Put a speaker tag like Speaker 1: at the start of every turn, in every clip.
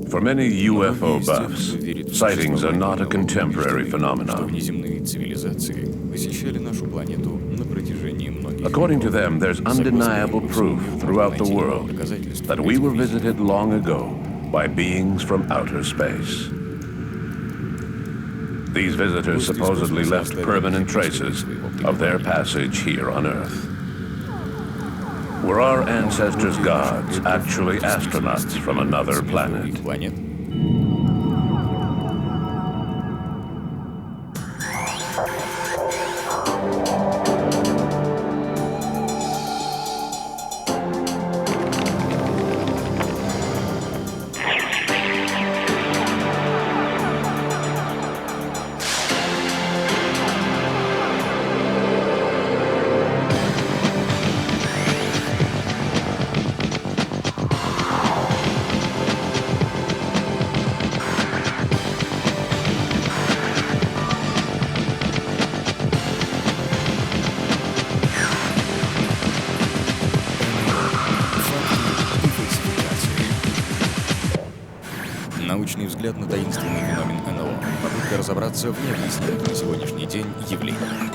Speaker 1: For many UFO buffs, sightings are not a contemporary phenomenon. According to them, there's undeniable proof throughout the world that we were visited long ago by beings from outer space. These visitors supposedly left permanent traces of their passage here on Earth. Were our ancestors gods actually astronauts from another planet?
Speaker 2: Научный взгляд на таинственный феномен НЛО. Попытка разобраться в необъяснимых на сегодняшний день явлениях.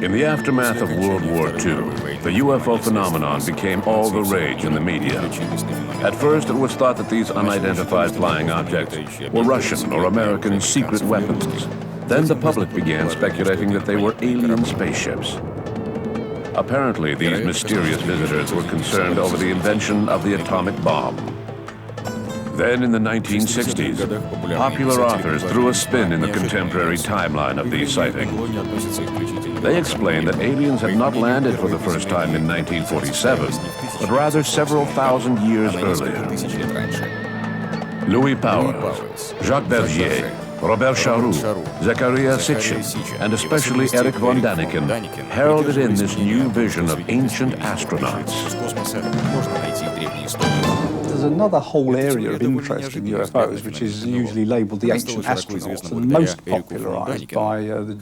Speaker 1: In the aftermath of World War II, the UFO phenomenon became all the rage in the media. At first, it was thought that these unidentified flying objects were Russian or American secret weapons. Then the public began speculating that they were alien spaceships. Apparently, these mysterious visitors were concerned over the invention of the atomic bomb. Then in the 1960s, popular authors threw a spin in the contemporary timeline of these sightings. They explained that aliens had not landed for the first time in 1947, but rather several thousand years earlier. Louis Powers, Jacques Bergier, Robert Charroux, Zachariah Sitchin, and especially Erich von Däniken heralded in this new vision of ancient astronauts.
Speaker 3: There's another whole area of interest in UFOs, which is usually labelled the ancient astronauts, and most popularised by the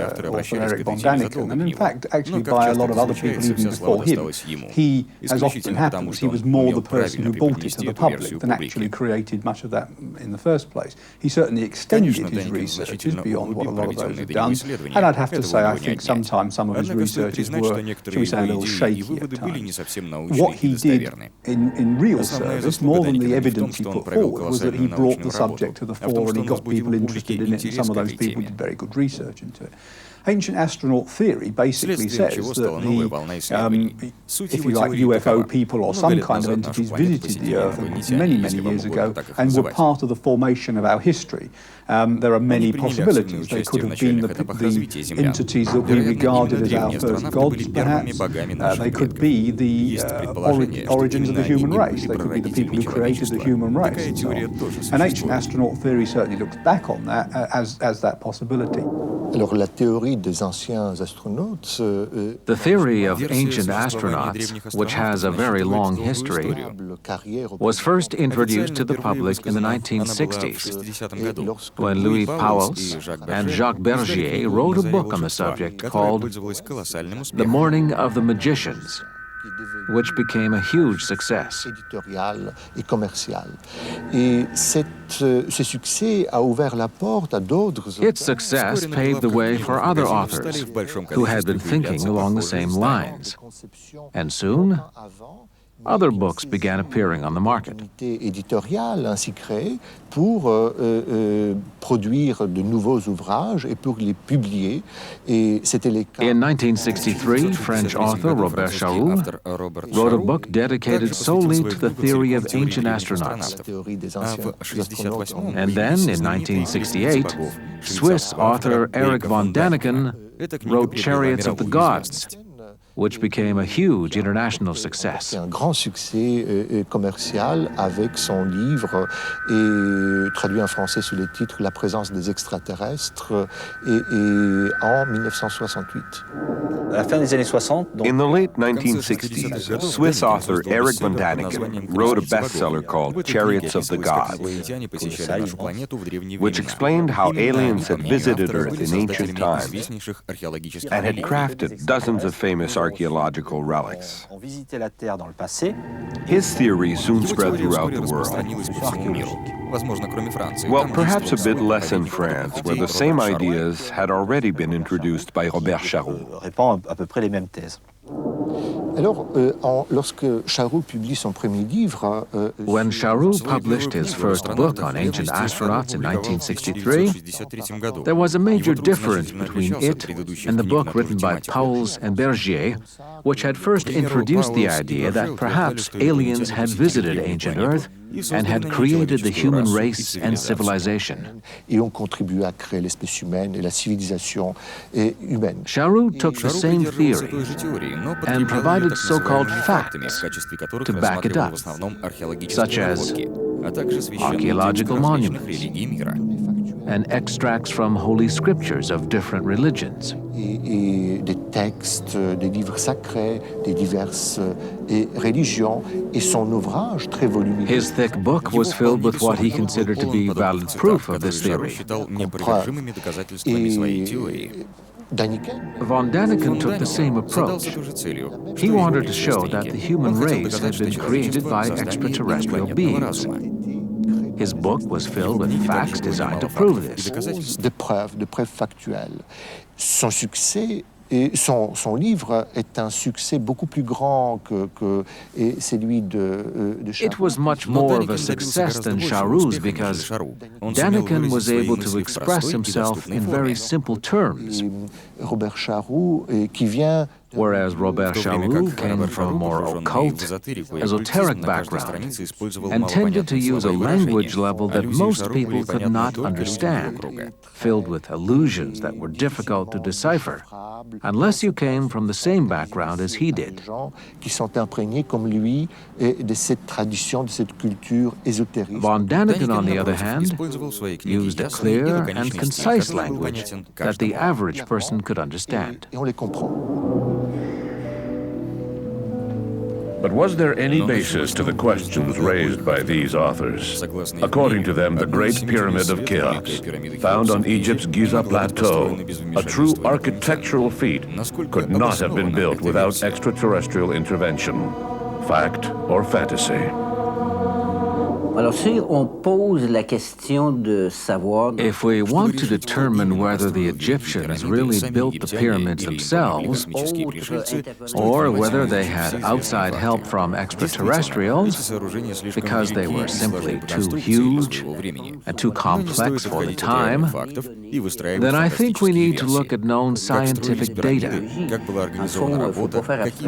Speaker 3: author Erich von Däniken, and in fact, actually by a lot of other people even before him. He, as often happens, he was more the person who brought it to the public than actually created much of that in the first place. He certainly extended his researches beyond what a lot of those have done, and I'd have to say I think sometimes some of his researches were, shall we say, a little shaky at times. What he did in real service, more than the evidence he put forward, was that he brought the subject to the fore and he got people interested in it, and some of those people did very good research into it. Ancient astronaut theory basically says that if you like, UFO people or some kind of entities visited the Earth many, many years ago and were part of the formation of our history. There are many possibilities. They could have been the entities that we regarded as our first gods, perhaps. They could be the origins of the human race. They could be the people who created the human race, and so on. And ancient astronaut theory certainly looks back on that as that possibility.
Speaker 4: The
Speaker 5: theory of ancient astronauts, which has a very long history, was first introduced to the public in the 1960s, when Louis Pauwels and Jacques Bergier wrote a book on the subject called The Morning of the Magicians, which became a huge success. Its success paved the way for other authors who had been thinking along the same lines. And soon, other books began appearing on the market. In 1963, French author Robert Charroux wrote a book dedicated solely to the theory of ancient astronauts. And then, in 1968, Swiss author Erich von Däniken wrote Chariots of the Gods, which became a huge international success.
Speaker 4: Un grand succès commercial avec son livre traduit en français sous le titre La présence des extraterrestres en 1968.
Speaker 6: À la fin des années 60,
Speaker 7: in the late 1960s, Swiss author Erich von Däniken wrote a bestseller called Chariots of the Gods, which explained how aliens had visited Earth in ancient times and had crafted dozens of famous archaeological relics. His theory soon spread throughout the world. Well, perhaps a bit less in France, where the same ideas had already been introduced by Robert Charroux.
Speaker 4: Lorsque Charroux publie son premier livre,
Speaker 5: When Charroux published his first book on ancient astronauts in 1963, there was a major difference between it and the book written by Pauwels and Bergier, which had first introduced the idea that perhaps aliens had visited ancient Earth and had created the human race and civilization.
Speaker 4: Et ont contribué à créer l'espèce humaine et la civilisation humaine.
Speaker 5: Charroux took the same theory and provided so-called facts to back it up, such as archaeological monuments and extracts from holy scriptures of different religions.
Speaker 4: Et des textes, des livres sacrés, des diverses religions, et son ouvrage très volumineux.
Speaker 5: His thick book was filled with what he considered to be valid proof of this theory. Von Daniken took the same approach. He wanted to show that the human race had been created by extraterrestrial beings. His book was filled with facts designed to prove this.
Speaker 4: De preuves factuelles. Son succès, son livre est un succès beaucoup plus grand que celui de Charroux.
Speaker 5: It was much more of a success than Charroux's because Daniken was able to express himself in very simple terms.
Speaker 4: Robert Charroux, qui vient
Speaker 5: Whereas Robert Charroux came from a more occult, esoteric background and tended to use a language level that most people could not understand, filled with allusions that were difficult to decipher, unless you came from the same background as he did.
Speaker 4: Qui sont imprégnés comme lui de cette tradition, de cette culture ésotérique.
Speaker 5: Von Daniken, on the other hand, used a clear and concise language that the average person could understand.
Speaker 4: Et on les comprend.
Speaker 1: But was there any basis to the questions raised by these authors? According to them, the Great Pyramid of Cheops, found on Egypt's Giza Plateau, a true architectural feat, could not have been built without extraterrestrial intervention. Fact or fantasy?
Speaker 6: Alors, si on pose la question de savoir...
Speaker 5: If we want to determine whether the Egyptians really built the pyramids themselves, or whether they had outside help from extraterrestrials, because they were simply too huge and too complex for the time, then I think we need to look at known scientific data.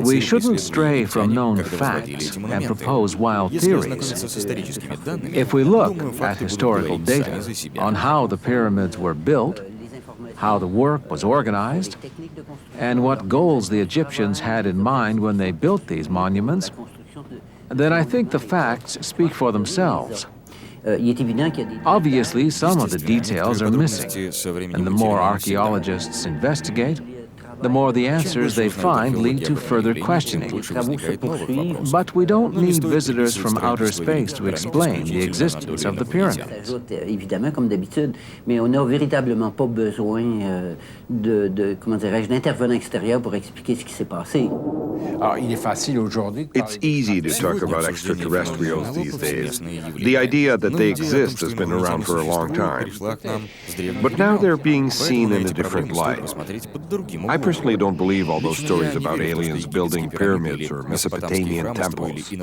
Speaker 5: We shouldn't stray from known facts and propose wild theories. If we look at historical data on how the pyramids were built, how the work was organized, and what goals the Egyptians had in mind when they built these monuments, then I think the facts speak for themselves. Obviously, some of the details are missing, and the more archaeologists investigate, the more the answers they find lead to further questioning. But we don't need visitors from outer space to explain the existence of the pyramids.
Speaker 6: Évidemment, comme d'habitude, mais on n'a véritablement pas besoin d'intervenants extérieurs pour expliquer ce qui s'est passé.
Speaker 7: It's easy to talk about extraterrestrials these days. The idea that they exist has been around for a long time. But now they're being seen in a different light. I personally don't believe all those stories about aliens building pyramids or Mesopotamian temples.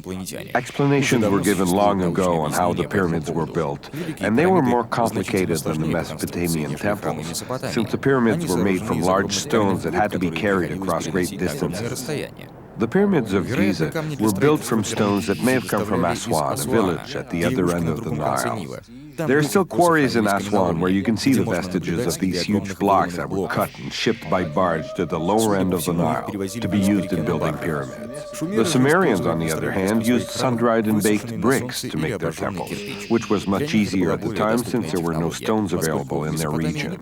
Speaker 7: Explanations were given long ago on how the pyramids were built, and they were more complicated than the Mesopotamian temples, since the pyramids were made from large stones that had to be carried across great distances. The pyramids of Giza were built from stones that may have come from Aswan, a village at the other end of the Nile. There are still quarries in Aswan where you can see the vestiges of these huge blocks that were cut and shipped by barge to the lower end of the Nile to be used in building pyramids. The Sumerians, on the other hand, used sun-dried and baked bricks to make their temples, which was much easier at the time since there were no stones available in their region.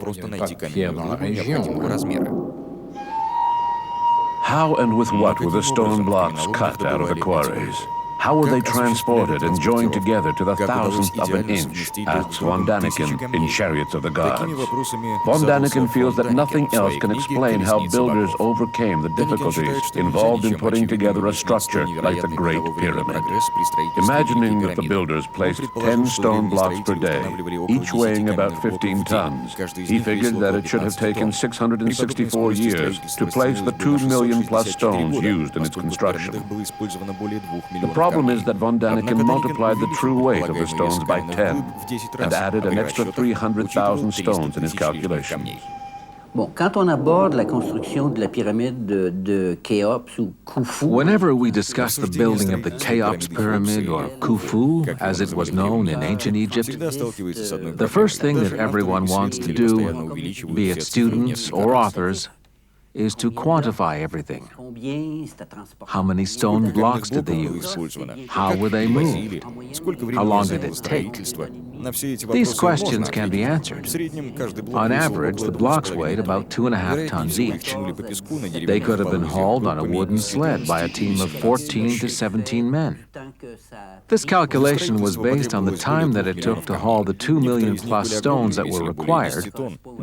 Speaker 1: How and with what were the stone blocks cut out of the quarries? How were they transported and joined together to the thousandth of an inch, asks von Daniken in Chariots of the Gods. Von Daniken feels that nothing else can explain how builders overcame the difficulties involved in putting together a structure like the Great Pyramid. Imagining that the builders placed 10 stone blocks per day, each weighing about 15 tons, he figured that it should have taken 664 years to place the 2 million plus stones used in its construction. The problem is that von Daniken multiplied the true weight of the stones by 10 and added an extra 300,000 stones in his calculations.
Speaker 6: Bon, quand on aborde la construction de la pyramide de Khéops ou Khufu,
Speaker 5: whenever we discuss the building of the Khéops pyramid or Khufu, as it was known in ancient Egypt, the first thing that everyone wants to do, be it students or authors, is to quantify everything. How many stone blocks did they use? How were they moved? How long did it take? These questions can be answered. On average, the blocks weighed about 2.5 tons each. They could have been hauled on a wooden sled by a team of 14 to 17 men. This calculation was based on the time that it took to haul the 2 million plus stones that were required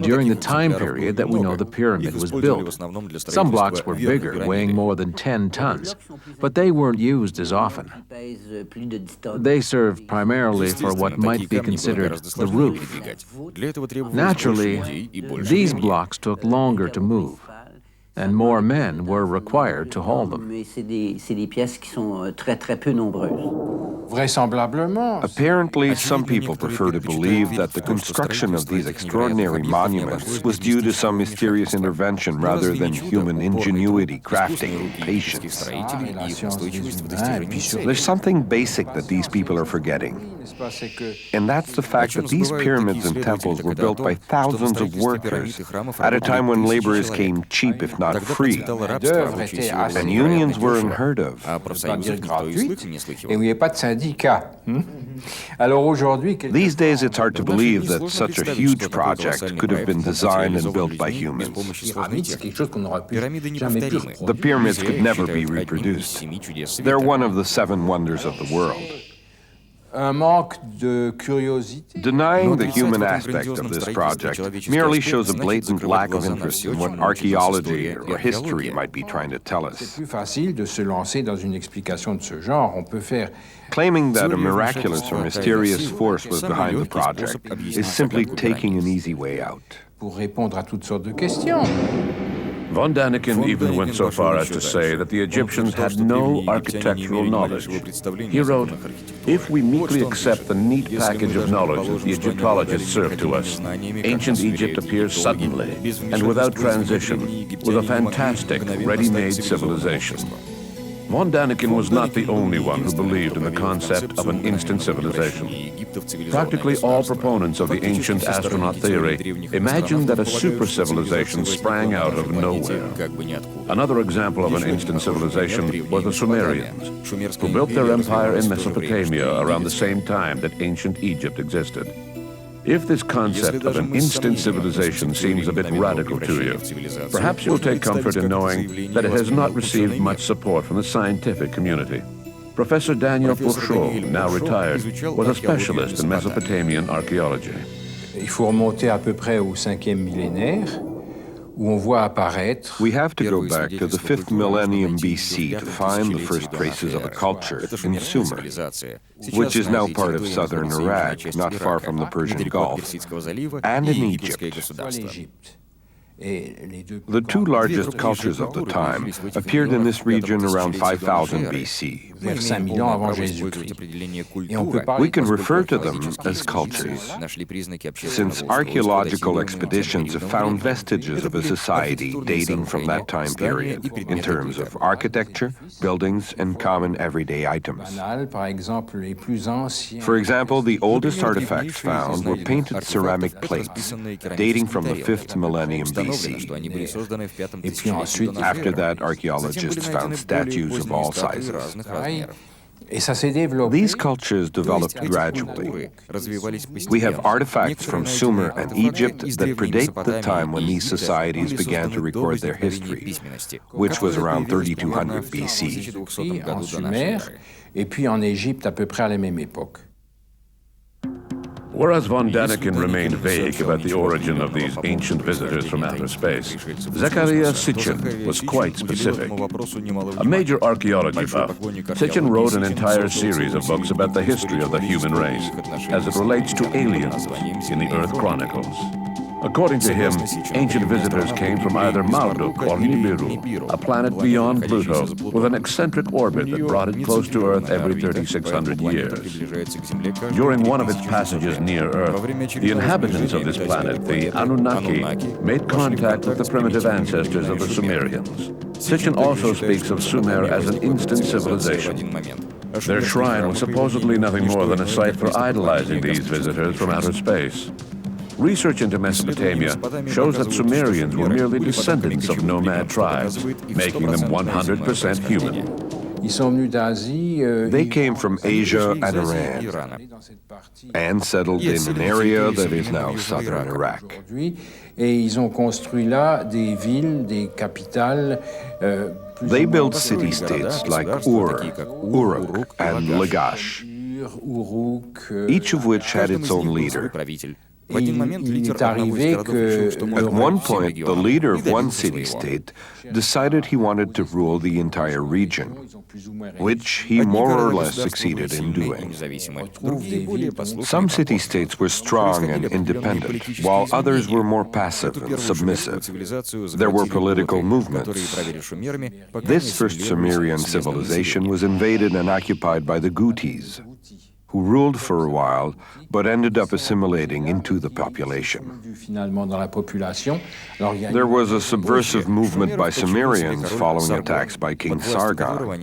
Speaker 5: during the time period that we know the pyramid was built. Some blocks were bigger, weighing more than 10 tons, but they weren't used as often. They served primarily for what might be considered the roof. Naturally, these blocks took longer to move, and more men were required to haul them.
Speaker 7: Apparently, some people prefer to believe that the construction of these extraordinary monuments was due to some mysterious intervention rather than human ingenuity, crafting, and patience. There's something basic that these people are forgetting, and that's the fact that these pyramids and temples were built by thousands of workers at a time when laborers came cheap, if not free, and unions were unheard of. These days, it's hard to believe that such a huge project could have been designed and built by humans. The pyramids could never be reproduced. They're one of the 7 wonders of the world. Denying the human aspect of this project merely shows a blatant lack of interest in what archaeology or history might be trying to tell us. Claiming that a miraculous or mysterious force was behind the project is simply taking an easy way out.
Speaker 1: Von Daniken even went so far as to say that the Egyptians had no architectural knowledge. He wrote, "If we meekly accept the neat package of knowledge that the Egyptologists serve to us, ancient Egypt appears suddenly and without transition with a fantastic, ready-made civilization." Von Daniken was not the only one who believed in the concept of an instant civilization. Practically all proponents of the ancient astronaut theory imagined that a super-civilization sprang out of nowhere. Another example of an instant civilization was the Sumerians, who built their empire in Mesopotamia around the same time that ancient Egypt existed. If this concept of an instant civilization seems a bit radical to you, perhaps you'll take comfort in knowing that it has not received much support from the scientific community. Professor Daniel Pourchaud, now retired, was a specialist in Mesopotamian archaeology.
Speaker 8: Il faut remonter à peu près au 5e millénaire.
Speaker 7: We have to go back to the 5th millennium BC to find the first traces of a culture in Sumer, which is now part of southern Iraq, not far from the Persian Gulf, and in Egypt. The 2 largest cultures of the time appeared in this region around 5000 BC. We can refer to them as cultures, since archaeological expeditions have found vestiges of a society dating from that time period in terms of architecture, buildings, and common everyday items. For example, the oldest artifacts found were painted ceramic plates dating from the 5th millennium BC. After that, archaeologists found statues of all sizes. These cultures developed gradually. We have artifacts from Sumer and Egypt that predate the time when these societies began to record their history, which was around 3200 BC.
Speaker 8: En Sumer, et puis en Égypte à peu près à la même époque.
Speaker 1: Whereas von Daniken remained vague about the origin of these ancient visitors from outer space, Zechariah Sitchin was quite specific. A major archaeology buff, Sitchin wrote an entire series of books about the history of the human race as it relates to aliens in the Earth Chronicles. According to him, ancient visitors came from either Marduk or Nibiru, a planet beyond Pluto with an eccentric orbit that brought it close to Earth every 3,600 years. During one of its passages near Earth, the inhabitants of this planet, the Anunnaki, made contact with the primitive ancestors of the Sumerians. Sitchin also speaks of Sumer as an instant civilization. Their shrine was supposedly nothing more than a site for idolizing these visitors from outer space. Research into Mesopotamia shows that Sumerians were merely descendants of nomad tribes, making them 100% human.
Speaker 7: They came from Asia and Iran and settled in an area that is now southern Iraq. They built city-states like Ur, Uruk, and Lagash, each of which had its own leader. At one point, the leader of one city-state decided he wanted to rule the entire region, which he more or less succeeded in doing. Some city-states were strong and independent, while others were more passive and submissive. There were political movements. This first Sumerian civilization was invaded and occupied by the Gutis, who ruled for a while, but ended up assimilating into the population. There was a subversive movement by Sumerians following attacks by King Sargon.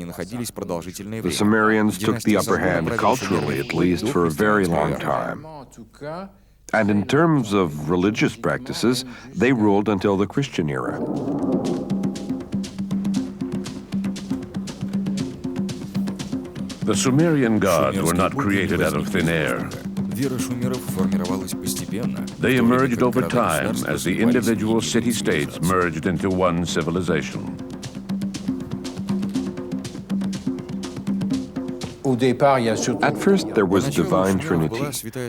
Speaker 7: The Sumerians took the upper hand culturally, at least, for a very long time. And in terms of religious practices, they ruled until the Christian era.
Speaker 1: The Sumerian gods were not created out of thin air. They emerged over time as the individual city-states merged into one civilization.
Speaker 7: At first, there was a divine trinity,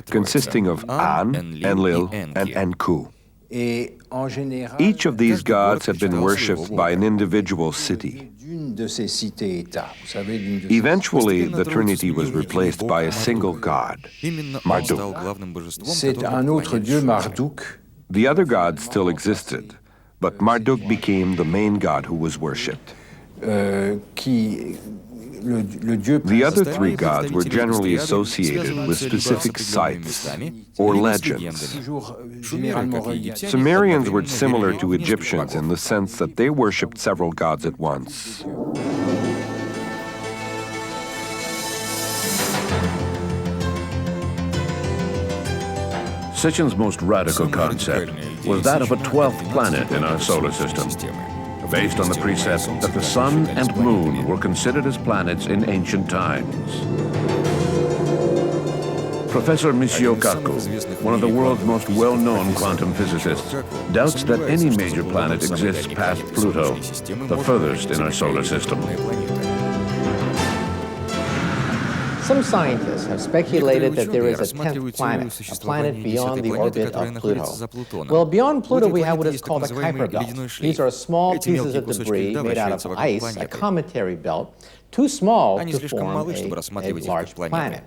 Speaker 7: consisting of An, Enlil, and Enku. Each of these gods had been worshipped by an individual city. Eventually, the trinity was replaced by a single god, Marduk. The other gods still existed, but Marduk became the main god who was worshipped. The other three gods were generally associated with specific sites or legends. Sumerians were similar to Egyptians in the sense that they worshipped several gods at once.
Speaker 1: Sitchin's most radical concept was that of a 12th planet in our solar system, based on the precept that the sun and moon were considered as planets in ancient times. Professor Michio Kaku, one of the world's most well-known quantum physicists, doubts that any major planet exists past Pluto, the furthest in our solar system.
Speaker 9: Some scientists have speculated that there is a 10th planet, a planet beyond the orbit of Pluto. Well, beyond Pluto we have what is called a Kuiper belt. These are small pieces of debris made out of ice, a cometary belt, too small to form a large planet.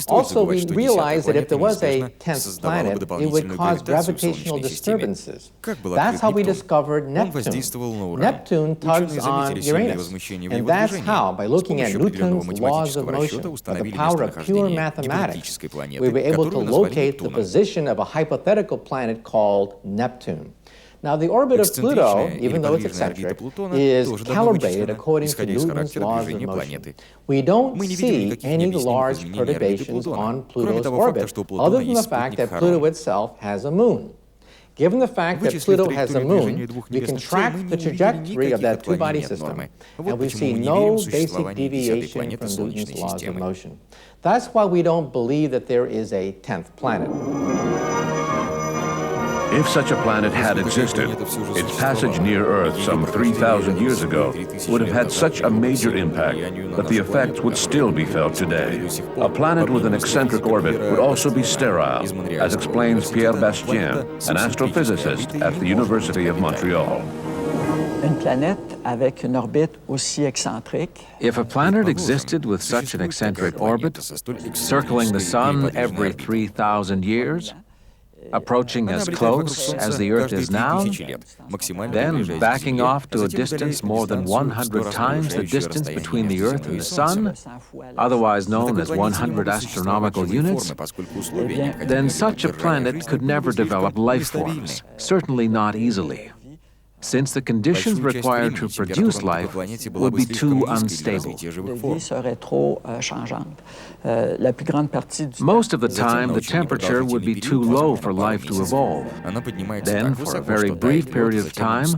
Speaker 9: Also, we realized that if there was a 10th planet, it would cause gravitational disturbances. That's how we discovered Neptune. Neptune tugs on Uranus. And that's how, by looking at Newton's laws of motion, by the power of pure mathematics, we were able to locate the position of a hypothetical planet called Neptune. Now, the orbit of Pluto, even though it's eccentric, is calibrated according to Newton's laws of motion. We don't see any large perturbations on Pluto's orbit, other than the fact that Pluto itself has a moon. Given the fact that Pluto has a moon, we can track the trajectory of that two-body system, and we see no basic deviation from Newton's laws of motion. That's why we don't believe that there is a 10th planet.
Speaker 1: If such a planet had existed, its passage near Earth some 3,000 years ago would have had such a major impact that the effects would still be felt today. A planet with an eccentric orbit would also be sterile, as explains Pierre Bastien, an astrophysicist at the University of Montreal.
Speaker 10: Une planète avec une orbite aussi excentrique.
Speaker 5: If a planet existed with such an eccentric orbit, circling the Sun every 3,000 years, approaching as close as the Earth is now, then backing off to a distance more than 100 times the distance between the Earth and the Sun, otherwise known as 100 astronomical units, then such a planet could never develop life forms, certainly not easily, since the conditions required to produce life would be too unstable. Most of the time, the temperature would be too low for life to evolve. Then, for a very brief period of time,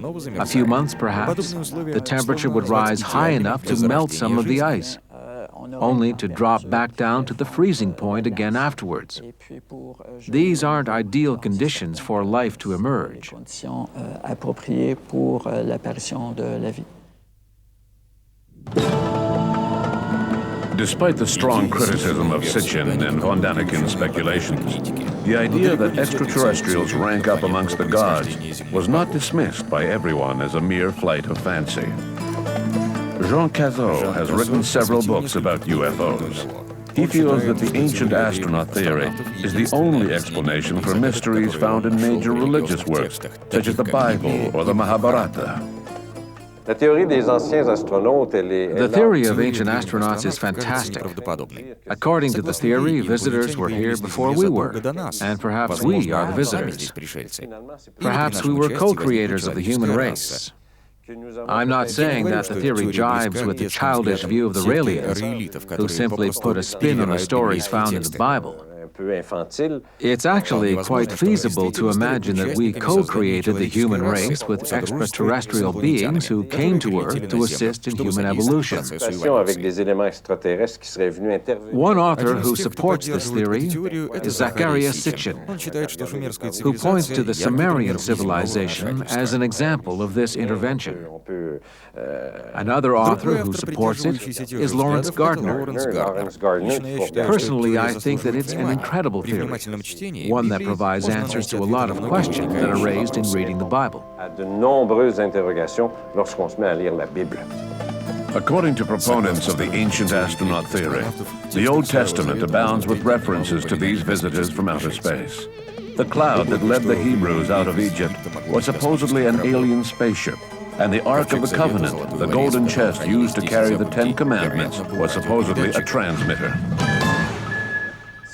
Speaker 5: a few months perhaps, the temperature would rise high enough to melt some of the ice, only to drop back down to the freezing point again afterwards. These aren't ideal conditions for life to emerge.
Speaker 1: Despite the strong criticism of Sitchin and von Daniken's speculations, the idea that extraterrestrials rank up amongst the gods was not dismissed by everyone as a mere flight of fancy. Jean Cazot has written several books about UFOs. He feels that the ancient astronaut theory is the only explanation for mysteries found in major religious works, such as the Bible or the Mahabharata.
Speaker 5: The theory of ancient astronauts is fantastic. According to the theory, visitors were here before we were, and perhaps we are the visitors. Perhaps we were co-creators of the human race. I'm not saying that the theory jives with the childish view of the Raelians, who simply put a spin on the stories found in the Bible. It's actually quite feasible to imagine that we co-created the human race with extraterrestrial beings who came to Earth to assist in human evolution. One author who supports this theory is Zacharias Sitchin, who points to the Sumerian civilization as an example of this intervention. Another author who supports it is Lawrence Gardner. Personally, I think that it's an incredible theory, one that provides answers to a lot of questions that are raised in reading the Bible.
Speaker 1: According to proponents of the ancient astronaut theory, the Old Testament abounds with references to these visitors from outer space. The cloud that led the Hebrews out of Egypt was supposedly an alien spaceship, and the Ark of the Covenant, the golden chest used to carry the Ten Commandments, was supposedly a transmitter.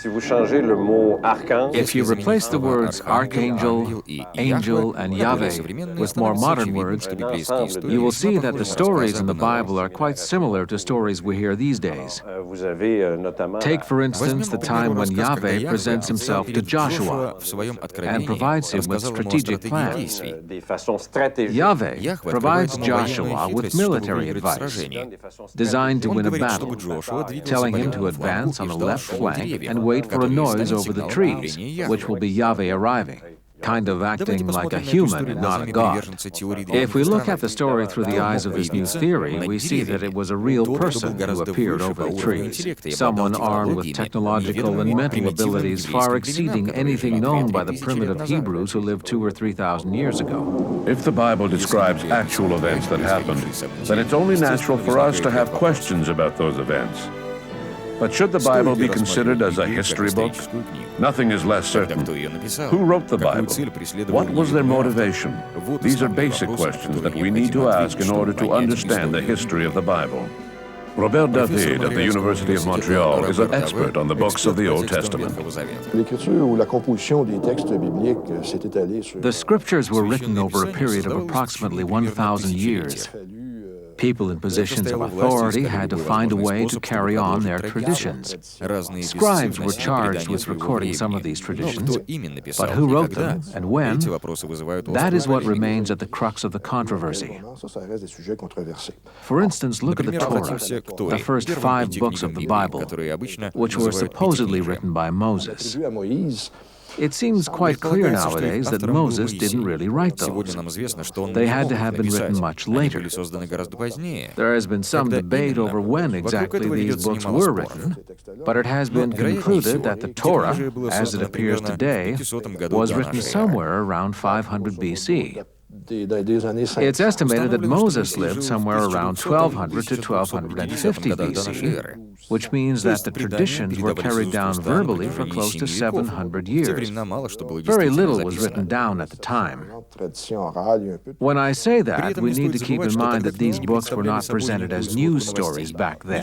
Speaker 5: If you replace the words archangel, angel, and Yahweh with more modern words, you will see that the stories in the Bible are quite similar to stories we hear these days. Take, for instance, the time when Yahweh presents himself to Joshua and provides him with strategic plans. Yahweh provides Joshua with military advice designed to win a battle, telling him to advance on the left flank and wait for a noise over the trees, which will be Yahweh arriving, kind of acting like a human and not a god. If we look at the story through the eyes of this new theory, we see that it was a real person who appeared over the trees, someone armed with technological and mental abilities far exceeding anything known by the primitive Hebrews who lived 2,000 or 3,000 years ago.
Speaker 1: If the Bible describes actual events that happened, then it's only natural for us to have questions about those events. But should the Bible be considered as a history book? Nothing is less certain. Who wrote the Bible? What was their motivation? These are basic questions that we need to ask in order to understand the history of the Bible. Robert David at the University of Montreal is an expert on the books of the Old Testament.
Speaker 5: The scriptures were written over a period of approximately 1,000 years. People in positions of authority had to find a way to carry on their traditions. Scribes were charged with recording some of these traditions, but who wrote them and when, that is what remains at the crux of the controversy. For instance, look at the Torah, the first 5 books of the Bible, which were supposedly written by Moses. It seems quite clear nowadays that Moses didn't really write those. They had to have been written much later. There has been some debate over when exactly these books were written, but it has been concluded that the Torah, as it appears today, was written somewhere around 500 BC. It's estimated that Moses lived somewhere around 1200 to 1250 BC, which means that the traditions were carried down verbally for close to 700 years. Very little was written down at the time. When I say that, we need to keep in mind that these books were not presented as news stories back then.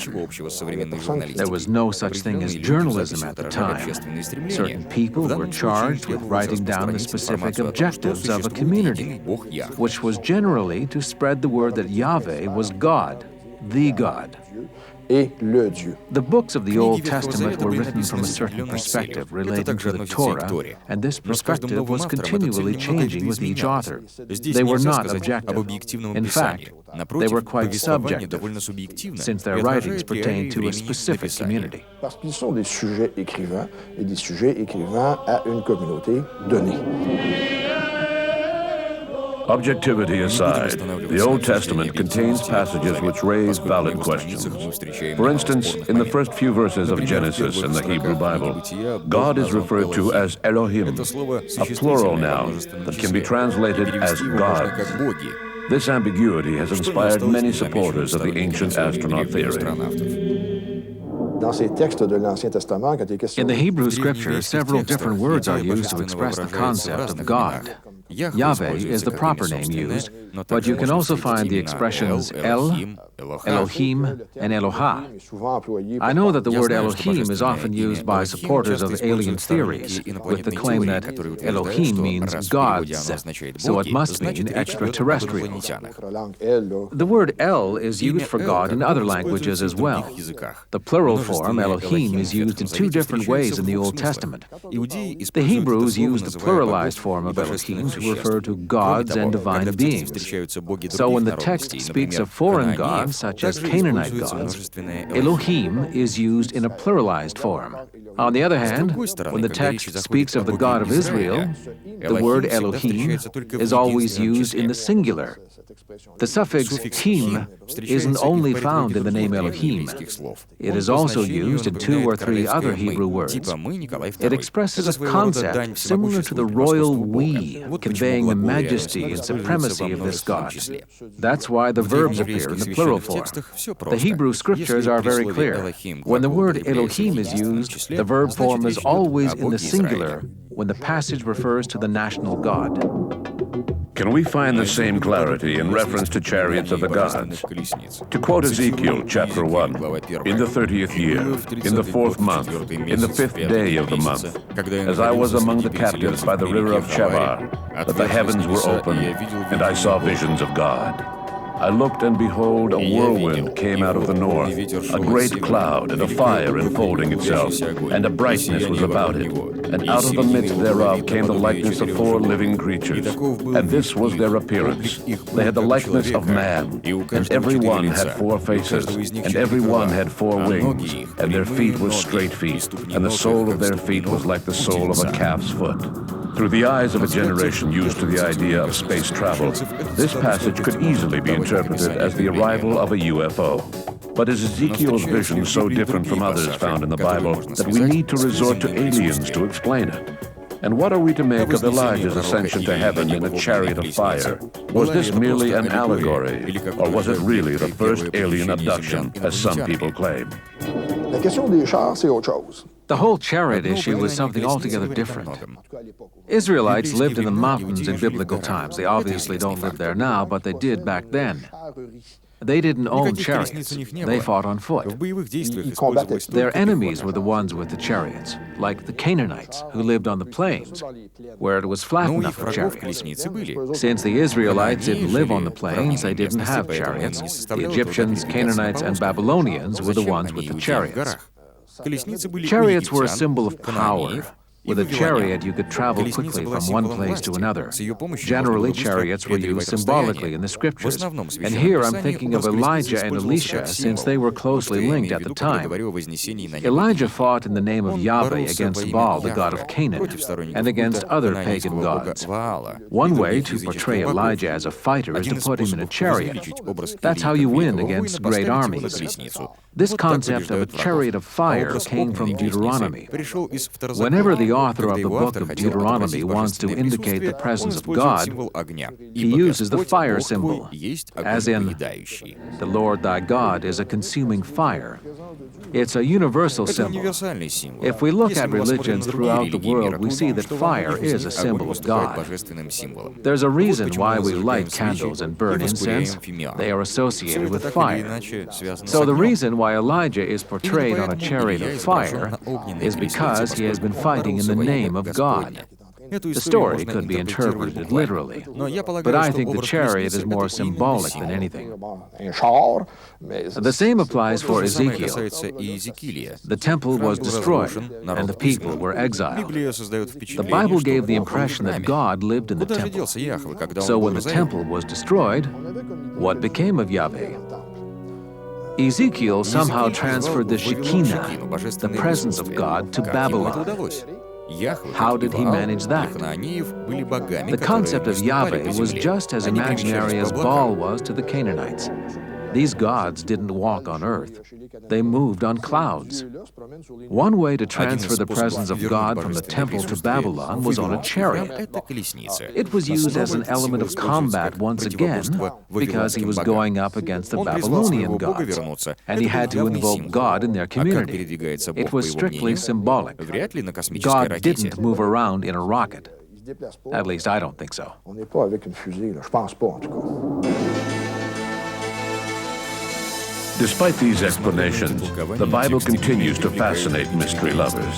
Speaker 5: There was no such thing as journalism at the time. Certain people were charged with writing down the specific objectives of a community, which was generally to spread the word that Yahweh was God, the God. The books of the Old Testament were written from a certain perspective relating to the Torah, and this perspective was continually changing with each author. They were not objective. In fact, they were quite subjective, since their writings pertained to a specific community.
Speaker 1: Objectivity aside, the Old Testament contains passages which raise valid questions. For instance, in the first few verses of Genesis in the Hebrew Bible, God is referred to as Elohim, a plural noun that can be translated as gods. This ambiguity has inspired many supporters of the ancient astronaut theory.
Speaker 5: In the Hebrew Scriptures, several different words are used to express the concept of God. Yahweh is the proper name used, but you can also find the expressions El, Elohim, and Elohah. I know that the word Elohim is often used by supporters of alien theories, with the claim that Elohim means gods, so it must mean extraterrestrial. The word El is used for God in other languages as well. The plural form, Elohim, is used in 2 different ways in the Old Testament. The Hebrews used the pluralized form of Elohim to refer to gods and divine beings. So when the text speaks of foreign gods, such as Canaanite gods, Elohim is used in a pluralized form. On the other hand, when the text speaks of the God of Israel, the word Elohim is always used in the singular. The suffix him isn't only found in the name Elohim. It is also used in 2 or 3 other Hebrew words. It expresses a concept similar to the royal we, conveying the majesty and supremacy of this God. That's why the verbs appear in the plural form. The Hebrew Scriptures are very clear. When the word Elohim is used, the verb form is always in the singular when the passage refers to the national God.
Speaker 1: Can we find the same clarity in reference to chariots of the gods? To quote Ezekiel chapter 1, in the 30th year, in the 4th month, in the 5th day of the month, as I was among the captives by the river of Chebar, that the heavens were opened, and I saw visions of God. I looked, and behold, a whirlwind came out of the north, a great cloud, and a fire enfolding itself, and a brightness was about it. And out of the midst thereof came the likeness of 4 living creatures, and this was their appearance. They had the likeness of man, and every one had 4 faces, and every one had 4 wings, and their feet were straight feet, and the sole of their feet was like the sole of a calf's foot. Through the eyes of a generation used to the idea of space travel, this passage could easily be interpreted as the arrival of a UFO. But is Ezekiel's vision so different from others found in the Bible that we need to resort to aliens to explain it? And what are we to make of Elijah's ascension to heaven in a chariot of fire? Was this merely an allegory, or was it really the first alien abduction, as some people claim?
Speaker 5: The whole chariot issue is something altogether different. Israelites lived in the mountains in biblical times. They obviously don't live there now, but they did back then. They didn't own chariots. They fought on foot. Their enemies were the ones with the chariots, like the Canaanites, who lived on the plains, where it was flat enough for chariots. Since the Israelites didn't live on the plains, they didn't have chariots. The Egyptians, Canaanites, and Babylonians were the ones with the chariots. Chariots were a symbol of power. With a chariot, you could travel quickly from one place to another. Generally, chariots were used symbolically in the scriptures. And here I'm thinking of Elijah and Elisha, since they were closely linked at the time. Elijah fought in the name of Yahweh against Baal, the god of Canaan, and against other pagan gods. One way to portray Elijah as a fighter is to put him in a chariot. That's how you win against great armies. This concept of a chariot of fire came from Deuteronomy. Whenever the author of the book of Deuteronomy wants to indicate the presence of God, he uses the fire symbol, as in, the Lord thy God is a consuming fire. It's a universal symbol. If we look at religions throughout the world, we see that fire is a symbol of God. There's a reason why we light candles and burn incense. They are associated with fire. So the reason why Elijah is portrayed on a chariot of fire is because he has been fighting in the name of God. The story could be interpreted literally, but I think the chariot is more symbolic than anything. The same applies for Ezekiel. The temple was destroyed, and the people were exiled. The Bible gave the impression that God lived in the temple. So when the temple was destroyed, what became of Yahweh? Ezekiel somehow transferred the Shekinah, the presence of God, to Babylon. How did he manage that? The concept of Yahweh was just as imaginary as Baal was to the Canaanites. These gods didn't walk on earth. They moved on clouds. One way to transfer the presence of God from the temple to Babylon was on a chariot. It was used as an element of combat once again because he was going up against the Babylonian gods, and he had to invoke God in their community. It was strictly symbolic. God didn't move around in a rocket. At least I don't think so.
Speaker 1: Despite these explanations, the Bible continues to fascinate mystery lovers.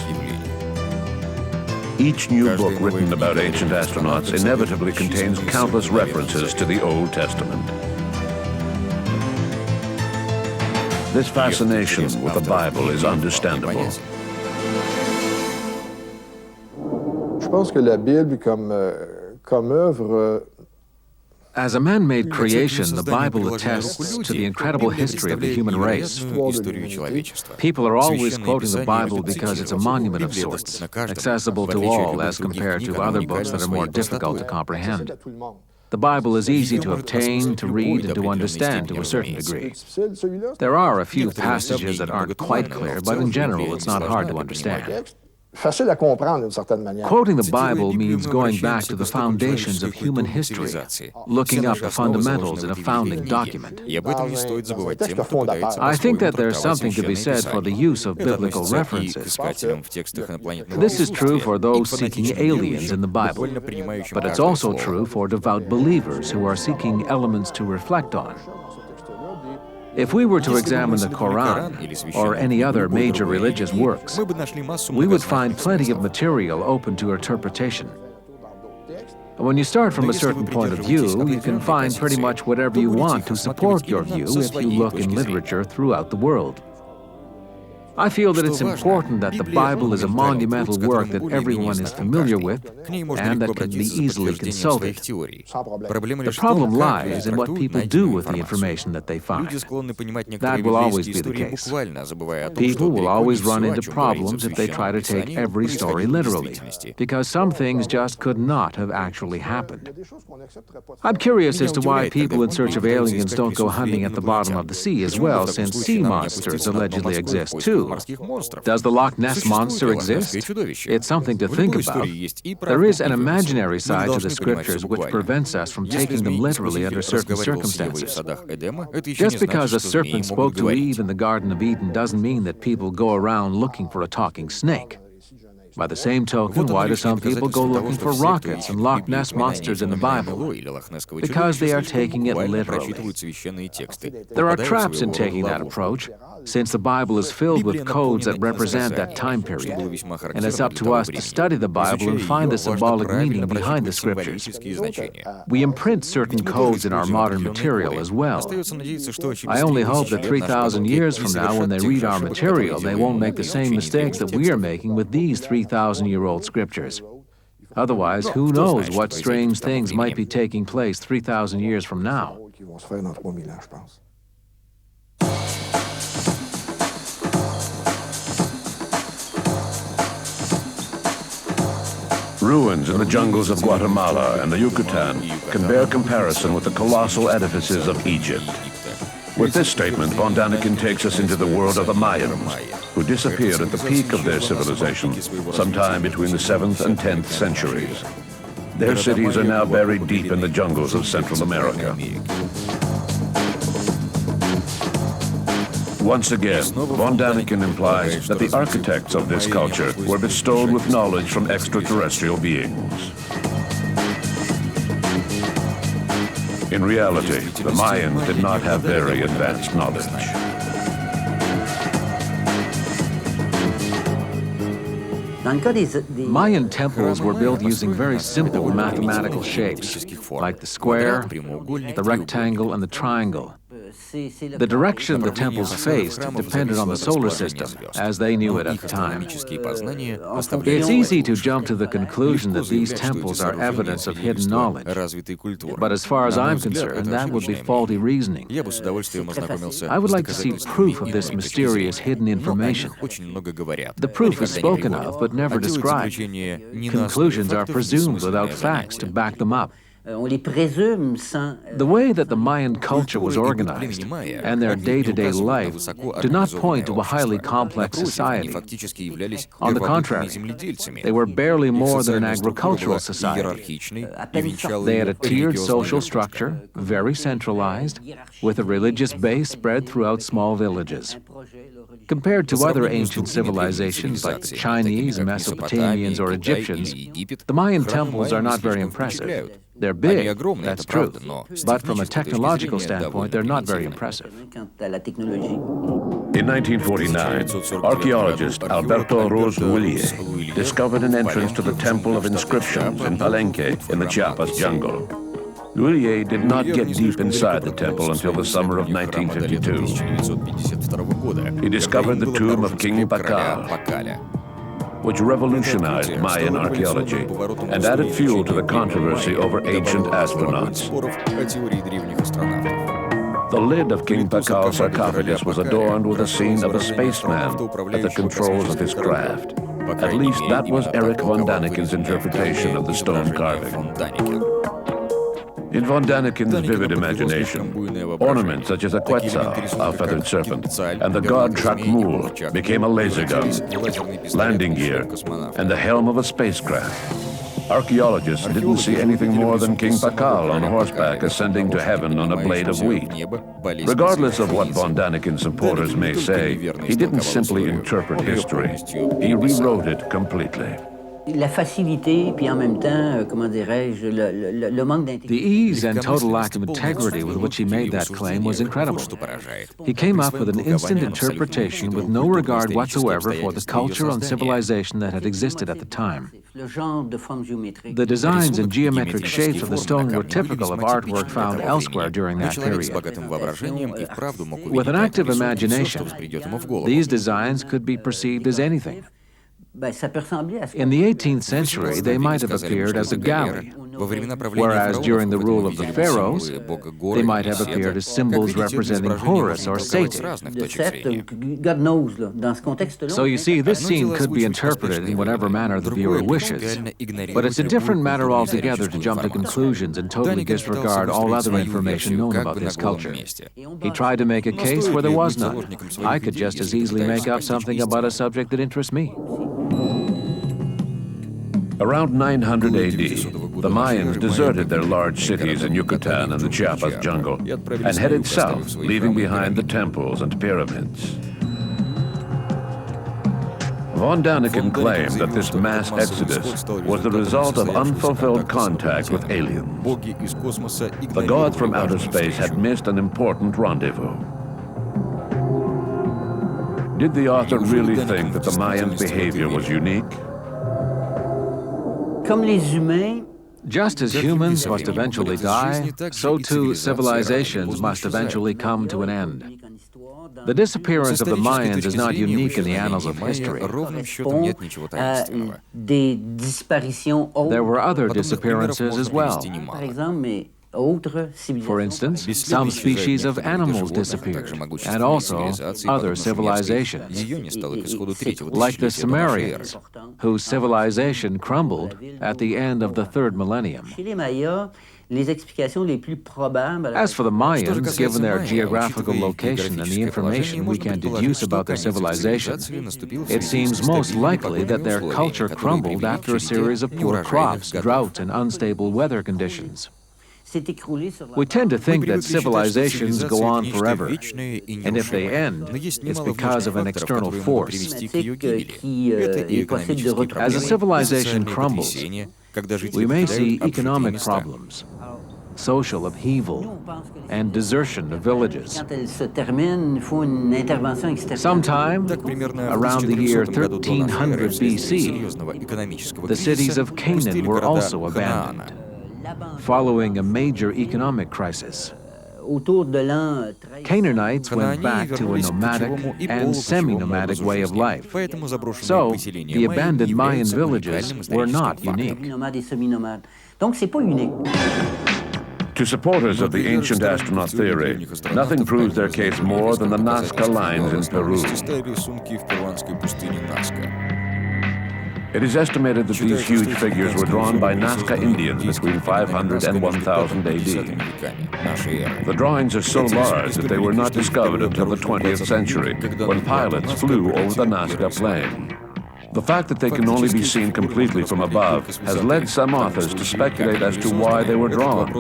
Speaker 1: Each new book written about ancient astronauts inevitably contains countless references to the Old Testament. This fascination with the Bible is understandable.
Speaker 3: Je pense que la Bible comme œuvre.
Speaker 5: As a man-made creation, the Bible attests to the incredible history of the human race. People are always quoting the Bible because it's a monument of sorts, accessible to all as compared to other books that are more difficult to comprehend. The Bible is easy to obtain, to read, and to understand to a certain degree. There are a few passages that aren't quite clear, but in general, it's not hard to understand. Quoting the Bible means going back to the foundations of human history, looking up the fundamentals in a founding document. I think that there's something to be said for the use of biblical references. This is true for those seeking aliens in the Bible, but it's also true for devout believers who are seeking elements to reflect on. If we were to examine the Quran or any other major religious works, we would find plenty of material open to interpretation. When you start from a certain point of view, you can find pretty much whatever you want to support your view if you look in literature throughout the world. I feel that it's important that the Bible is a monumental work that everyone is familiar with and that can be easily consulted. The problem lies in what people do with the information that they find. That will always be the case. People will always run into problems if they try to take every story literally, because some things just could not have actually happened. I'm curious as to why people in search of aliens don't go hunting at the bottom of the sea as well, since sea monsters allegedly exist too. Does the Loch Ness Monster exist? It's something to think about. There is an imaginary side to the scriptures which prevents us from taking them literally under certain circumstances. Just because a serpent spoke to Eve in the Garden of Eden doesn't mean that people go around looking for a talking snake. By the same token, why do some people go looking for rockets and Loch Ness monsters in the Bible? Because they are taking it literally. There are traps in taking that approach, since the Bible is filled with codes that represent that time period, and it's up to us to study the Bible and find the symbolic meaning behind the scriptures. We imprint certain codes in our modern material as well. I only hope that 3,000 years from now, when they read our material, they won't make the same mistakes that we are making with these 3,000-year-old scriptures. Otherwise, who knows what strange things might be taking place 3,000 years from now.
Speaker 1: Ruins in the jungles of Guatemala and the Yucatan can bear comparison with the colossal edifices of Egypt. With this statement, von Daniken takes us into the world of the Mayans, who disappeared at the peak of their civilization sometime between the 7th and 10th centuries. Their cities are now buried deep in the jungles of Central America. Once again, von Daniken implies that the architects of this culture were bestowed with knowledge from extraterrestrial beings. In reality, the Mayans did not have very advanced knowledge.
Speaker 5: Mayan temples were built using very simple mathematical shapes, like the square, the rectangle, and the triangle. The direction the temples faced depended on the solar system, as they knew it at the time. It's easy to jump to the conclusion that these temples are evidence of hidden knowledge. But as far as I'm concerned, that would be faulty reasoning. I would like to see proof of this mysterious hidden information. The proof is spoken of, but never described. Conclusions are presumed without facts to back them up. The way that the Mayan culture was organized and their day-to-day life did not point to a highly complex society. On the contrary, they were barely more than an agricultural society. They had a tiered social structure, very centralized, with a religious base spread throughout small villages. Compared to other ancient civilizations like the Chinese, Mesopotamians, or Egyptians, the Mayan temples are not very impressive. They're big, that's true, but from a technological standpoint, they're not very impressive.
Speaker 1: In 1949, archaeologist Alberto Rose-Willier discovered an entrance to the Temple of Inscriptions in Palenque in the Chiapas jungle. Willier did not get deep inside the temple until the summer of 1952. He discovered the tomb of King Pakal, which revolutionized Mayan archaeology and added fuel to the controversy over ancient astronauts. The lid of King Pakal's sarcophagus was adorned with a scene of a spaceman at the controls of his craft. At least that was Eric von Daniken's interpretation of the stone carving. In von Daniken's vivid imagination, ornaments such as a quetzal, a feathered serpent, and the god Chakmul became a laser gun, landing gear, and the helm of a spacecraft. Archaeologists didn't see anything more than King Pakal on horseback ascending to heaven on a blade of wheat. Regardless of what von Daniken's supporters may say, he didn't simply interpret history. He rewrote it completely.
Speaker 6: La facilité, puis en même temps, comment dirais-je, le manque d'intégrité.
Speaker 5: The ease and total lack of integrity with which he made that claim was incredible. He came up with an instant interpretation with no regard whatsoever for the culture and civilization that had existed at the time. The designs and geometric shapes of the stone were typical of artwork found elsewhere during that period. With an active imagination, these designs could be perceived as anything. In the 18th century, they might have appeared as a galley, whereas during the rule of the pharaohs, they might have appeared as symbols representing Horus or Satan. So you see, this scene could be interpreted in whatever manner the viewer wishes, but it's a different matter altogether to jump to conclusions and totally disregard all other information known about this culture. He tried to make a case where there was none. I could just as easily make up something about a subject that interests me.
Speaker 1: Around 900 AD, the Mayans deserted their large cities in Yucatan and the Chiapas jungle and headed south, leaving behind the temples and pyramids. Von Daniken claimed that this mass exodus was the result of unfulfilled contact with aliens. The gods from outer space had missed an important rendezvous. Did the author really think that the Mayans' behavior was unique?
Speaker 6: Comme les humains,
Speaker 5: just as humans must eventually die, so too civilizations must eventually come to an end. The disappearance of the Mayans is not unique in the annals of history. There were other disappearances as well. For instance, some species of animals disappeared, and also other civilizations, like the Sumerians, whose civilization crumbled at the end of the 3rd millennium. As for the Mayans, given their geographical location and the information we can deduce about their civilization, it seems most likely that their culture crumbled after a series of poor crops, drought, and unstable weather conditions. We tend to think that civilizations go on forever, and if they end, it's because of an external force. As a civilization crumbles, we may see economic problems, social upheaval, and desertion of villages. Sometime around the year 1300 BC, the cities of Canaan were also abandoned, following a major economic crisis. Canaanites went back to a nomadic and semi-nomadic way of life. So, the abandoned Mayan villages were not unique.
Speaker 1: To supporters of the ancient astronaut theory, nothing proves their case more than the Nazca lines in Peru. It is estimated that these huge figures were drawn by Nazca Indians between 500 and 1000 AD. The drawings are so large that they were not discovered until the 20th century, when pilots flew over the Nazca Plain. The fact that they can only be seen completely from above has led some authors to speculate as to why they were drawn.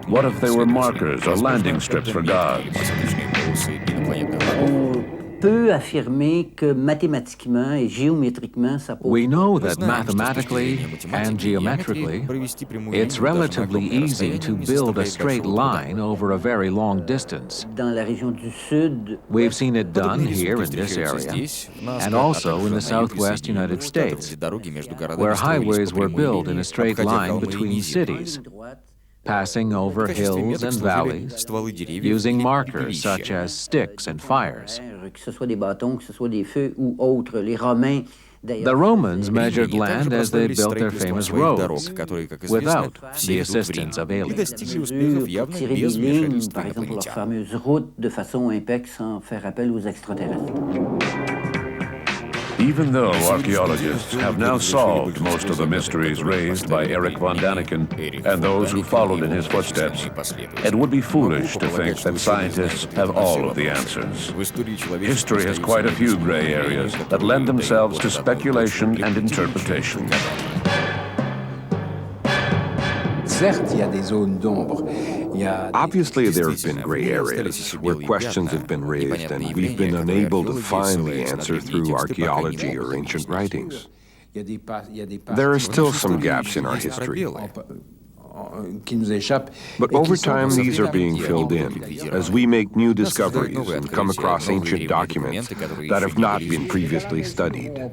Speaker 1: What if they were markers or landing strips for gods?
Speaker 6: We know
Speaker 5: that mathematically and geometrically, it's relatively easy to build a straight line over a very long distance. We've seen it done here in this area, and also in the southwest United States, where highways were built in a straight line between cities, passing over hills and valleys, using markers such as sticks and fires. The Romans measured land as they built their famous roads, without the assistance of aliens.
Speaker 1: Even though archaeologists have now solved most of the mysteries raised by Erich von Daniken and those who followed in his footsteps, it would be foolish to think that scientists have all of the answers. History has quite a few gray areas that lend themselves to speculation and interpretation.
Speaker 7: Obviously, there have been gray areas where questions have been raised and we've been unable to find the answer through archaeology or ancient writings. There are still some gaps in our history. But over time, these are being filled in as we make new discoveries and come across ancient documents that have not been previously studied.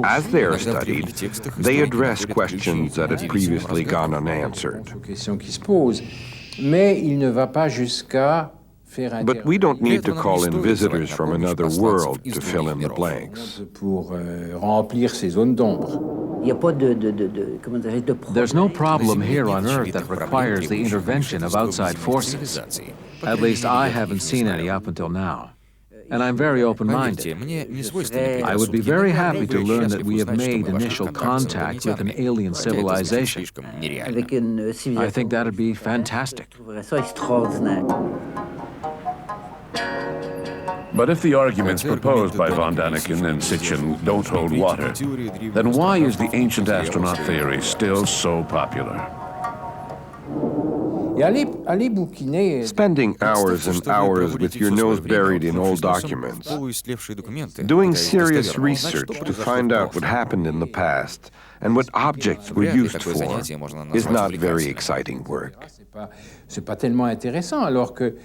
Speaker 7: As they are studied, they address questions that had previously gone unanswered. But we don't need to call in visitors from another world to fill in the blanks.
Speaker 5: There's no problem here on Earth that requires the intervention of outside forces. At least I haven't seen any up until now. And I'm very open-minded. I would be very happy to learn that we have made initial contact with an alien civilization. I think that would be fantastic.
Speaker 1: But if the arguments proposed by von Daniken and Sitchin don't hold water, then why is the ancient astronaut theory still so popular?
Speaker 7: Spending hours and hours with your nose buried in old documents, doing serious research to find out what happened in the past and what objects were used for is not very exciting work.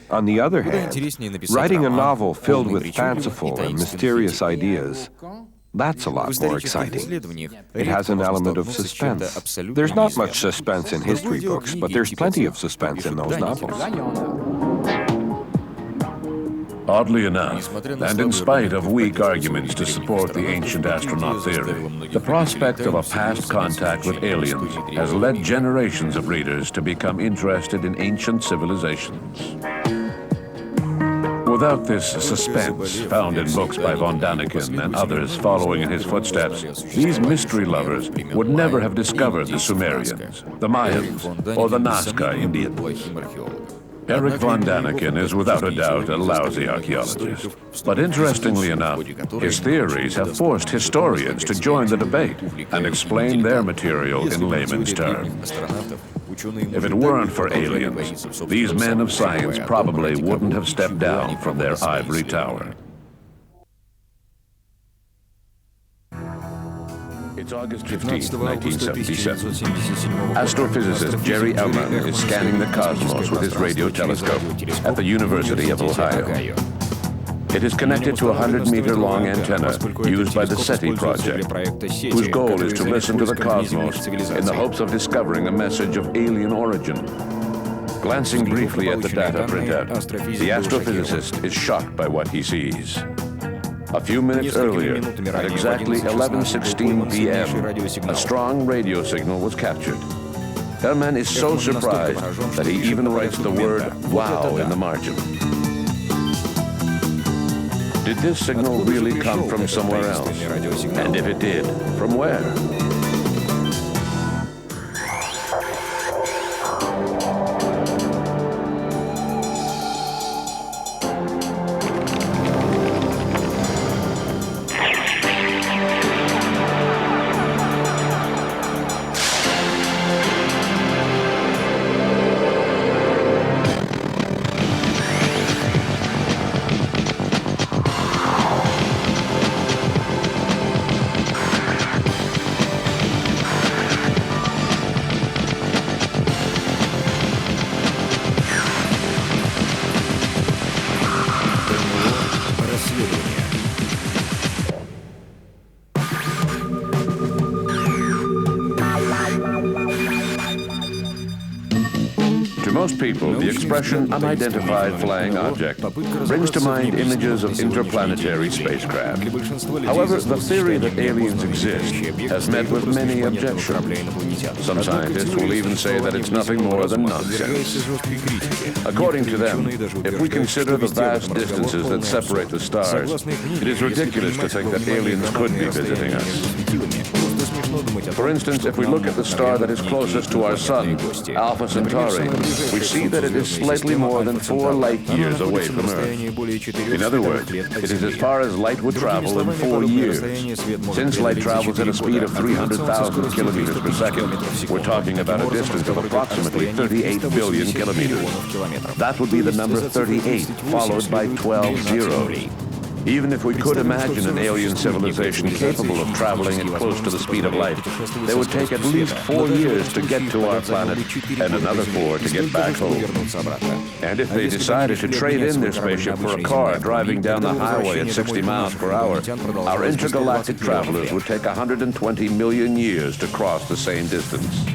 Speaker 7: On the other hand, writing a novel filled with fanciful and mysterious ideas, that's a lot more exciting. It has an element of suspense. There's not much suspense in history books, but there's plenty of suspense in those novels.
Speaker 1: Oddly enough, and in spite of weak arguments to support the ancient astronaut theory, the prospect of a past contact with aliens has led generations of readers to become interested in ancient civilizations. Without this suspense found in books by von Daniken and others following in his footsteps, these mystery lovers would never have discovered the Sumerians, the Mayans, or the Nazca Indians. Eric von Daniken is without a doubt a lousy archaeologist. But interestingly enough, his theories have forced historians to join the debate and explain their material in layman's terms. If it weren't for aliens, these men of science probably wouldn't have stepped down from their ivory tower. It's August 15, 1977. Astrophysicist Jerry Ullman is scanning the cosmos with his radio telescope at the University of Ohio. It is connected to a 100-meter-long antenna used by the SETI project, whose goal is to listen to the cosmos in the hopes of discovering a message of alien origin. Glancing briefly at the data printout, the astrophysicist is shocked by what he sees. A few minutes earlier, at exactly 11:16 p.m., a strong radio signal was captured. Ullman is so surprised that he even writes the word "wow" in the margin. Did this signal really come from somewhere else? And if it did, from where? most people, the expression unidentified flying object brings to mind images of interplanetary spacecraft. However, the theory that aliens exist has met with many objections. Some scientists will even say that it's nothing more than nonsense. According to them, if we consider the vast distances that separate the stars, it is ridiculous to think that aliens could be visiting us. For instance, if we look at the star that is closest to our sun, Alpha Centauri, we see that it is slightly more than 4 light years away from Earth. In other words, it is as far as light would travel in 4 years. Since light travels at a speed of 300,000 kilometers per second, we're talking about a distance of approximately 38 billion kilometers. That would be the number 38, followed by 12 zeros. Even if we could imagine an alien civilization capable of traveling at close to the speed of light, they would take at least 4 years to get to our planet and another 4 to get back home. And if they decided to trade in their spaceship for a car driving down the highway at 60 miles per hour, our intergalactic travelers would take 120 million years to cross the same distance.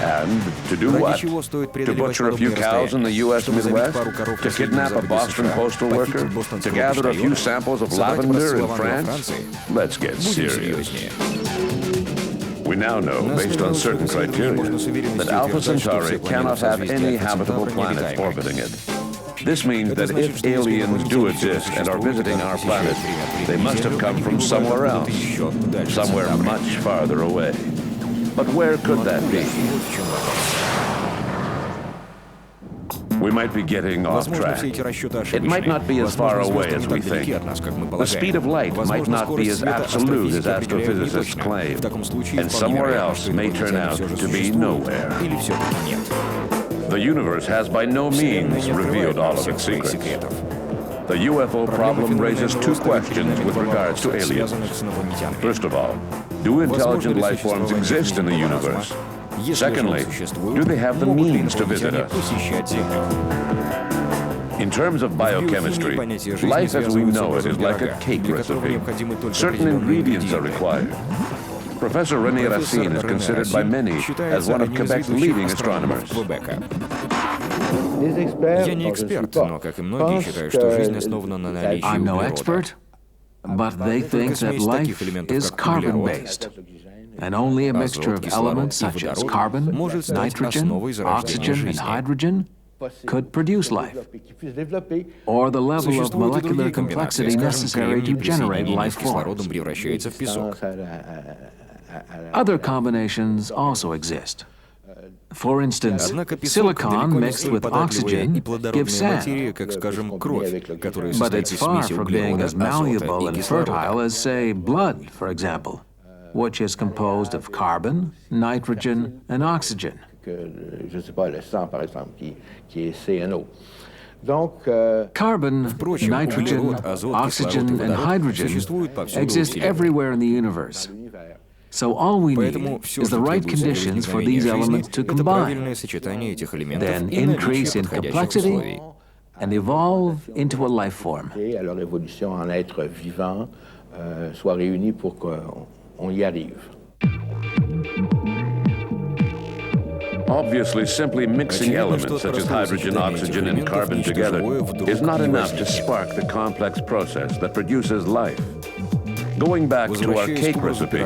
Speaker 1: And to do what? To butcher a few cows in the U.S. Midwest? To kidnap a Boston postal worker? To gather a few samples of lavender in France? Let's get serious. We now know, based on certain criteria, that Alpha Centauri cannot have any habitable planets orbiting it. This means that if aliens do exist and are visiting our planet, they must have come from somewhere else, somewhere much farther away. But where could that be? We might be getting off track. It might not be as far away as we think. The speed of light might not be as absolute as astrophysicists claim, and somewhere else may turn out to be nowhere. The universe has by no means revealed all of its secrets. The UFO problem raises two questions with regards to aliens. First of all, do intelligent life forms exist in the universe? Secondly, do they have the means to visit us? In terms of biochemistry, life as we know it is like a cake recipe. Certain ingredients are required. Professor René Racine is considered by many as one of Quebec's leading astronomers.
Speaker 2: Я не эксперт, но, как и многие, считаю, что жизнь основана на наличии
Speaker 5: I'm no
Speaker 2: углерода.
Speaker 5: expert, but they think that life is carbon-based, and only a mixture of elements such as carbon, nitrogen, oxygen, and hydrogen could produce life, or the level of molecular complexity necessary to generate life forms.
Speaker 2: Превращается в песок.
Speaker 5: Other combinations also exist. For instance, silicon mixed with oxygen gives sand,
Speaker 2: как, скажем, кровь, которая
Speaker 5: but it's
Speaker 2: состоит из
Speaker 5: far
Speaker 2: смеси
Speaker 5: from being
Speaker 2: углерода,
Speaker 5: as malleable
Speaker 2: азота и
Speaker 5: and fertile
Speaker 2: кислорода.
Speaker 5: as, say, blood, for example, which is composed of carbon, nitrogen, and oxygen. Carbon, nitrogen, oxygen, and hydrogen exist everywhere in the universe. So all we need is the right conditions for these elements to combine, then increase in complexity and evolve into a life form.
Speaker 1: Obviously, simply mixing elements such as hydrogen, oxygen, and carbon together is not enough to spark the complex process that produces life. Going back to our cake recipe,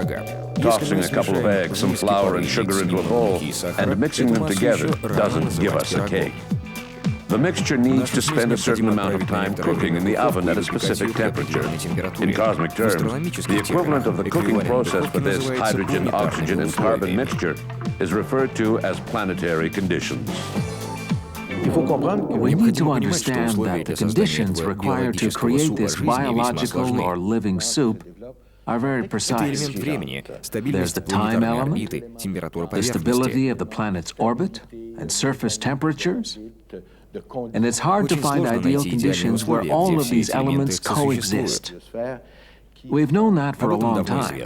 Speaker 1: tossing a couple of eggs, some flour, and sugar into a bowl, and mixing them together doesn't give us a cake. The mixture needs to spend a certain amount of time cooking in the oven at a specific temperature. In cosmic terms, the equivalent of the cooking process for this hydrogen, oxygen, and carbon mixture is referred to as planetary conditions.
Speaker 5: We need to understand that the conditions required to create this biological or living soup are very precise. There's the time element, the stability of the planet's orbit, and surface temperatures. And it's hard to find ideal conditions where all of these elements coexist. We've known that for a long time.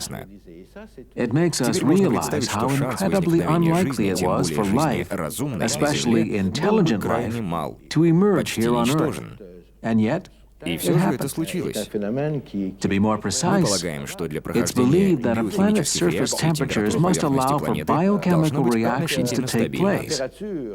Speaker 5: It makes us realize how incredibly unlikely it was for life, especially intelligent life, to emerge here on Earth. And yet, it happened. To be more precise, it's believed that a planet's surface temperatures must allow for biochemical reactions to take place.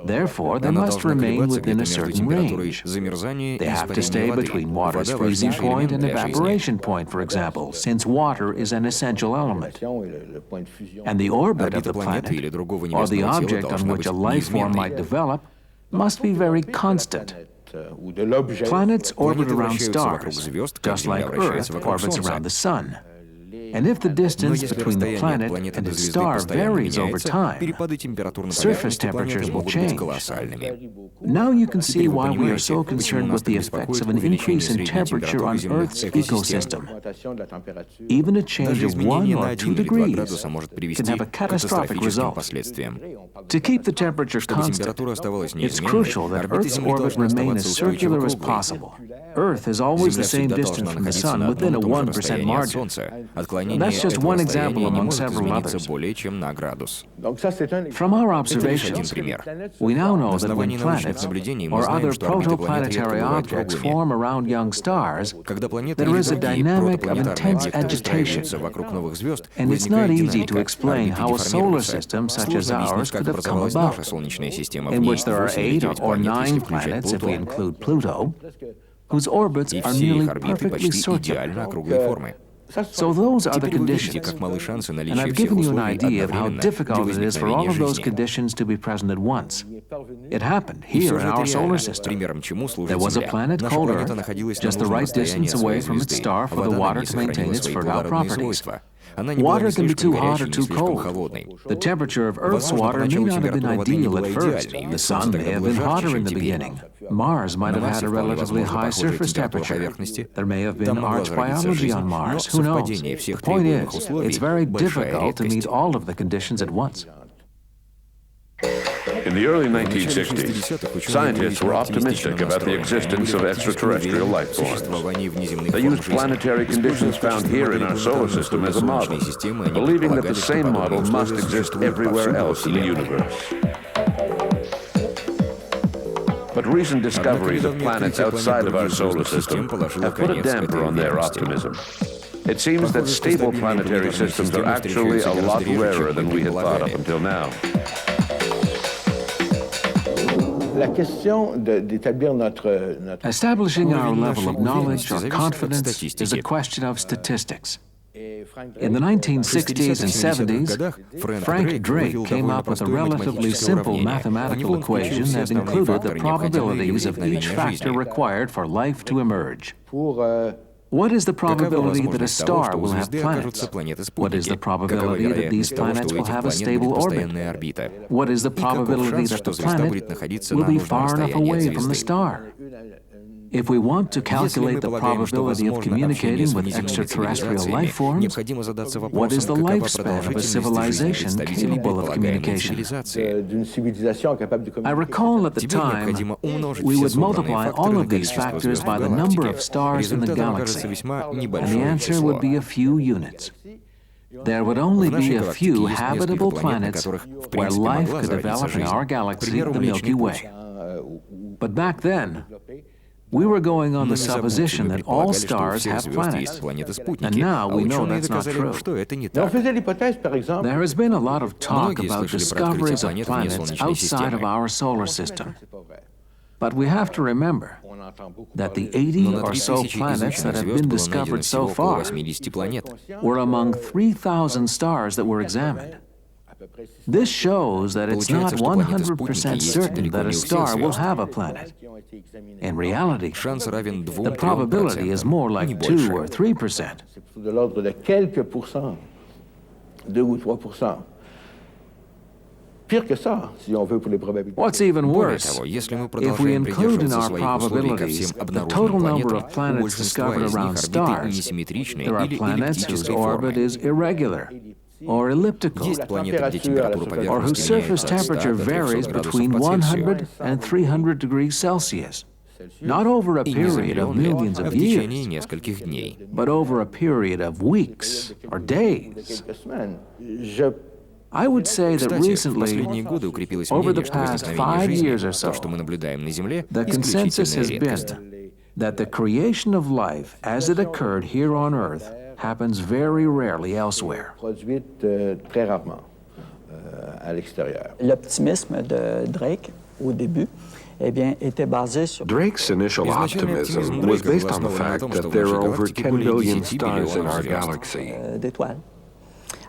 Speaker 5: Therefore, they must remain within a certain range. They have to stay between water's freezing point and evaporation point, for example, since water is an essential element. And the orbit of the planet, or the object on which a life form might develop, must be very constant. Planets orbit around stars, just like Earth orbits around the Sun. And if the distance between the planet and its star varies over time, surface temperatures will change. Now you can see why we are so concerned with the effects of an increase in temperature on Earth's ecosystem. Even a change of 1 or 2 degrees can have a catastrophic result. To keep the temperature constant, it's crucial that Earth's orbit remain as circular as possible. Earth is always the same distance from the Sun within a 1% margin. That's just one example among several others. From our observations, we now know that when planets or other protoplanetary objects form around young stars, there is a dynamic of intense agitation. And it's not easy to explain how a solar system such as ours could have come about, in which there are 8 or 9 planets, if we include Pluto, whose orbits are nearly perfectly circular. So those are the conditions, and I've given you an idea of how difficult it is for all of those conditions to be present at once. It happened here in our solar system. There was a planet called Earth, just the right distance away from its star for the water to maintain its fertile properties. Water can be too hot or too cold. The temperature of Earth's water may not have been ideal at first. The Sun may have been hotter in the beginning. Mars might have had a relatively high surface temperature. There may have been arch biology on Mars. Who knows? The point is, it's very difficult to meet all of the conditions at once.
Speaker 1: In the early 1960s, scientists were optimistic about the existence of extraterrestrial life forms. They used planetary conditions found here in our solar system as a model, believing that the same model must exist everywhere else in the universe. But recent discoveries of planets outside of our solar system have put a damper on their optimism. It seems that stable planetary systems are actually a lot rarer than we had thought up until now.
Speaker 5: Establishing our level of knowledge or confidence is a question of statistics. In the 1960s and 70s, Frank Drake came up with a relatively simple mathematical equation that included the probabilities of each factor required for life to emerge. What is the probability that a star will have planets? What is the probability that these planets will have a stable orbit? What is the probability that the planet will be far enough away from the star? If we want to calculate the probability of communicating with extraterrestrial life forms, what is the lifespan of a civilization capable of communication? I recall at the time, we would multiply all of these factors by the number of stars in the galaxy, and the answer would be a few units. There would only be a few habitable planets where life could develop in our galaxy, the Milky Way. But back then, we were going on the supposition that all stars have planets, and now we know that's not true. There has been a lot of talk about discoveries of planets outside of our solar system. But we have to remember that the 80 or so planets that have been discovered so far were among 3,000 stars that were examined. This shows that it's not 100% certain that a star will have a planet. In reality, the probability is more like 2 or 3%. What's even worse, if we include in our probabilities the total number of planets discovered around stars, there are planets whose orbit is irregular, or elliptical, or whose surface temperature varies between 100 and 300 degrees Celsius, not over a period of millions of years, but over a period of weeks or days. I would say that recently, over the past 5 years or so, the consensus has been that the creation of life as it occurred here on Earth happens very rarely elsewhere.
Speaker 10: L'optimisme de Drake, au début, eh bien, était basé sur...
Speaker 7: Drake's initial optimism was based on the fact that there are over 10 billion stars in our galaxy.
Speaker 10: D'étoiles.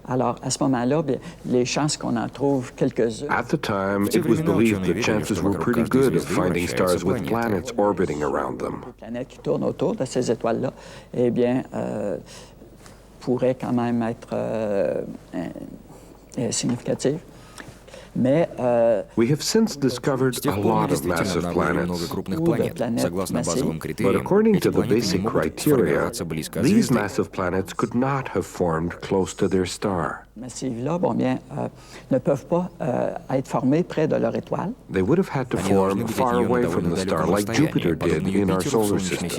Speaker 10: Alors, à ce moment-là, les chances qu'on en trouve quelques-unes...
Speaker 7: At the time, it was believed the chances were pretty good of finding stars with planets orbiting around them.
Speaker 10: Les planètes qui tournent autour de ces étoiles-là, eh bien, pourraient quand même être significatives. Mais,
Speaker 7: we have since discovered a lot of massive planets. But according to the basic criteria, these massive planets could not have formed close to their star.
Speaker 10: Massives-là, bon bien, ne peuvent pas être formés près de leur étoile.
Speaker 7: They would have had to form far away from the star, like Jupiter did in our solar system.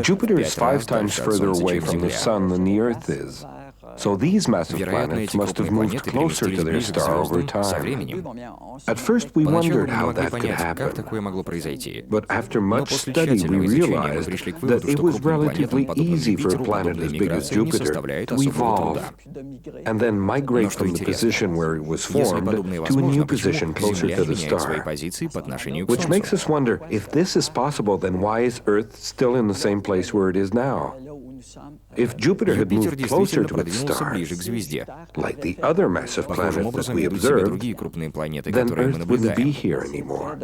Speaker 7: Jupiter is 5 times further away from the Sun than the Earth is. So these massive planets must have moved closer to their star over time. At first we wondered how that could happen, but after much study we realized that it was relatively easy for a planet as big as Jupiter to evolve and then migrate from the position where it was formed to a new position closer to the star. Which makes us wonder, if this is possible, then why is Earth still in the same place where it is now? If Jupiter had moved closer to its star, like the other massive planet that we observed, then Earth wouldn't be here anymore.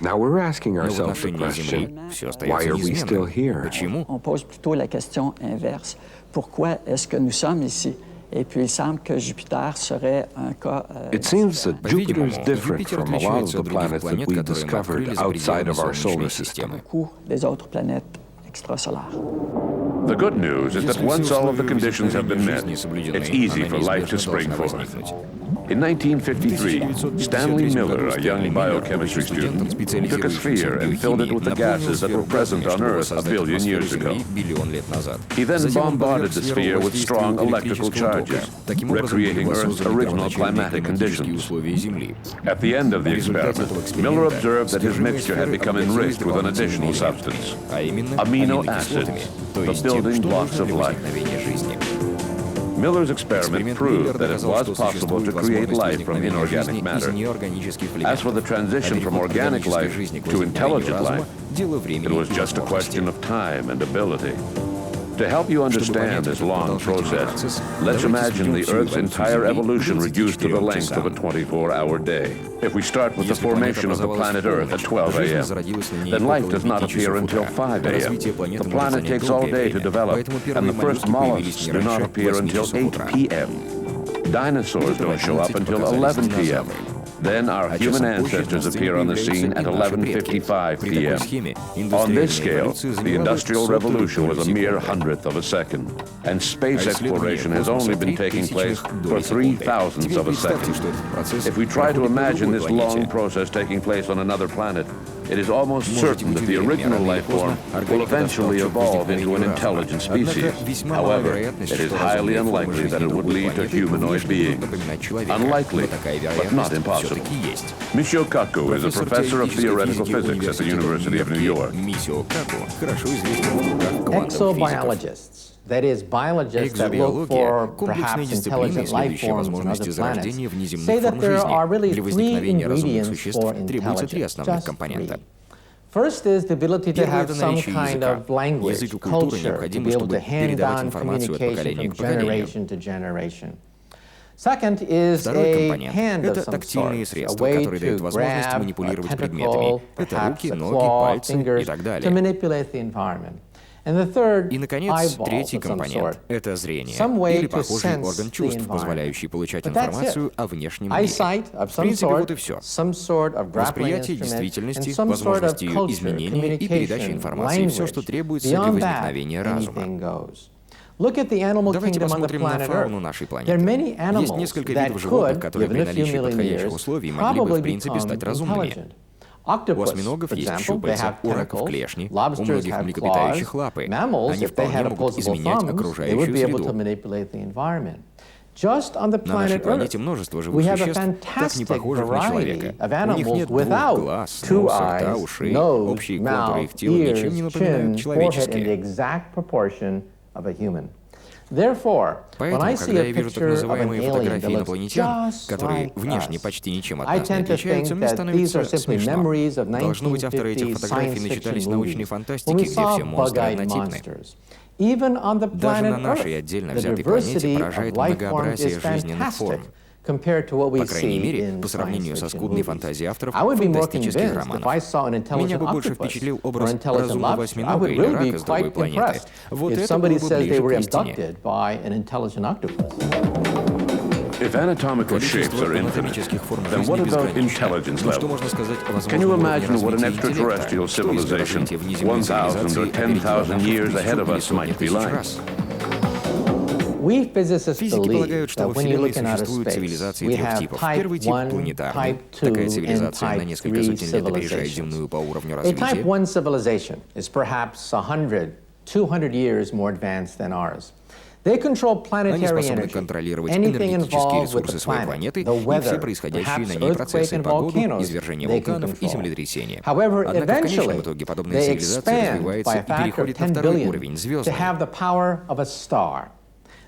Speaker 7: Now we're asking ourselves the question, why are we still here?
Speaker 10: On pose plutôt la question inverse. Pourquoi est-ce que nous sommes ici? Et puis il semble que Jupiter serait un cas.
Speaker 7: It seems that Jupiter is different from a lot of the planets that we discovered outside of our solar system.
Speaker 10: Beaucoup des autres planètes extrasolaires.
Speaker 1: The good news is that once all of the conditions have been met, it's easy for life to spring forth. In 1953, Stanley Miller, a young biochemistry student, took a sphere and filled it with the gases that were present on Earth a billion years ago. He then bombarded the sphere with strong electrical charges, recreating Earth's original climatic conditions. At the end of the experiment, Miller observed that his mixture had become enriched with an additional substance, amino acids, the building blocks of life. Miller's experiment proved that it was possible to create life from inorganic matter. As for the transition from organic life to intelligent life, it was just a question of time and ability. To help you understand this long process, let's imagine the Earth's entire evolution reduced to the length of a 24-hour day. If we start with the formation of the planet Earth at 12 a.m., then life does not appear until 5 a.m. The planet takes all day to develop, and the first mollusks do not appear until 8 p.m. Dinosaurs don't show up until 11 p.m. Then our human ancestors appear on the scene at 11:55 p.m. On this scale, the Industrial Revolution was a mere hundredth of a second, and space exploration has only been taking place for 3/1000ths of a second. If we try to imagine this long process taking place on another planet, it is almost certain that the original life form will eventually evolve into an intelligent species. However, it is highly unlikely that it would lead to humanoid beings. Unlikely, but not impossible. Michio Kaku is a professor of theoretical physics at the University of New York.
Speaker 9: Exobiologists, that is, biologists that look for perhaps intelligent life forms on other planets, say that there are really three ingredients for intelligence, just three. First is the ability to have some kind of language, culture, to be able to hand down communication from generation to generation. Second is a hand of some sort, a way to grab a tentacle, perhaps a claw, fingers, to manipulate the environment. And the third, eyeballs of some sort, some way to sense the environment. But that's it. Eyesight of some sort of grappling instrument, and some sort of culture, communication, language. Beyond that, anything goes. Look at the animal kingdom on the planet Earth. There are many animals that could, given a few million years, probably become intelligent. Octopus, for example, they have tentacles. Lobsters have claws. Mammals, if they had opposable thumbs, they would be able to manipulate the environment. Just on the planet Earth, we have a fantastic variety of animals without 2 eyes, nose, mouth, ears, chin, forehead in the exact proportion of a human. Therefore, when I see a picture of an alien that looks just like us, I tend to think that these are simply memories of 1950s science fiction movies when we saw bug-eyed monsters. Even on the planet Earth, the diversity of life forms is fantastic compared to what we see in science fiction movies. I would be more convinced if I saw an intelligent octopus or intelligent lobster. I would really be quite impressed if somebody says they were abducted by an intelligent octopus.
Speaker 1: If anatomical shapes are infinite, then what about intelligence level? Can you imagine what an extraterrestrial civilization 1,000 or 10,000 years ahead of us might be like?
Speaker 9: We physicists believe that when you look in outer space, we have type 1, type 2, and type 3 civilizations. A type 1 civilization is perhaps 100, 200 years more advanced than ours. They control planetary energy, anything involved with the planet, the weather, perhaps earthquake and volcanoes, they can control. However, eventually, they expand by a factor of 10 billion to have the power of a star.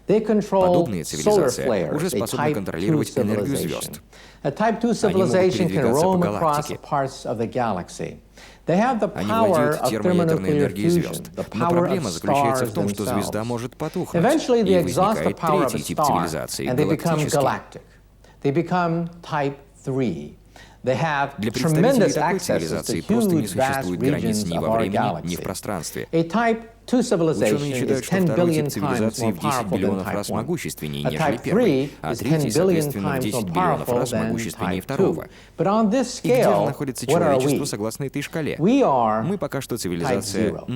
Speaker 9: They control solar flares, a type 2 civilization. A type 2 civilization can roam across parts of the galaxy. They have the power of thermonuclear fusion, the power of stars themselves. Eventually, they exhaust the power of a star, and they become galactic. They become type 3. They have tremendous access to huge, vast regions of our galaxy. A type 2 civilization is 10 billion times more powerful than type 1. A type 3 is 10 billion times more powerful than type 2. But on this scale, what are we? We are type 0.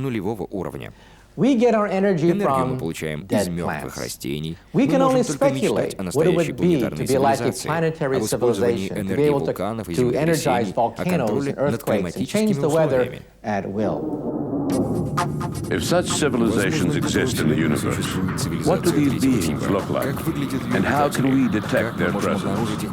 Speaker 9: We get our energy
Speaker 2: Энергию мы
Speaker 9: from
Speaker 2: получаем из
Speaker 9: dead
Speaker 2: мертвых
Speaker 9: plants.
Speaker 2: растений.
Speaker 9: We
Speaker 2: Мы
Speaker 9: can only
Speaker 2: можем только мечтать
Speaker 9: speculate
Speaker 2: о
Speaker 9: what it
Speaker 2: настоящей
Speaker 9: would be to
Speaker 2: планетарной
Speaker 9: be like a
Speaker 2: цивилизации,
Speaker 9: planetary
Speaker 2: об использовании
Speaker 9: civilization, to be
Speaker 2: энергии
Speaker 9: able
Speaker 2: вулканов и
Speaker 9: to energize
Speaker 2: землетрясений, о
Speaker 9: volcanoes
Speaker 2: контроле
Speaker 9: and
Speaker 2: над
Speaker 9: earthquakes and
Speaker 2: климатическими
Speaker 9: change the weather
Speaker 2: условиями.
Speaker 9: at will.
Speaker 1: If such civilizations exist in the universe, what do these beings look like? And how can we detect their presence?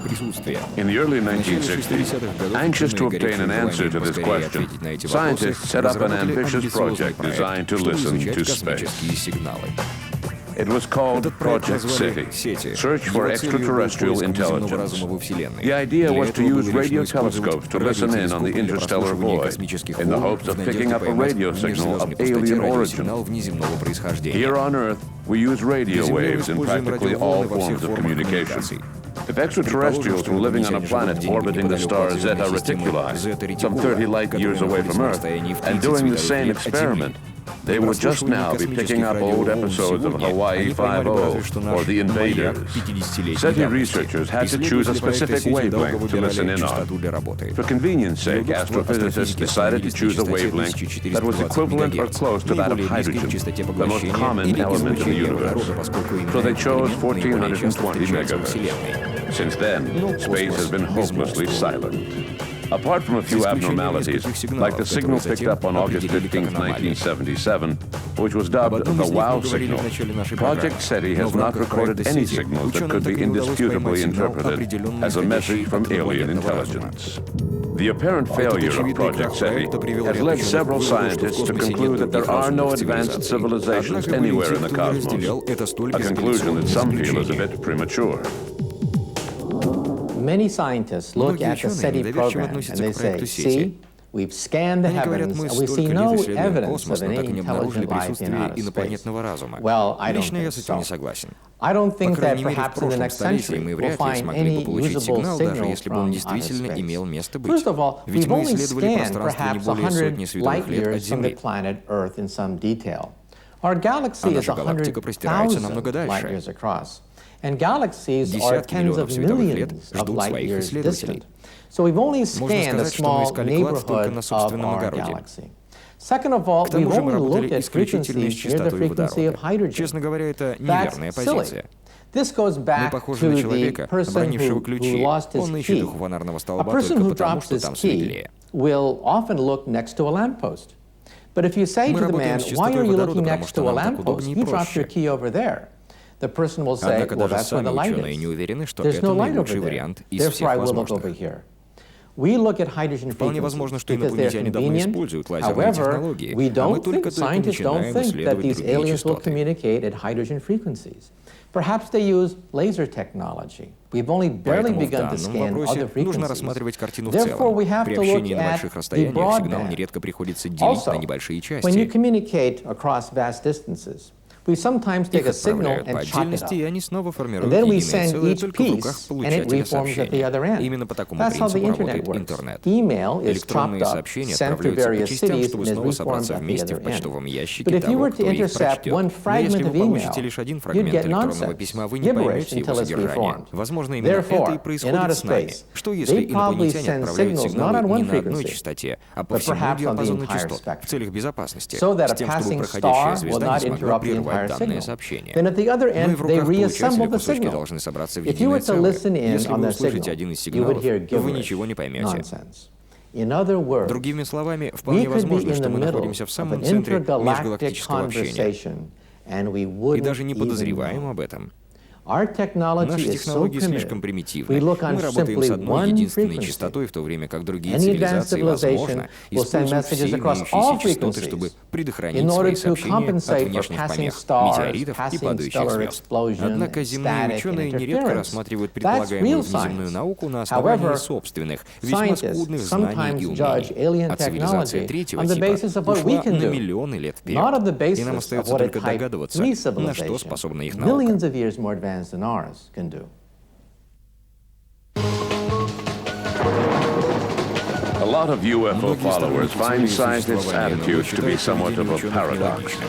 Speaker 1: In the early 1960s, anxious to obtain an answer to this question, scientists set up an ambitious project designed to listen to space. It was called Project City, Search for Extraterrestrial Intelligence. The idea was to use radio telescopes to listen in on the interstellar void, in the hopes of picking up a radio signal of alien origin. Here on Earth, we use radio waves in practically all forms of communication. If extraterrestrials were living on a planet orbiting the star Zeta Reticuli, some 30 light years away from Earth, and doing the same experiment, they would just now be picking up old episodes of Hawaii Five-0 or The Invaders. SETI researchers had to choose a specific wavelength to listen in on. For convenience sake, astrophysicists decided to choose a wavelength that was equivalent or close to that of hydrogen, the most common element in the universe. So they chose 1420 megahertz. Since then, space has been hopelessly silent. Apart from a few abnormalities, like the signal picked up on August 15, 1977, which was dubbed the WOW signal, Project SETI has not recorded any signals that could be indisputably interpreted as a message from alien intelligence. The apparent failure of Project SETI has led several scientists to conclude that there are no advanced civilizations anywhere in the cosmos, a conclusion that some feel is a bit premature.
Speaker 9: Many scientists look at the SETI program and they say, see, we've scanned the heavens and we see no evidence of any intelligent life in outer space. Well, I don't think so. I don't think that perhaps in the next century we'll find any usable signal from outer space. First of all, we've only scanned perhaps 100 light years from the planet Earth in some detail. Our galaxy is 100,000 light years across. And galaxies are tens of millions of light years distant. So we've only scanned a small neighborhood of our galaxy. Second of all, we've only looked at frequencies near the frequency of hydrogen. That's silly. This goes back to the person who lost his key. A person who drops his key will often look next to a lamppost. But if you say to the man, why are you looking next to a lamppost? You dropped your key over there. The person will say, well, that's where the light is. There's no light over there. Therefore, I will look over here. We look at hydrogen frequencies because they're convenient. However, we don't think, scientists don't think that these aliens will communicate at hydrogen frequencies. Perhaps they use laser technology. We've only barely begun to scan other frequencies. Therefore, we have to look at the broadband. Also, when you communicate across vast distances, we sometimes take a signal and chop it up. And then we send each piece, and it reforms at the other end. That's how the internet works. Email is chopped up, sent to various cities, and is reformed at the other end. But if you were to intercept one fragment of email, you'd get nonsense, gibberish until it's reformed. Therefore, in outer space, they probably send signals not on one frequency, but perhaps on the entire spectrum, so that a passing star will not interrupt the entire signal. Then at the other end, they reassemble the signal. If you were to listen in on the signal, you would hear gibberish, nonsense. In other words, we could be in the middle of an intergalactic conversation, and we wouldn't even know. Our technology is so primitive. We look on simply one frequency. Any advanced civilization will send messages across all frequencies in order to compensate for passing stars, passing stellar explosion, static, and interference. That's real science. However, scientists sometimes judge alien technology on the basis of what we can do, not on the basis of what a Type 3 civilization, millions of years more advanced than ours, can do.
Speaker 1: A lot of UFO followers find scientists' attitudes to be somewhat of a paradox.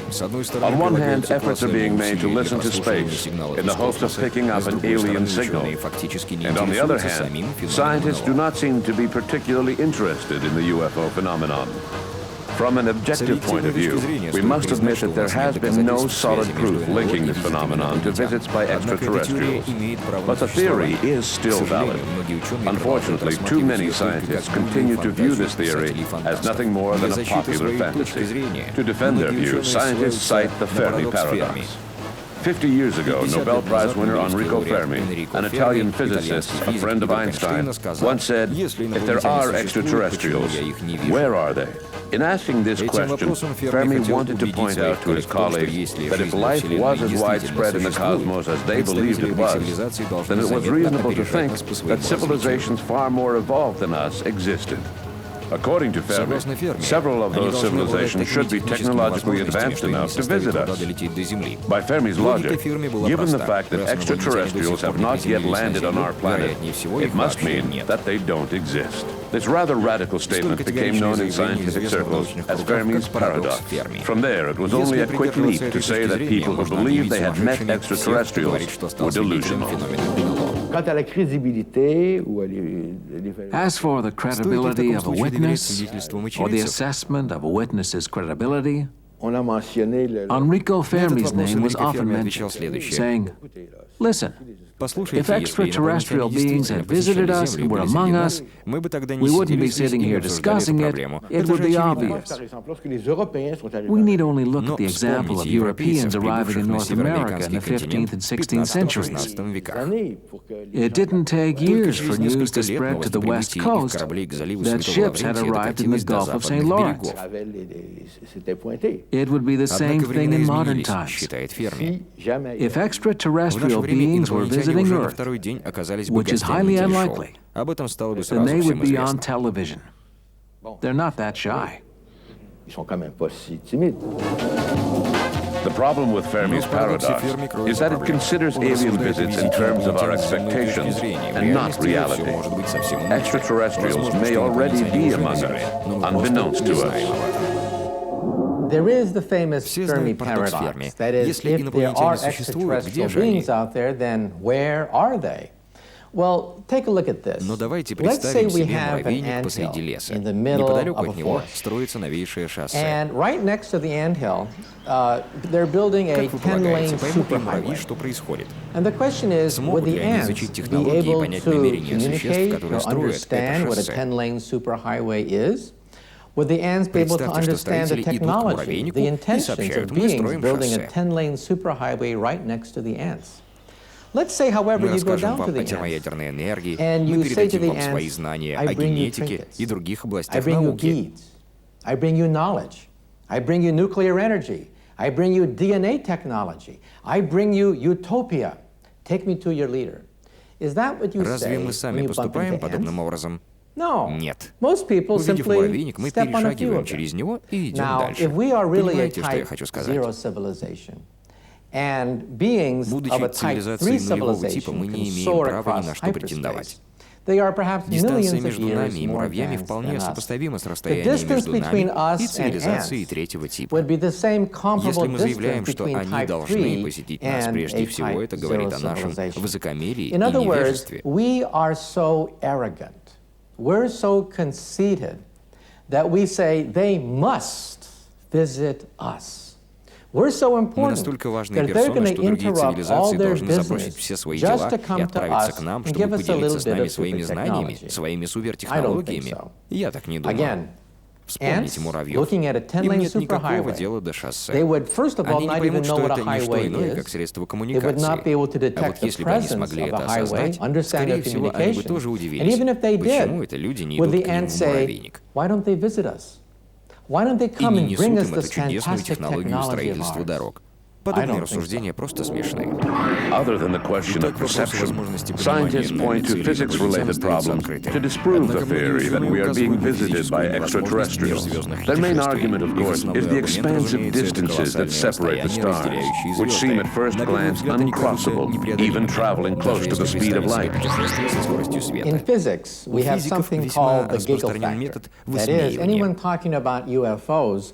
Speaker 1: On one hand, efforts are being made to listen to space in the hopes of picking up an alien signal. And on the other hand, scientists do not seem to be particularly interested in the UFO phenomenon. From an objective point of view, we must admit that there has been no solid proof linking this phenomenon to visits by extraterrestrials. But the theory is still valid. Unfortunately, too many scientists continue to view this theory as nothing more than a popular fantasy. To defend their view, scientists cite the Fermi paradox. 50 years ago, Nobel Prize winner Enrico Fermi, an Italian physicist, a friend of Einstein, once said, "If there are extraterrestrials, where are they?" In asking this question, Fermi wanted to point out to his colleagues that if life was as widespread in the cosmos as they believed it was, then it was reasonable to think that civilizations far more evolved than us existed. According to Fermi, several of those civilizations should be technologically advanced enough to visit us. By Fermi's logic, given the fact that extraterrestrials have not yet landed on our planet, it must mean that they don't exist. This rather radical statement became known in scientific circles as Fermi's paradox. From there, it was only a quick leap to say that people who believed they had met extraterrestrials were delusional.
Speaker 5: As for the credibility of a witness, or the assessment of a witness's credibility, Enrico Fermi's name was often mentioned, saying, "Listen, if extraterrestrial beings had visited us and were among us, we wouldn't be sitting here discussing it. It would be obvious. We need only look at the example of Europeans arriving in North America in the 15th and 16th centuries. It didn't take years for news to spread to the West Coast that ships had arrived in the Gulf of St. Lawrence. It would be the same thing in modern times. If extraterrestrial beings were visiting Earth, which is highly unlikely, then they would be on television. They're not that shy.
Speaker 1: The problem with Fermi's paradox is that it considers alien visits in terms of our expectations and not reality. Extraterrestrials may already be among us, unbeknownst to us.
Speaker 9: There is the famous Fermi paradox. That is, if there are extraterrestrial beings out there, then where are they? Well, take a look at this. Let's say we have an anthill in the middle of a forest. And right next to the anthill, they're building a 10-lane superhighway. And the question is, would the ants be able to communicate or understand what a 10-lane superhighway is? Would the ants be able to understand the technology, the intentions of beings building a 10-lane superhighway right next to the ants? Let's say, however, you go down to the ants and you say to the ants, I bring you trinkets, I bring you beads, I bring you knowledge, I bring you nuclear energy, I bring you DNA technology, I bring you utopia, take me to your leader. Is that what you say when you bump into ants? No.
Speaker 2: Нет.
Speaker 9: Most people
Speaker 2: Увидев
Speaker 9: simply
Speaker 2: муравейник, мы
Speaker 9: step on a few
Speaker 2: перешагиваем
Speaker 9: of
Speaker 2: через
Speaker 9: them.
Speaker 2: него и идем
Speaker 9: Now,
Speaker 2: дальше.
Speaker 9: if we are really a
Speaker 2: Понимаете, что я
Speaker 9: type
Speaker 2: хочу сказать?
Speaker 9: zero civilization, and beings of a
Speaker 2: Будучи
Speaker 9: type 3
Speaker 2: цивилизацией нулевого типа, мы
Speaker 9: civilization
Speaker 2: не
Speaker 9: can
Speaker 2: имеем
Speaker 9: soar
Speaker 2: права ни
Speaker 9: across
Speaker 2: на что претендовать.
Speaker 9: hyperspace, they are perhaps millions
Speaker 2: Дистанция
Speaker 9: of
Speaker 2: между
Speaker 9: years
Speaker 2: нами и
Speaker 9: more
Speaker 2: муравьями
Speaker 9: advanced
Speaker 2: вполне
Speaker 9: than us.
Speaker 2: сопоставима с
Speaker 9: The
Speaker 2: расстоянием
Speaker 9: distance
Speaker 2: между
Speaker 9: between
Speaker 2: нами и
Speaker 9: us and
Speaker 2: цивилизацией
Speaker 9: ants
Speaker 2: третьего типа.
Speaker 9: would be the same comparable
Speaker 2: Если мы
Speaker 9: distance
Speaker 2: заявляем, что
Speaker 9: between
Speaker 2: они
Speaker 9: type
Speaker 2: должны
Speaker 9: 3
Speaker 2: посетить нас
Speaker 9: and
Speaker 2: прежде
Speaker 9: a
Speaker 2: всего,
Speaker 9: type
Speaker 2: это
Speaker 9: 0
Speaker 2: говорит о нашем
Speaker 9: civilization.
Speaker 2: высокомерии и
Speaker 9: In other words,
Speaker 2: невежестве.
Speaker 9: we are so arrogant, we're so conceited that we say they must visit us. We're so
Speaker 2: Мы
Speaker 9: important
Speaker 2: настолько важные
Speaker 9: that they're going
Speaker 2: персоны,
Speaker 9: to
Speaker 2: что другие
Speaker 9: interrupt all
Speaker 2: цивилизации
Speaker 9: their
Speaker 2: должны забросить
Speaker 9: business
Speaker 2: все свои
Speaker 9: just
Speaker 2: дела
Speaker 9: to
Speaker 2: и
Speaker 9: come to
Speaker 2: отправиться
Speaker 9: us
Speaker 2: к нам,
Speaker 9: and
Speaker 2: чтобы
Speaker 9: give us a
Speaker 2: поделиться
Speaker 9: little
Speaker 2: с
Speaker 9: bit
Speaker 2: нами
Speaker 9: of
Speaker 2: своими
Speaker 9: super
Speaker 2: знаниями,
Speaker 9: technology.
Speaker 2: своими
Speaker 9: I don't think
Speaker 2: супертехнологиями.
Speaker 9: so.
Speaker 2: Я так не думаю.
Speaker 9: Again,
Speaker 2: Вспомните
Speaker 9: ants
Speaker 2: муравьев.
Speaker 9: looking at a
Speaker 2: Им
Speaker 9: 10-lane
Speaker 2: нет никакого
Speaker 9: superhighway,
Speaker 2: дела до шоссе.
Speaker 9: they would first of all
Speaker 2: Они не
Speaker 9: not even
Speaker 2: поймут,
Speaker 9: know
Speaker 2: что
Speaker 9: what a
Speaker 2: это не что
Speaker 9: highway
Speaker 2: иное,
Speaker 9: is.
Speaker 2: как средство
Speaker 9: They would
Speaker 2: коммуникации.
Speaker 9: not be able to
Speaker 2: А
Speaker 9: detect
Speaker 2: вот
Speaker 9: the
Speaker 2: если бы они
Speaker 9: presence
Speaker 2: смогли
Speaker 9: of
Speaker 2: это
Speaker 9: a highway,
Speaker 2: осознать,
Speaker 9: understand
Speaker 2: скорее
Speaker 9: their
Speaker 2: всего, они бы тоже
Speaker 9: communication. And
Speaker 2: удивились,
Speaker 9: even if they
Speaker 2: почему
Speaker 9: did,
Speaker 2: это люди не
Speaker 9: would
Speaker 2: идут
Speaker 9: the
Speaker 2: к ним
Speaker 9: ants
Speaker 2: в
Speaker 9: say,
Speaker 2: муравейник.
Speaker 9: why don't they visit us? Why don't they
Speaker 2: И
Speaker 9: come
Speaker 2: не
Speaker 9: and
Speaker 2: несут
Speaker 9: bring us
Speaker 2: им
Speaker 9: this
Speaker 2: эту чудесную
Speaker 9: fantastic
Speaker 2: технологию
Speaker 9: technology of
Speaker 2: строительства
Speaker 9: ours?
Speaker 2: дорог.
Speaker 9: I
Speaker 2: Подобные
Speaker 9: don't think
Speaker 2: рассуждения
Speaker 9: so.
Speaker 2: просто смешны.
Speaker 1: Other than the question of perception, scientists point to physics-related problems to disprove the theory that we are being visited by extraterrestrials. Their main argument, of course, is the expansive distances that separate the stars, which seem at first glance uncrossable, even traveling close to the speed of light.
Speaker 9: In physics, we have something called the giggle factor. That is, anyone talking about UFOs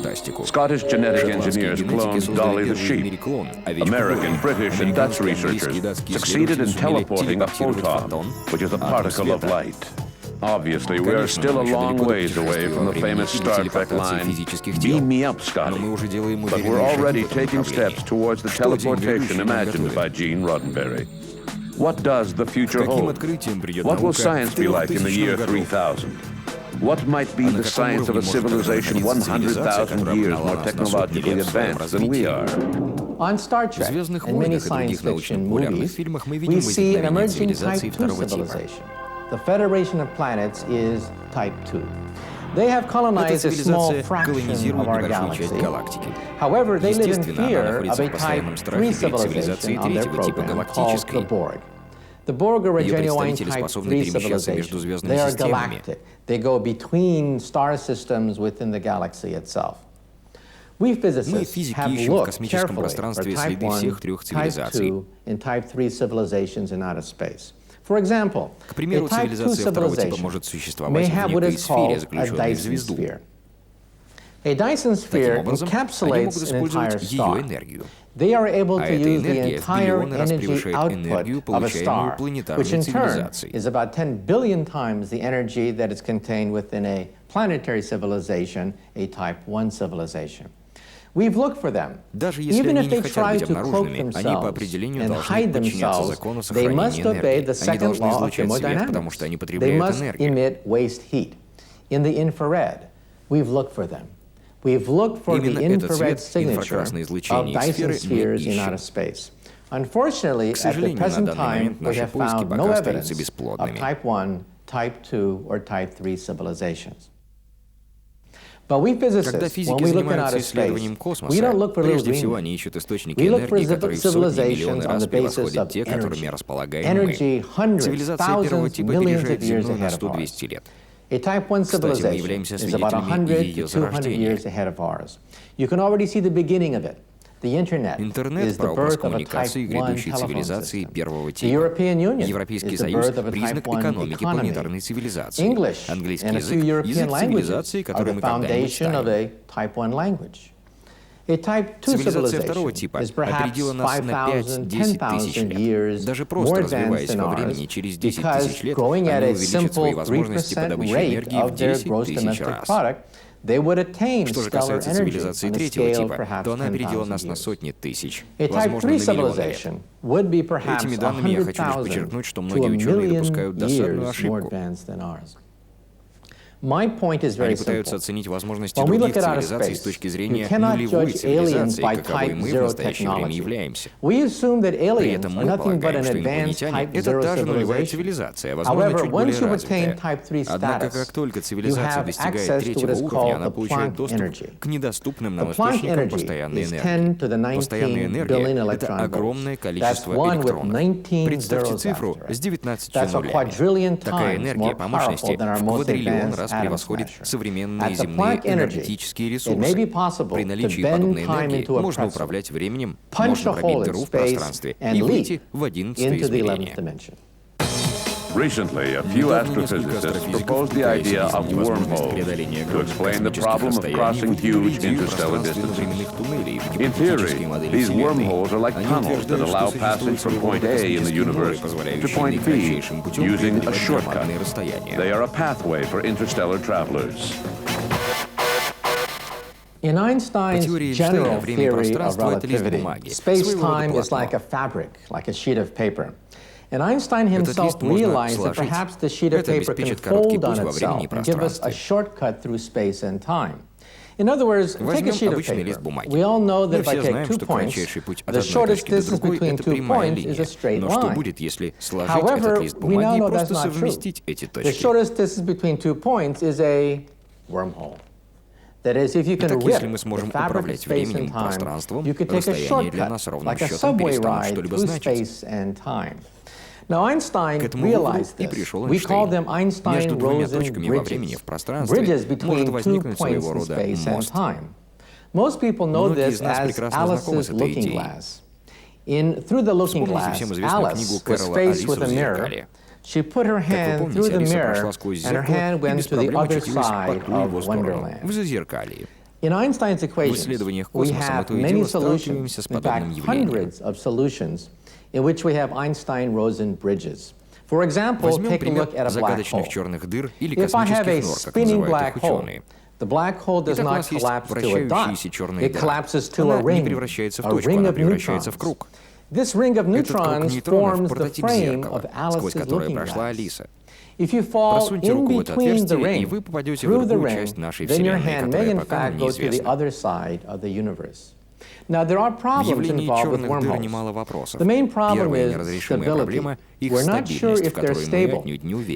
Speaker 1: Scottish genetic engineers cloned Dolly the sheep. American, British, and Dutch researchers succeeded in teleporting a photon, which is a particle of light. Obviously, we are still a long ways away from the famous Star Trek line, "Beam me up, Scotty." But we're already taking steps towards the teleportation imagined by Gene Roddenberry. What does the future hold? What will science be like in the year 3000? What might be the science of a civilization 100,000 years more technologically advanced than we are?
Speaker 9: On Star Trek and many science fiction movies, we see an emerging Type 2 civilization. The Federation of Planets is Type 2. They have colonized a small fraction of our galaxy. However, they live in fear of a Type 3 civilization on their program called the Borg. The Borg are a
Speaker 2: Ее
Speaker 9: genuine
Speaker 2: представители
Speaker 9: type
Speaker 2: способны
Speaker 9: 3
Speaker 2: перемещаться между
Speaker 9: civilization.
Speaker 2: звездными
Speaker 9: They are
Speaker 2: системами.
Speaker 9: galactic. They go between star systems within the galaxy itself. We
Speaker 2: Мы,
Speaker 9: physicists
Speaker 2: физики,
Speaker 9: have
Speaker 2: ищем в
Speaker 9: looked
Speaker 2: космическом
Speaker 9: carefully for
Speaker 2: пространстве
Speaker 9: type
Speaker 2: следы
Speaker 9: 1,
Speaker 2: всех трех
Speaker 9: type
Speaker 2: цивилизаций.
Speaker 9: 2, and type 3 civilizations in outer space. For example,
Speaker 2: К примеру,
Speaker 9: a type 2
Speaker 2: цивилизация второго типа
Speaker 9: civilization
Speaker 2: может
Speaker 9: may
Speaker 2: существовать в
Speaker 9: have what
Speaker 2: некой
Speaker 9: is
Speaker 2: сфере,
Speaker 9: called a
Speaker 2: заключенной в
Speaker 9: Dyson
Speaker 2: звезду.
Speaker 9: sphere. A Dyson sphere
Speaker 2: Таким образом, они могут
Speaker 9: encapsulates an entire
Speaker 2: использовать ее
Speaker 9: star.
Speaker 2: энергию.
Speaker 9: They are able
Speaker 2: А
Speaker 9: to
Speaker 2: эта
Speaker 9: use the
Speaker 2: энергия в
Speaker 9: entire
Speaker 2: миллионы раз
Speaker 9: energy
Speaker 2: превышает энергию,
Speaker 9: output of a
Speaker 2: получаемую
Speaker 9: star,
Speaker 2: планетарной
Speaker 9: which in turn
Speaker 2: цивилизацией.
Speaker 9: is about 10 billion times the energy that is contained within a planetary civilization, a type 1 civilization. We've looked for them.
Speaker 2: Даже если
Speaker 9: Even
Speaker 2: они
Speaker 9: if
Speaker 2: не
Speaker 9: they
Speaker 2: хотят
Speaker 9: try
Speaker 2: быть
Speaker 9: to cloak
Speaker 2: обнаруженными, они по
Speaker 9: themselves
Speaker 2: определению
Speaker 9: and
Speaker 2: должны
Speaker 9: hide
Speaker 2: подчиняться
Speaker 9: themselves,
Speaker 2: закону
Speaker 9: they
Speaker 2: сохранения
Speaker 9: must obey
Speaker 2: энергии.
Speaker 9: the
Speaker 2: Они
Speaker 9: second
Speaker 2: должны
Speaker 9: law of
Speaker 2: излучать свет, потому
Speaker 9: thermodynamics.
Speaker 2: что они
Speaker 9: They
Speaker 2: потребляют
Speaker 9: must
Speaker 2: энергию.
Speaker 9: emit waste heat. In the infrared, we've looked for them. We've looked for the
Speaker 2: Именно этот
Speaker 9: infrared
Speaker 2: свет,
Speaker 9: signature
Speaker 2: инфракрасное
Speaker 9: of
Speaker 2: излучение
Speaker 9: Dyson
Speaker 2: сферы мы
Speaker 9: spheres in
Speaker 2: ищем.
Speaker 9: outer space. Unfortunately,
Speaker 2: К
Speaker 9: at the
Speaker 2: сожалению, на
Speaker 9: present
Speaker 2: данный
Speaker 9: time,
Speaker 2: момент
Speaker 9: we
Speaker 2: наши
Speaker 9: have
Speaker 2: поиски
Speaker 9: found
Speaker 2: пока
Speaker 9: no
Speaker 2: остаются
Speaker 9: evidence of
Speaker 2: бесплодными.
Speaker 9: type 1, type 2, or type 3 civilizations. But we
Speaker 2: Когда
Speaker 9: physicists,
Speaker 2: физики
Speaker 9: when we look in
Speaker 2: занимаются
Speaker 9: outer space,
Speaker 2: исследованием
Speaker 9: we
Speaker 2: космоса,
Speaker 9: don't look for little
Speaker 2: прежде всего
Speaker 9: green
Speaker 2: они
Speaker 9: men.
Speaker 2: ищут источники
Speaker 9: We look for
Speaker 2: энергии, которые в сотни
Speaker 9: civilizations
Speaker 2: миллионы
Speaker 9: on
Speaker 2: раз
Speaker 9: the basis
Speaker 2: превосходят
Speaker 9: of
Speaker 2: те, которыми
Speaker 9: energy.
Speaker 2: располагаем
Speaker 9: Energy
Speaker 2: мы.
Speaker 9: hundreds,
Speaker 2: Цивилизация первого
Speaker 9: thousands,
Speaker 2: типа
Speaker 9: millions
Speaker 2: опережает
Speaker 9: of years
Speaker 2: Землю на
Speaker 9: ahead of ours.
Speaker 2: 100-200 лет.
Speaker 9: A type 1
Speaker 2: Кстати, мы
Speaker 9: civilization
Speaker 2: являемся
Speaker 9: is about
Speaker 2: свидетелями
Speaker 9: 100
Speaker 2: ее
Speaker 9: to 200
Speaker 2: зарождения.
Speaker 9: years ahead of ours. You can already see the beginning of it. The Internet
Speaker 2: Интернет
Speaker 9: is
Speaker 2: –
Speaker 9: the
Speaker 2: прообраз
Speaker 9: birth of a
Speaker 2: коммуникации
Speaker 9: type 1
Speaker 2: грядущей
Speaker 9: telephone
Speaker 2: цивилизации
Speaker 9: system.
Speaker 2: первого
Speaker 9: The
Speaker 2: типа.
Speaker 9: European Union
Speaker 2: Европейский
Speaker 9: is the
Speaker 2: Союз
Speaker 9: birth of
Speaker 2: –
Speaker 9: a
Speaker 2: признак
Speaker 9: type 1
Speaker 2: экономики
Speaker 9: economy.
Speaker 2: планетарной цивилизации.
Speaker 9: English
Speaker 2: Английский
Speaker 9: and a few
Speaker 2: язык –
Speaker 9: European
Speaker 2: язык цивилизации,
Speaker 9: languages are
Speaker 2: который
Speaker 9: the
Speaker 2: мы когда-нибудь
Speaker 9: foundation of
Speaker 2: станем.
Speaker 9: a type 1 language. A type 2
Speaker 2: Цивилизация второго
Speaker 9: civilization
Speaker 2: типа
Speaker 9: is perhaps
Speaker 2: опередила нас на
Speaker 9: 5,000,
Speaker 2: 5-10 тысяч
Speaker 9: 10,000
Speaker 2: лет.
Speaker 9: years
Speaker 2: Даже
Speaker 9: more
Speaker 2: просто
Speaker 9: advanced
Speaker 2: развиваясь
Speaker 9: than
Speaker 2: во времени,
Speaker 9: ours,
Speaker 2: через 10
Speaker 9: because
Speaker 2: тысяч лет
Speaker 9: growing at
Speaker 2: они
Speaker 9: a
Speaker 2: увеличат свои
Speaker 9: simple
Speaker 2: возможности по
Speaker 9: 3%
Speaker 2: добыче
Speaker 9: rate
Speaker 2: энергии в
Speaker 9: of their
Speaker 2: 10
Speaker 9: gross
Speaker 2: тысяч
Speaker 9: domestic
Speaker 2: раз.
Speaker 9: product, they would attain
Speaker 2: Что же
Speaker 9: stellar
Speaker 2: касается
Speaker 9: energy
Speaker 2: цивилизации
Speaker 9: on a
Speaker 2: третьего
Speaker 9: scale
Speaker 2: типа,
Speaker 9: perhaps
Speaker 2: то она опередила
Speaker 9: 10,000
Speaker 2: нас на
Speaker 9: years.
Speaker 2: сотни тысяч,
Speaker 9: A type
Speaker 2: возможно,
Speaker 9: 3
Speaker 2: на миллионы лет.
Speaker 9: civilization would be perhaps
Speaker 2: Этими данными я хочу лишь
Speaker 9: 100,000
Speaker 2: подчеркнуть, что
Speaker 9: to
Speaker 2: многие
Speaker 9: a
Speaker 2: ученые
Speaker 9: million
Speaker 2: допускают досадную
Speaker 9: years more
Speaker 2: ошибку.
Speaker 9: advanced than ours. My point is very
Speaker 2: Они пытаются
Speaker 9: simple.
Speaker 2: оценить возможности
Speaker 9: When we
Speaker 2: других
Speaker 9: look at outer
Speaker 2: цивилизаций с
Speaker 9: space,
Speaker 2: точки
Speaker 9: you
Speaker 2: зрения
Speaker 9: cannot
Speaker 2: нулевой
Speaker 9: judge aliens
Speaker 2: цивилизации,
Speaker 9: by
Speaker 2: каковой
Speaker 9: type
Speaker 2: мы в
Speaker 9: 0
Speaker 2: настоящее время
Speaker 9: technology.
Speaker 2: являемся.
Speaker 9: We assume that
Speaker 2: При
Speaker 9: aliens
Speaker 2: этом
Speaker 9: are
Speaker 2: мы
Speaker 9: nothing but
Speaker 2: полагаем,
Speaker 9: an
Speaker 2: что
Speaker 9: advanced
Speaker 2: инопланетяне
Speaker 9: type
Speaker 2: — это
Speaker 9: 0
Speaker 2: та же нулевая
Speaker 9: civilization.
Speaker 2: цивилизация, возможно,
Speaker 9: However,
Speaker 2: чуть более
Speaker 9: once you attain
Speaker 2: развитая.
Speaker 9: type 3
Speaker 2: Однако,
Speaker 9: status,
Speaker 2: как только
Speaker 9: you
Speaker 2: цивилизация
Speaker 9: have
Speaker 2: достигает
Speaker 9: access to what
Speaker 2: третьего
Speaker 9: is
Speaker 2: уровня,
Speaker 9: called
Speaker 2: она
Speaker 9: the
Speaker 2: получает
Speaker 9: Planck
Speaker 2: доступ
Speaker 9: energy.
Speaker 2: к недоступным нам
Speaker 9: The Planck
Speaker 2: источникам
Speaker 9: energy
Speaker 2: постоянной
Speaker 9: is 10
Speaker 2: энергии.
Speaker 9: to the
Speaker 2: Постоянная
Speaker 9: 19 billion
Speaker 2: энергия — это
Speaker 9: electron
Speaker 2: огромное
Speaker 9: volts. That's
Speaker 2: количество
Speaker 9: one with
Speaker 2: электронов.
Speaker 9: 19
Speaker 2: Представьте
Speaker 9: zeros
Speaker 2: цифру
Speaker 9: after it.
Speaker 2: с 19
Speaker 9: That's a
Speaker 2: нулями.
Speaker 9: quadrillion
Speaker 2: Такая
Speaker 9: times
Speaker 2: энергия
Speaker 9: more
Speaker 2: по мощности
Speaker 9: powerful than our
Speaker 2: в
Speaker 9: most
Speaker 2: квадриллион
Speaker 9: advanced
Speaker 2: раз
Speaker 9: atom
Speaker 2: превосходит
Speaker 9: smasher.
Speaker 2: современные
Speaker 9: At the
Speaker 2: земные
Speaker 9: Planck energy,
Speaker 2: энергетические
Speaker 9: it may
Speaker 2: ресурсы.
Speaker 9: be possible
Speaker 2: При
Speaker 9: to
Speaker 2: наличии
Speaker 9: bend
Speaker 2: подобной
Speaker 9: time
Speaker 2: энергии
Speaker 9: into a
Speaker 2: можно
Speaker 9: pretzel,
Speaker 2: управлять временем,
Speaker 9: punch
Speaker 2: можно
Speaker 9: a hole
Speaker 2: пробить
Speaker 9: in
Speaker 2: дыру в
Speaker 9: space
Speaker 2: пространстве
Speaker 9: and
Speaker 2: и
Speaker 9: leap
Speaker 2: выйти в 11-е
Speaker 9: into the 11th
Speaker 2: измерение.
Speaker 9: dimension.
Speaker 1: Recently, a few astrophysicists proposed the idea of wormholes to explain the problem of crossing huge interstellar distances. In theory, these wormholes are like tunnels that allow passage from point A in the universe to point B using a shortcut. They are a pathway for interstellar travelers.
Speaker 9: In Einstein's general theory of relativity, space-time is like a fabric, like a sheet of paper. And Einstein himself realized that perhaps the sheet of paper can fold on itself and give us a shortcut through space and time. In other words, take a sheet of paper. We all know that if I take 2 points, the shortest distance between 2 points is a straight line. However, we now know that's not true. The shortest distance between 2 points is a wormhole. That is, if you can rip the fabric of space and time, you could take a shortcut, like a subway ride through space and time. Now, Einstein realized this. We call them Einstein-Rosen bridges, bridges between 2 points in space and time. Most people know this as Alice's looking glass. Through the looking glass, Alice was faced with a mirror. She put her hand through the mirror, and her hand went to the other side of Wonderland. In Einstein's equations, we have many solutions, in fact, hundreds of solutions, in which we have Einstein-Rosen bridges. For example, take a look at a black hole. If I have a spinning black hole, the black hole does not collapse to a dot. It collapses to a ring of neutrons. This ring of neutrons forms the frame of Alice's looking glass. If you fall in between the ring, through the ring, then your hand may in fact go to the other side of the universe. Now, there are problems involved with wormholes. The main problem is stability. We're not sure if they're stable.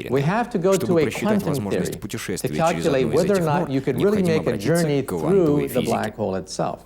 Speaker 9: We have to go to a quantum theory to calculate whether or not you could really make a journey through the black hole itself.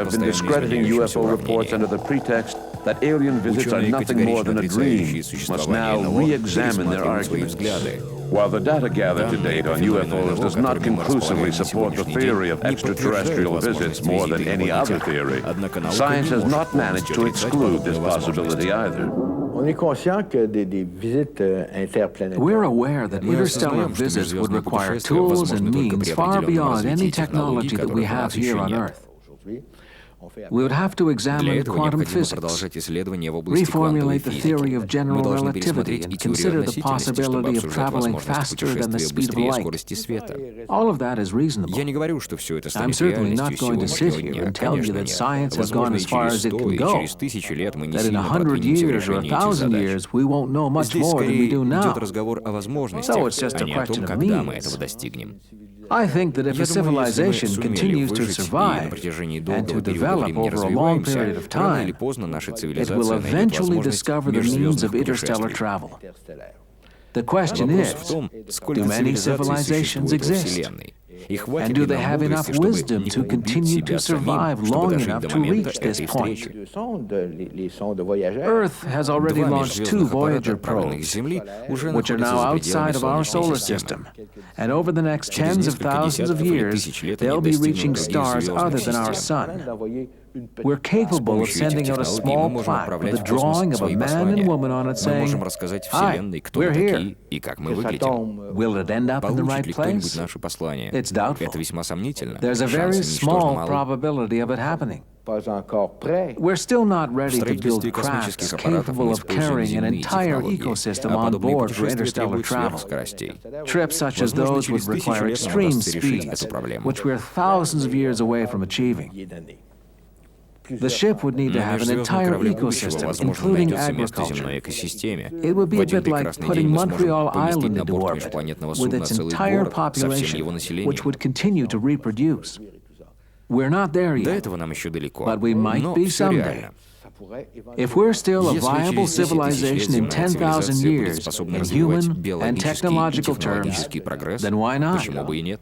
Speaker 1: have been discrediting UFO reports under the pretext that alien visits are nothing more than a dream must now re-examine their arguments. While the data gathered to date on UFOs does not conclusively support the theory of extraterrestrial visits more than any other theory, science has not managed to exclude this possibility either.
Speaker 5: We're aware that interstellar visits would require tools and means far beyond any technology that we have here on Earth. We would have to
Speaker 2: Для
Speaker 5: examine
Speaker 2: этого
Speaker 5: quantum
Speaker 2: необходимо
Speaker 5: physics,
Speaker 2: продолжать исследования в области квантовой
Speaker 5: reformulate the theory of
Speaker 2: физики. Мы
Speaker 5: general
Speaker 2: должны
Speaker 5: relativity
Speaker 2: пересмотреть
Speaker 5: and
Speaker 2: и теорию
Speaker 5: consider the
Speaker 2: относительности, чтобы
Speaker 5: possibility of
Speaker 2: обсуждать
Speaker 5: traveling
Speaker 2: возможность
Speaker 5: faster than the
Speaker 2: путешествия
Speaker 5: speed of
Speaker 2: быстрее
Speaker 5: light.
Speaker 2: скорости света.
Speaker 5: All of that is reasonable.
Speaker 2: Я не говорю, что все это
Speaker 5: I'm
Speaker 2: станет
Speaker 5: certainly not
Speaker 2: реальностью
Speaker 5: going to sit
Speaker 2: сегодняшнего
Speaker 5: here
Speaker 2: дня.
Speaker 5: and tell you
Speaker 2: Конечно,
Speaker 5: that
Speaker 2: нет.
Speaker 5: science has gone
Speaker 2: Возможно, и
Speaker 5: as far
Speaker 2: через
Speaker 5: as it
Speaker 2: 100,
Speaker 5: can
Speaker 2: и
Speaker 5: go,
Speaker 2: через 1000 лет мы не
Speaker 5: that in
Speaker 2: сильно
Speaker 5: 100
Speaker 2: продвинемся в
Speaker 5: years or
Speaker 2: решении этих
Speaker 5: 1,000
Speaker 2: задач.
Speaker 5: years we won't know much
Speaker 2: Здесь
Speaker 5: more than we
Speaker 2: скорее
Speaker 5: do
Speaker 2: идет
Speaker 5: now.
Speaker 2: разговор о возможностях,
Speaker 5: So it's just
Speaker 2: а
Speaker 5: a
Speaker 2: не о том,
Speaker 5: question of
Speaker 2: когда мы
Speaker 5: means.
Speaker 2: этого достигнем.
Speaker 5: I think that if
Speaker 2: Я
Speaker 5: a
Speaker 2: думаю, если мы
Speaker 5: civilization
Speaker 2: сумели
Speaker 5: continues to
Speaker 2: выжить и на
Speaker 5: survive
Speaker 2: протяжении
Speaker 5: and
Speaker 2: долгого
Speaker 5: to
Speaker 2: периода
Speaker 5: develop
Speaker 2: времени
Speaker 5: over a long
Speaker 2: развиваемся,
Speaker 5: period of
Speaker 2: рано или
Speaker 5: time,
Speaker 2: поздно наша
Speaker 5: it
Speaker 2: цивилизация
Speaker 5: will
Speaker 2: найдет
Speaker 5: eventually
Speaker 2: возможность
Speaker 5: discover the means
Speaker 2: межзвездных
Speaker 5: of interstellar
Speaker 2: путешествий.
Speaker 5: travel. The question
Speaker 2: Вопрос
Speaker 5: is,
Speaker 2: в том, сколько
Speaker 5: do many
Speaker 2: цивилизаций
Speaker 5: civilizations
Speaker 2: существует во
Speaker 5: exist?
Speaker 2: Вселенной? И
Speaker 5: And
Speaker 2: хватит
Speaker 5: do
Speaker 2: ли
Speaker 5: they
Speaker 2: нам
Speaker 5: have enough
Speaker 2: мудрости, чтобы
Speaker 5: wisdom
Speaker 2: не
Speaker 5: to
Speaker 2: погубить
Speaker 5: continue to
Speaker 2: себя самим,
Speaker 5: survive
Speaker 2: чтобы
Speaker 5: long
Speaker 2: дожить
Speaker 5: enough
Speaker 2: до
Speaker 5: to
Speaker 2: момента
Speaker 5: reach this
Speaker 2: этой
Speaker 5: point?
Speaker 2: встречи?
Speaker 5: Earth has already
Speaker 2: Два
Speaker 5: launched 2
Speaker 2: межзвездных аппарата,
Speaker 5: Voyager
Speaker 2: отправленных с
Speaker 5: probes,
Speaker 2: Земли, уже
Speaker 5: which are
Speaker 2: находятся
Speaker 5: now
Speaker 2: за пределами
Speaker 5: outside of our
Speaker 2: Солнечной
Speaker 5: solar
Speaker 2: системы.
Speaker 5: system. And over the next
Speaker 2: Через
Speaker 5: tens of
Speaker 2: несколько
Speaker 5: thousands of
Speaker 2: десятков или
Speaker 5: years,
Speaker 2: тысяч лет они
Speaker 5: they'll be
Speaker 2: достигнут
Speaker 5: reaching
Speaker 2: других
Speaker 5: stars
Speaker 2: звездных
Speaker 5: other than our
Speaker 2: систем.
Speaker 5: Sun. We're
Speaker 2: С
Speaker 5: capable of
Speaker 2: помощью этих
Speaker 5: sending out a
Speaker 2: технологий мы
Speaker 5: small
Speaker 2: можем
Speaker 5: plaque with
Speaker 2: отправлять
Speaker 5: a
Speaker 2: в космос
Speaker 5: drawing of a
Speaker 2: свои
Speaker 5: man and
Speaker 2: послания.
Speaker 5: woman on it
Speaker 2: Мы
Speaker 5: saying,
Speaker 2: можем рассказать
Speaker 5: "Hi,
Speaker 2: Вселенной, кто мы
Speaker 5: we're here."
Speaker 2: такие и как мы выглядим.
Speaker 5: Will it end up in the
Speaker 2: Получит
Speaker 5: right
Speaker 2: ли кто-нибудь
Speaker 5: place?
Speaker 2: наши послания?
Speaker 5: It's doubtful.
Speaker 2: Это весьма сомнительно.
Speaker 5: There's a very
Speaker 2: Шансы ничтожно
Speaker 5: small
Speaker 2: малы.
Speaker 5: probability of it happening. We're still not
Speaker 2: В
Speaker 5: ready to
Speaker 2: строительстве
Speaker 5: build
Speaker 2: космических
Speaker 5: crafts
Speaker 2: аппаратов
Speaker 5: capable
Speaker 2: мы
Speaker 5: of
Speaker 2: используем
Speaker 5: carrying an
Speaker 2: земные
Speaker 5: entire
Speaker 2: технологии,
Speaker 5: ecosystem
Speaker 2: а
Speaker 5: on
Speaker 2: подобные
Speaker 5: board for
Speaker 2: путешествия
Speaker 5: interstellar
Speaker 2: требуют
Speaker 5: travel.
Speaker 2: сверхскоростей.
Speaker 5: Trips such as
Speaker 2: Возможно,
Speaker 5: those
Speaker 2: через
Speaker 5: would
Speaker 2: 1000
Speaker 5: require
Speaker 2: лет нам
Speaker 5: extreme
Speaker 2: удастся решить
Speaker 5: speeds,
Speaker 2: эту проблему.
Speaker 5: which we're thousands of years away from achieving. The ship would need to
Speaker 2: На
Speaker 5: have an
Speaker 2: межзвездном
Speaker 5: entire
Speaker 2: корабле будущего,
Speaker 5: ecosystem,
Speaker 2: возможно,
Speaker 5: including
Speaker 2: найдется место
Speaker 5: agriculture.
Speaker 2: земной экосистеме.
Speaker 5: It would be
Speaker 2: В
Speaker 5: a
Speaker 2: один
Speaker 5: bit like
Speaker 2: прекрасный
Speaker 5: putting
Speaker 2: день мы сможем
Speaker 5: Montreal
Speaker 2: поместить
Speaker 5: Island
Speaker 2: на
Speaker 5: into
Speaker 2: борт
Speaker 5: orbit
Speaker 2: межпланетного
Speaker 5: with
Speaker 2: судна
Speaker 5: its
Speaker 2: целый
Speaker 5: entire
Speaker 2: город со всем
Speaker 5: population,
Speaker 2: его
Speaker 5: which
Speaker 2: населением.
Speaker 5: would continue to reproduce. We're not there
Speaker 2: До
Speaker 5: yet,
Speaker 2: этого нам еще далеко,
Speaker 5: but we might
Speaker 2: но
Speaker 5: be
Speaker 2: все
Speaker 5: someday.
Speaker 2: реально.
Speaker 5: If we're still a
Speaker 2: Если
Speaker 5: viable
Speaker 2: через 10 000 лет
Speaker 5: civilization in
Speaker 2: земная
Speaker 5: 10,000
Speaker 2: цивилизация будет
Speaker 5: years
Speaker 2: способна
Speaker 5: in
Speaker 2: развивать
Speaker 5: human and
Speaker 2: биологический и
Speaker 5: technological terms,
Speaker 2: технологический прогресс,
Speaker 5: then why not?
Speaker 2: почему бы и нет?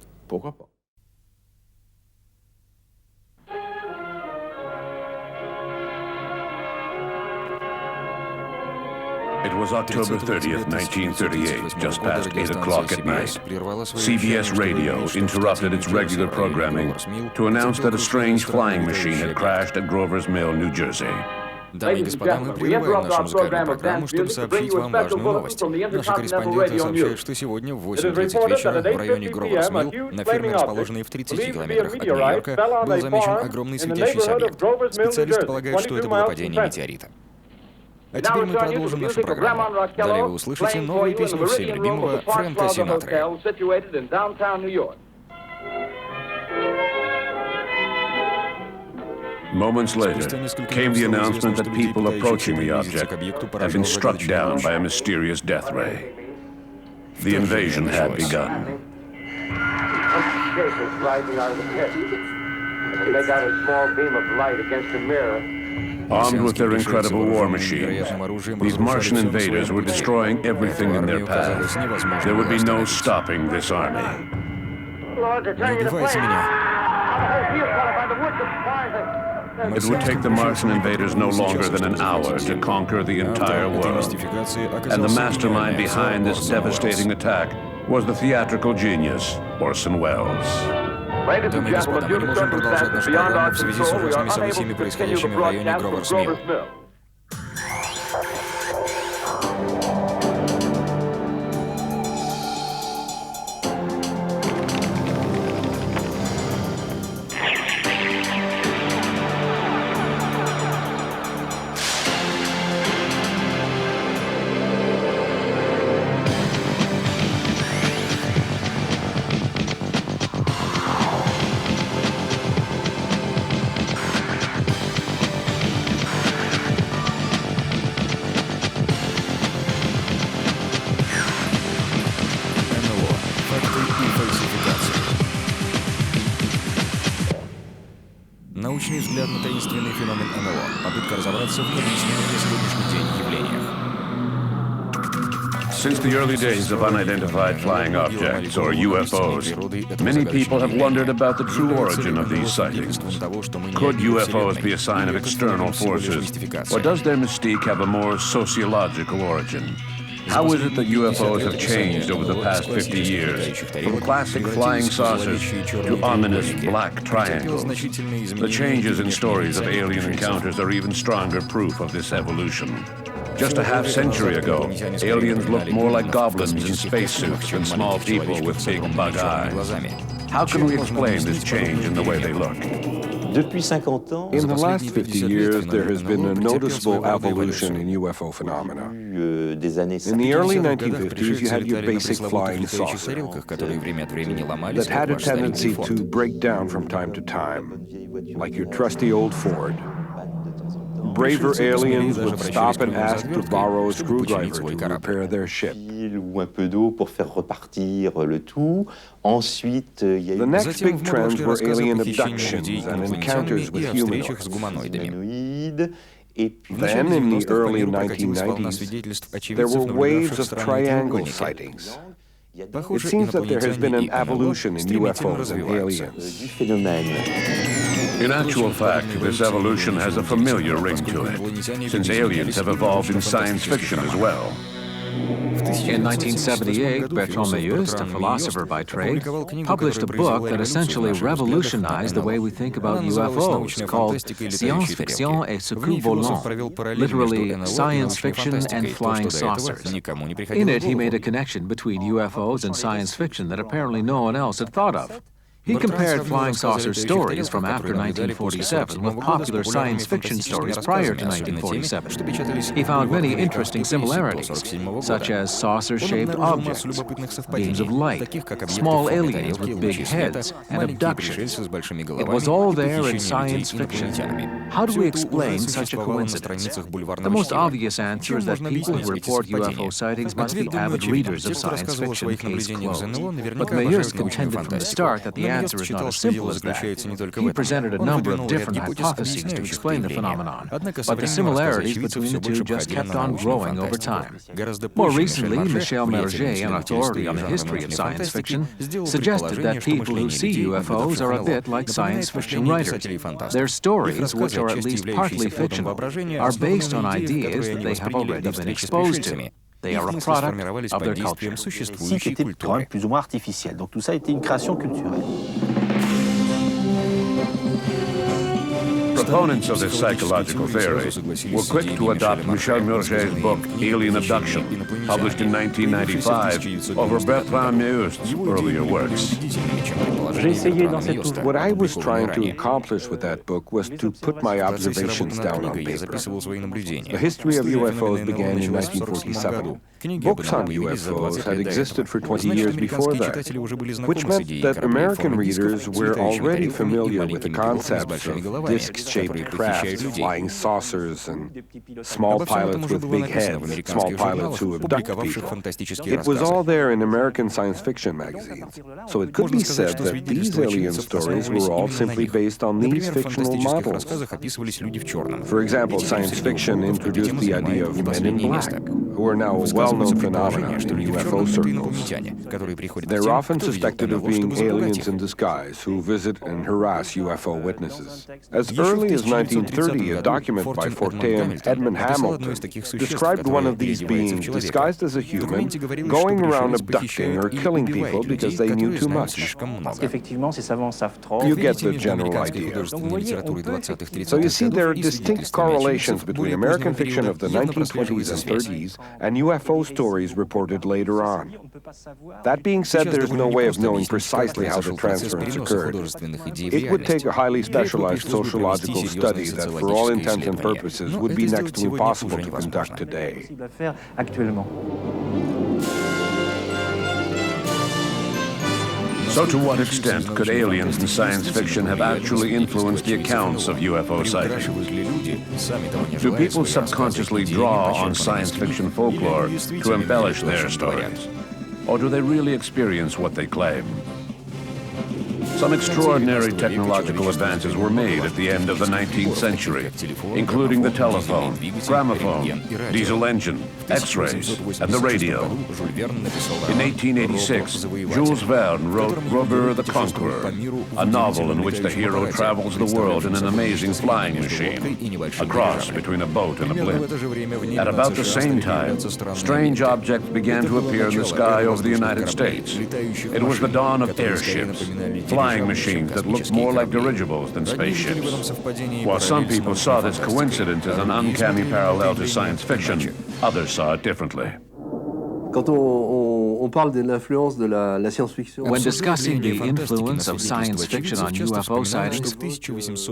Speaker 1: It was October 30th, 1938, just past 8 o'clock at night. CBS Radio interrupted its regular programming to announce that a strange flying machine had crashed at Grover's Mill, New Jersey.
Speaker 2: Дамы и господа, мы прерываем нашу музыкальную программу, чтобы сообщить вам важную новость. Наши корреспонденты сообщают, что сегодня в 8:30 вечера в районе Гроверс Милл, на ферме, расположенной в 30 километрах от Нью-Йорка, был замечен огромный светящийся объект. Специалисты полагают, что это было падение метеорита. А теперь мы продолжим нашу программу. Далее вы услышите новую песню всем любимого Фрэнка Синатры.
Speaker 1: Moments later, came the announcement that people approaching the object had been struck down by a mysterious death ray. The invasion had begun.
Speaker 11: They got a small beam of light against the mirror.
Speaker 1: Armed with their incredible war machines, these Martian invaders were destroying everything in their path. There would be no stopping this army.
Speaker 2: Не убивайте меня.
Speaker 1: It would take the Martian invaders no longer than an hour to conquer the entire world. And the mastermind behind this devastating attack was the theatrical genius, Orson Welles.
Speaker 2: Дамы и господа, мы не можем продолжать нашу программу в связи с ужасными событиями, происходящими в районе Гроверс Милл. Научный взгляд на таинственный феномен НЛО. Попытка разобраться в необъяснимых на сегодняшний день явлениях.
Speaker 1: Since the early days of unidentified flying objects, or UFOs, many people have wondered about the true origin of these sightings. Could UFOs be a sign of external forces, or does their mystique have a more sociological origin? How is it that UFOs have changed over the past 50 years, from classic flying saucers to ominous black triangles? The changes in stories of alien encounters are even stronger proof of this evolution. Just a half-century ago, aliens looked more like goblins in spacesuits than small people with big bug eyes. How can we explain this change in the way they look?
Speaker 7: In the last 50 years, there has been a noticeable evolution in UFO phenomena. In the early 1950s, you had your basic flying saucer that had a tendency to break down from time to time, like your trusty old Ford. Braver aliens would stop and ask to borrow a screwdriver to repair their ship. The next big trends were alien abductions and encounters with humanoids. Then, in the early 1990s, there were waves of triangle sightings. It seems that there has been an evolution in UFOs and aliens.
Speaker 1: In actual fact, this evolution has a familiar ring to it, since aliens have evolved in science fiction as well.
Speaker 5: In 1978, Bertrand Meilloust, a philosopher by trade, published a book that essentially revolutionized the way we think about UFOs, called Science Fiction et ce que volant, literally Science Fiction and Flying Saucers. In it, he made a connection between UFOs and science fiction that apparently no one else had thought of. He compared flying saucer stories from after 1947 with popular science fiction stories prior to 1947. He found many interesting similarities, such as saucer-shaped objects, beams of light, small aliens with big heads, and abductions. It was all there in science fiction. How do we explain such a coincidence? The most obvious answer is that people who report UFO sightings must be avid readers of science fiction, case closed. But Meilloust contended from the start that the answer is not as simple as that. He presented a number of different hypotheses to explain the phenomenon, but the similarities between the two just kept on growing over time. More recently, Michel Merger, an authority on the history of science fiction, suggested that people who see UFOs are a bit like science fiction writers. Their stories, which are at least partly fictional, are based on ideas that they have already been exposed to. They are a product of their culture.
Speaker 12: Plus ou moins artificiel. Donc tout ça a été une création culturelle.
Speaker 1: Proponents of this psychological theory were quick to adopt Michel Merger's book, Alien Abduction, published in 1995, over Bertrand Meilloust's earlier works.
Speaker 7: What I was trying to accomplish with that book was to put my observations down on paper. The history of UFOs began in 1947. Books on UFOs had existed for 20 years before that, which meant that American readers were already familiar with the concepts of disc-shaped crafts, flying saucers, and small pilots with big heads, small pilots who abduct people. It was all there in American science fiction magazines, so it could be said that these alien stories were all simply based on these fictional models. For example, science fiction introduced the idea of men in black, who are now a well-known phenomenon in UFO circles. They're often suspected of being aliens in disguise who visit and harass UFO witnesses. As early as 1930, a document by Fortean Edmund Hamilton described one of these beings disguised as a human going around abducting or killing people because they knew too much. You get the general idea. So you see, there are distinct correlations between American fiction of the 1920s and 30s and UFO stories reported later on. That being said, there's no way of knowing precisely how the transference occurred. It would take a highly specialized sociological study that, for all intents and purposes, would be next to impossible to conduct today.
Speaker 1: So to what extent could aliens in science fiction have actually influenced the accounts of UFO sightings? Do people subconsciously draw on science fiction folklore to embellish their stories? Or do they really experience what they claim? Some extraordinary technological advances were made at the end of the 19th century, including the telephone, gramophone, diesel engine, X-rays, and the radio. In 1886, Jules Verne wrote Robert the Conqueror, a novel in which the hero travels the world in an amazing flying machine, a cross between a boat and a blimp. At about the same time, strange objects began to appear in the sky over the United States. It was the dawn of airships, flying machines that looked more like dirigibles than spaceships. While some people saw this coincidence as an uncanny parallel to science fiction, others saw it differently.
Speaker 12: Quand on
Speaker 5: When discussing the influence of science fiction on UFO sightings,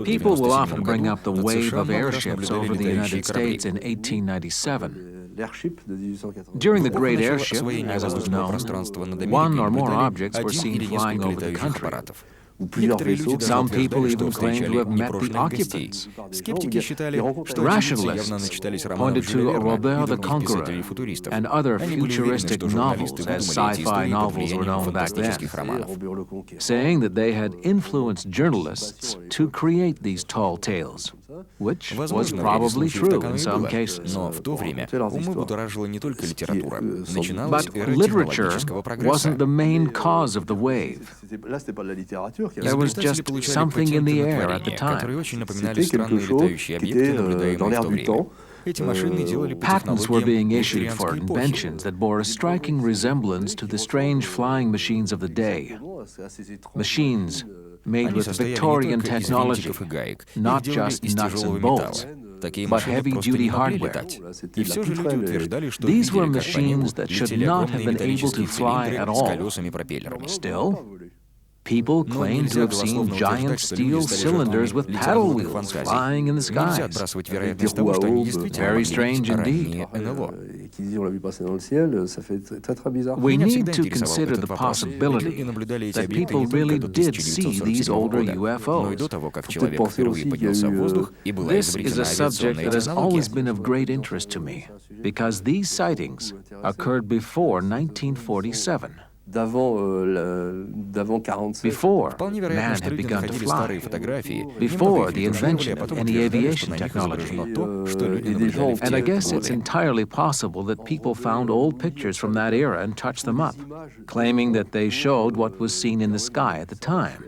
Speaker 5: people will often bring up the wave of airships over the United States in 1897. During the Great Airship, as it was known, one or more objects were seen flying over the country. Some people even claim to have met the occupants. Rationalists pointed to Robert the Conqueror and other futuristic novels, as sci-fi novels were known back then, saying that they had influenced journalists to create these tall tales, which was probably true in some cases. But literature wasn't the main cause of the wave. There was just something in the air at the time. Patents were being issued for inventions that bore a striking resemblance to the strange flying machines of the day. Machines made with Victorian technology, not just nuts and bolts, but heavy-duty hardware. These were machines that should not have been able to fly at all. Still, people claim to have seen giant steel cylinders with paddle wheels flying in the skies. Very strange indeed. We need to consider the possibility that people really did see these older UFOs. This is a subject that has always been of great interest to me, because these sightings occurred before 1947. Before man had begun to fly, before the invention of any aviation technology. And I guess it's entirely possible that people found old pictures from that era and touched them up, claiming that they showed what was seen in the sky at the time.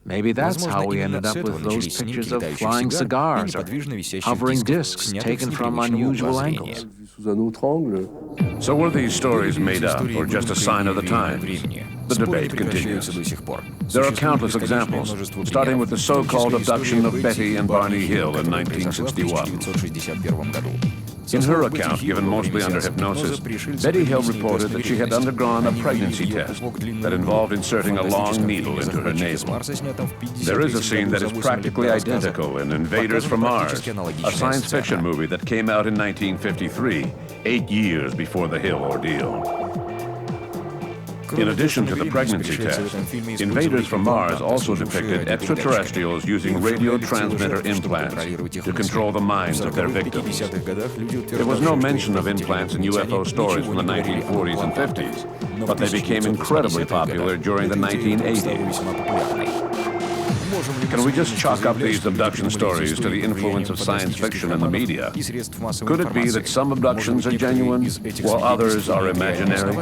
Speaker 5: Maybe that's how we ended up with those pictures of flying cigars or hovering discs taken from unusual angles.
Speaker 1: So were these stories made up or just a sign of the times? The debate continues. There are countless examples, starting with the so-called abduction of Betty and Barney Hill in 1961. In her account, given mostly under hypnosis, Betty Hill reported that she had undergone a pregnancy test that involved inserting a long needle into her navel. There is a scene that is practically identical in Invaders from Mars, a science fiction movie that came out in 1953, 8 years before the Hill ordeal. In addition to the pregnancy test, Invaders from Mars also depicted extraterrestrials using radio transmitter implants to control the minds of their victims. There was no mention of implants in UFO stories from the 1940s and 50s, but they became incredibly popular during the 1980s. Can we just chalk up these abduction stories to the influence of science fiction and the media? Could it be that some abductions are genuine, while others are imaginary?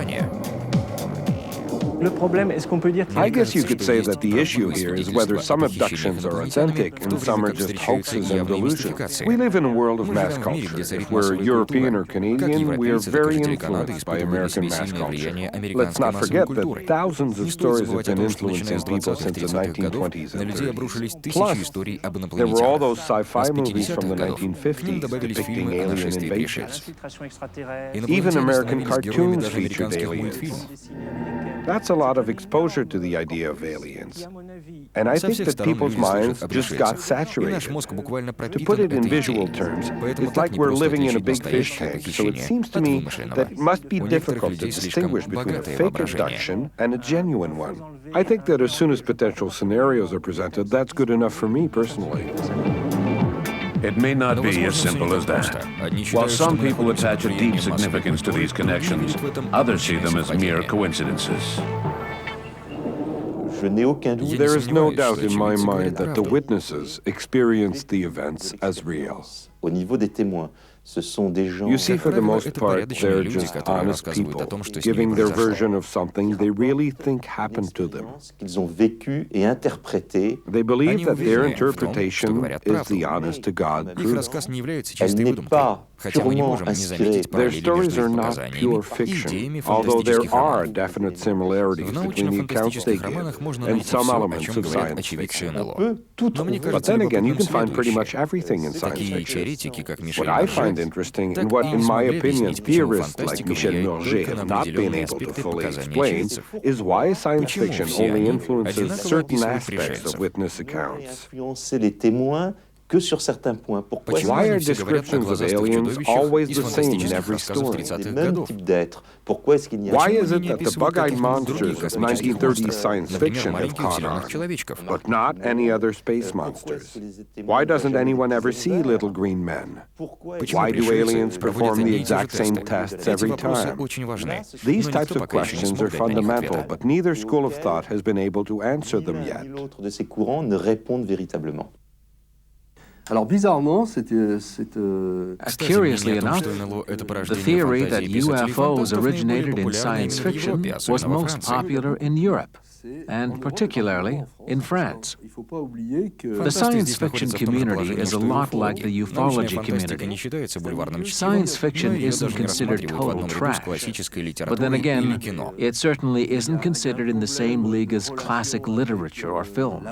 Speaker 7: I guess you could say that the issue here is whether some abductions are authentic and some are just hoaxes and delusions. We live in a world of mass culture. If we're European or Canadian, we are very influenced by American mass culture. Let's not forget that thousands of stories have been influencing people since the 1920s and 30s. Plus, there were all those sci-fi movies from the 1950s depicting alien invasions. Even American cartoons featured aliens. That's a lot of exposure to the idea of aliens. And I think that people's minds just got saturated. To put it in visual terms, it's like we're living in a big fish tank, so it seems to me that it must be difficult to distinguish between a fake abduction and a genuine one. I think that as soon as potential scenarios are presented, that's good enough for me personally.
Speaker 1: It may not be as simple as that. While some people attach a deep significance to these connections, others see them as mere coincidences.
Speaker 7: There is no doubt in my mind that the witnesses experienced the events as real. You see, for the most part, they're just honest people, giving their version of something they really think happened to them. They believe that their interpretation is the honest-to-God truth. Their stories are not pure fiction, although there are definite similarities between the accounts they give and some elements of science fiction. But then again, you can find pretty much everything in science fiction. What I find interesting, and what, in my opinion, theorists like Michel Murger have not been able to fully explain, is why science fiction only influences certain aspects of witness accounts. Why are descriptions of aliens always the same in every story? Why is it that the bug-eyed monsters of 1930s science fiction have caught on, but not any other space monsters? Why doesn't anyone ever see little green men? Why do aliens perform the exact same tests every time? These types of questions are fundamental, but neither school of thought has been able to answer them yet.
Speaker 5: Curiously enough, the theory that UFOs originated in science fiction was most popular in Europe, and particularly in France. The science fiction community is a lot like the ufology community. Science fiction isn't considered total trash, but then again, it certainly isn't considered in the same league as classic literature or film.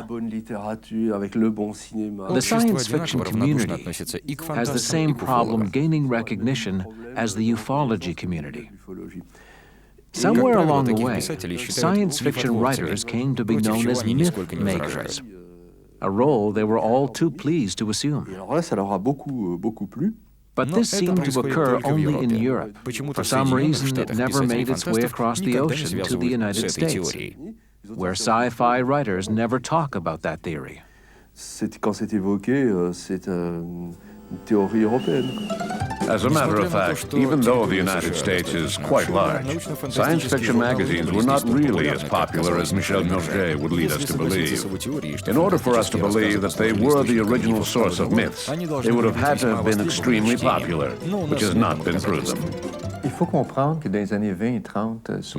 Speaker 5: The science fiction community has the same problem gaining recognition as the ufology community. Somewhere along the way, science fiction writers came to be known as myth makers, a role they were all too pleased to assume. But this seemed to occur only in Europe. For some reason, it never made its way across the ocean to the United States, where sci-fi writers never talk about that theory.
Speaker 1: As a matter of fact, even though the United States is quite large, science fiction magazines were not really as popular as Michel Murger would lead us to believe. In order for us to believe that they were the original source of myths, they would have had to have been extremely popular, which has not been proven.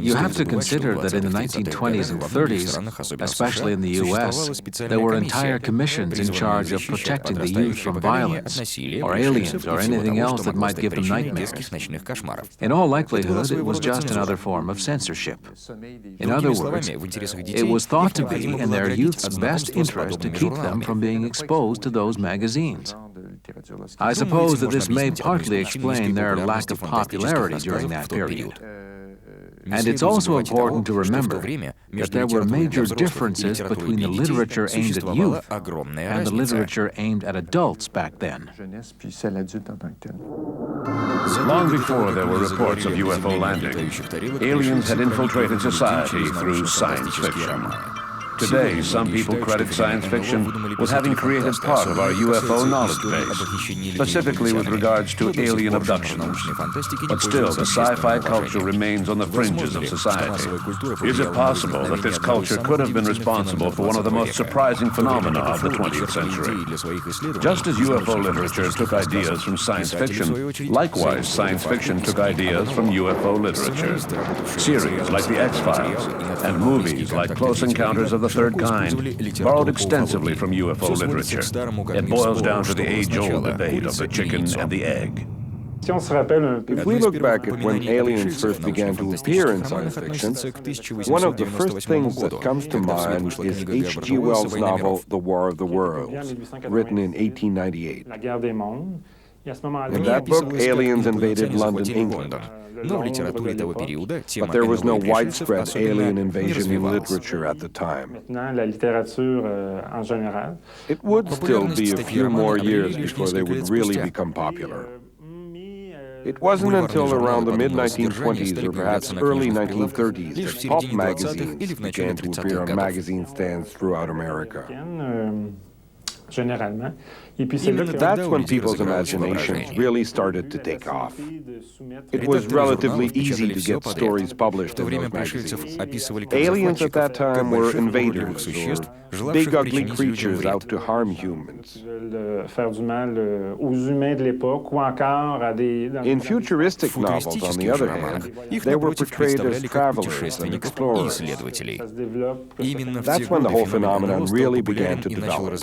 Speaker 5: You have to consider that in the 1920s and 30s, especially in the US, there were entire commissions in charge of protecting the youth from violence, or aliens, or anything else that might give them nightmares. In all likelihood, it was just another form of censorship. In other words, it was thought to be in their youth's best interest to keep them from being exposed to those magazines. I suppose that this may partly explain their lack of popularity during that period. And it's also important to remember that there were major differences between the literature aimed at youth and the literature aimed at adults back then.
Speaker 1: Long before there were reports of UFO landing, aliens had infiltrated society through science fiction. Today, some people credit science fiction with having created part of our UFO knowledge base, specifically with regards to alien abductions. But still, the sci-fi culture remains on the fringes of society. Is it possible that this culture could have been responsible for one of the most surprising phenomena of the 20th century? Just as UFO literature took ideas from science fiction, likewise science fiction took ideas from UFO literature. Series like The X-Files and movies like Close Encounters of the Third Kind borrowed extensively from UFO literature. It boils down to the age-old debate of the chicken and the egg.
Speaker 7: If we look back at when aliens first began to appear in science fiction, one of the first things that comes to mind is H.G. Wells' novel The War of the Worlds, written in 1898. In that book, aliens invaded London, England. But there was no widespread alien invasion in literature at the time. It would still be a few more years before they would really become popular. It wasn't until around the mid-1920s or perhaps early 1930s that pulp magazines began to appear on magazine stands throughout America. That's when people's imaginations really started to take off. It was relatively easy to get stories published in those magazines. Aliens at that time were invaders, or big ugly creatures out to harm humans. In futuristic novels, on the other hand, they were portrayed as travelers and explorers. That's when the whole phenomenon really began to develop.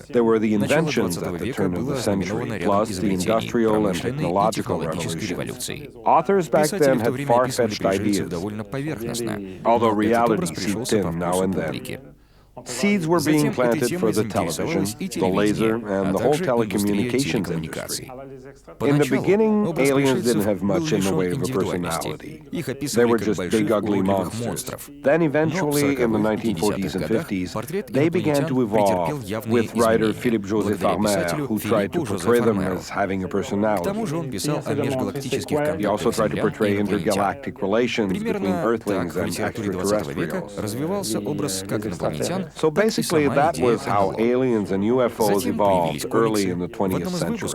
Speaker 7: There were the inventions at the turn of the century, plus the industrial and technological revolution. Authors back then had far-fetched ideas, although reality seeped in now and then. Seeds were being planted for the television, the laser, and the whole telecommunications industry. In the beginning, aliens didn't have much in the way of a personality. They were just big, ugly monsters. Then eventually, in the 1940s and 50s, they began to evolve with writer Philippe Joseph Armer, who tried to portray them as having a personality. He also tried to portray intergalactic relations between Earthlings and extraterrestrials. So basically, that was how aliens and UFOs evolved early in the 20th century.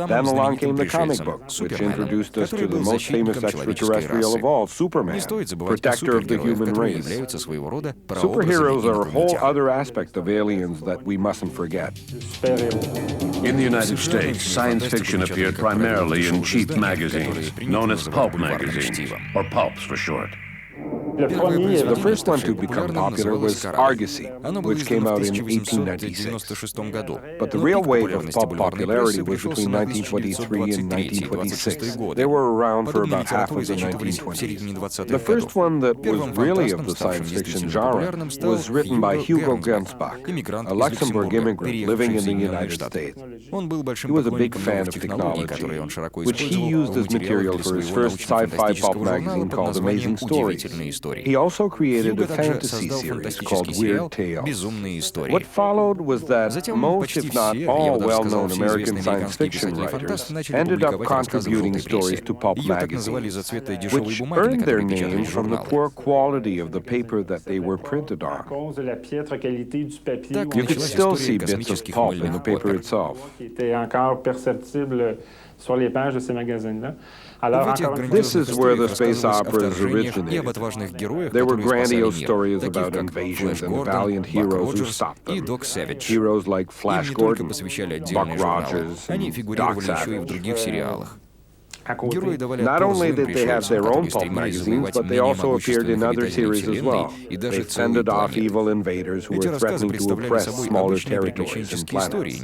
Speaker 7: Then along came the comic book, which introduced us to the most famous extraterrestrial of all, Superman, protector of the human race. Superheroes are a whole other aspect of aliens that we mustn't forget.
Speaker 1: In the United States, science fiction appeared primarily in cheap magazines, known as pulp magazines, or pulps for short.
Speaker 7: The first one to become popular was Argosy, which came out in 1896. But the real wave of pulp popularity was between 1923 and 1926. They were around for about half of the 1920s. The first one that was really of the science fiction genre was written by Hugo Gernsback, a Luxembourg immigrant living in the United States. He was a big fan of technology, which he used as material for his first sci-fi pulp magazine called Amazing Stories. He also created a fantasy series called Weird Tales. What followed was that most, if not all, well-known American science fiction writers ended up contributing stories to pulp magazines, which earned their names from the poor quality of the paper that they were printed on. You could still see bits of pulp in the paper itself. This is where the space operas originated. There were grandiose stories about invasions and valiant heroes who stopped them. Heroes like Flash Gordon, Buck Rogers, and Doc Savage. Not only did they have their own pulp magazines, but they also appeared in other series as well. They fended off evil invaders who were threatening to oppress smaller territories and planets.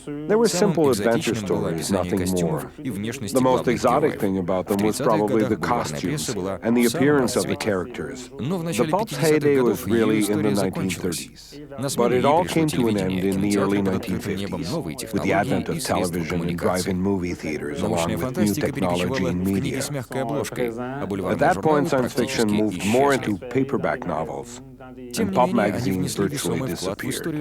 Speaker 7: They were simple adventure stories, nothing more. The most exotic thing about them was probably the costumes and the appearance of the characters. The pulp's heyday was really in the 1930s. But it all came to an end in the early 1950s, with the advent of television and drive-in movie theaters, along with new technology and media. At that point, science fiction moved more into paperback novels, and pulp magazines virtually disappeared.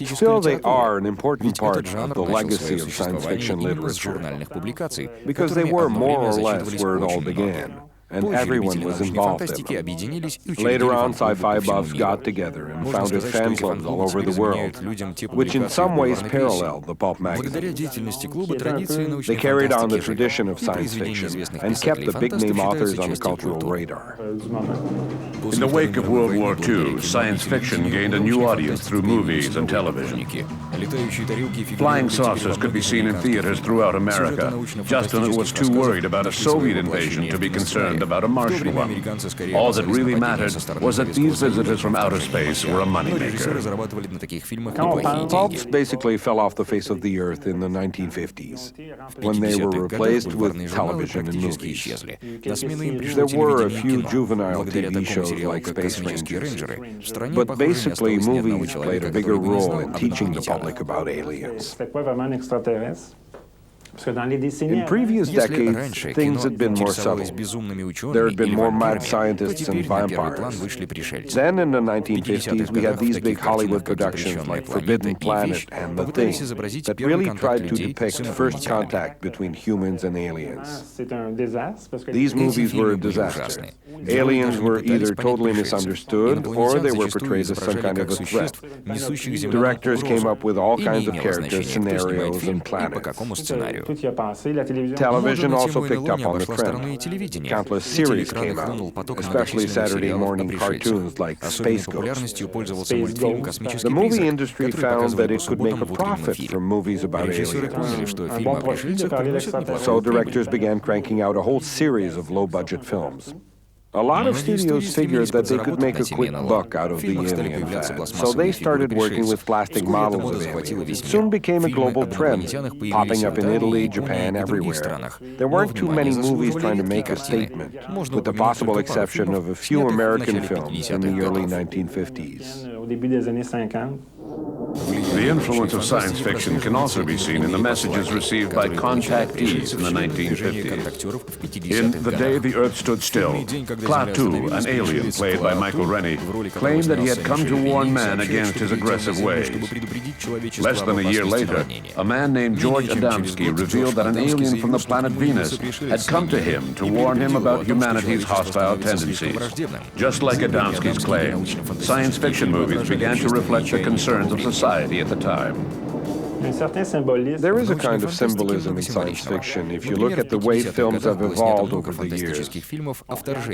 Speaker 7: Still, they are an important part of the legacy of science fiction literature, because they were more or less where it all began, and everyone was involved in them. Later on, sci-fi buffs got together and founded fan clubs all over the world, which in some ways paralleled the pulp magazines. They carried on the tradition of science fiction and kept the big-name authors on the cultural radar.
Speaker 1: In the wake of World War II, science fiction gained a new audience through movies and television. Flying saucers could be seen in theaters throughout America. Justin was too worried about a Soviet invasion to be concerned about a Martian one. All that really mattered was that these visitors from outer space were a moneymaker.
Speaker 7: Pulps basically fell off the face of the earth in the 1950s, when they were replaced with television and movies. There were a few juvenile TV shows like Space Rangers, but basically movies played a bigger role in teaching the public about aliens. In previous decades, things had been more subtle. There had been more mad scientists and vampires. Then in the 1950s, we had these big Hollywood productions like Forbidden Planet and The Thing that really tried to depict first contact between humans and aliens. These movies were a disaster. Aliens were either totally misunderstood or they were portrayed as some kind of a threat. Directors came up with all kinds of characters, scenarios, and planets. Television also picked up on the trend. Countless series came out, especially Saturday morning cartoons like Space Ghost. The movie industry found that it could make a profit from movies about aliens. So directors began cranking out a whole series of low-budget films. A lot of studios figured that they could make a quick buck out of the alien fad, so they started working with plastic models of aliens. It soon became a global trend, popping up in Italy, Japan, everywhere. There weren't too many movies trying to make a statement, with the possible exception of a few American films in the early 1950s.
Speaker 1: The influence of science fiction can also be seen in the messages received by contactees in the 1950s. In The Day the Earth Stood Still, Klaatu, an alien played by Michael Rennie, claimed that he had come to warn man against his aggressive ways. Less than a year later, a man named George Adamski revealed that an alien from the planet Venus had come to him to warn him about humanity's hostile tendencies. Just like Adamski's claims, science fiction movies began to reflect the concerns of society at the time.
Speaker 7: There is a kind of symbolism in science fiction if you look at the way films have evolved over the years.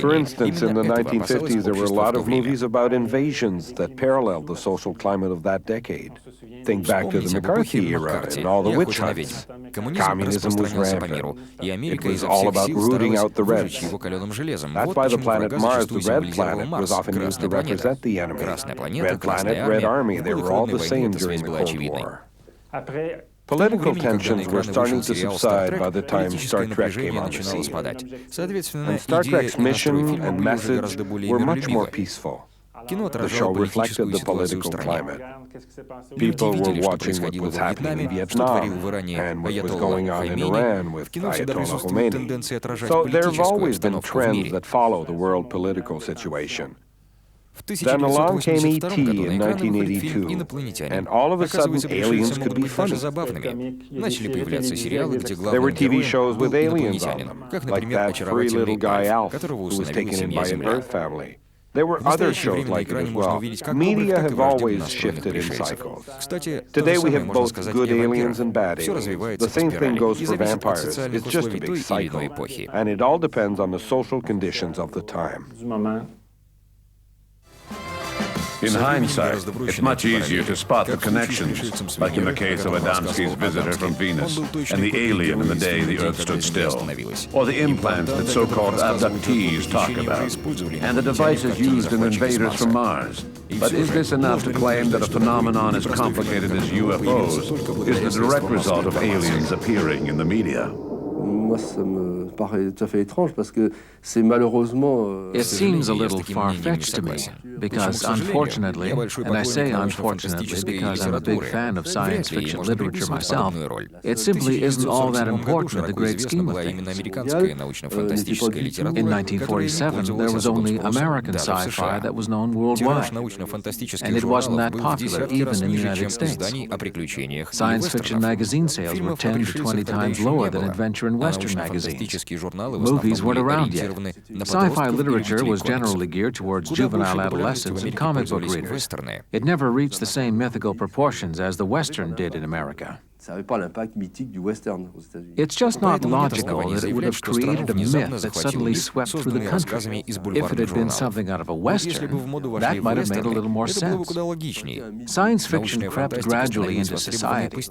Speaker 7: For instance, in the 1950s, there were a lot of movies about invasions that paralleled the social climate of that decade. Think back to the McCarthy era and all the witch hunts. Communism was rampant. It was all about rooting out the Reds. That's why the planet Mars, the Red Planet, was often used to represent the enemy. Red Planet, Red Army, they were all the same during the Cold War. Political tensions were starting to subside by the time Star Trek came on the scene. And Star Trek's mission and message were much more peaceful. The show reflected the political climate. People were watching what was happening in Vietnam and what was going on in Iran with Ayatollah Khomeini. So there have always been trends that follow the world political situation. Then along came E.T. in 1982, and all of a sudden aliens could be funny. There were TV shows with aliens on them, like that furry little guy Alf, who was taken in by an Earth family. There were other shows like it as well. Media have always shifted in cycles. Today we have both good aliens and bad aliens. The same thing goes for vampires. It's just a big cycle, and it all depends on the social conditions of the time.
Speaker 1: In hindsight, it's much easier to spot the connections, like in the case of Adamski's visitor from Venus and the alien in The Day the Earth Stood Still, or the implants that so-called abductees talk about, and the devices used in invaders from Mars. But is this enough to claim that a phenomenon as complicated as UFOs is the direct result of aliens appearing in the media?
Speaker 5: It seems a little far-fetched to me, because unfortunately, and I say unfortunately because I'm a big fan of science fiction literature myself, it simply isn't all that important in the great scheme of things. In 1947, there was only American sci-fi that was known worldwide, and it wasn't that popular even in the United States. Science fiction magazine sales were 10 to 20 times lower than adventure and Western magazines. Movies weren't around yet. Sci-fi literature was generally geared towards juvenile adolescents and comic book readers. It never reached the same mythical proportions as the Western did in America. It's just not logical that it would have created a myth that suddenly swept through the country. If it had been something out of a Western, that might have made a little more sense. Science fiction crept gradually into society.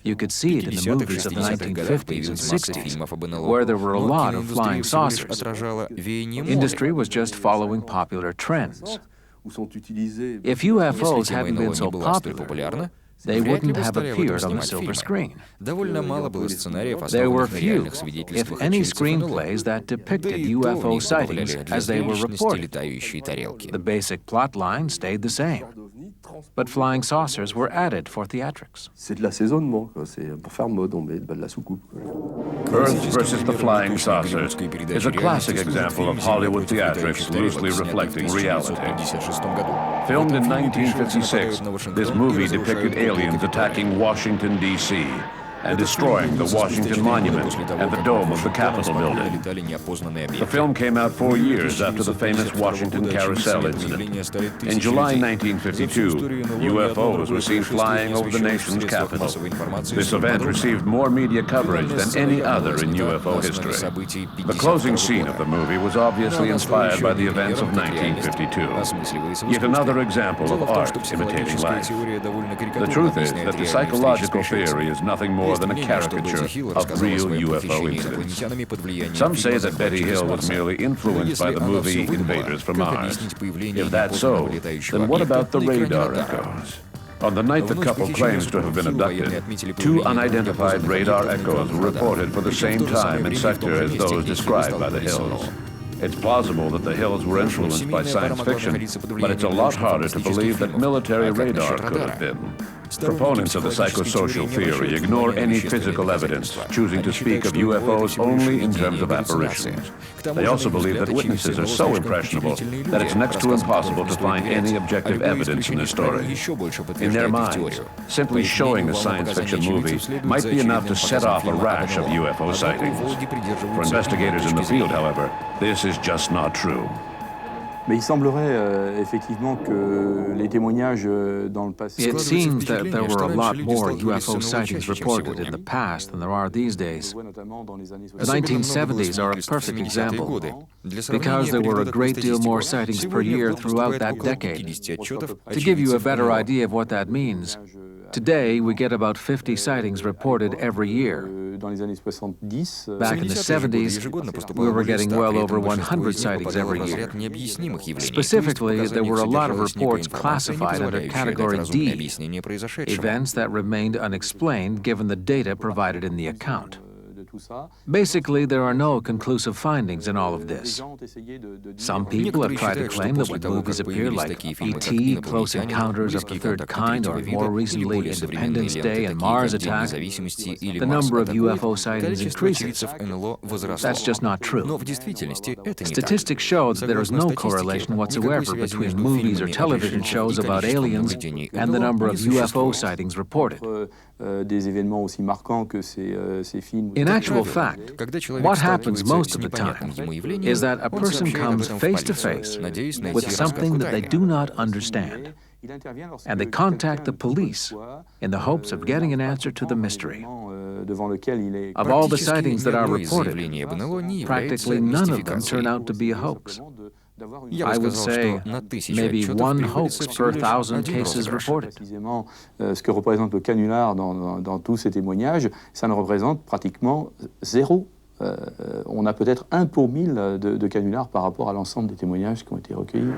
Speaker 5: You could see it in the movies of the 1950s and 60s, where there were a lot of flying saucers. Industry was just following popular trends. If UFOs hadn't been so popular, they wouldn't have appeared on the silver screen. There were few, if any, screenplays that depicted UFO sightings as they were reported. The basic plot line stayed the same, but flying saucers were added for theatrics.
Speaker 1: Earth versus the Flying Saucers is a classic example of Hollywood theatrics loosely reflecting reality. Filmed in 1956, this movie depicted aliens attacking Washington, D.C., and destroying the Washington Monument and the dome of the Capitol building. The film came out 4 years after the famous Washington Carousel incident. In July 1952, UFOs were seen flying over the nation's capital. This event received more media coverage than any other in UFO history. The closing scene of the movie was obviously inspired by the events of 1952. Yet another example of art imitating life. The truth is that the psychological theory is nothing more more than a caricature of real UFO incidents. Some say that Betty Hill was merely influenced by the movie Invaders from Mars. If that's so, then what about the radar echoes? On the night the couple claims to have been abducted, 2 unidentified radar echoes were reported for the same time and sector as those described by the Hills. It's plausible that the Hills were influenced by science fiction, but it's a lot harder to believe that military radar could have been. Proponents of the psychosocial theory ignore any physical evidence, choosing to speak of UFOs only in terms of apparitions. They also believe that witnesses are so impressionable that it's next to impossible to find any objective evidence in the story. In their minds, simply showing a science fiction movie might be enough to set off a rash of UFO sightings. For investigators in the field, however, this is just not true.
Speaker 13: Mais il semblerait effectivement que les témoignages dans le passé.
Speaker 5: It seems that there were a lot more UFO sightings reported in the past than there are these days. The 1970s are a perfect example, because there were a great deal more sightings per year throughout that decade. To give you a better idea of what that means, today we get about 50 sightings reported every year. Back in the 70s, we were getting well over 100 sightings every year. Specifically, there were a lot of reports classified under Category D, events that remained unexplained given the data provided in the account. Basically, there are no conclusive findings in all of this. Some people have tried to claim that when movies appear like E.T., Close Encounters of the Third Kind, or more recently Independence Day and Mars Attack, the number of UFO sightings increases. That's just not true. Statistics show that there is no correlation whatsoever between movies or television shows about aliens and the number of UFO sightings reported. In actual fact, what happens most of the time is that a person comes face to face with something that they do not understand, and they contact the police in the hopes of getting an answer to the mystery. Of all the sightings that are reported, practically none of them turn out to be a hoax. I would say maybe one hoax per 1,000 cases reported.
Speaker 13: Ce que représente le canular dans tous ces témoignages, ça ne représente pratiquement zéro. On a peut-être 1 pour 1000 de canulars par rapport à l'ensemble des témoignages qui ont été recueillis.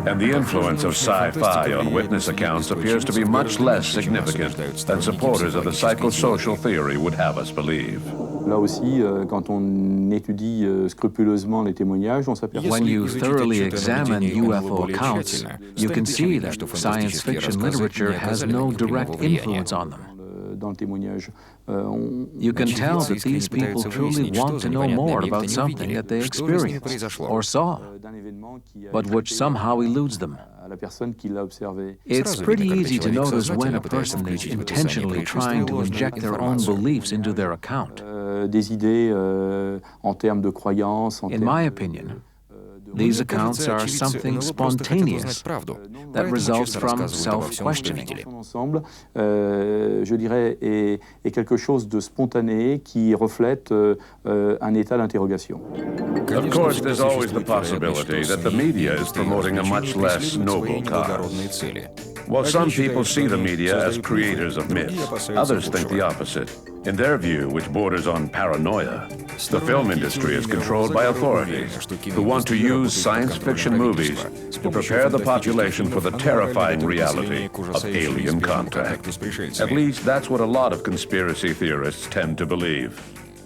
Speaker 1: And the influence of sci-fi on witness accounts appears to be much less significant than supporters of the psychosocial theory would have us believe.
Speaker 13: Là aussi, quand on étudie scrupuleusement les témoignages, on s'aperçoit.
Speaker 5: When you thoroughly examine UFO accounts, you can see that science fiction literature has no direct influence on them.
Speaker 13: Dans le témoignage,
Speaker 5: you can tell that these people truly want to know more about something that they experienced or saw, but which somehow eludes them. It's pretty easy to notice when a person is intentionally trying to inject their own beliefs into their account. In my opinion, these accounts are something spontaneous that results from self-questioning.
Speaker 13: Je dirais, est quelque chose de spontané qui reflète un état d'interrogation.
Speaker 1: Of course, there's always the possibility that the media is promoting a much less noble cause. While some people see the media as creators of myths, others think the opposite. In their view, which borders on paranoia, the film industry is controlled by authorities who want to use science fiction movies to prepare the population for the terrifying reality of alien contact. At least that's what a lot of conspiracy theorists tend to believe.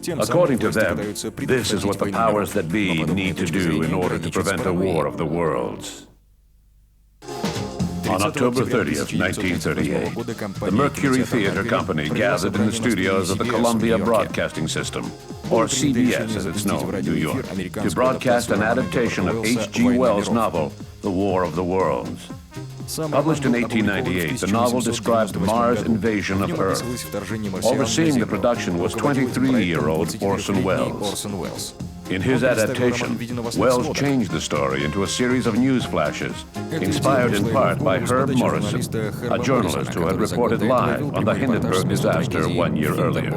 Speaker 1: According to them, this is what the powers that be need to do in order to prevent a war of the worlds. On October 30th, 1938, the Mercury Theater Company gathered in the studios of the Columbia Broadcasting System, or CBS as it's known in New York, to broadcast an adaptation of H.G. Wells' novel, The War of the Worlds. Published in 1898, the novel described Mars' invasion of Earth. Overseeing the production was 23-year-old Orson Welles. In his adaptation, Wells changed the story into a series of news flashes, inspired in part by Herb Morrison, a journalist who had reported live on the Hindenburg disaster 1 year earlier.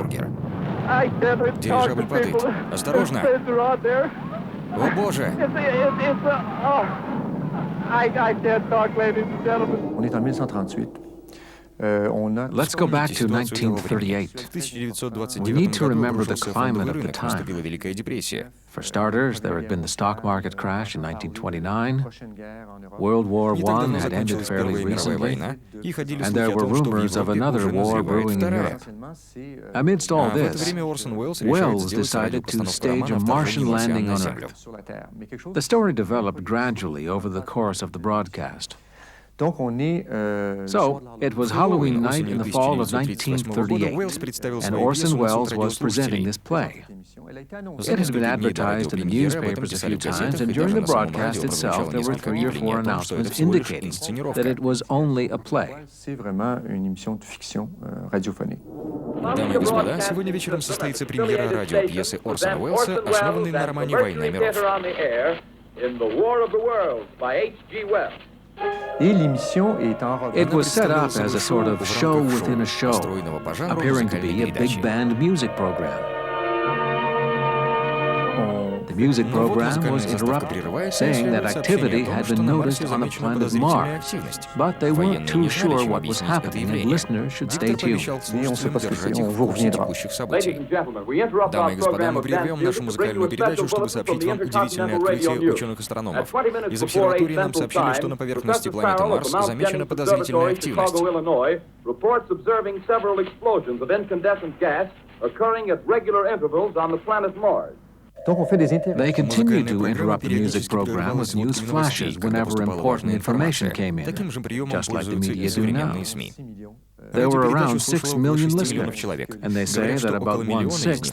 Speaker 11: I can't talk to people.
Speaker 2: Осторожно.
Speaker 11: They're out there.
Speaker 2: О, Боже!
Speaker 11: I can't talk, ladies and gentlemen.
Speaker 3: On est en 1938.
Speaker 5: Let's go back to 1938. We need to remember the climate of the time. For starters, there had been the stock market crash in 1929. World War I had ended fairly recently, and there were rumors of another war brewing in Europe. Amidst all this, Wells decided to stage a Martian landing on Earth. The story developed gradually over the course of the broadcast. So, it was Halloween night in the fall of 1938, and Orson Welles was presenting this play. It had been advertised in the newspapers a few times, and during the broadcast itself, there were 3 or 4 announcements indicating that it was only a play.
Speaker 2: Дамы и господа, сегодня вечером состоится премьера радиопьесы Орсона Уэллса, основанной на романе «Война миров».
Speaker 5: It was set up as a sort of show within a show, appearing to be a big band music program. The music program was interrupted, saying that activity had been noticed on the planet Mars, but they weren't too sure what was happening and listeners should stay tuned.
Speaker 2: Дамы и господа, мы прервем нашу музыкальную передачу, чтобы сообщить вам удивительное открытие ученых-астрономов. Из обсерватории нам сообщили, что на поверхности планеты Марс замечена подозрительная активность.
Speaker 5: They continued to interrupt the music program with news flashes whenever important information came in, just like the media do now. There were around 6 million listeners, and they say that about 1/6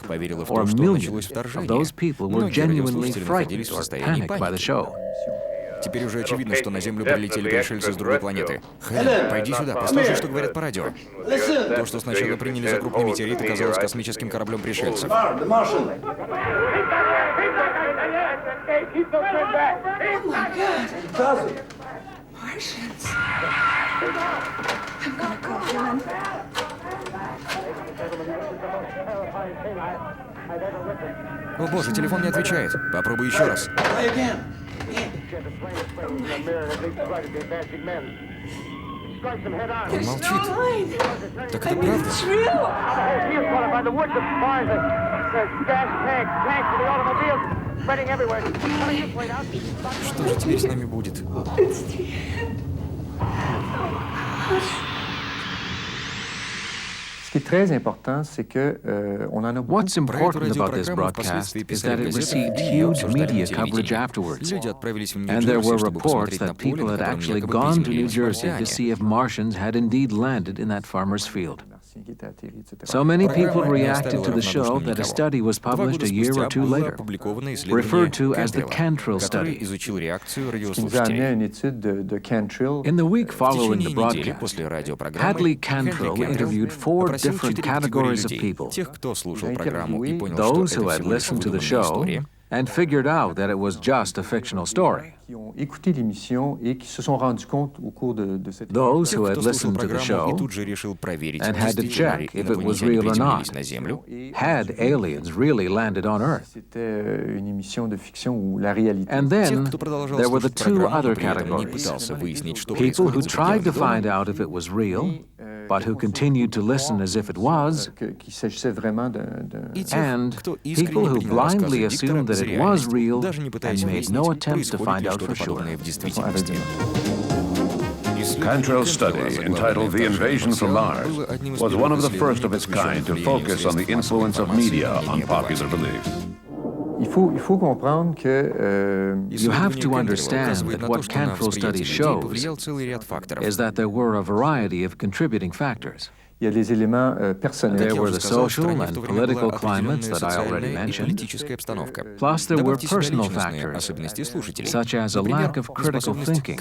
Speaker 5: or a million of those people were genuinely frightened or panicked by the show.
Speaker 2: Теперь уже очевидно, что на Землю прилетели пришельцы с другой планеты. Хелен, пойди сюда, послушай, что говорят по радио. То, что сначала приняли за крупный метеорит, оказалось космическим кораблем пришельцев. О боже, телефон не отвечает. Попробуй еще раз. Он молчит. Так это правда? Что же теперь с нами будет?
Speaker 5: What's important about this broadcast is that it received huge media coverage afterwards, and there were reports that people had actually gone to New Jersey to see if Martians had indeed landed in that farmer's field. So many people reacted to the show that a study was published a year or 2 later, referred to as the Cantrill study. In the week following the broadcast, Hadley Cantrill interviewed 4 different categories of people: those who had listened to the show and figured out that it was just a fictional story, those who had listened to the show and had to check if it was real or not. Had aliens really landed on Earth? And then there were the 2 other categories: people who tried to find out if it was real, but who continued to listen as if it was, and people who blindly assumed that it was real and made no attempt to find out for sure.
Speaker 1: Cantrill's study, entitled The Invasion from Mars, was one of the first of its kind to focus on the influence of media on popular beliefs.
Speaker 5: You have to understand that what Cantrill's study shows is that there were a variety of contributing factors. There were the social and political climates that I already mentioned. Plus, there were personal factors, such as a lack of critical thinking,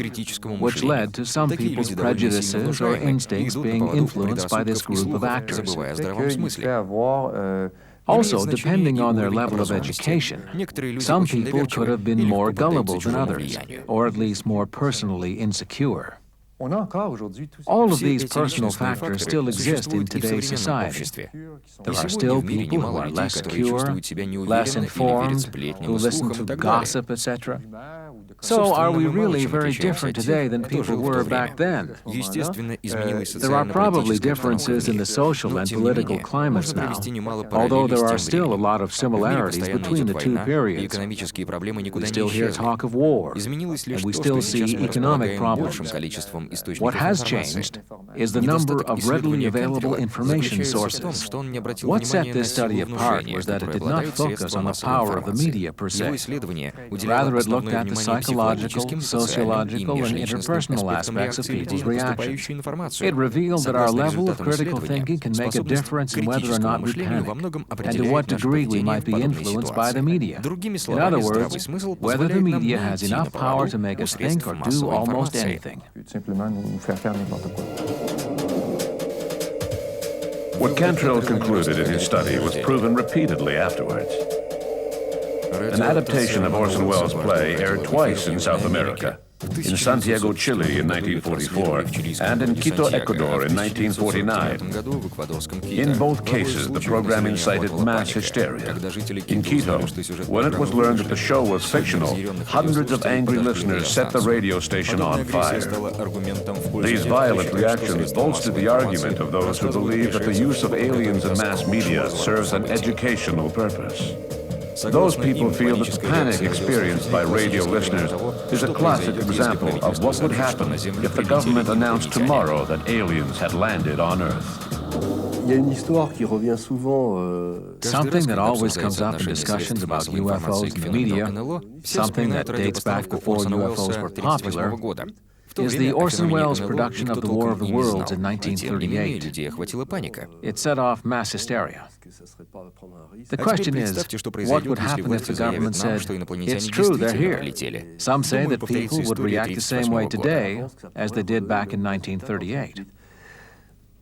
Speaker 5: which led to some people's prejudices or instincts being influenced by this group of actors. Also, depending on their level of education, some people could have been more gullible than others, or at least more personally insecure. All of these personal factors still exist in today's society. There are still people who are less secure, less informed, who listen to gossip, etc. So are we really very different today than people were back then? There are probably differences in the social and political climates now, although there are still a lot of similarities between the two periods. We still hear talk of war, and we still see economic problems. What has changed is the number of readily available information sources. What set this study apart was that it did not focus on the power of the media per se. Rather, it looked at the psychological, sociological, and interpersonal aspects of people's reactions. It revealed that our level of critical thinking can make a difference in whether or not we panic, and to what degree we might be influenced by the media. In other words, whether the media has enough power to make us think or do almost anything.
Speaker 1: What Cantrell concluded in his study was proven repeatedly afterwards. An adaptation of Orson Welles' play aired twice in South America, in Santiago, Chile in 1944, and in Quito, Ecuador in 1949. In both cases, the program incited mass hysteria. In Quito, when it was learned that the show was fictional, hundreds of angry listeners set the radio station on fire. These violent reactions bolstered the argument of those who believe that the use of aliens in mass media serves an educational purpose. Those people feel that the panic experienced by radio listeners is a classic example of what would happen if the government announced tomorrow that aliens had landed on Earth.
Speaker 5: Something that always comes up in discussions about UFOs in the media, something that dates back before UFOs were popular, is the Orson Welles production of The War of the Worlds in 1938. It set off mass hysteria. The question is, what would happen if the government said, it's true, they're here? Some say that people would react the same way today as they did back in 1938.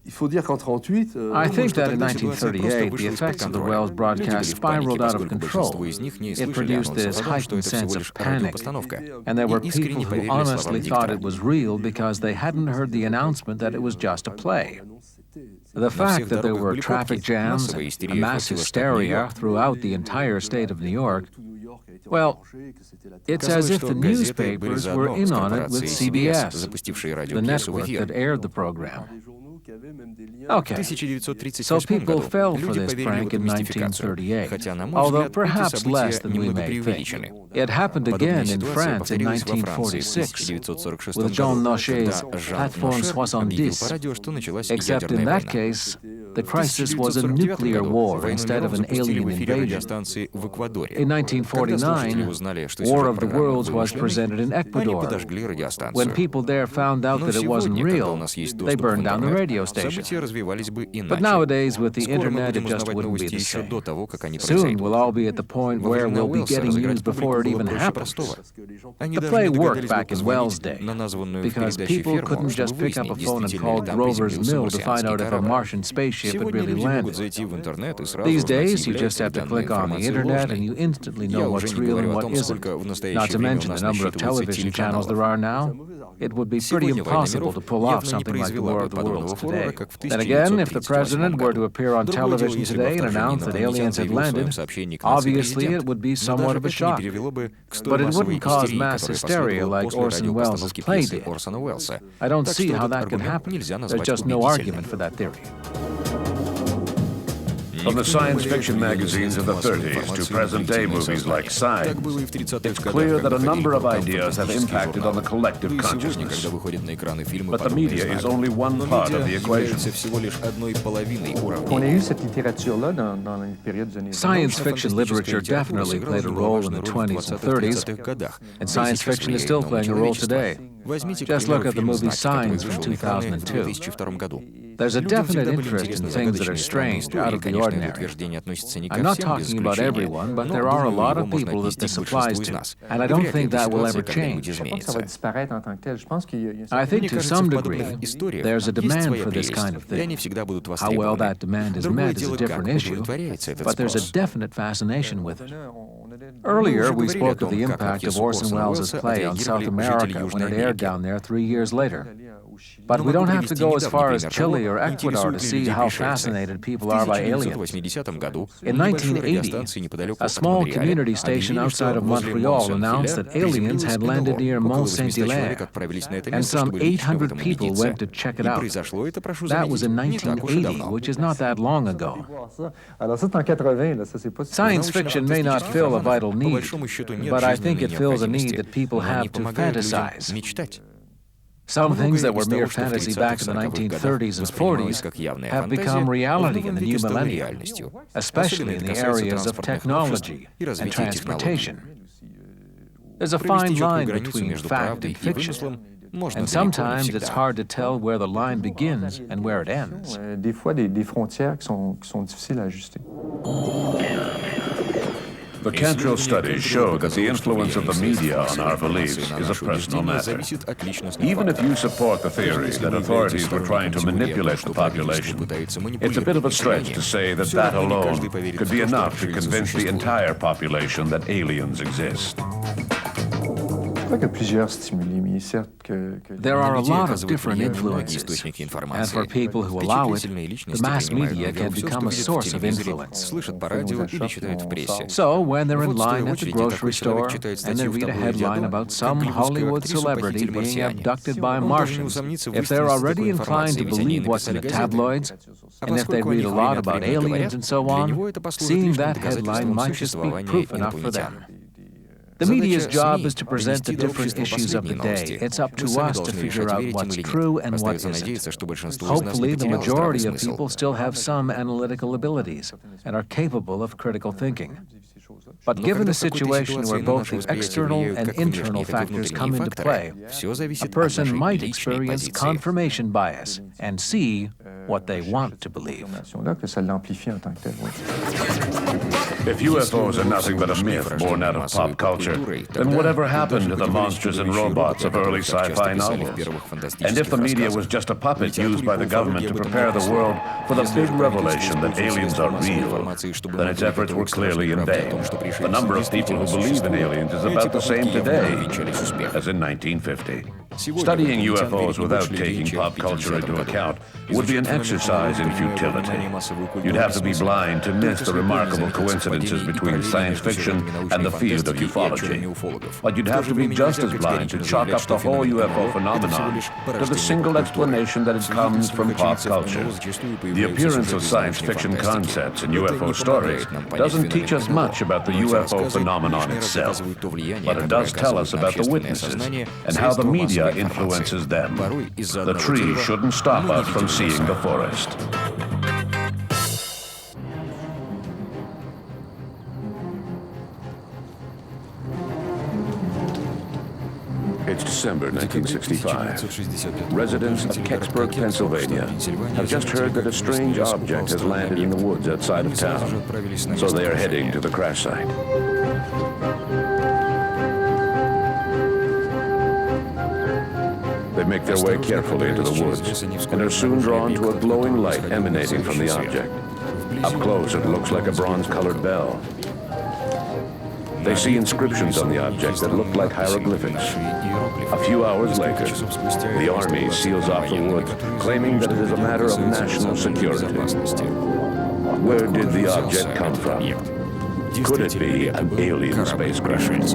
Speaker 5: I think that in 1938, the effects of the Welles broadcast spiraled out of control. It produced this heightened sense of panic, and there were people who honestly thought it was real because they hadn't heard the announcement that it was just a play. The fact that there were traffic jams and mass hysteria throughout the entire state of New York, well, it's as if the newspapers were in on it with CBS, the network that aired the program. Okay, so people fell for this prank in 1938, although perhaps less than we may think. It happened again in France in 1946 with Jean Nochet's Plateforme 70, except in that case, the crisis was a nuclear war instead of an alien invasion. In 1949, War of the Worlds was presented in Ecuador. When people there found out that it wasn't real, they burned down the radio station. But nowadays, with the internet, it just wouldn't be the same. Soon we'll all be at the point where we'll be getting news before it even happens. The play worked back in Welles' day, because people couldn't just pick up a phone and call Grover's Mill to find out if a Martian spaceship had really landed. These days, you just have to click on the internet and you instantly know what's real and what isn't. Not to mention the number of television channels there are now. It would be pretty impossible to pull off something like the War of the Worlds today. Then again, if the president were to appear on television today and announce that aliens had landed, obviously it would be somewhat of a shock. But it wouldn't cause mass hysteria like Orson Welles' play did. I don't see how that could happen. There's just no argument for that theory.
Speaker 1: From the science fiction magazines of the 30s to present-day movies like Signs, it's clear that a number of ideas have impacted on the collective consciousness. But the media is only one part of the equation.
Speaker 5: Science fiction literature definitely played a role in the 20s and 30s, and science fiction is still playing a role today. Just look at the movie Signs from 2002. There's a definite interest in things that are strange, out of the ordinary. I'm not talking about everyone, but there are a lot of people that this applies to, and I don't think that will ever change. I think to some degree, there's a demand for this kind of thing. How well that demand is met is a different issue, but there's a definite fascination with it. Earlier, we spoke of the impact of Orson Welles' play on South America when it aired down there 3 years later. But we don't have to go as far as Chile or Ecuador to see how fascinated people are by aliens. In 1980, a small community station outside of Montreal announced that aliens had landed near Mont Saint-Hilaire, and some 800 people went to check it out. That was in 1980, which is not that long ago. Science fiction may not fill a vital need, but I think it fills a need that people have to fantasize. Some things that were mere fantasy back in the 1930s and 40s have become reality in the new millennium, especially in the areas of technology and transportation. There's a fine line between fact and fiction, and sometimes it's hard to tell where the line begins and where it ends.
Speaker 3: Des fois, des frontières qui sont difficiles à ajuster.
Speaker 1: The Cantrell studies show that the influence of the media on our beliefs is a personal matter. Even if you support the theory that authorities were trying to manipulate the population, it's a bit of a stretch to say that that alone could be enough to convince the entire population that aliens exist.
Speaker 5: There are a lot of different influences, and for people who allow it, the mass media can become a source of influence. So, when they're in line at the grocery store and they read a headline about some Hollywood celebrity being abducted by Martians, if they're already inclined to believe what's in the tabloids, and if they read a lot about aliens and so on, seeing that headline might just be proof enough for them. The media's job is to present the different issues of the day. It's up to us to figure out what's true and what isn't. Hopefully, the majority of people still have some analytical abilities and are capable of critical thinking. But given the situation where both the external and internal factors come into play, a person might experience confirmation bias and see what they want to believe.
Speaker 1: If UFOs are nothing but a myth born out of pop culture, then whatever happened to the monsters and robots of early sci-fi novels? And if the media was just a puppet used by the government to prepare the world for the big revelation that aliens are real, then its efforts were clearly in vain. The number of people who believe in aliens is about the same today as in 1950. Studying UFOs without taking pop culture into account would be an exercise in futility. You'd have to be blind to miss the remarkable coincidences between science fiction and the field of ufology. But you'd have to be just as blind to chalk up the whole UFO phenomenon to the single explanation that it comes from pop culture. The appearance of science fiction concepts in UFO stories doesn't teach us much about the UFO phenomenon itself, but it does tell us about the witnesses and how the media influences them. The tree shouldn't stop us from seeing the forest. It's December 1965. Residents of Kecksburg, Pennsylvania have just heard that a strange object has landed in the woods outside of town, so they are heading to the crash site. They make their way carefully into the woods and are soon drawn to a glowing light emanating from the object. Up close, it looks like a bronze-colored bell. They see inscriptions on the object that look like hieroglyphics. A few hours later, the Army seals off the woods, claiming that it is a matter of national security. Where did the object come from? Could it be an alien spacecraft?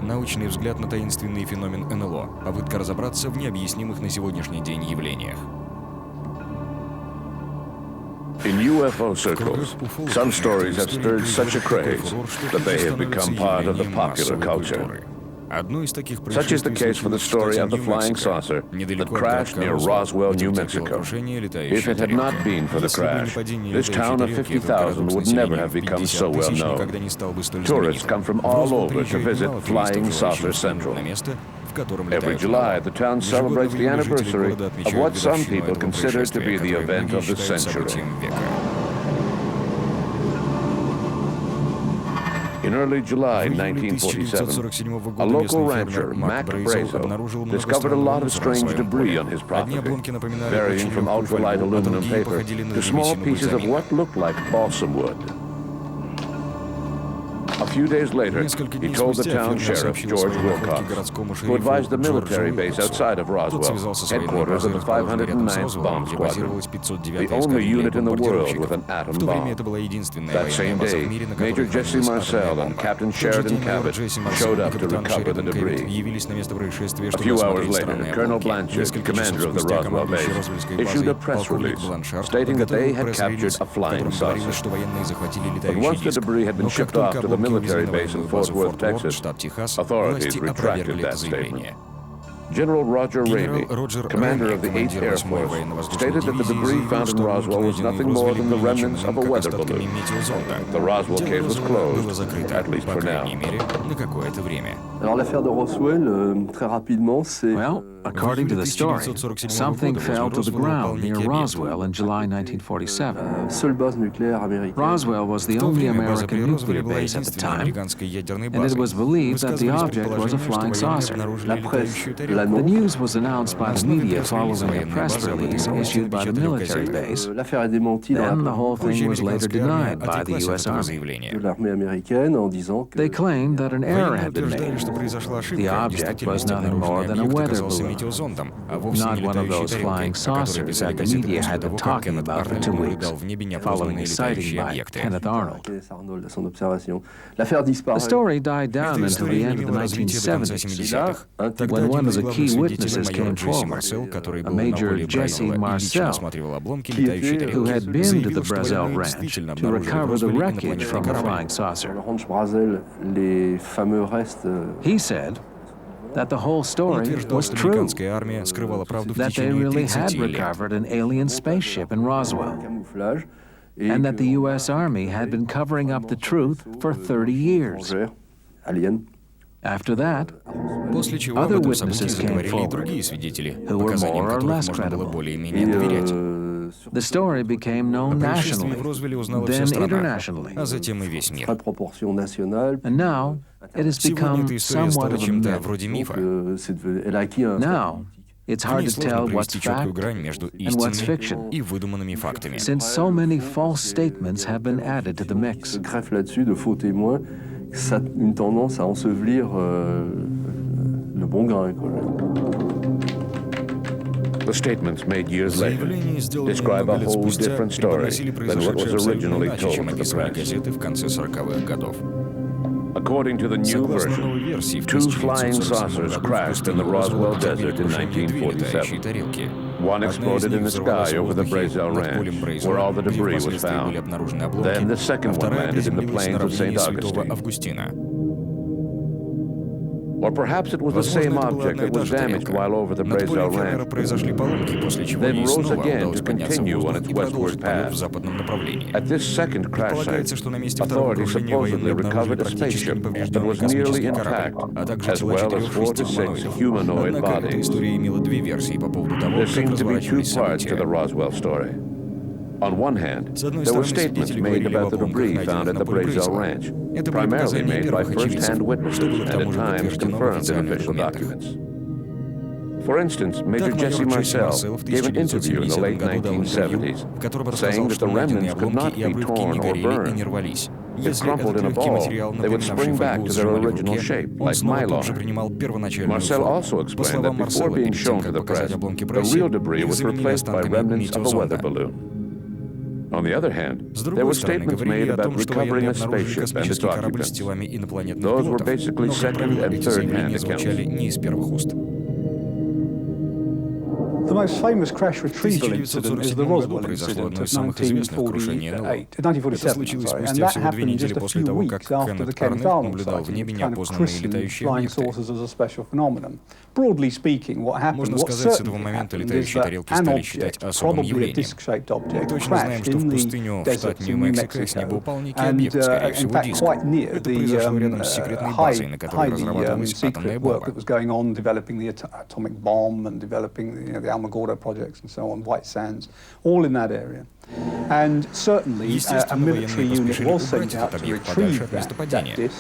Speaker 2: Научный взгляд на таинственный феномен НЛО, попытка разобраться в необъяснимых на сегодняшний день явлениях.
Speaker 1: In UFO circles, some stories have stirred such a craze that they have become part of the popular culture. Such is the case for the story of the flying saucer that crashed near Roswell, New Mexico. If it had not been for the crash, this town of 50,000 would never have become so well known. Tourists come from all over to visit Flying Saucer Central. Every July, the town celebrates the anniversary of what some people consider to be the event of the century. In early July 1947, a local rancher, Mac Brazo, discovered a lot of strange debris on his property, varying from ultralight aluminum paper to small pieces of what looked like balsam wood. A few days later, he told the town sheriff, George Wilcox, who advised the military base outside of Roswell, headquarters of the 509th Bomb Squadron, the only unit in the world with an atom bomb. That same day, Major Jesse Marcel and Captain Sheridan Cabot showed up to recover the debris. A few hours later, Colonel Blanchard, commander of the Roswell base, issued a press release stating that they had captured a flying saucer. But once the debris had been shipped off to the military base in Fort Worth, Texas, authorities retracted that statement. General Roger Ramey, commander of the 8th Air Force, stated that the debris found in Roswell was nothing more than the remnants of a weather balloon. The Roswell case was closed, at least for now.
Speaker 14: Alors l'affaire de Roswell, très rapidement, c'est...
Speaker 5: Well, according to the story, something fell to the ground near Roswell in July 1947.
Speaker 14: Seule base nucléaire américaine.
Speaker 5: Roswell was the only American nuclear base at the time, and it was believed that the object was a flying saucer. The news was announced by the media following a press release issued by the military base. Then the whole thing was later denied by the U.S. Army. They claimed that an error had been made. The object was nothing more than a weather balloon, not one of those flying saucers that the media had been talking about for 2 weeks, following a sighting by Kenneth Arnold. The story died down until the end of the 1970s, when one of the key witnesses came forward, a Major Jesse Marcel, who had been to the Brazel Ranch to recover the wreckage from the flying saucer. He said that the whole story was true, that they really had recovered an alien spaceship in Roswell, and that the U.S. Army had been covering up the truth for 30 years. After that, other witnesses came forward, who were more or less credible. The story became known nationally, then internationally, and now it has become somewhat of a myth. Now, it's hard to tell what's fact and what's fiction, since so many false statements have been added to the mix.
Speaker 14: Ça a une tendance à ensevelir le bon grain.
Speaker 1: The statements made years later describe a whole different story than what was originally told to the press. According to the new version, 2 flying saucers crashed in the Roswell Desert in 1947. One exploded in the sky over the Brazel Ranch, where all the debris was found. Then the second one landed in the plains of St. Augustine. Or perhaps it was the same object that was damaged while over the Brazel Ranch, then rose again to continue on its westward path. At this second crash site, authorities supposedly recovered a spaceship that was nearly intact, as well as 4 to 6 humanoid bodies. There seems to be 2 parts to the Roswell story. On one hand, there were statements made about the debris found at the Brazel Ranch, primarily made by first-hand witnesses and at times confirmed in official documents. For instance, Major Jesse Marcel gave an interview in the late 1970s, saying that the remnants could not be torn or burned. If crumpled in a ball, they would spring back to their original shape, like mylar. Marcel also explained that before being shown to the press, the real debris was replaced by remnants of a weather balloon. On the other hand, there were statements made about recovering a spaceship and its occupants. Those were basically second- and third-hand accounts.
Speaker 3: The most famous crash retrieval incident is the
Speaker 2: 1947 году
Speaker 3: Roswell
Speaker 2: произошло одно
Speaker 3: incident
Speaker 2: из
Speaker 3: of
Speaker 2: самых известных крушений НЛО.
Speaker 3: 1947,
Speaker 2: Это случилось спустя всего 2 недели после того, как Кеннет Арнольд наблюдал в небе неопознанные летающие объекты. Можно сказать, с этого момента летающие тарелки стали считать особым явлением. Мы точно знаем, что в пустыню в штат Нью-Мексико с неба упал некий объект, скорее всего, диск. Это произошло рядом с секретной базой, на которой разрабатывалась атомная бомба. Естественно, военные поспешили убрать этот объект подальше от места падения.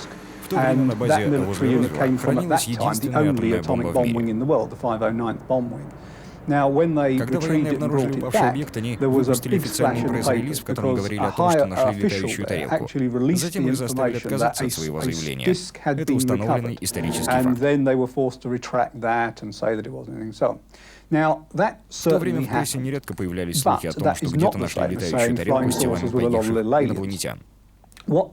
Speaker 2: В то время на базе возле Розуэлла хранилась единственная атомная бомба в мире. Когда военные обнаружили упавший объект, они выпустили официальный пресс-релиз, в котором говорили о том, что нашли летающую тарелку. Затем их заставили отказаться от своего заявления. Это установленный исторический факт. В то время в прессе нередко появлялись слухи о том, что где-то нашли летающую тарелку с телами погибших инопланетян. Но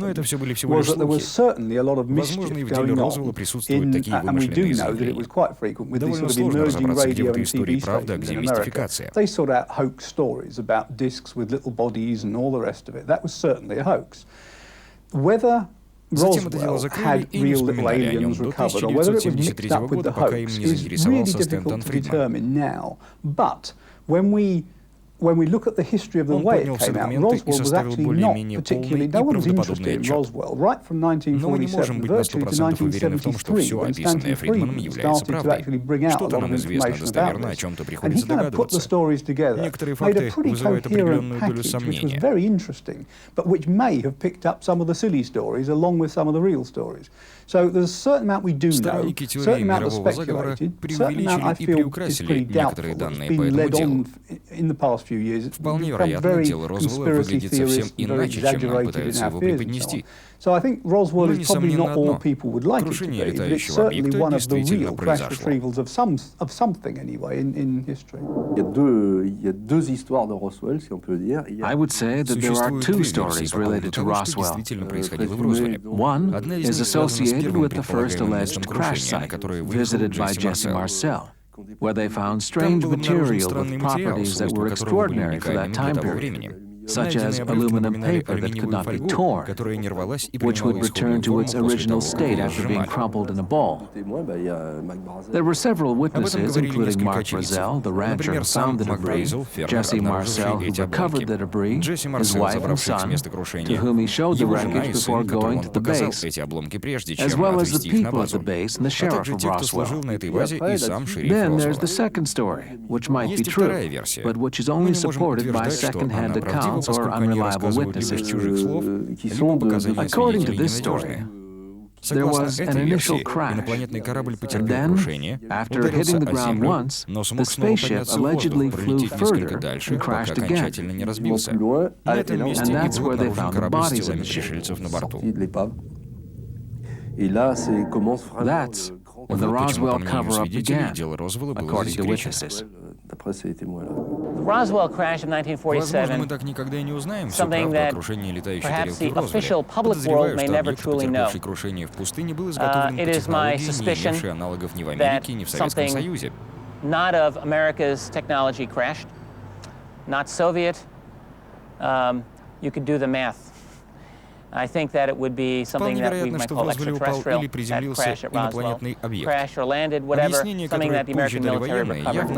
Speaker 2: это все были всего лишь слухи. Возможно, и в деле Розуэлла присутствуют такие вымышленные заявления. Довольно сложно разобраться, где в этой истории правда, а где мистификация. Затем это дело закрыли и не вспоминали о нем до 1973 года, пока им не заинтересовался Стэнтон Фридман.
Speaker 3: When we look at the history of the way it came out, Roswell was actually not particularly, no one was interested in Roswell. Right from 1947 virtually to 1973, when Stanton Friedman started to actually bring out a lot of information about this. And he kind of put the stories together, made a pretty coherent package, which was very interesting, but which may have picked up some of the silly stories along with some of the real stories. So there's a certain amount we do know, a certain amount that's speculated, a certain amount I feel is pretty doubtful. It's been led on in the past few years.
Speaker 2: Вполне вероятно, дело Розуэлла выглядит совсем иначе, чем нам пытаются его преподнести.
Speaker 3: So I think Roswell
Speaker 2: Но,
Speaker 3: is probably not all
Speaker 2: несомненно,
Speaker 3: people would like it to be, but it's certainly one of the real crash retrievals of something anyway in history.
Speaker 14: Il y a deux histoires de Roswell, si on peut dire.
Speaker 5: I would say that there are two stories related to Roswell. One is associated with the first alleged crash site visited by Jesse Marcel, where they found strange material with properties that were extraordinary for that time period, such as aluminum paper that could not be torn, which would return to its original state after being crumpled in a ball. There were several witnesses, including Mark Brazel, the rancher who found the debris, Jesse Marcel, who recovered the debris, his wife and son, to whom he showed the wreckage before going to the base, as well as the people at the base and the sheriff of Roswell. Then there's the second story, which might be true, but which is only supported by second-hand accounts or unreliable witnesses. According to this story, there was an initial crash, and then, after hitting the ground once, the spaceship allegedly flew further and crashed again. And that's where they found the bodies of the ship. That's when the Roswell cover-up began, according to witnesses.
Speaker 15: The Roswell crash of 1947, something that perhaps the official public world may never truly know. It is my suspicion that something not of America's technology crashed, not Soviet. You could do the math. I think that it would be something that we might call extraterrestrial, that crash at Roswell, crash or landed, whatever, something that the American military recovered.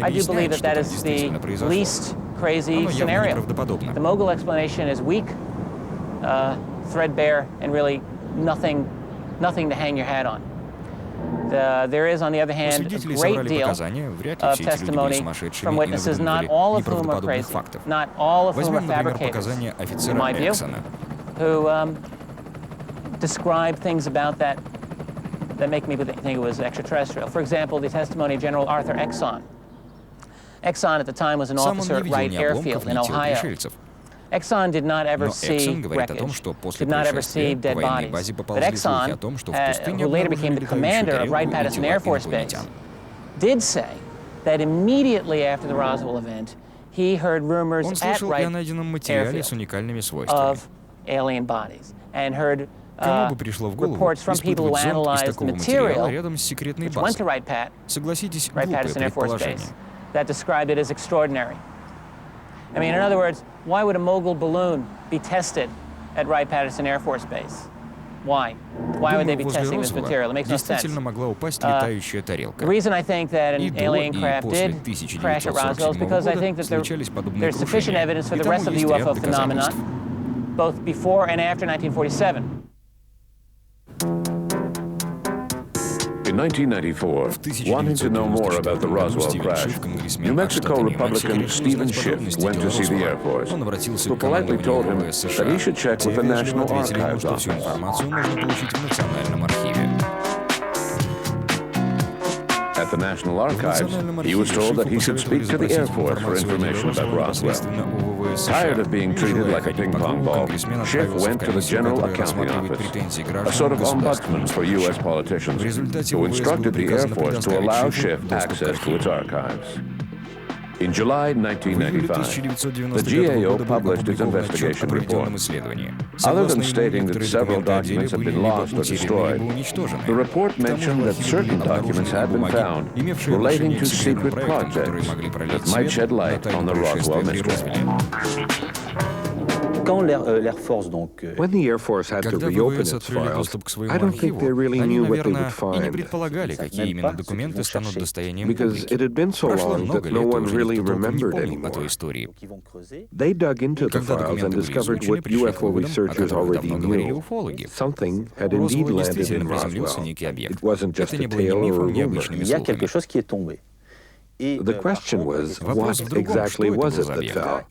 Speaker 15: I do believe that that is the least crazy scenario. The Mogul explanation is weak, threadbare, and really nothing to hang your hat on. There is, on the other hand, a great deal of testimony from witnesses, not all of whom are crazy, not all of whom are fabricators, in my view, who describe things about that make me think it was extraterrestrial. For example, the testimony of General Arthur Exxon. Exxon at the time was an officer at Wright Airfield in Ohio. Exxon did not ever see wreckage, did not ever see dead bodies. But Exxon, who later became the commander of Wright-Patterson Air Force Base, did say that immediately after the Roswell event, he heard rumors at Wright Airfield of alien bodies, and heard
Speaker 2: Кому бы пришло в голову
Speaker 15: reports from people who
Speaker 2: испытывать зонд из
Speaker 15: analyzed the
Speaker 2: такого материала
Speaker 15: material
Speaker 2: рядом с секретной
Speaker 15: which went to
Speaker 2: базой?
Speaker 15: Wright-Patt,
Speaker 2: Согласитесь,
Speaker 15: Wright
Speaker 2: глупое
Speaker 15: Patterson Air Force
Speaker 2: предположение.
Speaker 15: Base, that described it as extraordinary. I mean, in other words, why would a mogul balloon be tested at Wright-Patterson Air Force Base? Why? Why would they be testing this material? It makes no sense.
Speaker 2: Действительно могла упасть летающая тарелка.
Speaker 15: The reason I think that
Speaker 2: И
Speaker 15: an
Speaker 2: до,
Speaker 15: alien
Speaker 2: и
Speaker 15: craft
Speaker 2: после
Speaker 15: did crash at Roswell is
Speaker 2: 1947
Speaker 15: because I think
Speaker 2: года
Speaker 15: that
Speaker 2: случались подобные
Speaker 15: there's sufficient
Speaker 2: крушения.
Speaker 15: evidence for
Speaker 2: И
Speaker 15: the
Speaker 2: тому
Speaker 15: rest of the
Speaker 2: есть ряд
Speaker 15: UFO phenomenon,
Speaker 2: доказательств.
Speaker 15: both before and after 1947.
Speaker 1: In 1994, wanting to know more about the Roswell crash, New Mexico Republican Stephen Schiff went to see the Air Force, who politely told him that he should check with the National Archives Office. At the National Archives, he was told that he should speak to the Air Force for information about Roswell. Tired of being treated like a ping-pong ball, Schiff went to the General Accounting Office, a sort of ombudsman for U.S. politicians, who instructed the Air Force to allow Schiff access to its archives. In July 1995, the GAO published its investigation report. Other than stating that several documents had been lost or destroyed, the report mentioned that certain documents had been found relating to secret projects that might shed light on the Roswell mystery.
Speaker 7: When the Air Force had to reopen its files, I don't think they really knew what they would find, because it had been so long that no one really remembered anymore. They dug into the files and discovered what UFO researchers already knew. Something had indeed landed in Roswell. It wasn't just a tale or a rumor. The question was, what exactly was it that fell?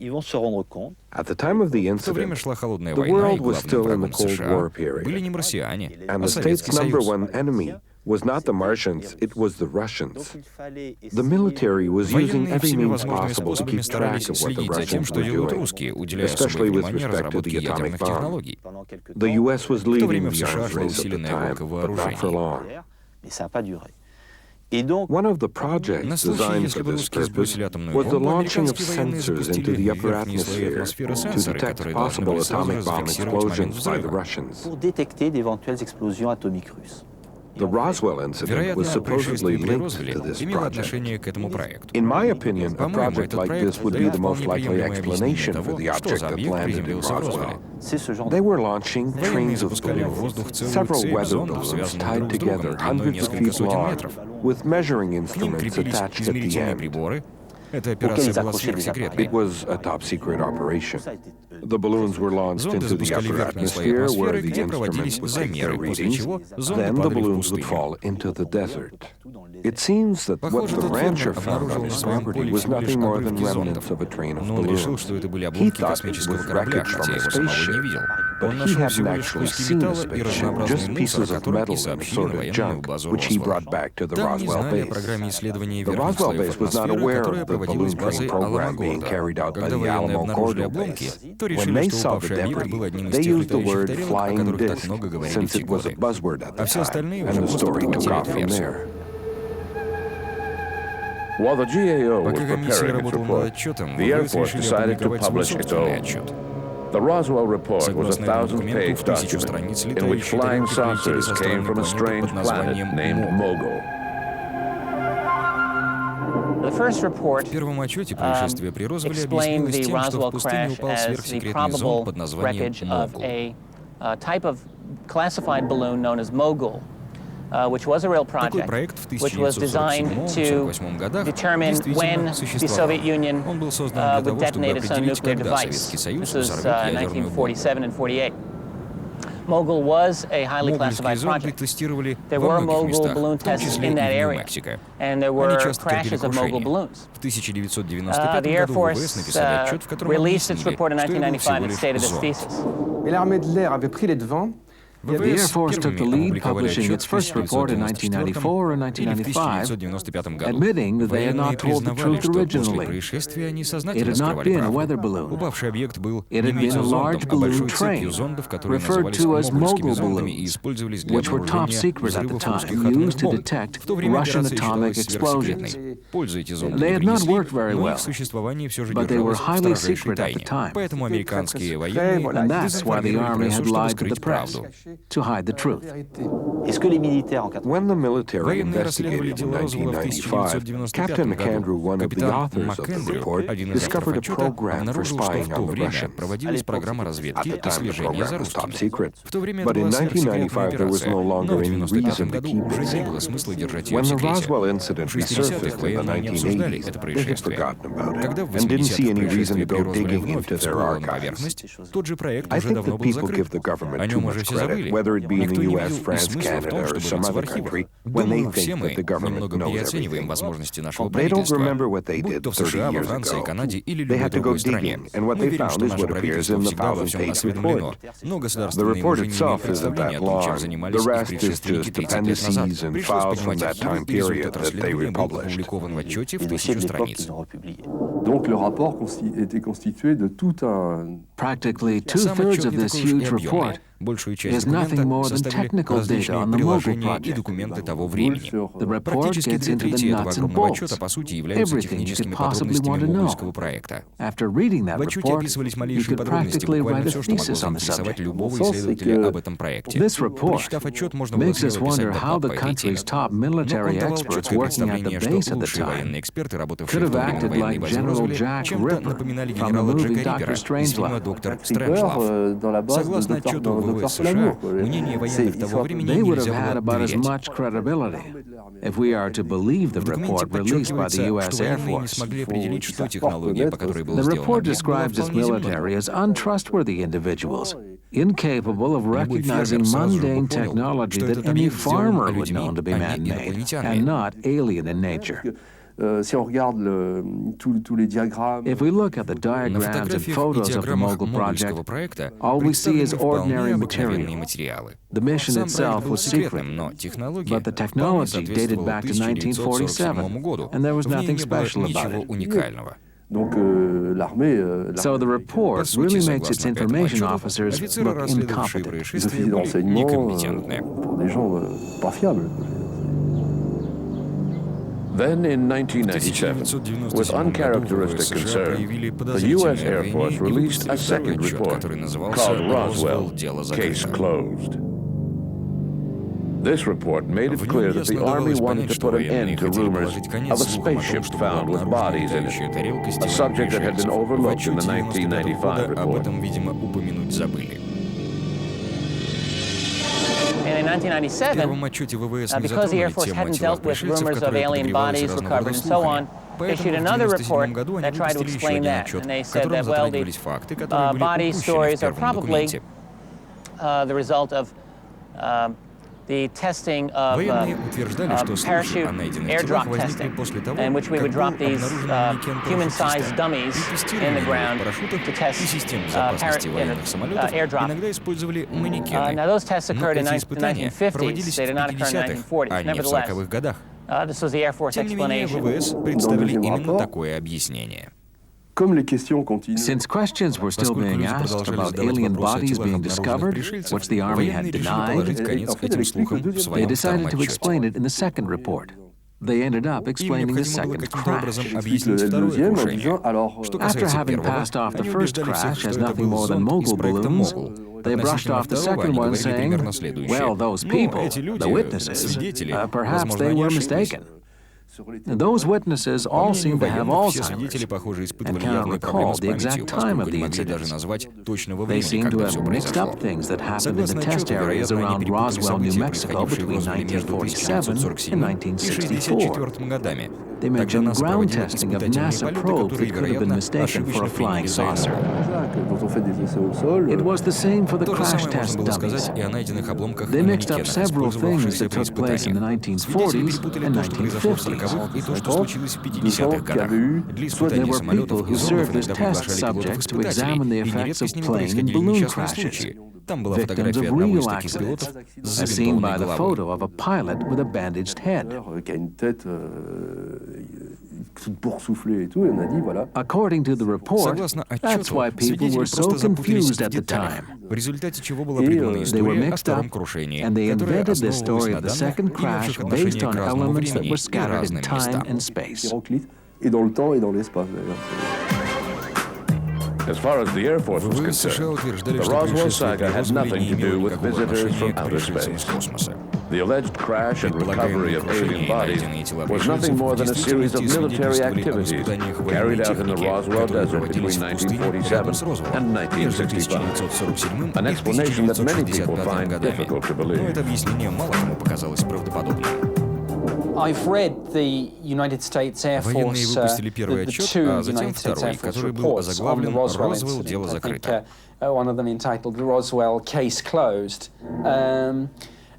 Speaker 7: At the time of the incident, the world was still in the Cold War period, and the state's #1 enemy was not the Martians, it was the Russians. The military was using every means possible to keep track of what the Russians were doing, especially with respect to the atomic bomb. The U.S. was leading the arms race at the time, but not for long. One of the projects designed for this purpose was the launching of sensors into the upper atmosphere to detect possible atomic bomb explosions by the Russians. The Roswell incident was supposedly linked to this project. In my opinion, a project like this would be the most likely explanation for the object that landed in Roswell. They were launching trains of balloons, several weather balloons tied together hundreds of feet long, with measuring instruments attached at the end. It was a top-secret operation. The balloons were launched into the upper atmosphere, where the instruments would take their readings. Then the balloons would fall into the desert. It seems that what the rancher found on his property was nothing more than remnants of a train of balloons. He thought it was wreckage from a spaceship, but he hadn't actually seen a spaceship, just pieces of metal and assorted junk, which he brought back to the Roswell base. The Roswell base was not aware of the balloon train program being carried out by the Alamo Gordo base. When they saw the debris, they used the word flying disc, since it was a buzzword at the time, and the story took off from there.
Speaker 1: While the GAO was preparing its report, the Air Force decided to publish its own. The Roswell report was a 1,000-page document in which flying saucers came from a strange planet named Mogul.
Speaker 15: The first report explained the Roswell crash as the probable wreckage of a type of classified balloon known as Mogul, which was a real project, which was designed to determine when the Soviet Union would detonate its own nuclear device. This was 1947 and 48. Mogul was a highly classified project. There were Mogul balloon tests in that area, and there were crashes of Mogul balloons. The Air Force released its report in 1995 and stated this thesis.
Speaker 5: The Air Force took the lead, publishing its first report in 1994 or 1995, admitting that they had not told the truth originally. It had not been a weather balloon. It had been a large balloon train, referred to as Mogul balloons, which were top secret at the time, used to detect Russian atomic explosions. They had not worked very well, but they were highly secret at the time. And that's why the Army had lied to the press. to hide the truth.
Speaker 7: When the military investigated in 1995, Captain McAndrew, one of the authors of the report, discovered a program for spying on the Russians. At the time, the program was top secret. But in 1995, there was no longer any reason to keep it. When the Roswell incident resurfaced in the 1980s, they had forgotten about it and didn't see any reason to go digging into their archives. I think that people give the government too much credit, whether it be in the US, France, Canada, or some other country, when they think that the government knows everything. They don't remember what they did 30 years ago. They had to go digging, and what they found is what appears in the 1,000-page report. The report itself isn't that long. The rest is just appendices and files from that time period that they republished.
Speaker 14: Donc le rapport était constitué de tout un...
Speaker 5: Practically two-thirds of this huge report is nothing more than technical data on the Mogul project. The report gets into the nuts and bolts, everything you could possibly want to know. After reading that report, you could practically write a thesis on the subject. This report makes us wonder how the country's top military experts working at the base at the time could have acted like General Jack Ripper from the movie Dr. Strangelove. They would have had about as much credibility if we are to believe the report released by the U.S. Air Force. The report describes its military as untrustworthy individuals, incapable of recognizing mundane technology that any farmer would know to be man-made and not alien in nature.
Speaker 14: Si on regarde tous les diagrammes,
Speaker 5: if we look at the diagrams and photos of the Mogul project, all we see is ordinary material. The mission itself was secret, but the technology dated back to 1947, and there was nothing special about it. So the report really makes its information officers look incompetent.
Speaker 1: Then in 1997, with uncharacteristic concern, the U.S. Air Force released a second report called Roswell, Case Closed. This report made it clear that the Army wanted to put an end to rumors of a spaceship found with bodies in it, a subject that had been overlooked in the 1995 report.
Speaker 15: And in 1997, because the Air Force hadn't dealt with rumors of alien bodies recovered and so on, they issued another report that tried to explain that. And they said that, well, the body stories are probably the result of the testing of parachute airdrop testing, in which we would drop these human-sized dummies in the ground to test airdrop. Now, those tests occurred in the 1950s. They did not occur in the 1940s. Nevertheless, this was the Air Force explanation.
Speaker 5: Since questions were still being asked about alien bodies being discovered, which the Army had denied, they decided to explain it in the second report. They ended up explaining the second crash. After having passed off the first crash as nothing more than Mogul balloons, they brushed off the second one saying, well, those people, the witnesses, perhaps they were mistaken. Those witnesses all seem to have Alzheimer's and cannot recall the exact time of the incident. They seem to have mixed up things that happened in the test areas around Roswell, New Mexico between 1947 and 1964. They mentioned ground testing of NASA probes that could have been mistaken for a flying saucer. It was the same for the crash test dummies. They mixed up several things that took place in the 1940s and 1950s. There were people who served as test subjects to examine the effects of plane and balloon crashes, victims of real accidents, as seen by the photo of a pilot with a bandaged head. According to the report, that's why people were so confused at the time. They were mixed up, and they invented this story of the second crash based on elements that were scattered in time and space.
Speaker 1: As far as the Air Force was
Speaker 2: ВВС США
Speaker 1: concerned,
Speaker 2: утверждали,
Speaker 1: the
Speaker 2: что
Speaker 1: Roswell
Speaker 2: происшествие
Speaker 1: saga
Speaker 2: для
Speaker 1: had
Speaker 2: Розуэлля
Speaker 1: nothing
Speaker 2: не
Speaker 1: to do
Speaker 2: имело
Speaker 1: with
Speaker 2: никакого
Speaker 1: visitors
Speaker 2: отношения
Speaker 1: from
Speaker 2: к
Speaker 1: outer
Speaker 2: пришельцам из
Speaker 1: space.
Speaker 2: космоса.
Speaker 1: The alleged crash and recovery
Speaker 2: Предполагаемые
Speaker 1: of alien
Speaker 2: крушения и
Speaker 1: bodies
Speaker 2: найденные тела
Speaker 1: was nothing
Speaker 2: пришельцев
Speaker 1: more
Speaker 2: в
Speaker 1: than a series of
Speaker 2: действительности
Speaker 1: military
Speaker 2: свидетельствовали об
Speaker 1: activities
Speaker 2: испытаниях
Speaker 1: carried
Speaker 2: военной
Speaker 1: out in the
Speaker 2: техники,
Speaker 1: Roswell
Speaker 2: которые
Speaker 1: Desert between
Speaker 2: проводились в пустыне рядом
Speaker 1: 1947
Speaker 2: с Розуэллом
Speaker 1: and
Speaker 2: между
Speaker 1: 1965.
Speaker 2: 1947
Speaker 1: An
Speaker 2: и
Speaker 1: explanation that many people
Speaker 2: 1965
Speaker 1: find
Speaker 2: годами.
Speaker 1: difficult to
Speaker 2: Но
Speaker 1: believe.
Speaker 2: это объяснение мало кому показалось правдоподобным.
Speaker 16: I've read the United States Air
Speaker 2: Военные
Speaker 16: Force,
Speaker 2: выпустили первый
Speaker 16: the
Speaker 2: отчет,
Speaker 16: two
Speaker 2: а затем
Speaker 16: United States
Speaker 2: второй,
Speaker 16: Air Force
Speaker 2: который был
Speaker 16: reports on the
Speaker 2: озаглавлен
Speaker 16: Roswell
Speaker 2: «Розуэлл. Дело
Speaker 16: incident. I
Speaker 2: закрыто».
Speaker 16: think one of them entitled Roswell Case Closed.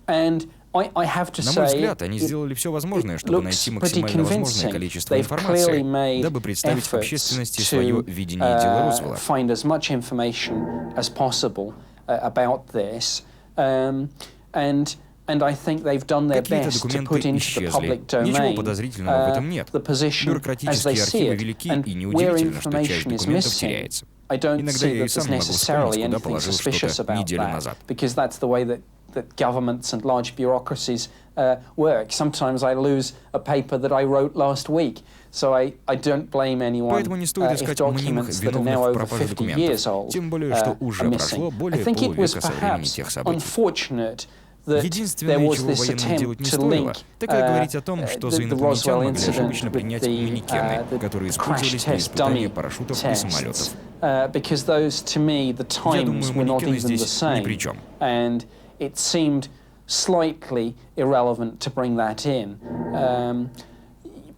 Speaker 16: And I have to
Speaker 2: На мой
Speaker 16: say,
Speaker 2: взгляд, они сделали все возможное, чтобы найти максимально возможное количество
Speaker 16: They've
Speaker 2: информации,
Speaker 16: clearly made
Speaker 2: дабы представить
Speaker 16: efforts
Speaker 2: общественности свое видение дела Розуэлла.
Speaker 16: Find as much information as possible about this, and I think they've done their best to put into the public domain the position as they see it. And where information is missing, I don't see that there's necessarily anything suspicious about that, because that's the way that governments and large bureaucracies work. Sometimes I lose a paper that I wrote last week, so I don't blame anyone if documents that are now over 50 years old are missing. I think it was perhaps unfortunate that there was this attempt to link the Roswell incident with the crash test dummy tests, because those, to me, the times were not even the same, and it seemed slightly irrelevant to bring that in.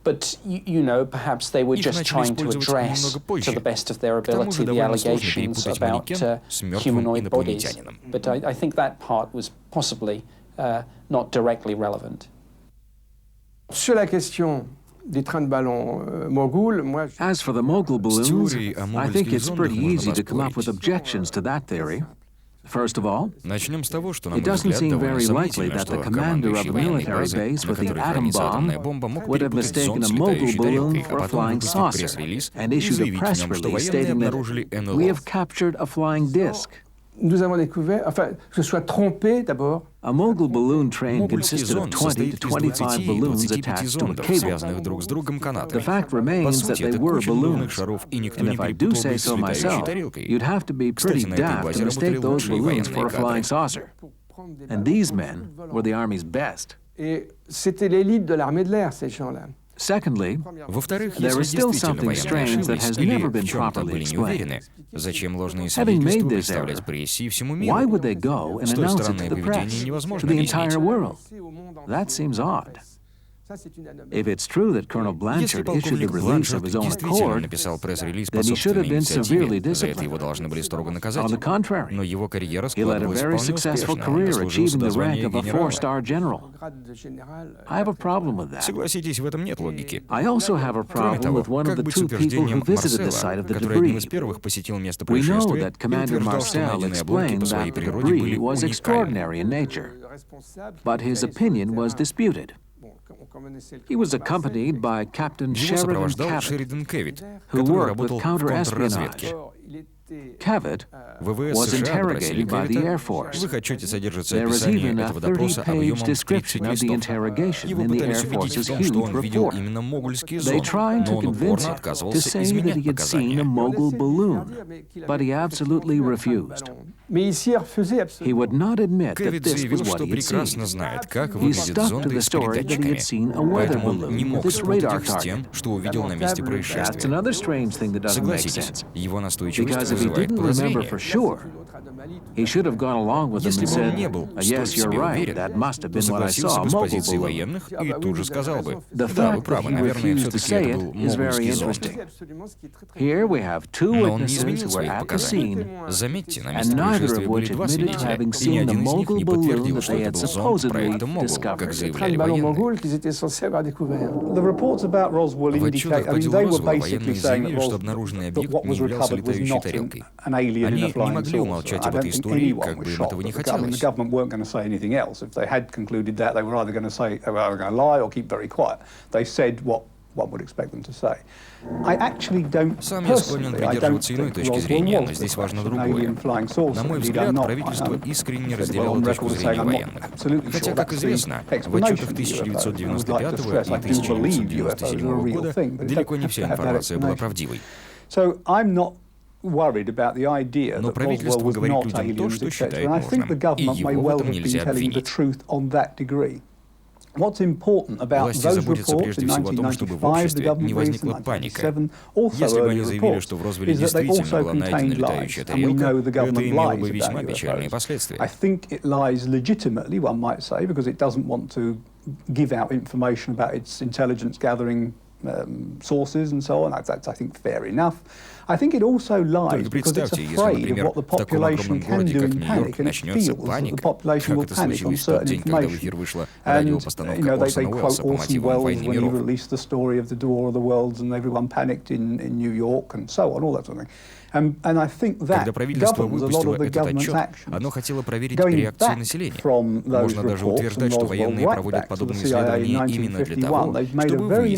Speaker 16: But, you know, perhaps they were just trying to address, to the best of their ability, the allegations about humanoid bodies. But I think that part was possibly not directly relevant.
Speaker 17: Sur la question des trains de ballons mogul, moi...
Speaker 5: As for the mogul balloons, I think it's pretty easy to come up with objections to that theory. First of all, it doesn't seem very likely that the commander of a military base with the atom bomb would have mistaken a mogul balloon for a flying saucer and issued a press release stating that we have captured a flying disc.
Speaker 17: Nous avons découvert, enfin, que ce soit trompé d'abord.
Speaker 5: A mogul balloon train consisted of 20 to 25 balloons attached to a cable. The fact remains that they were balloons, and if I do say so myself, you'd have to be pretty daft to mistake those balloons for a flying saucer. And these men were the Army's best.
Speaker 17: Et c'était l'élite de l'armée de l'air, ces gens-là.
Speaker 5: Secondly, there is still something strange that has never been properly explained. Having made this error, why would they go and announce it to the press, to the entire world? That seems odd. If it's true that Colonel Blanchard issued the release of his own accord, then he should have been severely disciplined. On the contrary, he led a very successful career, achieving the rank of a 4-star general. I have a problem with that. I also have a problem with one of the two people who visited the site of the debris. We know that Commander Marcel explained that the debris was extraordinary in nature, but his opinion was disputed. He was accompanied by Captain Sheridan Cavett, who worked with counter-espionage. Cavett was interrogated by the Air Force. There is even a 30-page description of the interrogation in the Air Force's huge report. They tried to convince him to say that he had seen a mogul balloon, but he absolutely refused. He would not admit that this was what he had seen. He stuck to the story that he had seen a weather balloon with its radar target. That's another strange thing that doesn't make sense, because if he didn't remember for sure, he should have gone along with them and said, yes, you're right, that must have been what I saw, a mogul balloon. The fact that he refused to say it is very interesting. Here we have two witnesses who were at the scene, and neither of which admitted to having seen the mogul balloon that they had supposedly discovered.
Speaker 3: The reports about Roswell indicate, I mean, they were basically saying that what was recovered was not an alien in a flying saucer. I don't think anyone was shocked. I mean, the government weren't going to say anything else. If they had concluded that, they were either going to say they were going to lie or keep very quiet. They said what one would expect them to say. I actually don't personally, I don't think Roswell was an alien flying saucer.
Speaker 2: На мой взгляд, правительство искренне разделяло точку зрения военных. Хотя, как известно, в отчетах 1995 и 1997 года далеко не вся информация была правдивой.
Speaker 3: So I'm not worried about the idea that Roswell was not aliens, etc. And I think the government may well have been telling the truth on that degree. What's important about those reports in 1995, the government released in 1997, also earlier reports, is that they also contained lies, and we know the government lies about UFOs. I think it lies legitimately, one might say, because it doesn't want to give out information about its intelligence gathering sources and so on. That's, I think, fair enough. I think it also lies because it's afraid of what the population can do in panic, and it feels that the population will panic on certain information. And, they quote Orson Welles when he released the story of the Door of the Worlds, and everyone panicked in New York and so on, all that sort of thing. And I think that governs a lot of the government's actions. Going back from those reports from Roswell right back to the CIA in 1951, they've made a very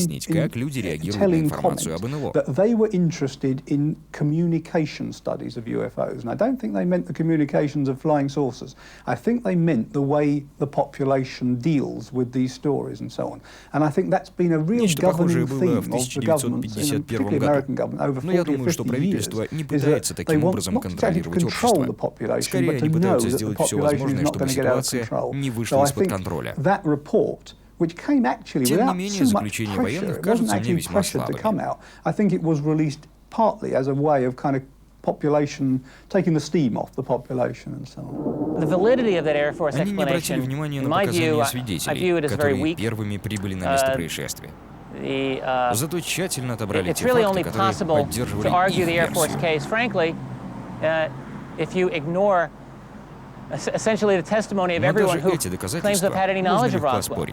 Speaker 3: telling comment that they were interested in communication studies of UFOs. And I don't think they meant the communications of flying saucers. I think they meant the way the population deals with these stories and so on. And I think that's been a real governing theme of the government, particularly American government, over 40 or 50 years. Is that they want not to control the population, but to know that the population is not going to get out of control. So I think that report, which came actually without too much pressure, it wasn't actually pressured to come out. I think it was released partly as a way of kind of population, taking the steam off the population and so on.
Speaker 15: The validity of that Air Force explanation, in my view, I view it as very weak. It's really only possible to argue the Air Force case, frankly, if you ignore essentially the testimony of everyone who claims to have had any knowledge of Roswell.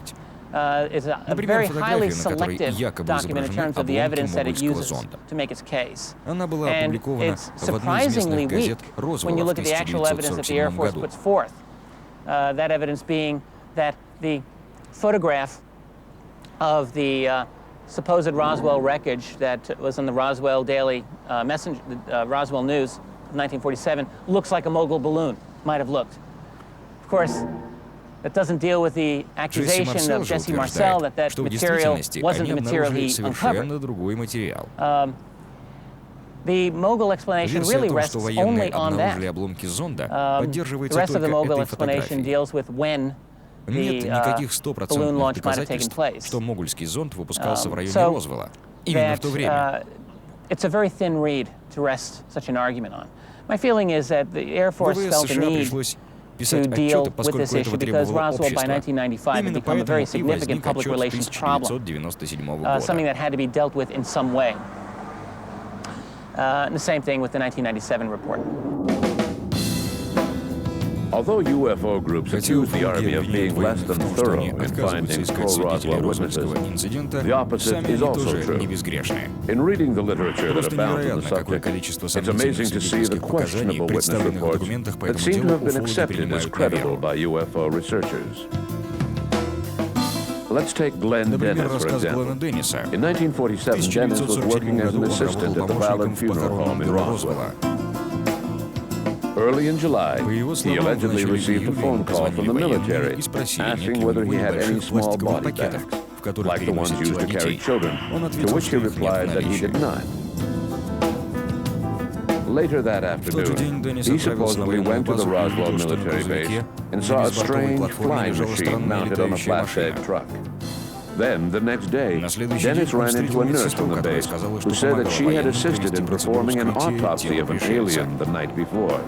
Speaker 15: It's a very highly selective document in terms of the evidence that it uses to make its case. And it's surprisingly weak when you look at the actual evidence that the Air Force puts forth. That evidence being that the photograph of the supposed Roswell wreckage that was in the Roswell Daily Messenger, Roswell News of 1947, looks like a mogul balloon, might have looked. Of course, that doesn't deal with the accusation of Jesse Marcel that that material wasn't the material he uncovered. The mogul explanation really rests only on that. The rest of the mogul explanation deals with when the balloon launch might have taken place. So that, it's a very thin reed to rest such an argument on. My feeling is that the Air Force felt the need to deal with this issue because Roswell by 1995 had become a very significant public relations problem, something that had to be dealt with in some way. And the same thing with the 1997 report.
Speaker 1: Although UFO groups accuse the Army of being less than thorough in finding pro-Roswell witnesses, the opposite is also true. In reading the literature that abounds on the subject, it's amazing to see the questionable witness reports that seem to have been accepted as credible by UFO researchers. Let's take Glenn Dennis, for example. In 1947, Dennis was working as an assistant at the Ballard Funeral Home in Roswell. Early in July, he allegedly received a phone call from the military asking whether he had any small body bags, like the ones used to carry children, to which he replied that he did not. Later that afternoon, he supposedly went to the Roswell military base and saw a strange flying machine mounted on a flatbed truck. Then, the next day, Dennis ran into a nurse from the base who said that she had assisted in performing an autopsy of an alien the night before.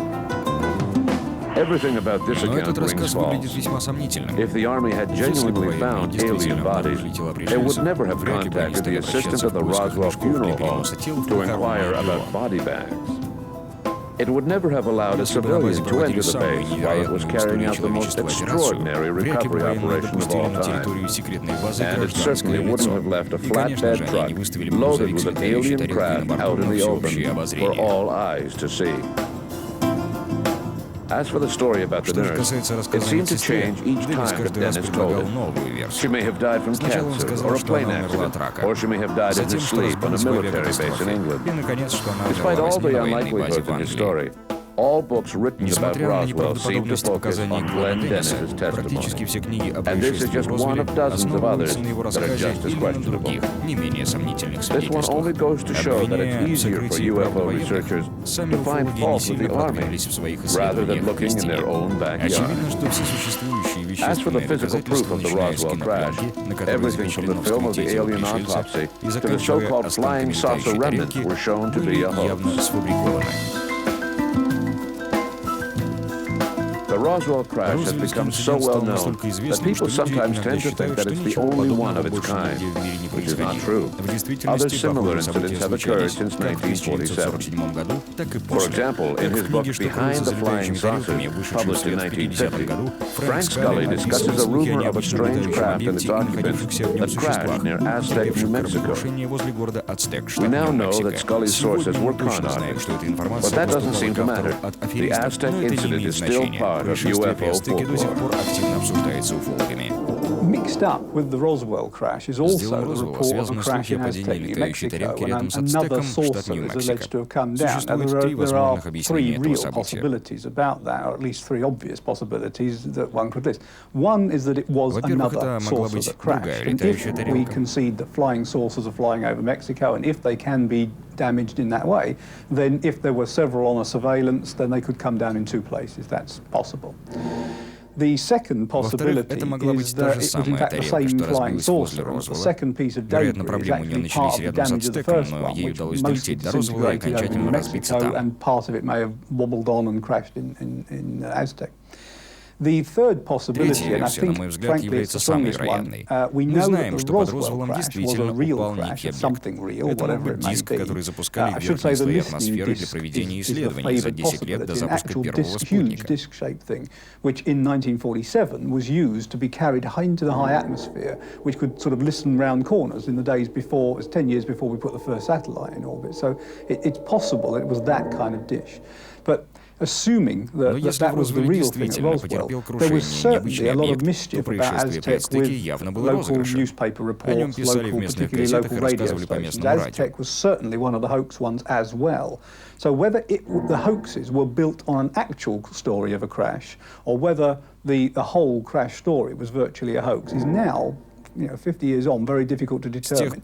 Speaker 1: Everything about this account rings false. If the Army had genuinely found alien bodies, they would never have contacted the assistant of the Roswell Funeral Home to inquire about body bags. It would never have allowed a civilian to enter the base while it was carrying out the most extraordinary recovery operation of all time. And it certainly wouldn't have left a flatbed truck loaded with an alien craft out in the open for all eyes to see. As for the story about the nurse, it seemed to change each time that Dennis told it. She may have died from cancer or a plane accident, or she may have died in her sleep on a military base in England. Despite all the unlikelihoods in his story, All books written about
Speaker 2: Несмотря на
Speaker 1: Roswell seem to
Speaker 2: неправдоподобность
Speaker 1: focus
Speaker 2: показаний
Speaker 1: on
Speaker 2: Глена
Speaker 1: Glenn
Speaker 2: Денниса,
Speaker 1: Dennis's
Speaker 2: практически все
Speaker 1: testimony.
Speaker 2: книги о
Speaker 1: And this is
Speaker 2: происшествии
Speaker 1: just
Speaker 2: в
Speaker 1: one
Speaker 2: Розвилле
Speaker 1: of dozens of others
Speaker 2: основываются на его
Speaker 1: that are
Speaker 2: рассказе
Speaker 1: just as
Speaker 2: или на
Speaker 1: questionable.
Speaker 2: других, не менее сомнительных
Speaker 1: This one
Speaker 2: свидетельствах.
Speaker 1: only goes to show that it's
Speaker 2: Обвиняя в
Speaker 1: easier for
Speaker 2: сокрытии
Speaker 1: UFO
Speaker 2: правды
Speaker 1: researchers
Speaker 2: военных, сами
Speaker 1: to find
Speaker 2: уфологи не
Speaker 1: fault with
Speaker 2: сильно
Speaker 1: the Army
Speaker 2: продвинулись в своих
Speaker 1: rather than
Speaker 2: исследованиях
Speaker 1: looking in their
Speaker 2: вести.
Speaker 1: own backyard.
Speaker 2: Очевидно, что все существующие
Speaker 1: As for the
Speaker 2: вещественные
Speaker 1: physical proof
Speaker 2: доказательства,
Speaker 1: of the
Speaker 2: начиная с
Speaker 1: Roswell crash,
Speaker 2: кинопленки, на которой
Speaker 1: everything from the
Speaker 2: запечатлено
Speaker 1: film of the
Speaker 2: вскрытие
Speaker 1: alien
Speaker 2: пришельца,
Speaker 1: autopsy
Speaker 2: и
Speaker 1: to the
Speaker 2: заканчивая
Speaker 1: so-called flying
Speaker 2: останками
Speaker 1: saucer
Speaker 2: летающей
Speaker 1: remnants
Speaker 2: тарелки,
Speaker 1: were shown to
Speaker 2: были
Speaker 1: be a
Speaker 2: явно
Speaker 1: hoax.
Speaker 2: сфабрикованы.
Speaker 1: The Roswell crash has become so well known that people sometimes tend to think that it's the only one of its kind, which is not true. Other similar incidents have occurred since 1947. For example, in his book Behind the Flying Saucers, published in 1950, Frank Scully discusses a rumor of a strange craft and its occupants that crashed near Aztec, New Mexico. We now know that Scully's sources were con artists, but that doesn't seem to matter. The Aztec incident is still part of UFO folklore.
Speaker 3: Mixed up with the Roswell crash is also the report of a crash in Aztec, New Mexico, and another saucer is alleged to have come down. Now, there are three real possibilities about that, or at least three obvious possibilities that one could list. One is that it was another saucer that crashed, and if we concede that flying saucers are flying over Mexico, and if they can be damaged in that way, then if there were several on a surveillance, then they could come down in two places. That's possible. The second possibility is that it was in fact the same flying saucer. And the second piece of debris is actually part of the damage of the first one, which mostly disintegrated over in Mexico, and part of it may have wobbled on and crashed in Aztec. The third possibility, and I think, frankly, it's the strongest one, we know that the Roswell crash was a real crash of something real, whatever it may be. I should say the listening disc is the favoured possibility, an actual huge disc-shaped thing, which in 1947 was used to be carried into the high atmosphere, which could sort of listen round corners in the days before, it was 10 years before we put the first satellite in orbit. So it's possible that it was that kind of dish. But assuming that was the real thing at Roswell, there was certainly a lot of mischief about Aztec with local newspaper reports, particularly local radio stations. Aztec was certainly one of the hoax ones as well. So whether the hoaxes were built on an actual story of a crash, or whether the whole crash story was virtually a hoax, is now, 50 years on, very difficult to determine. And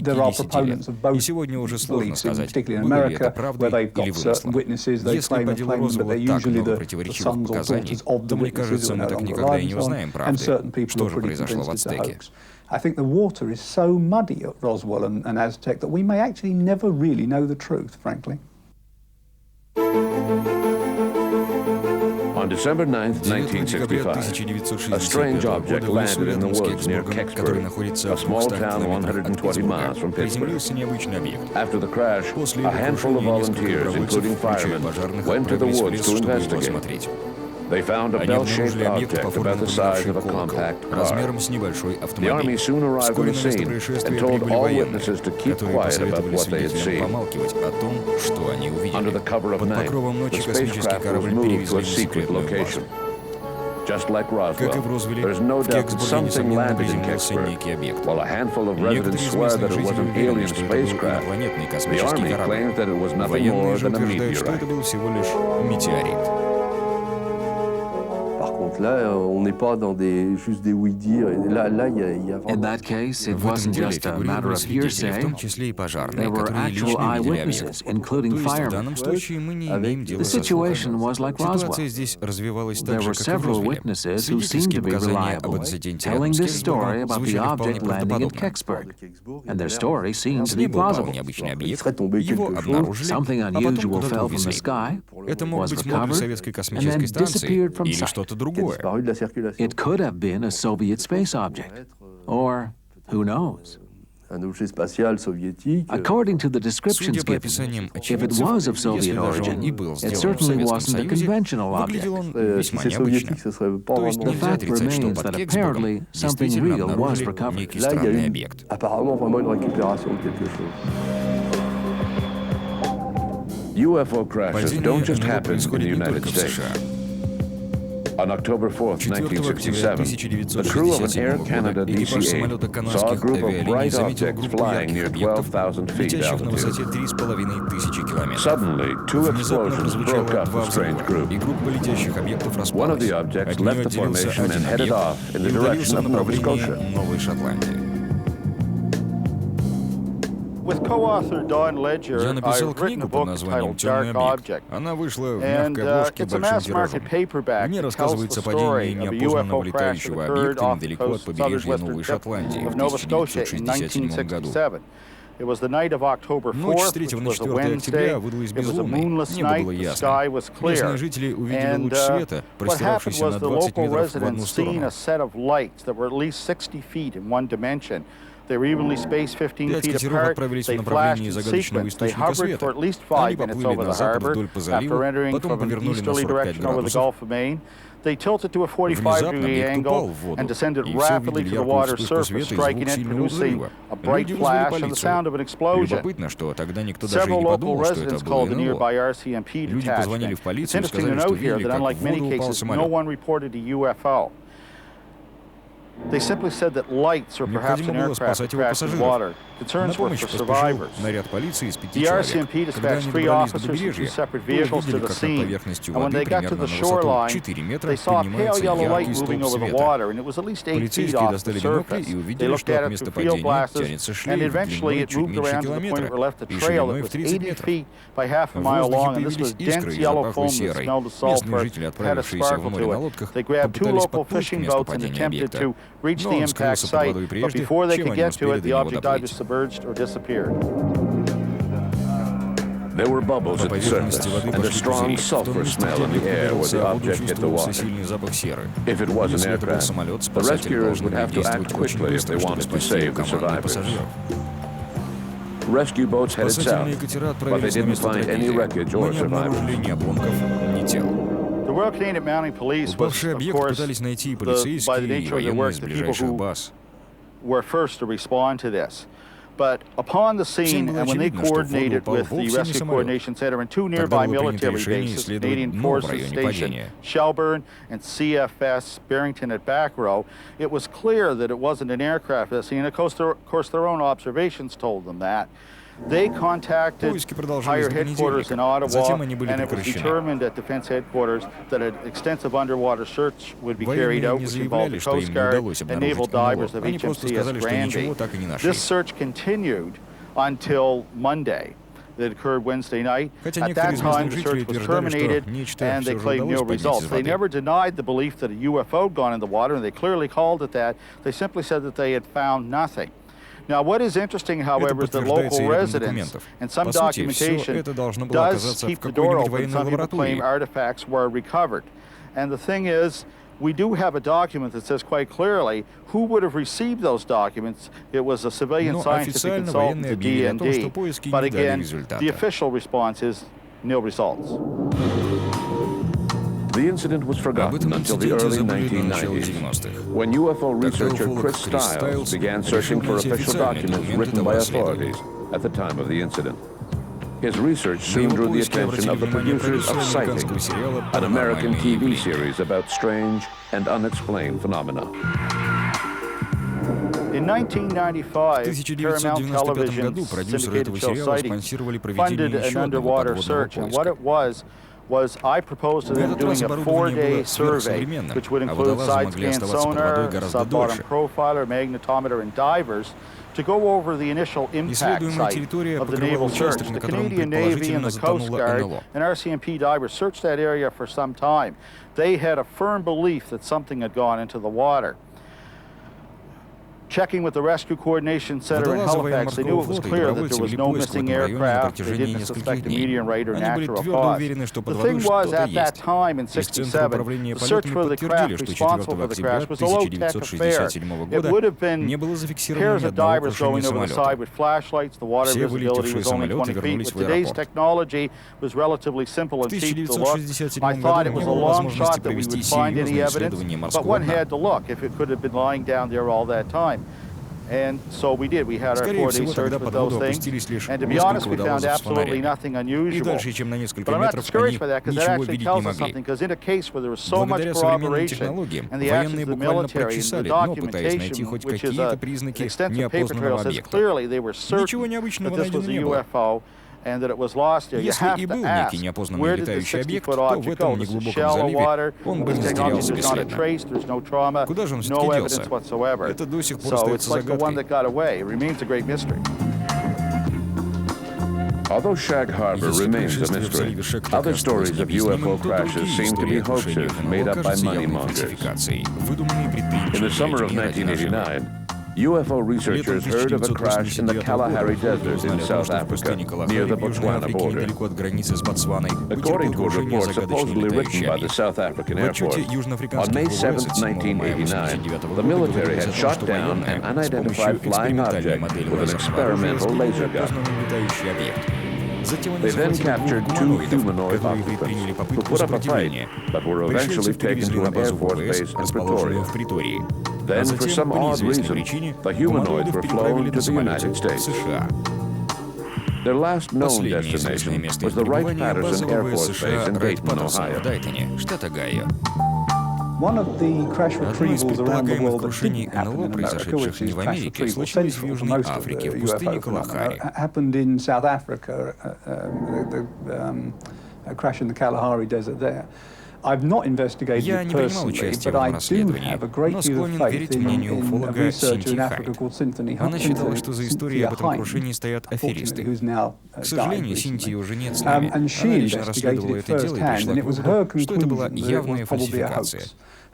Speaker 3: there are proponents of both beliefs, particularly in America, where they've got certain witnesses, they claim, but they're usually the sons or daughters of the witnesses who are no longer alive and so on, and certain people are pretty convinced it's a hoax. I think the water is so muddy at Roswell and Aztec that we may actually never really know the truth, frankly.
Speaker 1: On December 9th, 1965, a strange object landed in the woods near Kecksburg, a small town 120 miles from Pittsburgh. After the crash, a handful of volunteers, including firemen, went to the woods to investigate. They found a bell-shaped object about the size of a compact car. The Army soon arrived on the scene and told all witnesses to keep quiet about what they had seen. Under the cover of night, the spacecraft was moved to a secret location. Just like Roswell, there is no doubt that something landed in Kecksburg. While a handful of residents swear that it was an alien spacecraft, the Army claims that it was nothing more than a meteorite.
Speaker 14: Là, on n'est pas dans juste des oui-dire. Là, il y a vraiment...
Speaker 5: In that case, it wasn't just a matter of hearsay. There were actual eyewitnesses, including firemen. The situation was like Roswell. There were several witnesses who seemed to be reliable, telling this story about the object landing in Kecksburg. And their story seemed to be plausible. Something unusual fell from the sky, was recovered, and then disappeared from sight. It could have been a Soviet space object, or who knows? According to the descriptions given, if it was of Soviet origin, it certainly wasn't a conventional object. The fact remains that apparently something real was recovered.
Speaker 1: UFO crashes don't just happen in the United States. On October 4th, 1967, the crew of an Air Canada DC-8 saw a group of bright objects flying near 12,000 feet altitude. Suddenly, two explosions broke up the strange group. One of the objects left the formation and headed off in the direction of Nova Scotia.
Speaker 18: With co-author Don Ledger, I've written a book titled Dark Object, and it's a mass-market paperback that tells the story of a UFO crash that occurred off the coast southwestern tip of Nova Scotia in 1967. It was the night of October 4th, which was a Wednesday. It was a moonless night, the sky was clear. And what happened was the local residents seen a set of lights that were at least 60 feet in one dimension. They were evenly spaced 15 feet apart. They flashed in sequence. They hovered for at least 5 minutes over the harbor. After entering from an easterly direction over the Gulf of Maine, they tilted to a 45-degree angle and descended rapidly to the water's surface, striking it, producing a bright flash and the sound of an explosion. Several local residents called the nearby RCMP detachment. It's interesting to note here that unlike many cases, no one reported a UFO. They simply said that lights or perhaps an aircraft had crashed in water. Concerns were for survivors. The RCMP dispatched 3 officers in 2 separate vehicles to the scene, and when they got to the shoreline, they saw a pale yellow light moving over the water, and it was at least 8 feet off the surface. They looked at it through field glasses, and eventually it moved around to the point where it left a trail that was 80 feet by half a mile long, and this was dense yellow foam that smelled of sulfur, had a sparkle to it. They grabbed 2 local fishing boats and attempted to reach the impact site, but before they could get to it, the object either submerged or disappeared.
Speaker 1: There were bubbles at the surface and a strong sulfur smell in the air where the object hit the water. If it was an aircraft, the rescuers would have to act quickly if they wanted to save the survivors. Rescue boats headed south, but they didn't find any wreckage or survivors.
Speaker 18: The Royal Canadian Mounted Police was, of course, by the nature of their work, the people who were first to respond to this. But upon the scene, and when they coordinated with the Rescue Coordination Center and 2 nearby military bases, Canadian Forces Station Shelburne and CFS Barrington at Backrow, it was clear that it wasn't an aircraft at the scene. Of course, their own observations told them that. They contacted higher headquarters in Ottawa, and it was determined at Defense Headquarters that an extensive underwater search would be carried out, which involved the Coast Guard and naval divers of HMCS Granby. This search continued until Monday. That occurred Wednesday night. At that time, the search was terminated, and they claimed no results. They never denied the belief that a UFO had gone in the water, and they clearly called it that. They simply said that they had found nothing. Now, what is interesting, however, is that local residents and some documentation does keep the door open. Some people claim artifacts were recovered. And the thing is, we do have a document that says quite clearly who would have received those documents. It was a civilian scientific consultant, the DND. But again, the official response is no results.
Speaker 1: The incident was forgotten until the early 1990s, when UFO researcher Chris Stiles began searching for official documents written by authorities at the time of the incident. His research soon drew the attention of the producers of Sightings, an American TV series about strange and unexplained phenomena.
Speaker 18: In 1995, Paramount Television's syndicated show Sightings funded an underwater search, and what it was I proposed to them doing a 4-day survey, which would include side-scan sonar, sub-bottom profiler, magnetometer, and divers, to go over the initial impact site of the naval search. The Canadian Navy and the Coast Guard and RCMP divers searched that area for some time. They had a firm belief that something had gone into the water. Checking with the Rescue Coordination Center in Halifax, they knew it was clear that there was no missing aircraft. They didn't suspect a meteorite or natural cause. The thing was, at that time, in '67, the search for the craft responsible for the crash was a low-tech affair. It would have been pairs of divers going over the side with flashlights. The water visibility was only 20 feet. With today's technology, it was relatively simple and cheap to look. I thought it was a long shot that we would find any evidence, but one had to look if it could have been lying down there all that time. And so we did. We had our
Speaker 2: Скорее
Speaker 18: 4-day
Speaker 2: всего,
Speaker 18: search
Speaker 2: тогда
Speaker 18: with
Speaker 2: под
Speaker 18: those
Speaker 2: воду
Speaker 18: things.
Speaker 2: опустились лишь
Speaker 18: And to be honest,
Speaker 2: несколько
Speaker 18: we found
Speaker 2: водолазов с
Speaker 18: absolutely
Speaker 2: фонарями.
Speaker 18: nothing
Speaker 2: И
Speaker 18: unusual.
Speaker 2: дальше, чем на несколько
Speaker 18: But I'm not
Speaker 2: метров,
Speaker 18: discouraged
Speaker 2: они
Speaker 18: by that, because that
Speaker 2: ничего
Speaker 18: actually
Speaker 2: видеть не
Speaker 18: tells us
Speaker 2: могли.
Speaker 18: something. Because in a case where there was so much
Speaker 2: Благодаря современным
Speaker 18: corroboration,
Speaker 2: технологиям
Speaker 18: and the
Speaker 2: военные
Speaker 18: actions of the
Speaker 2: буквально
Speaker 18: military and the
Speaker 2: прочесали дно, пытаясь найти
Speaker 18: documentation,
Speaker 2: хоть
Speaker 18: which is
Speaker 2: какие-то
Speaker 18: an
Speaker 2: признаки
Speaker 18: extensive paper trail,
Speaker 2: неопознанного
Speaker 18: says
Speaker 2: объекта.
Speaker 18: clearly they were
Speaker 2: Ничего
Speaker 18: certain
Speaker 2: необычного
Speaker 18: that this was
Speaker 2: найдено
Speaker 18: a
Speaker 2: не было.
Speaker 18: UFO and that it was lost there. You
Speaker 2: Если
Speaker 18: have
Speaker 2: и
Speaker 18: to
Speaker 2: был
Speaker 18: ask,
Speaker 2: некий неопознанный
Speaker 18: where did the
Speaker 2: летающий объект,
Speaker 18: 60-foot
Speaker 2: то в
Speaker 18: object
Speaker 2: этом
Speaker 18: go? This is
Speaker 2: неглубоком
Speaker 18: shallow
Speaker 2: заливе
Speaker 18: water.
Speaker 2: он бы
Speaker 18: This
Speaker 2: не
Speaker 18: technology
Speaker 2: затерялся
Speaker 18: there's not a
Speaker 2: бесследно.
Speaker 18: trace, there's no trauma,
Speaker 2: Куда же он
Speaker 18: no
Speaker 2: все-таки
Speaker 18: evidence
Speaker 2: делся?
Speaker 18: whatsoever.
Speaker 2: Это до сих пор
Speaker 18: So
Speaker 2: остается
Speaker 18: it's like the one
Speaker 2: загадкой.
Speaker 18: that got away. It remains a great mystery.
Speaker 1: Although Shag Harbor remains a mystery, other stories of UFO crashes seem to be hoaxes made up by money mongers. In the summer of 1989, UFO researchers heard of a crash in the Kalahari Desert in South Africa, near the Botswana border. According to a report supposedly written by the South African Air Force, on May 7, 1989, the military had shot down an unidentified flying object with an experimental laser gun. They then captured 2 humanoid occupants who put up a fight, but were eventually taken to an Air Force base in Pretoria. Then, for some odd reason, the humanoids were flown to the United States. Their last known destination was the Wright-Patterson Air Force Base in Dayton, Ohio.
Speaker 3: One of the crash retrievals around the world that
Speaker 2: крушений
Speaker 3: didn't happen
Speaker 2: НЛО,
Speaker 3: in America, which
Speaker 2: произошедших не
Speaker 3: is
Speaker 2: в
Speaker 3: crash
Speaker 2: Америке,
Speaker 3: retrieval
Speaker 2: случилось в
Speaker 3: central for
Speaker 2: Южной
Speaker 3: most of
Speaker 2: Африке,
Speaker 3: the
Speaker 2: в пустыне
Speaker 3: UFO
Speaker 2: Калахари.
Speaker 3: phenomena, happened in South Africa, a crash in the Kalahari Desert there. I've not investigated
Speaker 2: Я
Speaker 3: it
Speaker 2: не принимал
Speaker 3: personally,
Speaker 2: участия
Speaker 3: but
Speaker 2: в
Speaker 3: I
Speaker 2: этом
Speaker 3: do
Speaker 2: расследовании,
Speaker 3: have a great
Speaker 2: но
Speaker 3: deal of
Speaker 2: склонен
Speaker 3: faith
Speaker 2: верить
Speaker 3: in
Speaker 2: мнению
Speaker 3: a
Speaker 2: уфолога
Speaker 3: researcher
Speaker 2: Синтии
Speaker 3: in Africa
Speaker 2: Хайд.
Speaker 3: called Cynthia
Speaker 2: Она считала, что за историей об этом крушении стоят аферисты. К сожалению, Синтии уже нет с нами. Она лично расследовала это дело и пришла к выводу, что это была явная фальсификация.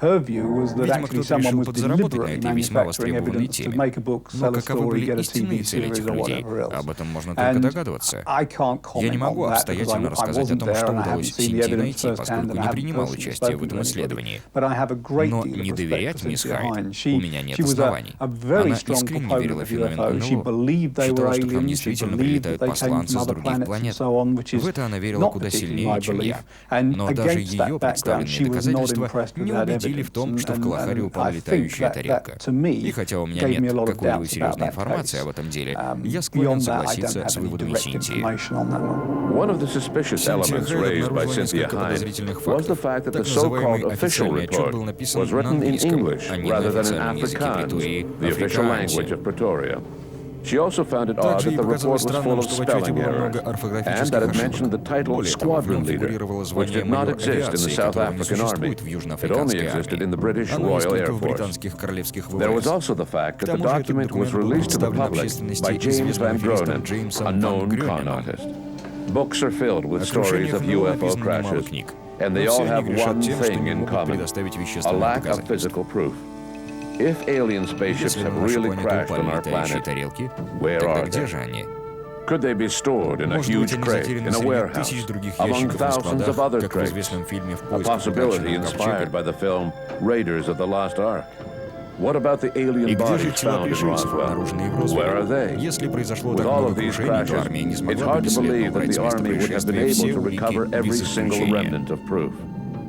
Speaker 2: Видимо, кто-то решил подзаработать на этой весьма востребованной теме. Но каковы были истинные цели этих людей, об этом можно только догадываться. Я не могу обстоятельно рассказать о том, что удалось Синтии найти, поскольку не принимал участия в этом исследовании. Но не доверять мисс Хайд у меня нет оснований. Она искренне верила в феномен НЛО, считала, что к нам действительно прилетают посланцы с других планет. В это она верила куда сильнее, чем я. Но даже ее представленные доказательства не убедили в том, что в Калахари упала летающая тарелка. И хотя у меня нет какой-либо серьезной информации об этом деле, я склонен согласиться с выводами Синтии.
Speaker 1: One of the suspicious elements raised by Cynthia Hyde was the fact that the so-called official report was written in English rather than in Afrikaans, the official language of Pretoria. She also found it odd that the report was full of spelling errors, and that it mentioned the title Squadron Leader, which did not exist in the South African Army. It only existed in the British Royal Air Force. There was also the fact that the document was released to the public by James Van Gronen, a known con artist. Books are filled with stories of UFO crashes, and they all have one thing in common: a lack of physical proof. If alien spaceships have really crashed on our planet, where are they? Could they be stored in a huge crate in a warehouse, among thousands of other crates? A possibility inspired by the film Raiders of the Lost Ark. What about the alien bodies found in Roswell? Where are they? With all of these crashes, it's hard to believe that the Army would have been able to recover every single remnant of proof.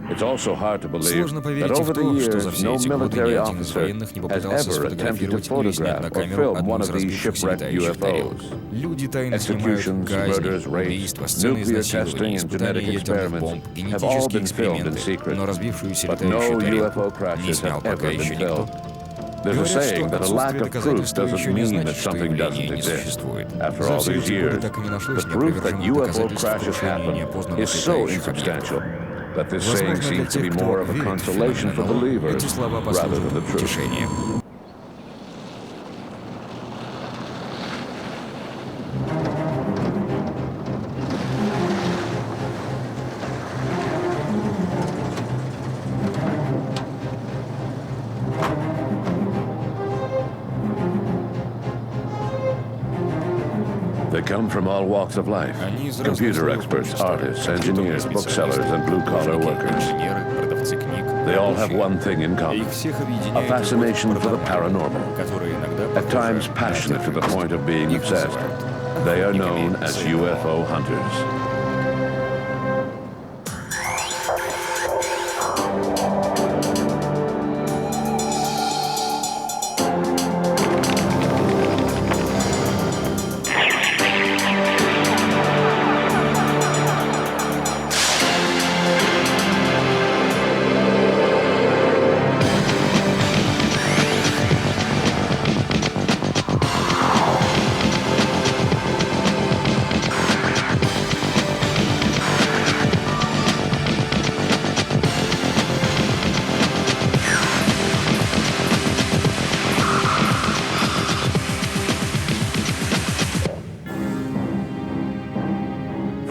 Speaker 1: It's also hard to believe that over the years, no military officer has ever attempted to photograph or film one of these shipwrecked UFOs. Executions, murders, rapes, nuclear testing, and genetic experiments have all been filmed in secret, but no UFO crashes have ever been filmed. There's a saying that a lack of proof doesn't mean that something doesn't exist. After all these years, the proof that UFO crashes happen is so insubstantial that this saying seems to be more of a consolation for believers rather than the truth. They come from all walks of life: computer experts, artists, engineers, booksellers, and blue-collar workers. They all have one thing in common: a fascination for the paranormal, at times passionate to the point of being obsessed. They are known as UFO hunters.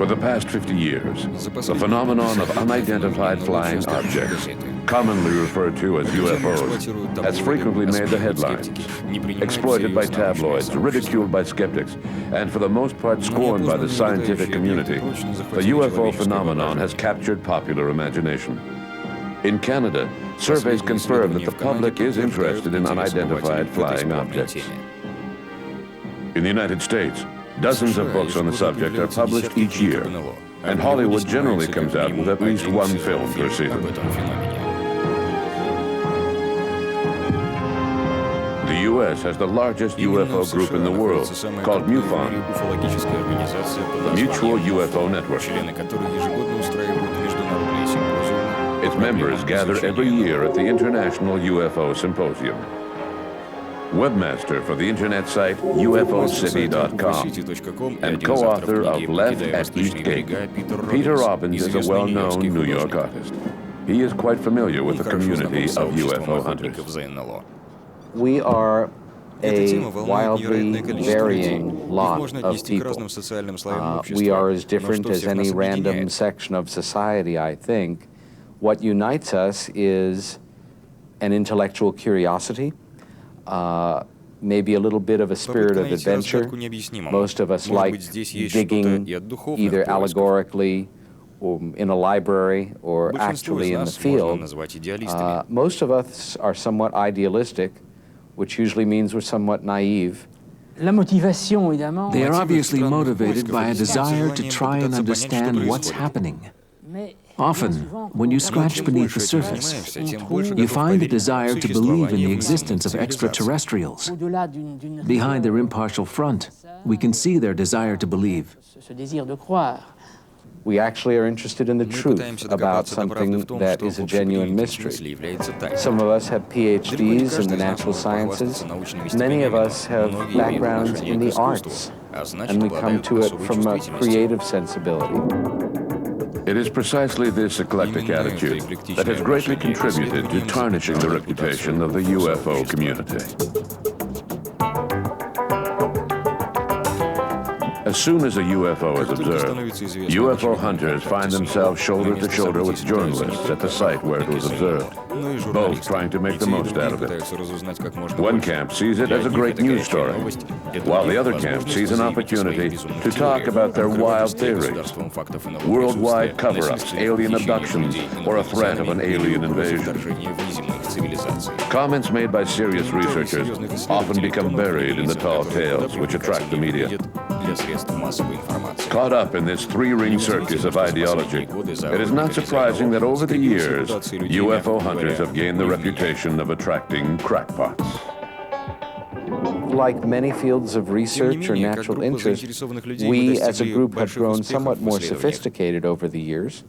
Speaker 1: For the past 50 years, the phenomenon of unidentified flying objects, commonly referred to as UFOs, has frequently made the headlines, exploited by tabloids, ridiculed by skeptics, and for the most part scorned by the scientific community. The UFO phenomenon has captured popular imagination. In Canada, surveys confirm that the public is interested in unidentified flying objects. In the United States, dozens of books on the subject are published each year, and Hollywood generally comes out with at least one film per season. The U.S. has the largest UFO group in the world, called MUFON, the Mutual UFO Network. Its members gather every year at the International UFO Symposium. Webmaster for the internet site UFOcity.com and co-author of Left at East Gate, Peter Robbins is a well-known New York artist. He is quite familiar with the community of UFO hunters.
Speaker 19: We are a wildly varying lot of people. We are as different as any random section of society, I think. What unites us is an intellectual curiosity, maybe a little bit of a spirit of adventure. Most of us like digging either allegorically or in a library or actually in the field. Most of us are somewhat idealistic, which usually means we're somewhat naive.
Speaker 5: They are obviously motivated by a desire to try and understand what's happening. Often, when you scratch beneath the surface, you find a desire to believe in the existence of extraterrestrials. Behind their impartial front, we can see their desire to believe.
Speaker 19: We actually are interested in the truth about something that is a genuine mystery. Some of us have PhDs in the natural sciences. Many of us have backgrounds in the arts, and we come to it from a creative sensibility.
Speaker 1: It is precisely this eclectic attitude that has greatly contributed to tarnishing the reputation of the UFO community. As soon as a UFO is observed, UFO hunters find themselves shoulder to shoulder with journalists at the site where it was observed, both trying to make the most out of it. One camp sees it as a great news story, while the other camp sees an opportunity to talk about their wild theories, worldwide cover-ups, alien abductions, or a threat of an alien invasion. Comments made by serious researchers often become buried in the tall tales which attract the media. Caught up in this three-ring circus of ideology, it is not surprising that over the years, UFO hunters have gained the reputation of attracting crackpots.
Speaker 19: Like many fields of research or natural interest, we as a group have grown somewhat more sophisticated over the years.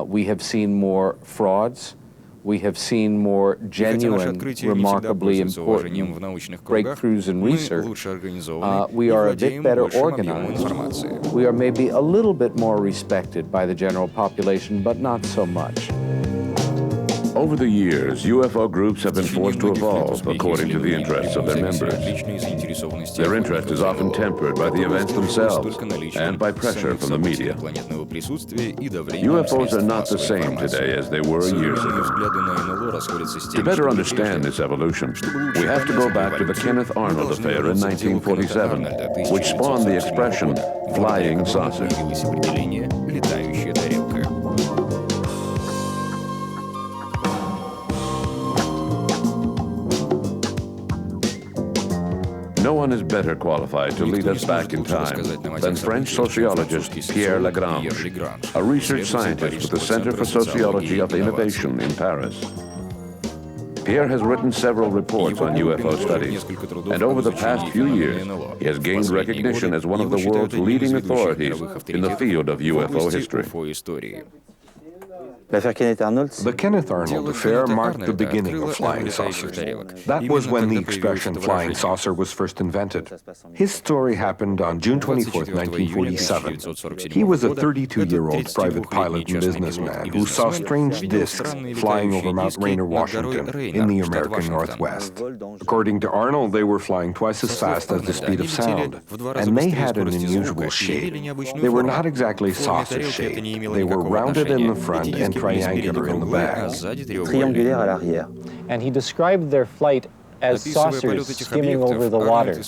Speaker 19: We have seen more frauds. We have seen more genuine, remarkably important breakthroughs in research. We are a bit better organized. We are maybe a little bit more respected by the general population, but not so much.
Speaker 1: Over the years, UFO groups have been forced to evolve according to the interests of their members. Their interest is often tempered by the events themselves and by pressure from the media. UFOs are not the same today as they were years ago. To better understand this evolution, we have to go back to the Kenneth Arnold affair in 1947, which spawned the expression, flying saucer. No one is better qualified to lead us back in time than French sociologist Pierre Lagrange, a research scientist with the Center for Sociology of Innovation in Paris. Pierre has written several reports on UFO studies, and over the past few years, he has gained recognition as one of the world's leading authorities in the field of UFO history.
Speaker 7: The Kenneth Arnold affair marked the beginning of flying saucers. That was when the expression flying saucer was first invented. His story happened on June 24, 1947. He was a 32-year-old private pilot and businessman who saw strange discs flying over Mount Rainier, Washington, in the American Northwest. According to Arnold, they were flying twice as fast as the speed of sound, and they had an unusual shape. They were not exactly saucer-shaped. They were rounded in the front and triangular in the back.
Speaker 9: Triangulaire à l'arrière. And he described their flight as saucers skimming over the water.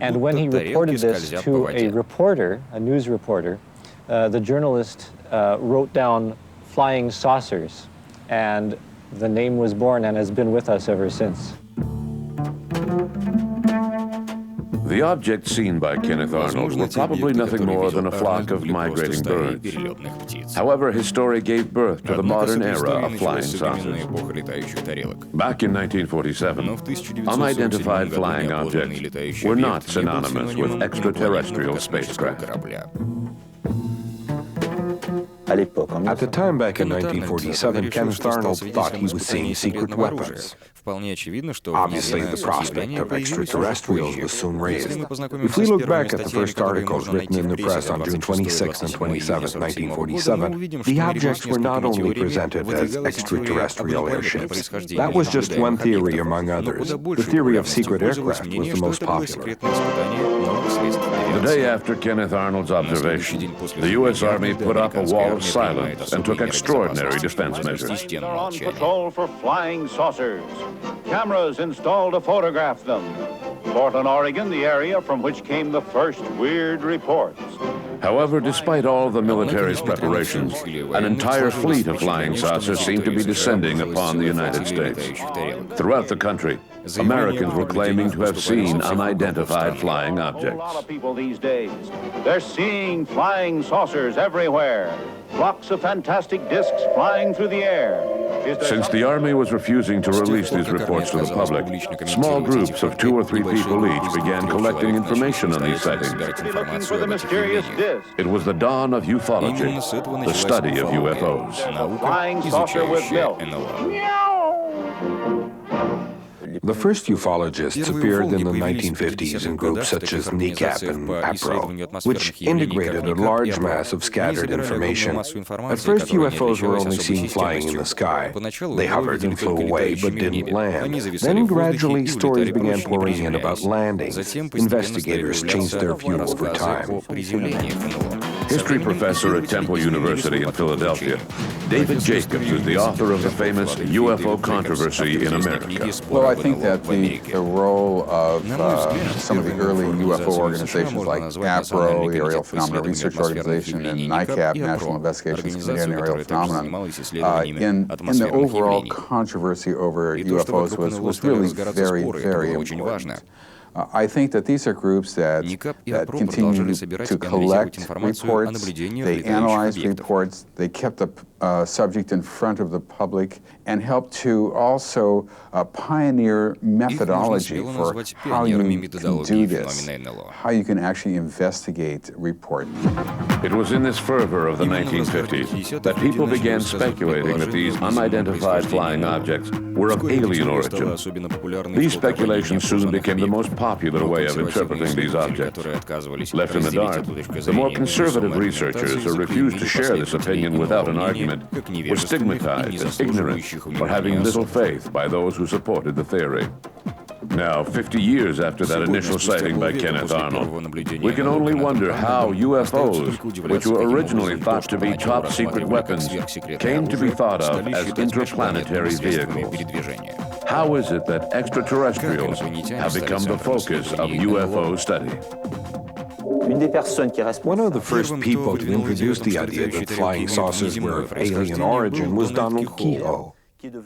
Speaker 9: And when he reported this to a reporter, a news reporter, the journalist wrote down flying saucers, and the name was born and has been with us ever since.
Speaker 1: The objects seen by Kenneth Arnold were probably nothing more than a flock of migrating birds. However, his story gave birth to the modern era of flying saucers. Back in 1947, unidentified flying objects were not synonymous with extraterrestrial spacecraft.
Speaker 7: At the time back in 1947, Kenneth Arnold thought he was seeing secret weapons. Obviously, the prospect of extraterrestrials was soon raised. If we look back at the first articles written in the press on June 26 and 27, 1947, the objects were not only presented as extraterrestrial airships. That was just one theory among others. The theory of secret aircraft was the most popular.
Speaker 1: The day after Kenneth Arnold's observation, the U.S. Army put up a wall of silence and took extraordinary defense measures.
Speaker 20: Are on patrol for flying saucers. Cameras installed to photograph them. Portland, Oregon, the area from which came the first weird reports.
Speaker 1: However, despite all the military's preparations, an entire fleet of flying saucers seemed to be descending upon the United States. Throughout the country, Americans were claiming to have seen unidentified flying objects.
Speaker 20: A lot of people these days, they're seeing flying saucers everywhere. Flocks of fantastic discs flying through the air.
Speaker 1: Since the Army was refusing to release these reports to the public, small groups of 2 or 3 people each began collecting information on these sightings. It was the dawn of ufology, the study of UFOs.
Speaker 20: Flying saucer with milk.
Speaker 7: The first ufologists appeared in the 1950s in groups such as NECAP and APRO, which integrated a large mass of scattered information. At first, UFOs were only seen flying in the sky. They hovered and flew away, but didn't land. Then gradually, stories began pouring in about landings. Investigators changed their view over time.
Speaker 1: History professor at Temple University in Philadelphia, David Jacobs is the author of the famous UFO controversy in America.
Speaker 21: Well, I think that the role of some of the early UFO organizations like APRO, the Aerial Phenomena Research Organization, and NICAP, National Investigations Committee on Aerial Phenomena, in the overall controversy over UFOs was really very, very important. I think that these are groups that continue to collect reports, they analyze reports, they kept the subject in front of the public, and help to also pioneer methodology for how you can do this, how you can actually investigate reports.
Speaker 1: It was in this fervor of the 1950s that people began speculating that these unidentified flying objects were of alien origin. These speculations soon became the most popular way of interpreting these objects. Left in the dark, the more conservative researchers who refused to share this opinion without an argument were stigmatized as ignorant or having little faith by those who supported the theory. Now, 50 years after that initial sighting by Kenneth Arnold, we can only wonder how UFOs, which were originally thought to be top-secret weapons, came to be thought of as interplanetary vehicles. How is it that extraterrestrials have become the focus of UFO study?
Speaker 7: One of the first people to introduce the idea that flying saucers were of alien origin was Donald Kehoe,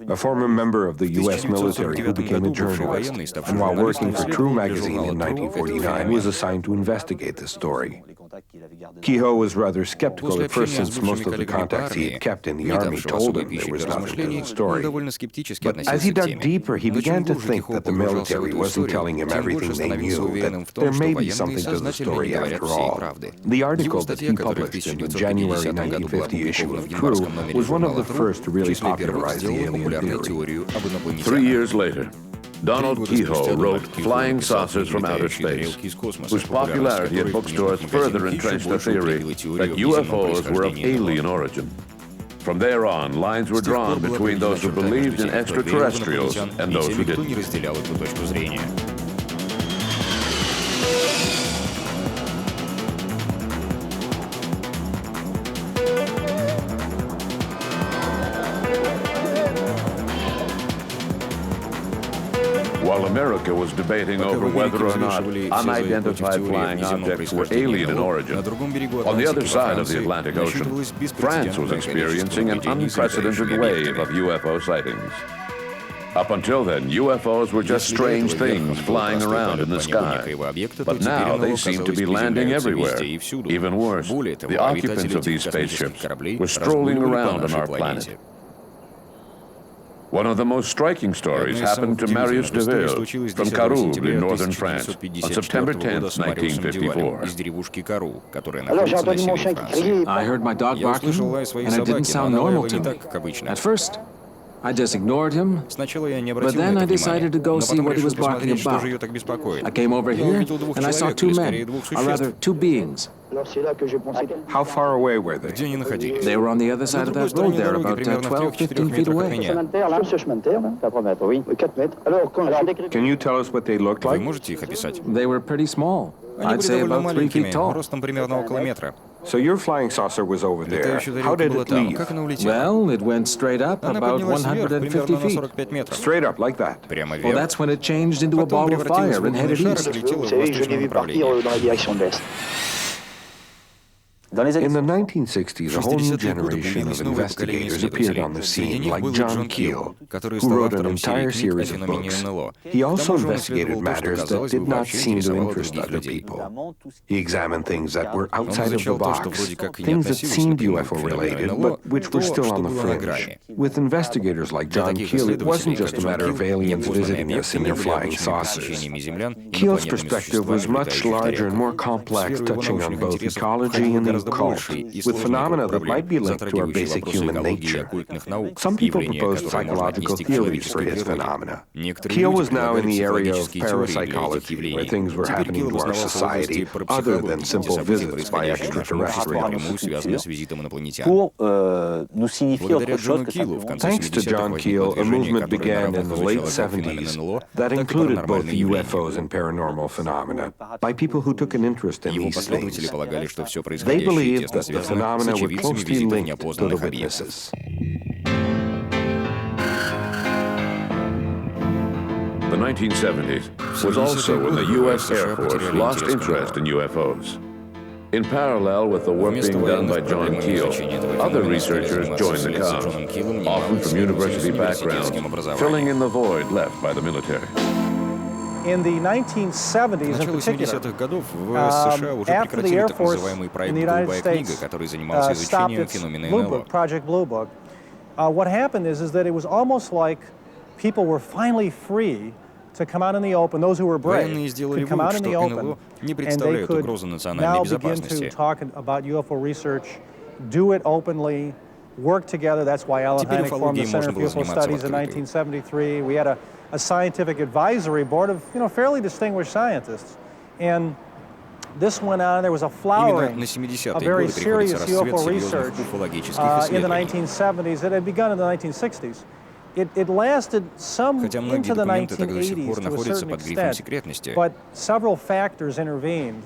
Speaker 7: a former member of the U.S. military who became a journalist, and while working for True magazine in 1949 was assigned to investigate the story. Kehoe was rather skeptical at first since most of the contacts he had kept in the army told him there was nothing to the story. But as he dug deeper, he began to think that the military wasn't telling him everything they knew, that there may be something to the story after all. The article that he published in the January 1950 issue of True was one of the first to really popularize the alien theory.
Speaker 1: 3 years later, Donald Kehoe wrote Flying Saucers from Outer Space, whose popularity at bookstores further entrenched the theory that UFOs were of alien origin. From there on, lines were drawn between those who believed in extraterrestrials and those who didn't. While America was debating over whether or not unidentified flying objects were alien in origin, on the other side of the Atlantic Ocean, France was experiencing an unprecedented wave of UFO sightings. Up until then, UFOs were just strange things flying around in the sky. But now they seem to be landing everywhere. Even worse, the occupants of these spaceships were strolling around on our planet. One of the most striking stories happened to Marius Deville from Carouble in northern France on September 10, 1954.
Speaker 5: I heard my dog barking, and it didn't sound normal to me. At first, I just ignored him, but then I decided to go see what he was barking about. I came over here, and I saw two men, or rather, two beings.
Speaker 7: How far away were they?
Speaker 5: They were on the other side of that road there, about 12, 15 feet away.
Speaker 7: Can you tell us what they looked like?
Speaker 5: They were pretty small. I'd say about 3 feet tall.
Speaker 7: So your flying saucer was over there. How did it leave?
Speaker 5: Well, it went straight up about 150 feet.
Speaker 7: Straight up, like that?
Speaker 5: Well, that's when it changed into a ball of fire and headed east.
Speaker 7: In the 1960s, a whole new generation of investigators appeared on the scene, like John Keel, who wrote an entire series of books. He also investigated matters that did not seem to interest other people. He examined things that were outside of the box, things that seemed UFO-related, but which were still on the fringe. With investigators like John Keel, it wasn't just a matter of aliens visiting us in their flying saucers. Keel's perspective was much larger and more complex, touching on both ecology and the occult, with phenomena that might be linked to our basic human nature. Some people proposed psychological theories for his phenomena. Keel was now in the area of parapsychology, where things were happening to our society other than simple visits by extraterrestrials. Thanks to John Keel, a movement began in the late 70s that included both UFOs and paranormal phenomena by people who took an interest in these things. They believed that the phenomena were closely linked to the witnesses.
Speaker 1: The 1970s was also when the U.S. Air Force lost interest in UFOs. In parallel with the work being done by John Keel, other researchers joined the cause, often from university backgrounds, filling in the void left by the military.
Speaker 4: In the 1970s in particular, after the Air Force in the United States stopped its Blue Book, Project Blue Book, what happened is that it was almost like people were finally free to come out in the open. Those who were brave could come out in the open, and they could now begin to talk about UFO research, do it openly, work together. That's why Alan Hynek formed the Center for UFO Studies in 1973. We had a scientific advisory board of fairly distinguished scientists, and this went on. There was a flowering of very serious UFO research in the 1970s that had begun in the 1960s. It lasted some into the 1980s to a certain extent, but several factors intervened.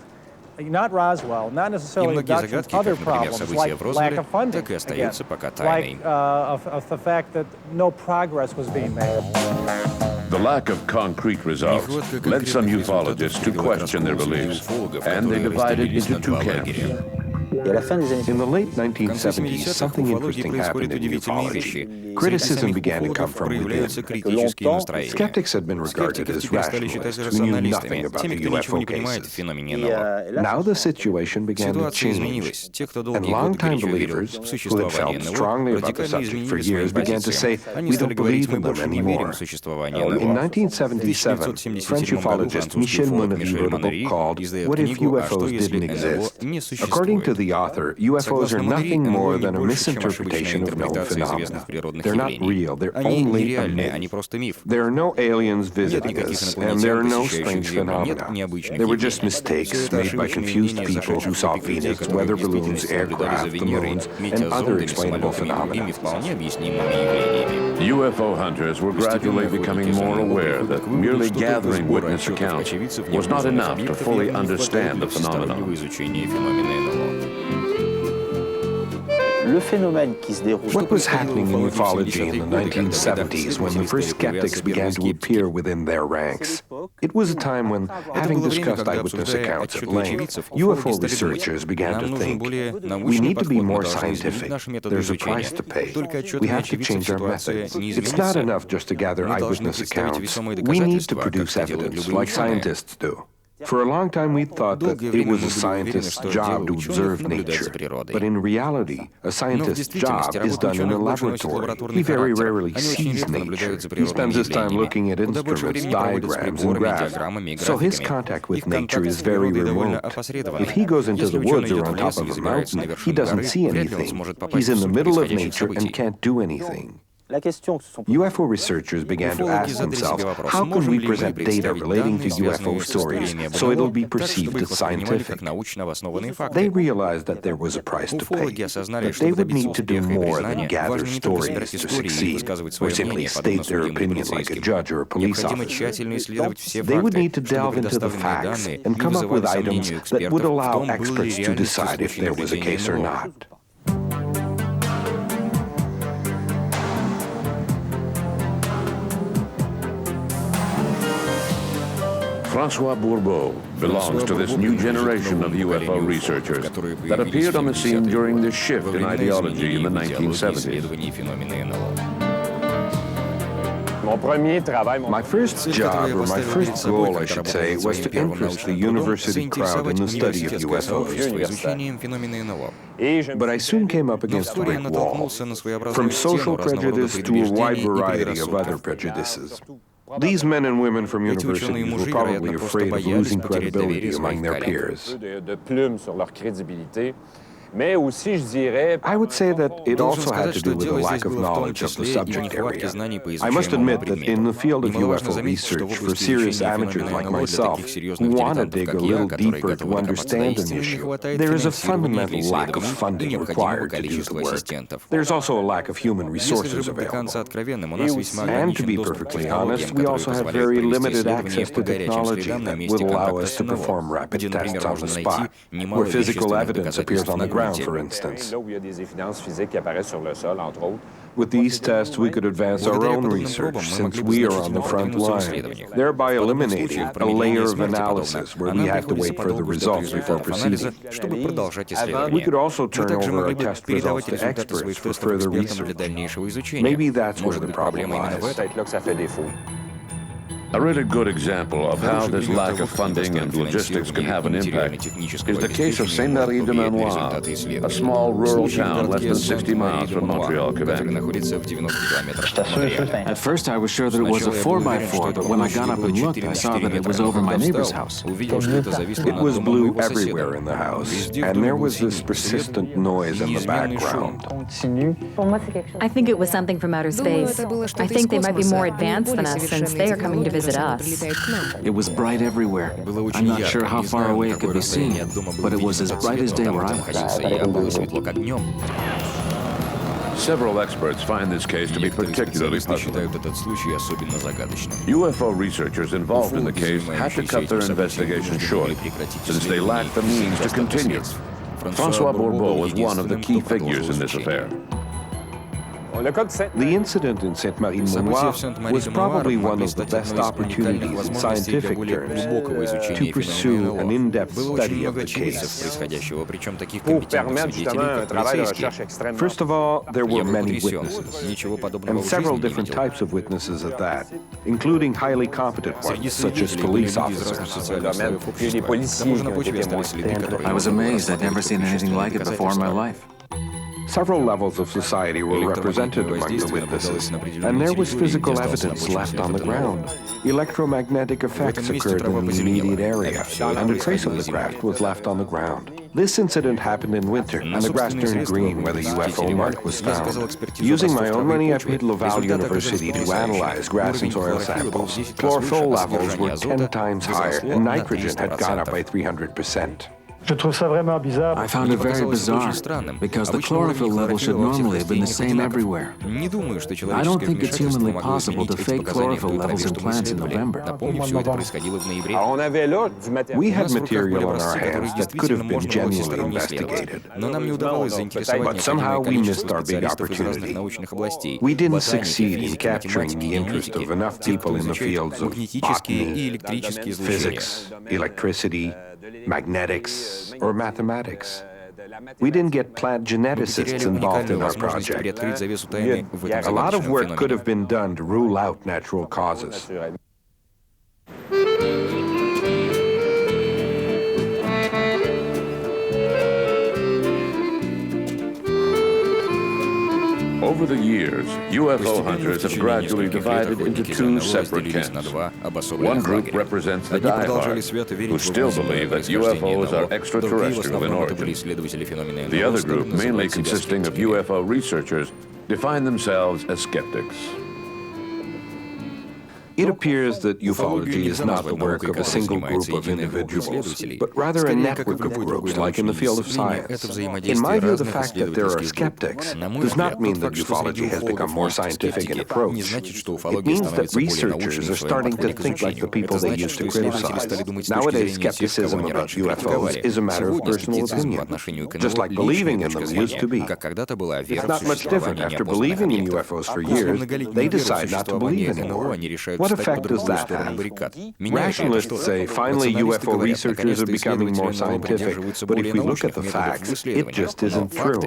Speaker 4: Not Roswell, not necessarily abduction, other problems like lack of funding, again, like of the fact that no progress was being made.
Speaker 1: The lack of concrete results led some ufologists to question their beliefs, and they divided into two camps.
Speaker 21: In the late 1970s, something interesting happened in ufology. Criticism began to come from within. Skeptics had been regarded as rationalists who knew nothing about the UFO cases. Now the situation began to change, and longtime believers who had felt strongly about the subject for years began to say, we don't believe in them anymore. In 1977, French ufologist Michel Monnery wrote a book called What If UFOs Didn't Exist? According to the author, UFOs are nothing more than a misinterpretation of known phenomena. They're not real, they're only a myth. There are no aliens visiting us, and there are no strange phenomena. They were just mistakes made by confused people who saw Venus, weather balloons, aircraft, the moons, and other explainable phenomena.
Speaker 1: UFO hunters were gradually becoming more aware that merely gathering witness accounts was not enough to fully understand the phenomenon.
Speaker 21: What was happening in ufology in the 1970s when the first skeptics began to appear within their ranks? It was a time when, having discussed eyewitness accounts at length, UFO researchers began to think, we need to be more scientific. There's a price to pay. We have to change our methods. It's not enough just to gather eyewitness accounts. We need to produce evidence like scientists do. For a long time we thought that it was a scientist's job to observe nature, but in reality, a scientist's job is done in a laboratory. He very rarely sees nature. He spends his time looking at instruments, diagrams, and graphs, so his contact with nature is very remote. If he goes into the woods or on top of a mountain, he doesn't see anything. He's in the middle of nature and can't do anything. UFO researchers began to ask themselves, how can we present data relating to UFO stories so it'll be perceived as scientific? They realized that there was a price to pay, that they would need to do more than gather stories to succeed, or simply state their opinion like a judge or a police officer. They would need to delve into the facts and come up with items that would allow experts to decide if there was a case or not.
Speaker 1: François Bourbeau belongs to this new generation of UFO researchers that appeared on the scene during the shift in ideology in the 1970s.
Speaker 21: My first job, or my first goal, I should say, was to interest the university crowd in the study of UFOs. But I soon came up against a brick wall, from social prejudice to a wide variety of other prejudices. These men and women from universities were probably afraid of losing credibility among their peers. I would say that it also had to do with a lack of knowledge of the subject area. I must admit that in the field of UFO research, for serious amateurs like myself who want to dig a little deeper to understand an issue, there is a fundamental lack of funding required to do the work. There's also a lack of human resources available. And to be perfectly honest, we also have very limited access to technology that would allow us to perform rapid tests on the spot, where physical evidence appears on the ground, for instance. With these tests, we could advance our own research, since we are on the front line, thereby eliminating a layer of analysis where we have to wait for the results before proceeding. We could also turn over our test results to experts for further research. Maybe that's where the problem lies.
Speaker 1: A really good example of how this lack of funding and logistics can have an impact is the case of Saint-Marie-de-Manoir, a small rural town less than 60 miles from Montreal, Quebec.
Speaker 5: At first I was sure that it was a 4x4, but when I got up and looked, I saw that it was over my neighbor's house.
Speaker 21: It was blue everywhere in the house, and there was this persistent noise in the background.
Speaker 8: I think it was something from outer space. I think they might be more advanced than us since they are coming to visit us.
Speaker 5: It was bright everywhere. I'm not sure how far away it could be seen, but it was as bright as day where I was.
Speaker 1: Several experts find this case to be particularly puzzling. UFO researchers involved in the case had to cut their investigation short, since they lacked the means to continue. François Bourbeau was one of the key figures in this affair.
Speaker 7: The incident in Sainte-Marie-de-Manoir was probably one of the best opportunities in scientific terms to pursue an in-depth study of the case. First of all, there were many witnesses, and several different types of witnesses at that, including highly competent ones, such as police officers.
Speaker 5: I was amazed. I'd never seen anything like it before in my life.
Speaker 7: Several levels of society were represented among the witnesses, and there was physical evidence left on the ground. Electromagnetic effects occurred in the immediate area, and a trace of the craft was left on the ground. This incident happened in winter, and the grass turned green where the UFO mark was found. Using my own money, I paid Laval University to analyze grass and soil samples. Chlorophyll levels were 10 times higher, and nitrogen had gone up by 300%.
Speaker 5: I found it very bizarre, because the chlorophyll level should normally have been the same everywhere. I don't think it's humanly possible to fake chlorophyll levels in plants in November.
Speaker 7: We had material on our hands that could have been genuinely investigated. But somehow we missed our big opportunity. We didn't succeed in capturing the interest of enough people in the fields of botany, physics, electricity, magnetics, or mathematics. We didn't get plant geneticists involved in our project. A lot of work could have been done to rule out natural causes.
Speaker 1: Over the years, UFO hunters have gradually divided into two separate camps. One group represents the diehards, who still believe that UFOs are extraterrestrial in origin. The other group, mainly consisting of UFO researchers, define themselves as skeptics.
Speaker 7: It appears that ufology is not the work of a single group of individuals, but rather a network of groups like in the field of science. In my view, the fact that there are skeptics does not mean that ufology has become more scientific in approach. It means that researchers are starting to think like the people they used to criticize. Nowadays, skepticism about UFOs is a matter of personal opinion, just like believing in them used to be. It's not much different. After believing in UFOs for years, they decide not to believe anymore. What effect does that have? Rationalists say finally UFO researchers are becoming more scientific, but if we look at the facts, it just isn't true.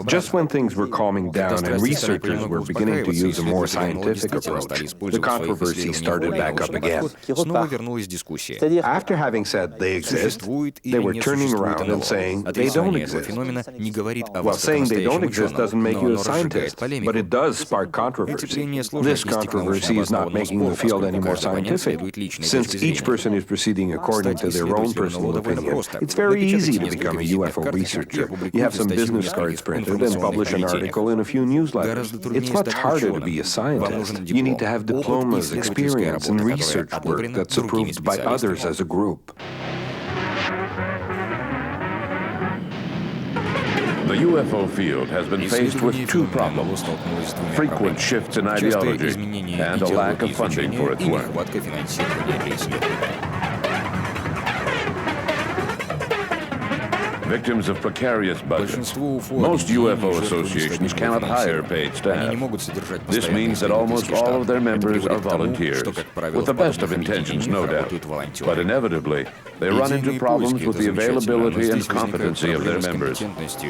Speaker 7: Just when things were calming down and researchers were beginning to use a more scientific approach, the controversy started back up again. After having said they exist, they were turning around and saying they don't exist. Well, saying they don't exist doesn't make you a scientist, but it does spark controversy. This controversy is not making the field any more scientific. Since each person is proceeding according to their own personal opinion, it's very easy to become a UFO researcher. You have some business cards printed and publish an article in a few newsletters. It's much harder to be a scientist. You need to have diplomas, experience, and research work that's approved by others as a group.
Speaker 1: The UFO field has been faced with two problems: frequent shifts in ideology and a lack of funding for its work. Victims of precarious budgets, most UFO associations cannot hire paid staff. This means that almost all of their members are volunteers, with the best of intentions, no doubt. But inevitably, they run into problems with the availability and competency of their members,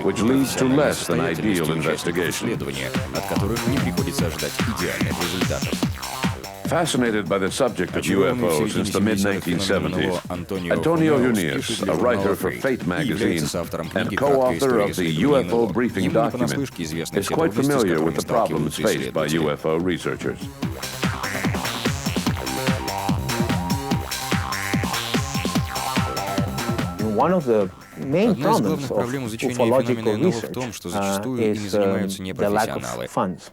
Speaker 1: which leads to less than ideal investigation. Fascinated by the subject of UFOs since the mid-1970s, Antonio Yunius, a writer for Fate magazine and co-author of the UFO briefing document, is quite familiar with the problems faced by UFO researchers.
Speaker 6: One of the main problems of ufological research is the lack of funds.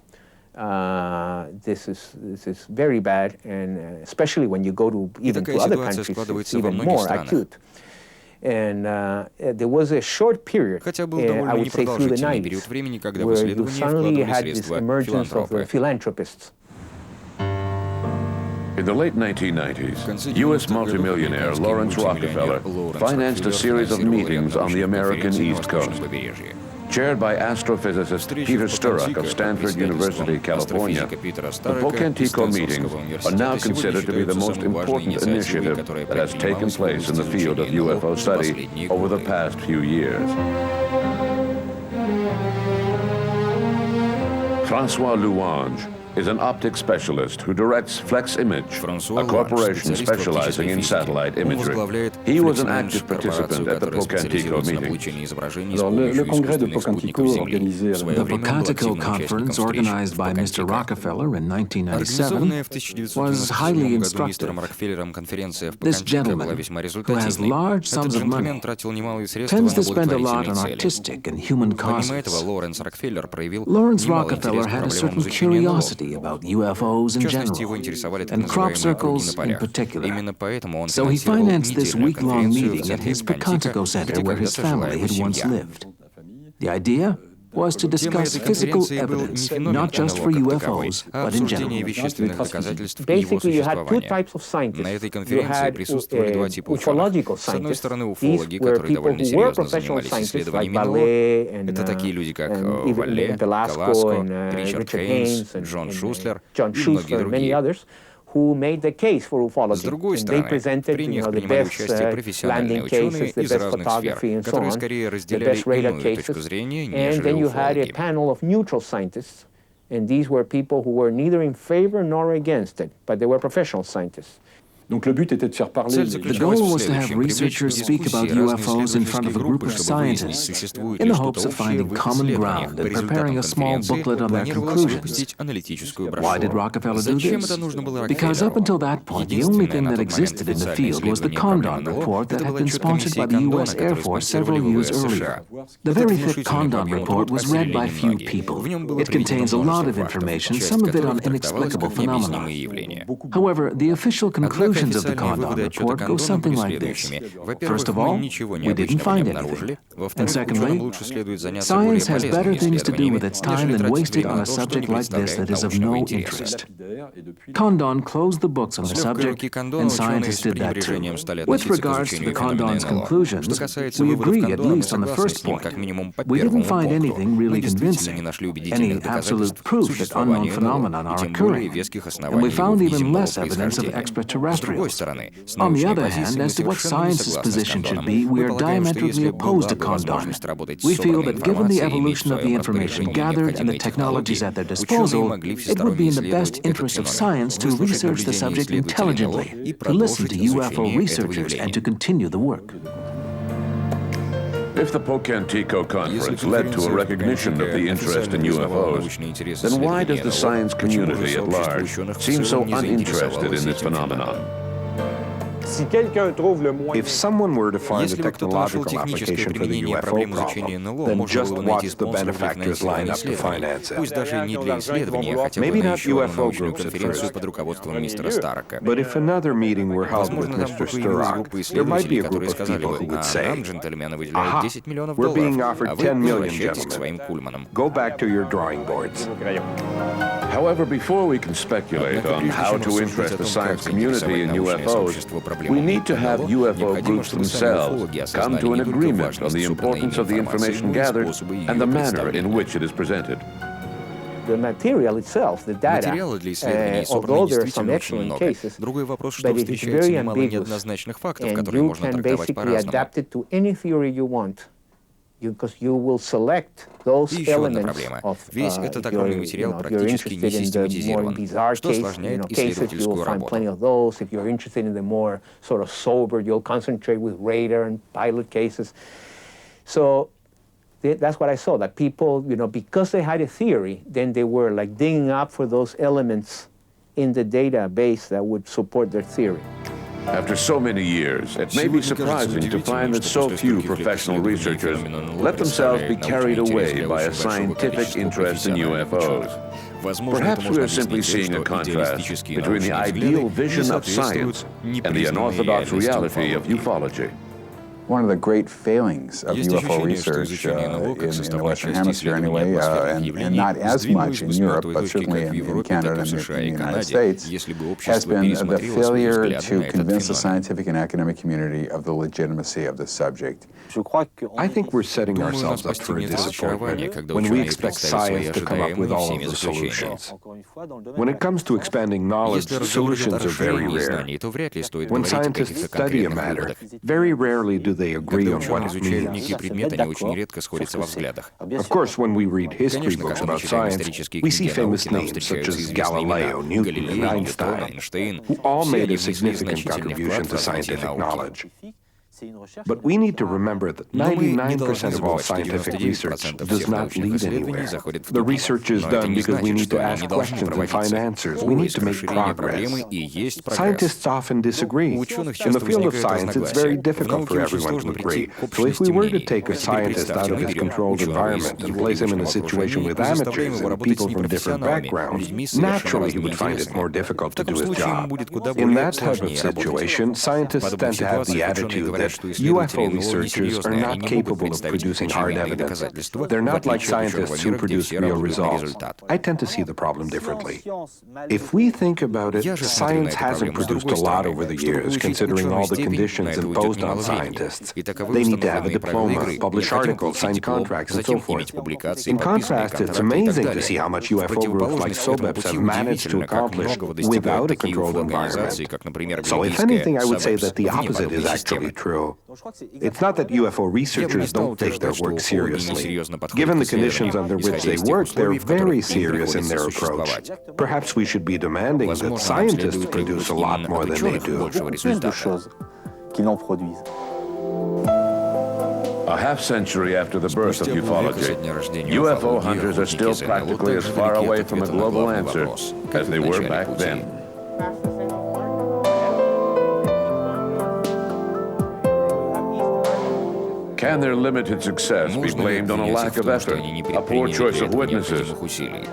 Speaker 6: This is very bad, and especially when you go to even to other countries, it's even more acute. And there was a short period, I would say through the 90s, where you suddenly had this emergence of the philanthropists.
Speaker 1: In the late 1990s, U.S. multimillionaire Lawrence Rockefeller financed a series of meetings on the American East Coast. Chaired by astrophysicist Peter Sturrock of Stanford University, California, the Pocantico meetings are now considered to be the most important initiative that has taken place in the field of UFO study over the past few years. François Louange is an optics specialist who directs Flex Image, a corporation specializing in satellite imagery. He was an active participant at the Pocantico meetings.
Speaker 5: The Pocantico conference, organized by Mr. Rockefeller in 1997, was highly instructive. This gentleman, who has large sums of money, tends to spend a lot on artistic and human causes. Lawrence Rockefeller had a certain curiosity about UFOs in general, and crop circles in particular. So he financed this week-long meeting at his Pocantico Center where his family had once lived. The idea was to discuss physical evidence, not just for UFOs, but in general.
Speaker 6: Basically, you had two types of scientists. You had ufological scientists. These were people who were professional scientists, like Ballet and even Velasco and Richard Haynes and John Schussler and many others, who made the case for ufology. And they presented the best landing cases, the best photography and so on, the best radar cases. And then you had a panel of neutral scientists, and these were people who were neither in favor nor against it, but they were professional scientists.
Speaker 5: The goal was to have researchers speak about UFOs in front of a group of scientists in the hopes of finding common ground and preparing a small booklet on their conclusions. Why did Rockefeller do this? Because up until that point, the only thing that existed in the field was the Condon report that had been sponsored by the U.S. Air Force several years earlier. The very thick Condon report was read by few people. It contains a lot of information, some of it on inexplicable phenomena. However, the official conclusion of the Condon report go something like this. First of all, we didn't find anything. And secondly, science has better things to do with its time than waste it on a subject like this that is of no interest. Condon closed the books on the subject, and scientists did that too. With regards to the Condon's conclusions, we agree at least on the first point. We didn't find anything really convincing, any absolute proof that unknown phenomena are occurring, and we found even less evidence of extraterrestrials. On the other hand, as to what science's position should be, we are diametrically opposed to Condon. We feel that given the evolution of the information gathered and the technologies at their disposal, it would be in the best interest of science to research the subject intelligently, to listen to UFO researchers, and to continue the work.
Speaker 1: If the Pocantico conference led to a recognition of the interest in UFOs, then why does the science community at large seem so uninterested in this phenomenon?
Speaker 7: If someone were to find a technological application for the UFO problem, then just watch the benefactors line up to finance it. Maybe not UFO groups at first, but if another meeting were held with Mr. Sturrock, there might be a group of people who would say, "Aha, we're being offered $10 million, gentlemen. Go back to your drawing boards."
Speaker 1: However, before we can speculate on how to interest the science community in UFOs, we need to have UFO groups themselves come to an agreement on the importance of the information gathered and the manner in which it is presented.
Speaker 6: The material itself, the data, although there are some excellent cases, but it is very ambiguous, and you can basically adapt it to any theory you want. Because you will select those elements of if you're interested in the more bizarre cases, you will find plenty of those. If you're interested in the more sort of sober, you'll concentrate with radar and pilot cases. So that's what I saw, that people, because they had a theory, then they were like digging up for those elements in the database that would support their theory.
Speaker 1: After so many years, it may be surprising to find that so few professional researchers let themselves be carried away by a scientific interest in UFOs. Perhaps we are simply seeing a contrast between the ideal vision of science and the unorthodox reality of ufology.
Speaker 21: one of the great failings of UFO research in the Western Hemisphere anyway, and not as much in Europe, but certainly in Canada and the United States, has been the failure to convince the scientific and academic community of the legitimacy of the subject.
Speaker 7: I think we're setting ourselves up for a disappointment when we expect science to come up with all of the solutions. When it comes to expanding knowledge, solutions are very rare. When scientists study a matter, very rarely do they agree on what it means. Of course, when we read history books about science, we see famous names such as Galileo, Newton, and Einstein, who all made a significant contribution to scientific knowledge. But we need to remember that 99% of all scientific research does not lead anywhere. The research is done because we need to ask questions and find answers. We need to make progress. Scientists often disagree. In the field of science, it's very difficult for everyone to agree. So if we were to take a scientist out of his controlled environment and place him in a situation with amateurs and people from different backgrounds, naturally he would find it more difficult to do his job. In that type of situation, scientists tend to have the attitude that UFO researchers are not capable of producing hard evidence. They're not like scientists who produce real results. I tend to see the problem differently. If we think about it, science hasn't produced a lot over the years, considering all the conditions imposed on scientists. They need to have a diploma, publish articles, sign contracts, and so forth. In contrast, it's amazing to see how much UFO groups like SOBEPs have managed to accomplish without a controlled environment. So if anything, I would say that the opposite is actually true. It's not that UFO researchers don't take their work seriously. Given the conditions under which they work, they're very serious in their approach. Perhaps we should be demanding that scientists produce a lot more than they do.
Speaker 1: A half-century after the birth of ufology, UFO hunters are still practically as far away from a global answer as they were back then. Can their limited success be blamed on a lack of effort, a poor choice of witnesses?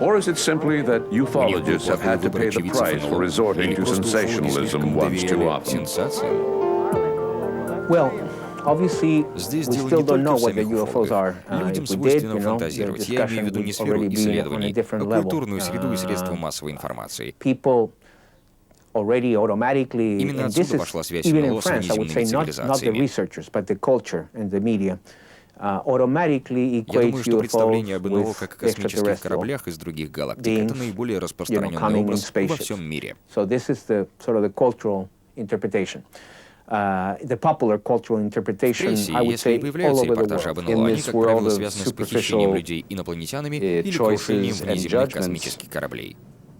Speaker 1: Or is it simply that ufologists have had to pay the price for resorting to sensationalism once too often?
Speaker 6: Well, obviously, we still don't know what the UFOs are. If we did, the discussion would already be on a different level. People already automatically, and this is even in France, I would say not the researchers, but the culture and the media, automatically equate UFOs with extraterrestrial beings, coming in spaceships. So this is the sort of the cultural interpretation. The popular cultural interpretation, I would say, all over the world, in this world of superficial choices and judgments.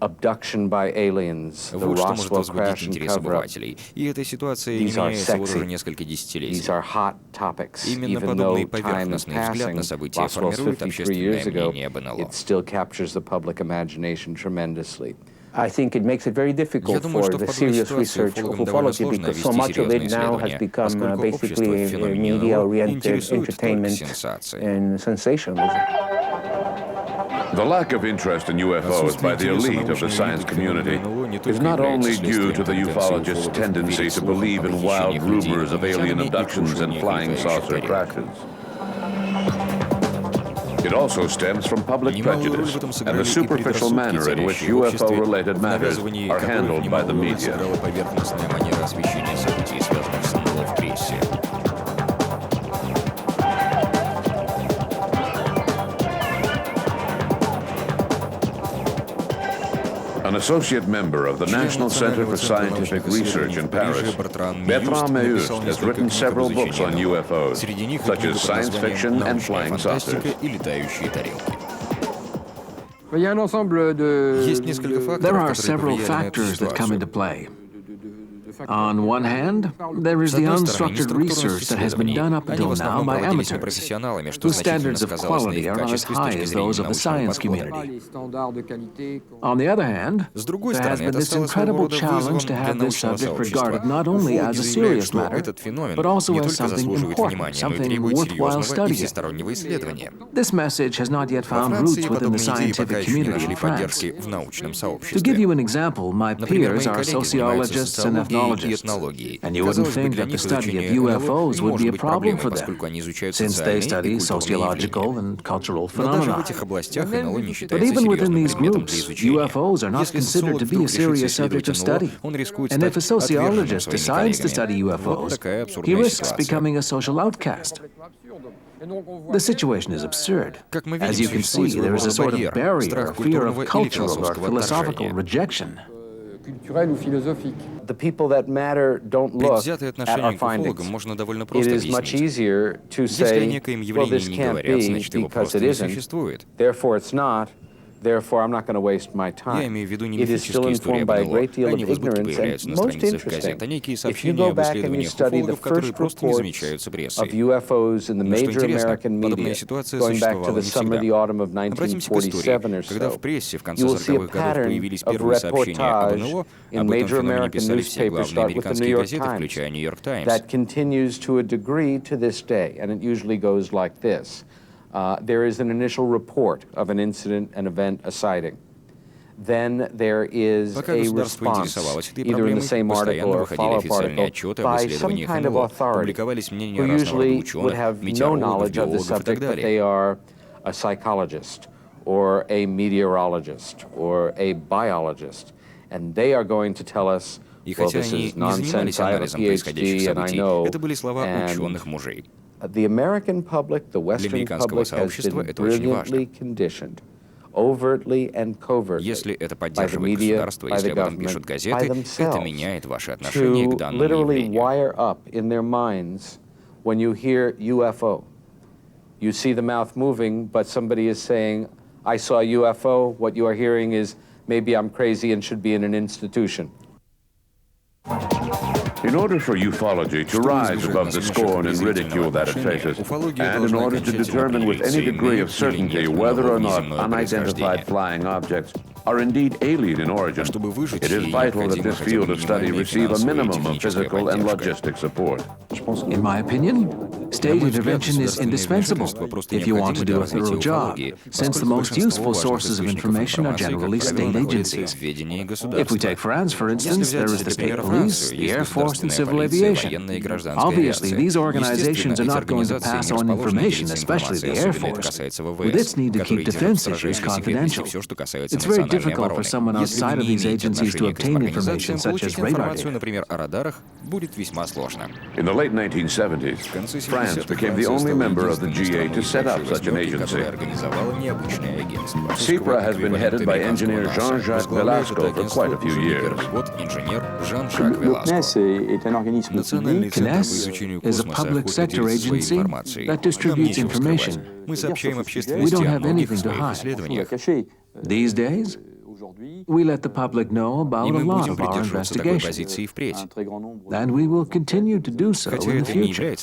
Speaker 19: Abduction by aliens, the Roswell crash and cover-up. These are sexy. These are hot topics. Even though time is passing, Roswell's 53 years ago, it still captures the public imagination tremendously.
Speaker 6: I think it makes it very difficult for the serious research of ufology because so much of it now has become basically media-oriented entertainment and sensationalism.
Speaker 1: The lack of interest in UFOs by the elite of the science community is not only due to the ufologists' tendency to believe in wild rumors of alien abductions and flying saucer crashes. It also stems from public prejudice and the superficial manner in which UFO-related matters are handled by the media. An associate member of the National Center for Scientific Research in Paris, Bertrand Meust has written several books on UFOs, such as science fiction and flying saucers.
Speaker 5: There are several factors that come into play. On one hand, there is the unstructured research that has been done up until now by amateurs, whose standards of quality are not as high as those of the science community. On the other hand, there has been this incredible challenge to have this subject regarded not only as a serious matter, but also as something important, something worthwhile studying. This message has not yet found roots within the scientific community in France. To give you an example, my peers are sociologists and ethnologists sociologists, and you wouldn't think that the study of UFOs would be a problem for them, since they study sociological and cultural phenomena. But even within these groups, UFOs are not considered to be a serious subject of study. And if a sociologist decides to study UFOs, he risks becoming a social outcast. The situation is absurd. As you can see, there is a sort of barrier, fear of cultural or philosophical rejection.
Speaker 19: The people that matter don't look at our findings. It is much easier to say, well, this can't be because it isn't, therefore it's not, therefore I'm not going to waste my time. It is still informed by a great deal of ignorance, and most interesting, if you go back and you study the first reports of UFOs in the major American media, going back to the summer, the autumn of 1947 or so, you will see a pattern of reportage in major American newspapers, start with the New York Times, that continues to a degree to this day, and it usually goes like this. There is an initial report of an incident, an event, a sighting. Then there is a response, either in the same article or a follow-up article, by some kind of authority who usually would have no knowledge of the subject, but they are a psychologist or a meteorologist or a biologist. And they are going to tell us, well, this is nonsense, I have a PhD and I know, and the American public, the Western public, has been brilliantly conditioned, overtly and covertly, by the media, by the government, by themselves, to literally wire up in their minds when you hear UFO. You see the mouth moving, but somebody is saying, I saw a UFO. What you are hearing is, maybe I'm crazy and should be in an institution.
Speaker 1: In order for ufology to rise above the scorn and ridicule that it faces, and in order to determine with any degree of certainty whether or not unidentified flying objects are indeed alien in origin, it is vital that this field of study receive a minimum of physical and logistic support.
Speaker 5: In my opinion, state intervention is indispensable if you want to do a thorough job, since the most useful sources of information are generally state agencies. If we take France, for instance, there is the state police, the Air Force, and civil aviation. Obviously, these organizations are not going to pass on information, especially the Air Force, with its need to keep defense issues confidential. It's very difficult for someone outside of these agencies to obtain information such as radar data.
Speaker 1: In the late 1970s, France became the only member of the G8 to set up such an agency. CIPRA has been headed by engineer Jean-Jacques Velasco for quite a few years.
Speaker 5: CNES is a public sector agency that distributes information. We don't have anything to hide. These days, we let the public know about a lot of our investigations, and we will continue to do so in the future.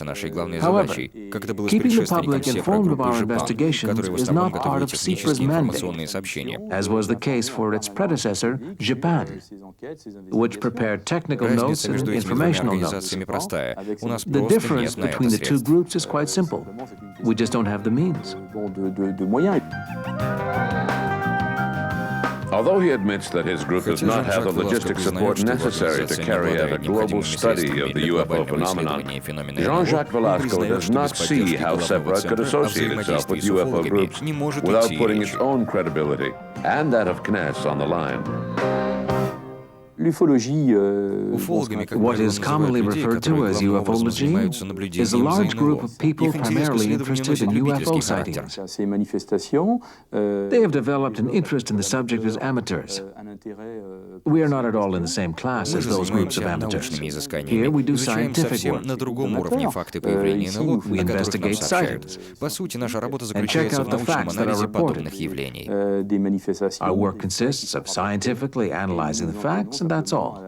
Speaker 5: However, keeping the public informed of our investigations is not part of CIPRA's mandate, as was the case for its predecessor, Japan, which prepared technical notes and informational notes. The difference between the two groups is quite simple. We just don't have the means.
Speaker 1: Although he admits that his group does not have the logistic support necessary to carry out a global study of the UFO phenomenon, Jean-Jacques Velasco does not see how CIPRA could associate itself with UFO groups without putting its own credibility and that of CNES on the line.
Speaker 5: What is commonly referred to as ufology is a large group of people primarily interested in UFO sightings. They have developed an interest in the subject as amateurs. We are not at all in the same class as those groups of amateurs. Here we do scientific work. We investigate sightings and check out the facts that are reported. Our work consists of scientifically analyzing the facts, and that's all.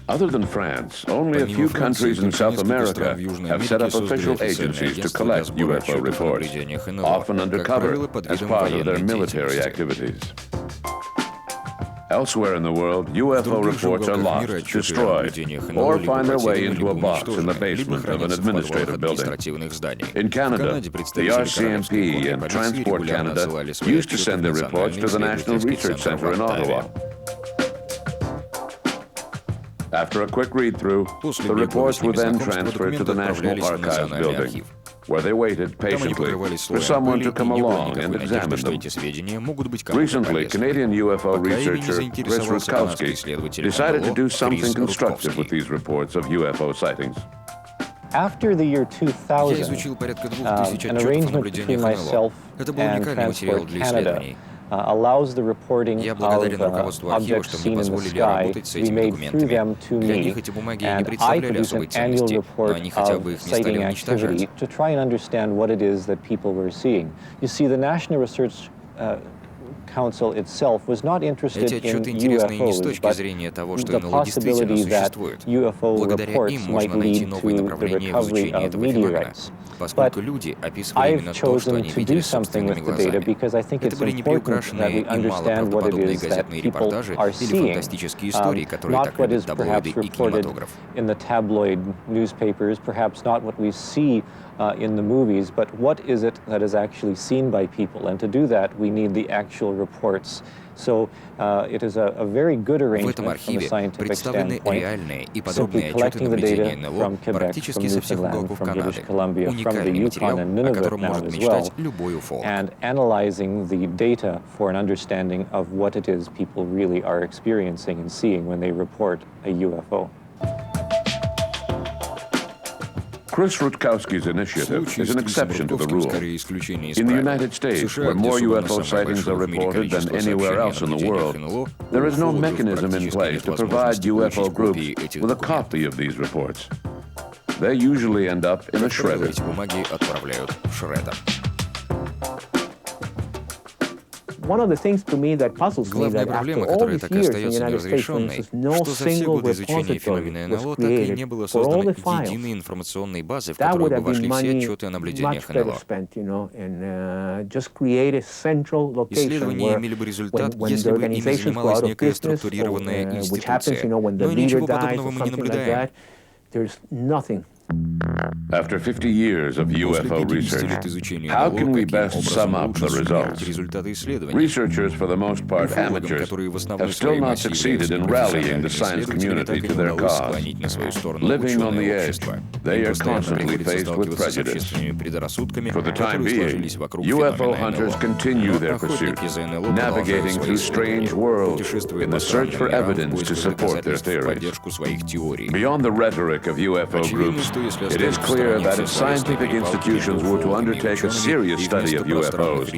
Speaker 1: Other than France, only a few countries in South America have set up official agencies to collect UFO reports, often undercover as part of their military activities. Elsewhere in the world, UFO reports are lost, destroyed, or find their way into a box in the basement of an administrative building. In Canada, the RCMP and Transport Canada used to send their reports to the National Research Centre in Ottawa. After a quick read-through, the reports were then transferred to the National Archives building, where they waited patiently for someone to come along and examine them. Recently, Canadian UFO researcher Chris Rutkowski decided to do something constructive with these reports of UFO sightings.
Speaker 4: After the year 2000, an arrangement between myself and Transport Canada allows the reporting of objects seen in the sky to be made through them to me, and I produce an annual report of sighting activity to try and understand what it is that people were seeing. You see, the National Research Council itself was not interested in UFOs, but the possibility that UFO reports might lead to the recovery of meteorites. But I've chosen to do something with the data because I think it's important that we understand what it is that people are seeing, not what is perhaps reported in the tabloid newspapers, perhaps not what we see in the movies, but what is it that is actually seen by people? And to do that, we need the actual reports. So it is a very good arrangement from a scientific standpoint, simply collecting the data from Quebec, from Newfoundland, from British Columbia, from the Yukon and Nunavut now as well, and analyzing the data for an understanding of what it is people really are experiencing and seeing when they report a UFO.
Speaker 1: Chris Rutkowski's initiative is an exception to the rule. In the United States, where more UFO sightings are reported than anywhere else in the world, there is no mechanism in place to provide UFO groups with a copy of these reports. They usually end up in a shredder.
Speaker 6: One of the things to me that puzzles me that after all these years in the United States, for instance, no single repository was created for all the files. That would have been money much better spent, you know, and just create a central location where when the organizations go out of business, or, which happens, you know, when the leader dies or something like that, there's nothing.
Speaker 1: After 50 years of UFO research, how can we best sum up the results? Researchers, for the most part amateurs, have still not succeeded in rallying the science community to their cause. Living on the edge, they are constantly faced with prejudice. For the time being, UFO hunters continue their pursuit, navigating through strange worlds in the search for evidence to support their theories. Beyond the rhetoric of UFO groups, it is clear that if scientific institutions were to undertake a serious study of UFOs,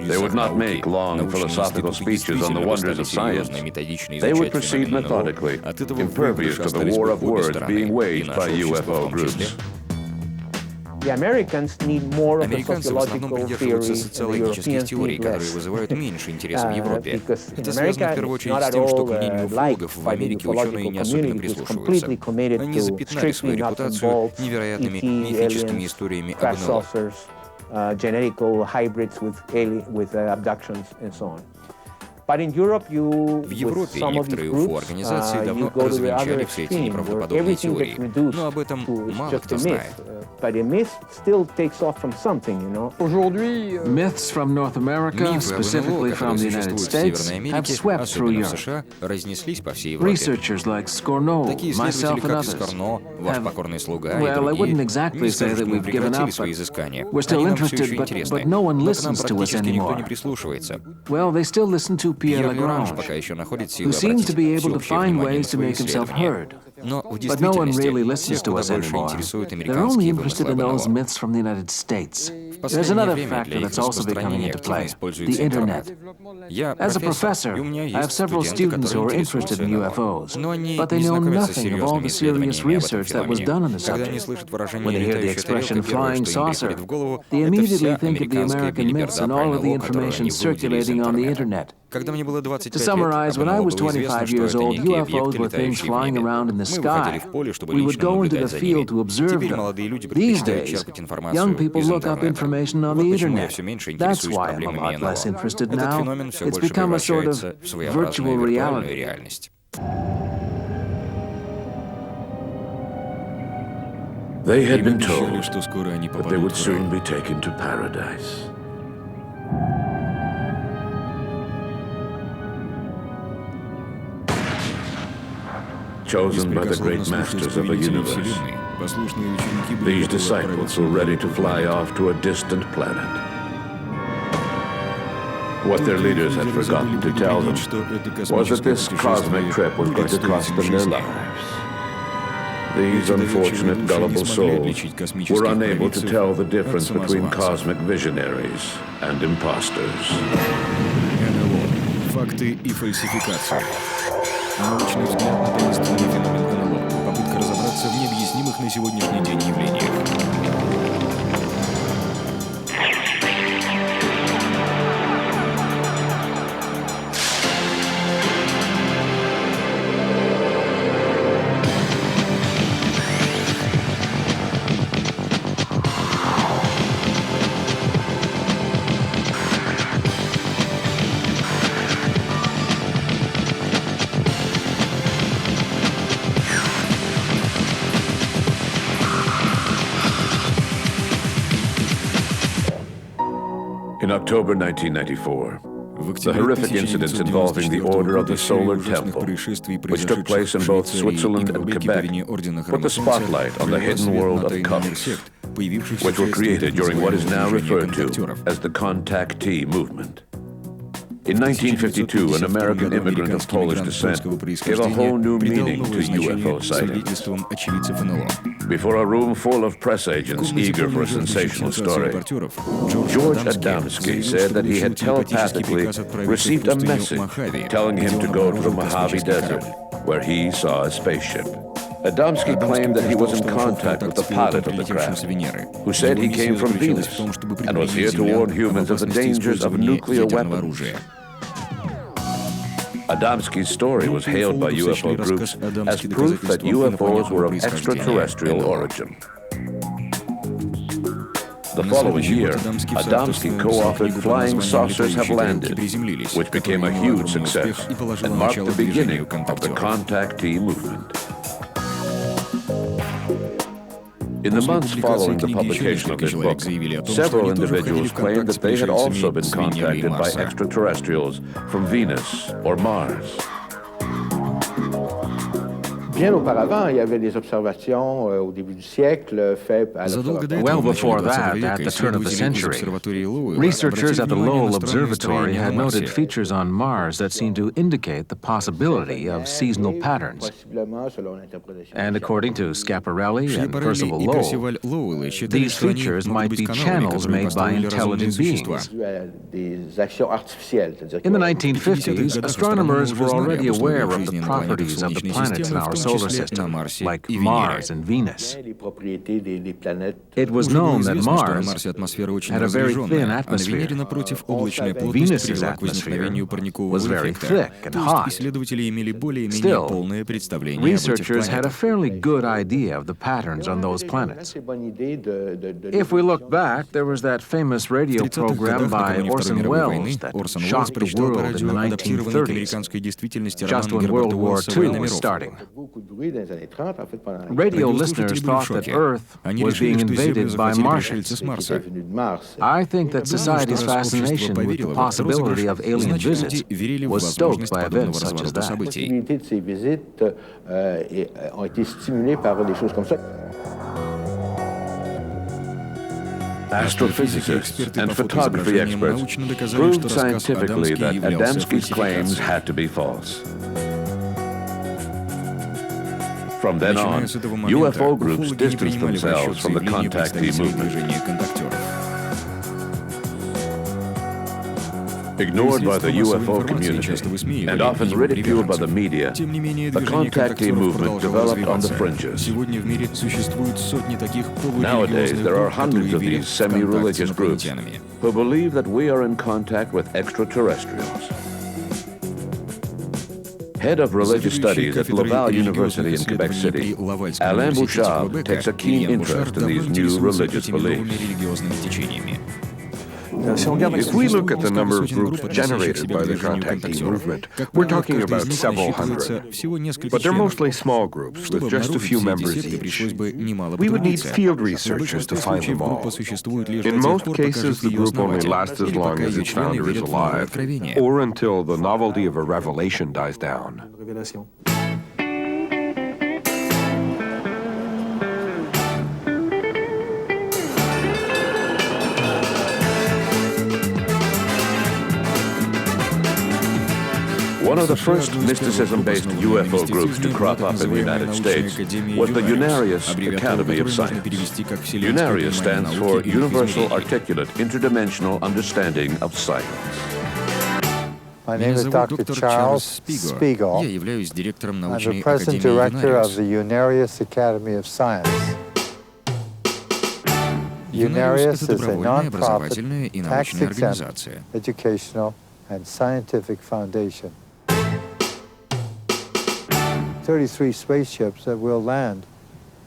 Speaker 1: they would not make long philosophical speeches on the wonders of science. They would proceed methodically, impervious to the war of words being waged by UFO groups.
Speaker 6: The Americans need more of a sociological theory, the Europeans need less. Because in America, not at all liked by the ufological community, which is completely committed to strictly not involve ET, aliens, crash saucers, genetical hybrids with abductions, and so on. But in Europe,
Speaker 2: В Европе некоторые УФО-организации давно развенчали все эти неправдоподобные теории, но об этом мало кто знает.
Speaker 5: Myths from North America, specifically from the United States, have swept through Europe. Researchers like Scorno, myself and others have, well, I wouldn't exactly say that we've given up, but we're still interested, but no one listens to us anymore. Well, they still listen to Pierre Lagrange, who seems to be able to find ways to make himself heard. But no one really listens to us anymore. They're only interested in those myths from the United States. There's another factor that's also becoming into play, the Internet. As a professor, I have several students who are interested in UFOs, but they know nothing of all the serious research that was done on the subject. When they hear the expression flying saucer, they immediately think of the American myths and all of the information circulating on the Internet. To summarize, when I was 25 years old, UFOs were things flying around in the sky. We would go into the field to observe them. These days, young people look up information on the internet. That's why I'm a lot less interested now. It's become a sort of virtual reality.
Speaker 1: They had been told that they would soon be taken to paradise. Chosen by the great masters of the universe, these disciples were ready to fly off to a distant planet. What their leaders had forgotten to tell them was that this cosmic trip was going to cost them their lives. These unfortunate, gullible souls were unable to tell the difference between cosmic visionaries and imposters.
Speaker 2: Факты и фальсификации. Научный взгляд на таинственный феномен НЛО. Попытка разобраться в необъяснимых на сегодняшний день явлениях.
Speaker 1: In October 1994, the horrific incidents involving the Order of the Solar Temple, which took place in both Switzerland and Quebec, put the spotlight on the hidden world of cults, which were created during what is now referred to as the contactee movement. In 1952, an American immigrant of Polish descent gave a whole new meaning to UFO sightings. Before a room full of press agents eager for a sensational story, George Adamski said that he had telepathically received a message telling him to go to the Mojave Desert, where he saw a spaceship. Adamski claimed that he was in contact with the pilot of the craft, who said he came from Venus and was here to warn humans of the dangers of nuclear weapons. Adamski's story was hailed by UFO groups as proof that UFOs were of extraterrestrial origin. The following year, Adamski co-authored Flying Saucers Have Landed, which became a huge success and marked the beginning of the contactee movement. In the months following the publication of this book, several individuals claimed that they had also been contacted by extraterrestrials from Venus or Mars.
Speaker 6: Bien auparavant, il y avait des observations au début du siècle faites à
Speaker 5: Well before that, at the turn of the century, researchers at the Lowell Observatory had noted features on Mars that seemed to indicate the possibility of seasonal patterns. And according to Schiaparelli and Percival Lowell, these features might be channels made by intelligent beings. In the 1950s, astronomers were already aware of the properties of the planets in our solar system, like Mars and Venus. It was known that Mars had a very thin atmosphere. Venus's atmosphere was very thick and hot. Still, researchers had a fairly good idea of the patterns on those planets. If we look back, there was that famous radio program by Orson Welles that shocked the world in the 1930s, just when World War II was starting. Radio listeners thought that Earth was being invaded by Martians. I think that society's fascination with the possibility of alien visits was stoked by events such as that.
Speaker 1: Astrophysicists and photography experts proved scientifically that Adamski's claims had to be false. From then on, UFO groups distanced themselves from the contactee movement. Ignored by the UFO community and often ridiculed by the media, the contactee movement developed on the fringes. Nowadays, there are hundreds of these semi-religious groups who believe that we are in contact with extraterrestrials. Head of religious studies at Laval University in Quebec City, Alain Bouchard takes a keen interest in these new religious beliefs.
Speaker 7: If we look at the number of groups generated by the contactee movement, we're talking about several hundred. But they're mostly small groups with just a few members each. We would need field researchers to find them all. In most cases, the group only lasts as long as its founder is alive, or until the novelty of a revelation dies down.
Speaker 1: One of the first mysticism-based UFO groups to crop up in the United States was the Unarius Academy of Science. Unarius stands for Universal Articulate Interdimensional Understanding of Science.
Speaker 10: My name is Dr. Charles Spiegel. I'm the present director of the Unarius Academy of Science. Unarius is a non-profit, tax-exempt, educational, and scientific foundation. 33 spaceships that will land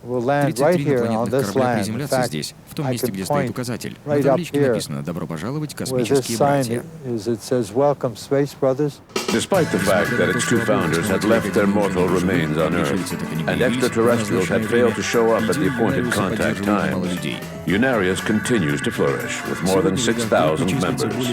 Speaker 10: right here on this land. In fact, I can point right up here where this sign is. It says, "Welcome, Space Brothers."
Speaker 1: Despite the fact that its two founders had left their mortal remains on Earth and extraterrestrials had failed to show up at the appointed contact times, Unarius continues to flourish with more than 6,000 members.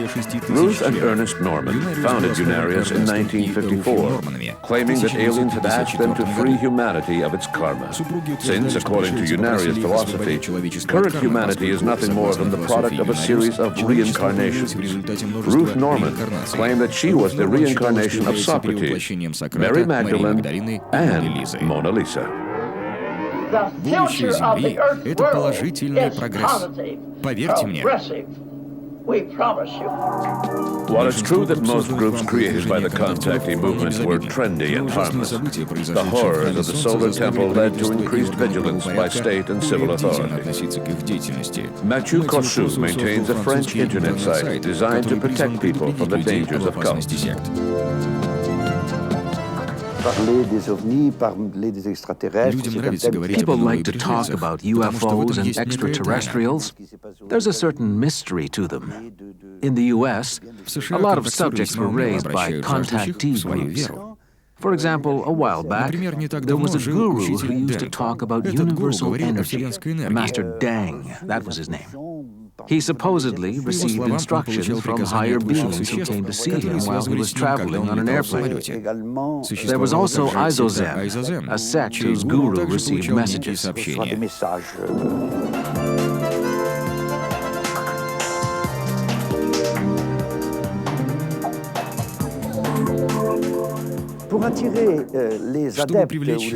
Speaker 1: Ruth and Ernest Norman founded Unarius in 1954, claiming that aliens had asked them to free humanity of its karma. Since, according to Unarius philosophy, current humanity is nothing more than the product of a series of reincarnations. Ruth Norman claimed that she was the reincarnation of Socrates, Mary Magdalene, and Mona Lisa.
Speaker 2: Будущее Земли — это положительный прогресс. Поверьте мне.
Speaker 1: While it's true that most groups created by the contactee movement were trendy and harmless, the horrors of the solar temple led to increased vigilance by state and civil authorities. Mathieu Cossu maintains a French internet site designed to protect people from the dangers of cults.
Speaker 5: People like to talk about UFOs and extraterrestrials. There's a certain mystery to them. In the U.S., a lot of subjects were raised by contactee groups. For example, a while back, there was a guru who used to talk about universal energy. Master Dang, that was his name. He supposedly received instructions from higher beings who came to see him while he was traveling on an airplane. There was also Izozem, a sect whose guru received messages.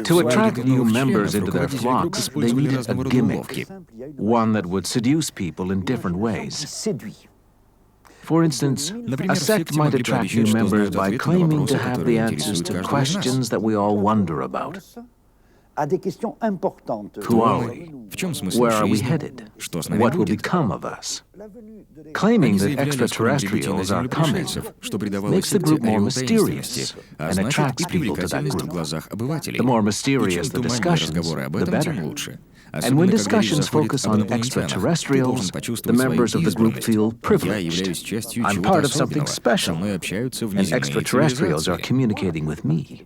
Speaker 5: To attract new members into their flocks, they needed a gimmick, one that would seduce people in different ways. For instance, a sect might attract new members by claiming to have the answers to questions that we all wonder about. Who are we? Where are we headed? What will become of us? Claiming that extraterrestrials are coming makes the group more mysterious and attracts people to that group. The more mysterious the discussions, the better. And when discussions focus on extraterrestrials, the members of the group feel privileged. I'm part of something special, and extraterrestrials are communicating with me.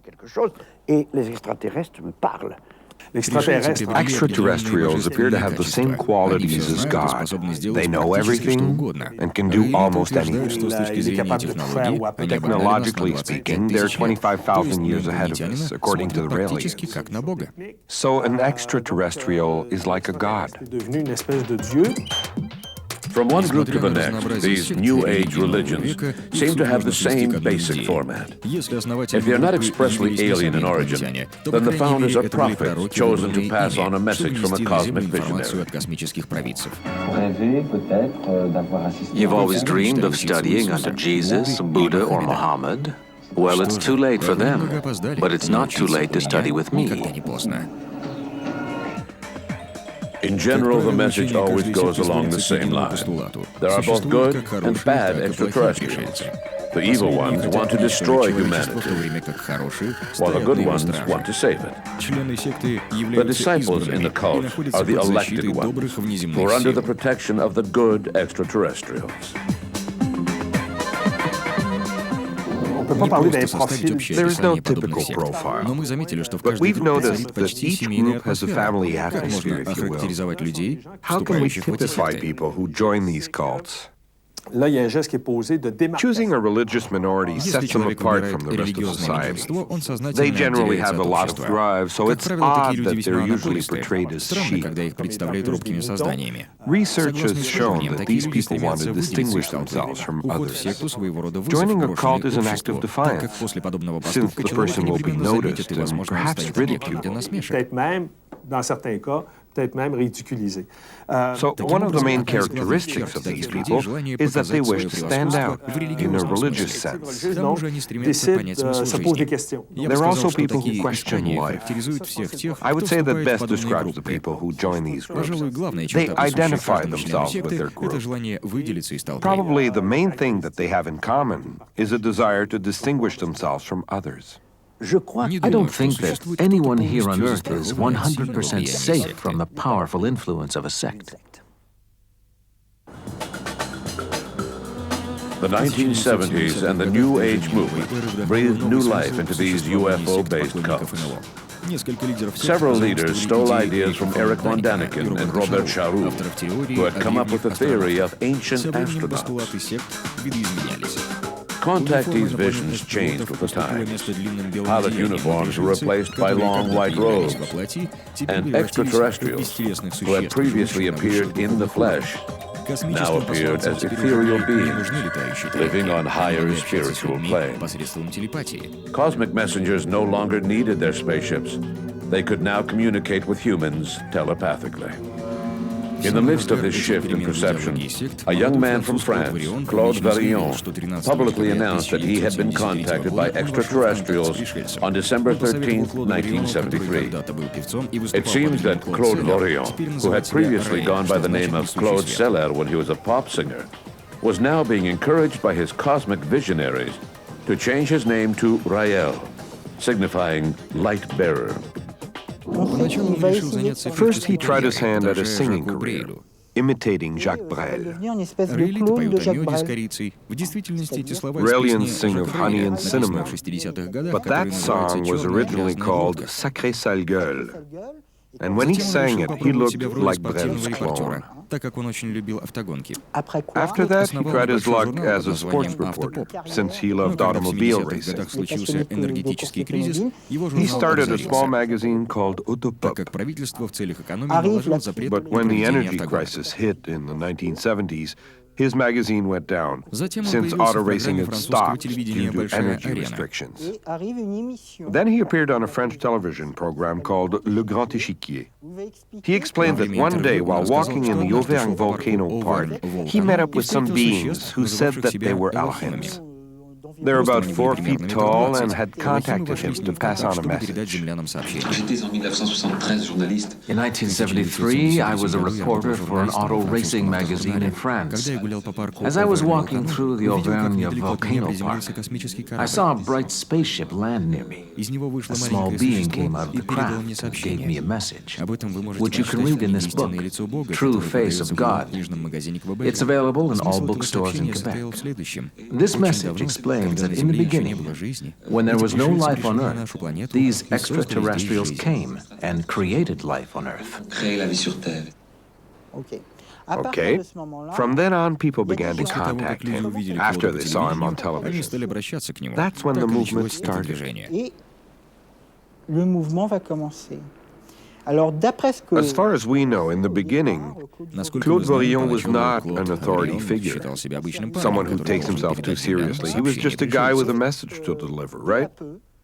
Speaker 7: Extraterrestrials appear to have the same qualities as God. They know everything and can do almost anything. Technologically speaking, they're 25,000 years ahead of us, according to the Raelians. So an extraterrestrial is like a god.
Speaker 1: From one group to the next, these New Age religions seem to have the same basic format. If they are not expressly alien in origin, then the founders are prophets chosen to pass on a message from a cosmic visionary.
Speaker 5: You've always dreamed of studying under Jesus, Buddha, or Muhammad? Well, it's too late for them, but it's not too late to study with me.
Speaker 1: In general, the message always goes along the same line. There are both good and bad extraterrestrials. The evil ones want to destroy humanity, while the good ones want to save it. The disciples in the cult are the elected ones, who are under the protection of the good extraterrestrials.
Speaker 7: There is no typical profile, but we've noticed that each group has a family atmosphere, if you will. How can we typify people who join these cults? Choosing a religious minority sets them apart from the rest of society. They generally have a lot of drive, so it's odd that they're usually portrayed as sheep. Research has shown that these people want to distinguish themselves from others. Joining a cult is an act of defiance, since the person will be noticed and perhaps ridiculed. So one of the main characteristics of these people is that they wish to stand out in a religious sense. There are also people who question life. I would say that best describes the people who join these groups. They identify themselves with their group. Probably the main thing that they have in common is a desire to distinguish themselves from others.
Speaker 5: I don't think that anyone here on Earth is 100% safe from the powerful influence of a sect.
Speaker 1: The 1970s and the New Age movement breathed new life into these UFO-based cults. Several leaders stole ideas from Eric von Daniken and Robert Charroux, who had come up with the theory of ancient astronauts. Contactees' visions changed with the times. Pilot uniforms were replaced by long white robes, and extraterrestrials, who had previously appeared in the flesh, now appeared as ethereal beings, living on higher spiritual planes. Cosmic messengers no longer needed their spaceships. They could now communicate with humans telepathically. In the midst of this shift in perception, a young man from France, Claude Varillon, publicly announced that he had been contacted by extraterrestrials on December 13, 1973. It seems that Claude Varillon, who had previously gone by the name of Claude Seller when he was a pop singer, was now being encouraged by his cosmic visionaries to change his name to Raël, signifying light bearer.
Speaker 7: First, he tried his hand at a singing career, imitating Jacques Brel. Raelians sing of honey and cinnamon, but that song was originally called Sacré Sale Gueule, and when he sang it, he looked like Brel's clone. After that, he tried his luck as a sports reporter, since he loved automobile racing. He started a small magazine called Autopop. But when the energy crisis hit in the 1970s, his magazine went down, since auto racing had stopped due to energy restrictions. Then he appeared on a French television program called Le Grand Échiquier. He explained that one day, while walking in the Auvergne Volcano Park, he met up with some beings who said that they were Alchems. They're about 4 feet tall and had contacted him to pass on a message.
Speaker 5: In 1973, I was a reporter for an auto racing magazine in France. As I was walking through the Auvergne Volcano Park, I saw a bright spaceship land near me. A small being came out of the craft and gave me a message, which you can read in this book, True Face of God. It's available in all bookstores in Quebec. This message explains that in the beginning, when there was no life on Earth, these extraterrestrials came and created life on Earth.
Speaker 7: Okay. From then on, people began to contact him after they saw him on television. That's when the movement started. As far as we know, in the beginning, Claude Varillon was not an authority figure, someone who takes himself too seriously. He was just a guy with a message to deliver, right?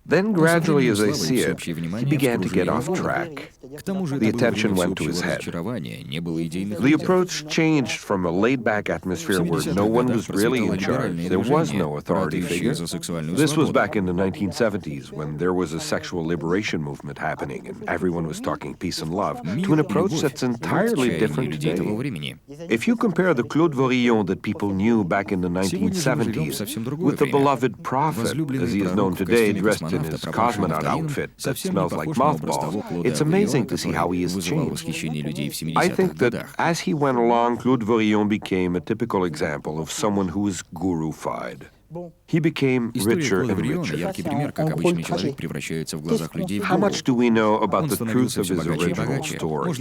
Speaker 7: Then gradually, as I see it, he began to get off track. The attention went to his head. The approach changed from a laid-back atmosphere where no one was really in charge. There was no authority figure. This was back in the 1970s, when there was a sexual liberation movement happening and everyone was talking peace and love, to an approach that's entirely different today. If you compare the Claude Vorillon that people knew back in the 1970s with the beloved prophet, as he is known today, dressed in his cosmonaut outfit that smells like mothballs, it's amazing to see how he has changed. I think that as he went along, Claude Vorillon became a typical example of someone who is guru-fied. He became richer and richer. How much do we know about the truth of his original story?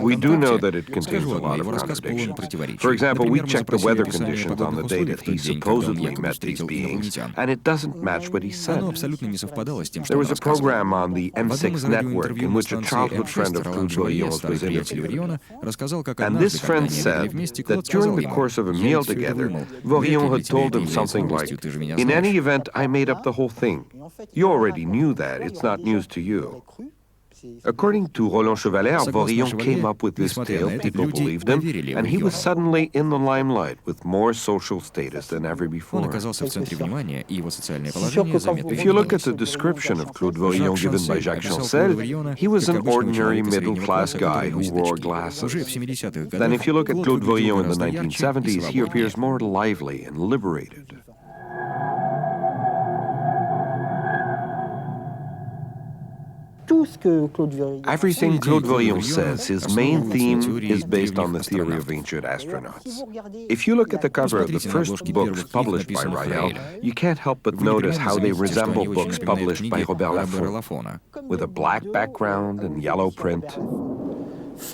Speaker 7: We do know that it contains a lot of contradictions. For example, we checked the weather conditions on the day that he supposedly met these beings, and it doesn't match what he said. There was a program on the M6 network in which a childhood friend of Claude Vorillon's was interviewed. And this friend said that during the course of a meal together, Vorillon had told him something like, "In any event, I made up the whole thing. You already knew that. It's not news to you." According to Roland Chevalier, Vorillon came up with this tale, people believed him, and he was suddenly in the limelight with more social status than ever before. If you look at the description of Claude Vorillon given by Jacques Chancel, he was an ordinary middle-class guy who wore glasses. Then if you look at Claude Vorillon in the 1970s, he appears more lively and liberated. Everything Claude Vorillon says, his main theme is based on the theory of ancient astronauts. If you look at the cover of the first books published by Rael, you can't help but notice how they resemble books published by Robert Laffont, with a black background and yellow print. If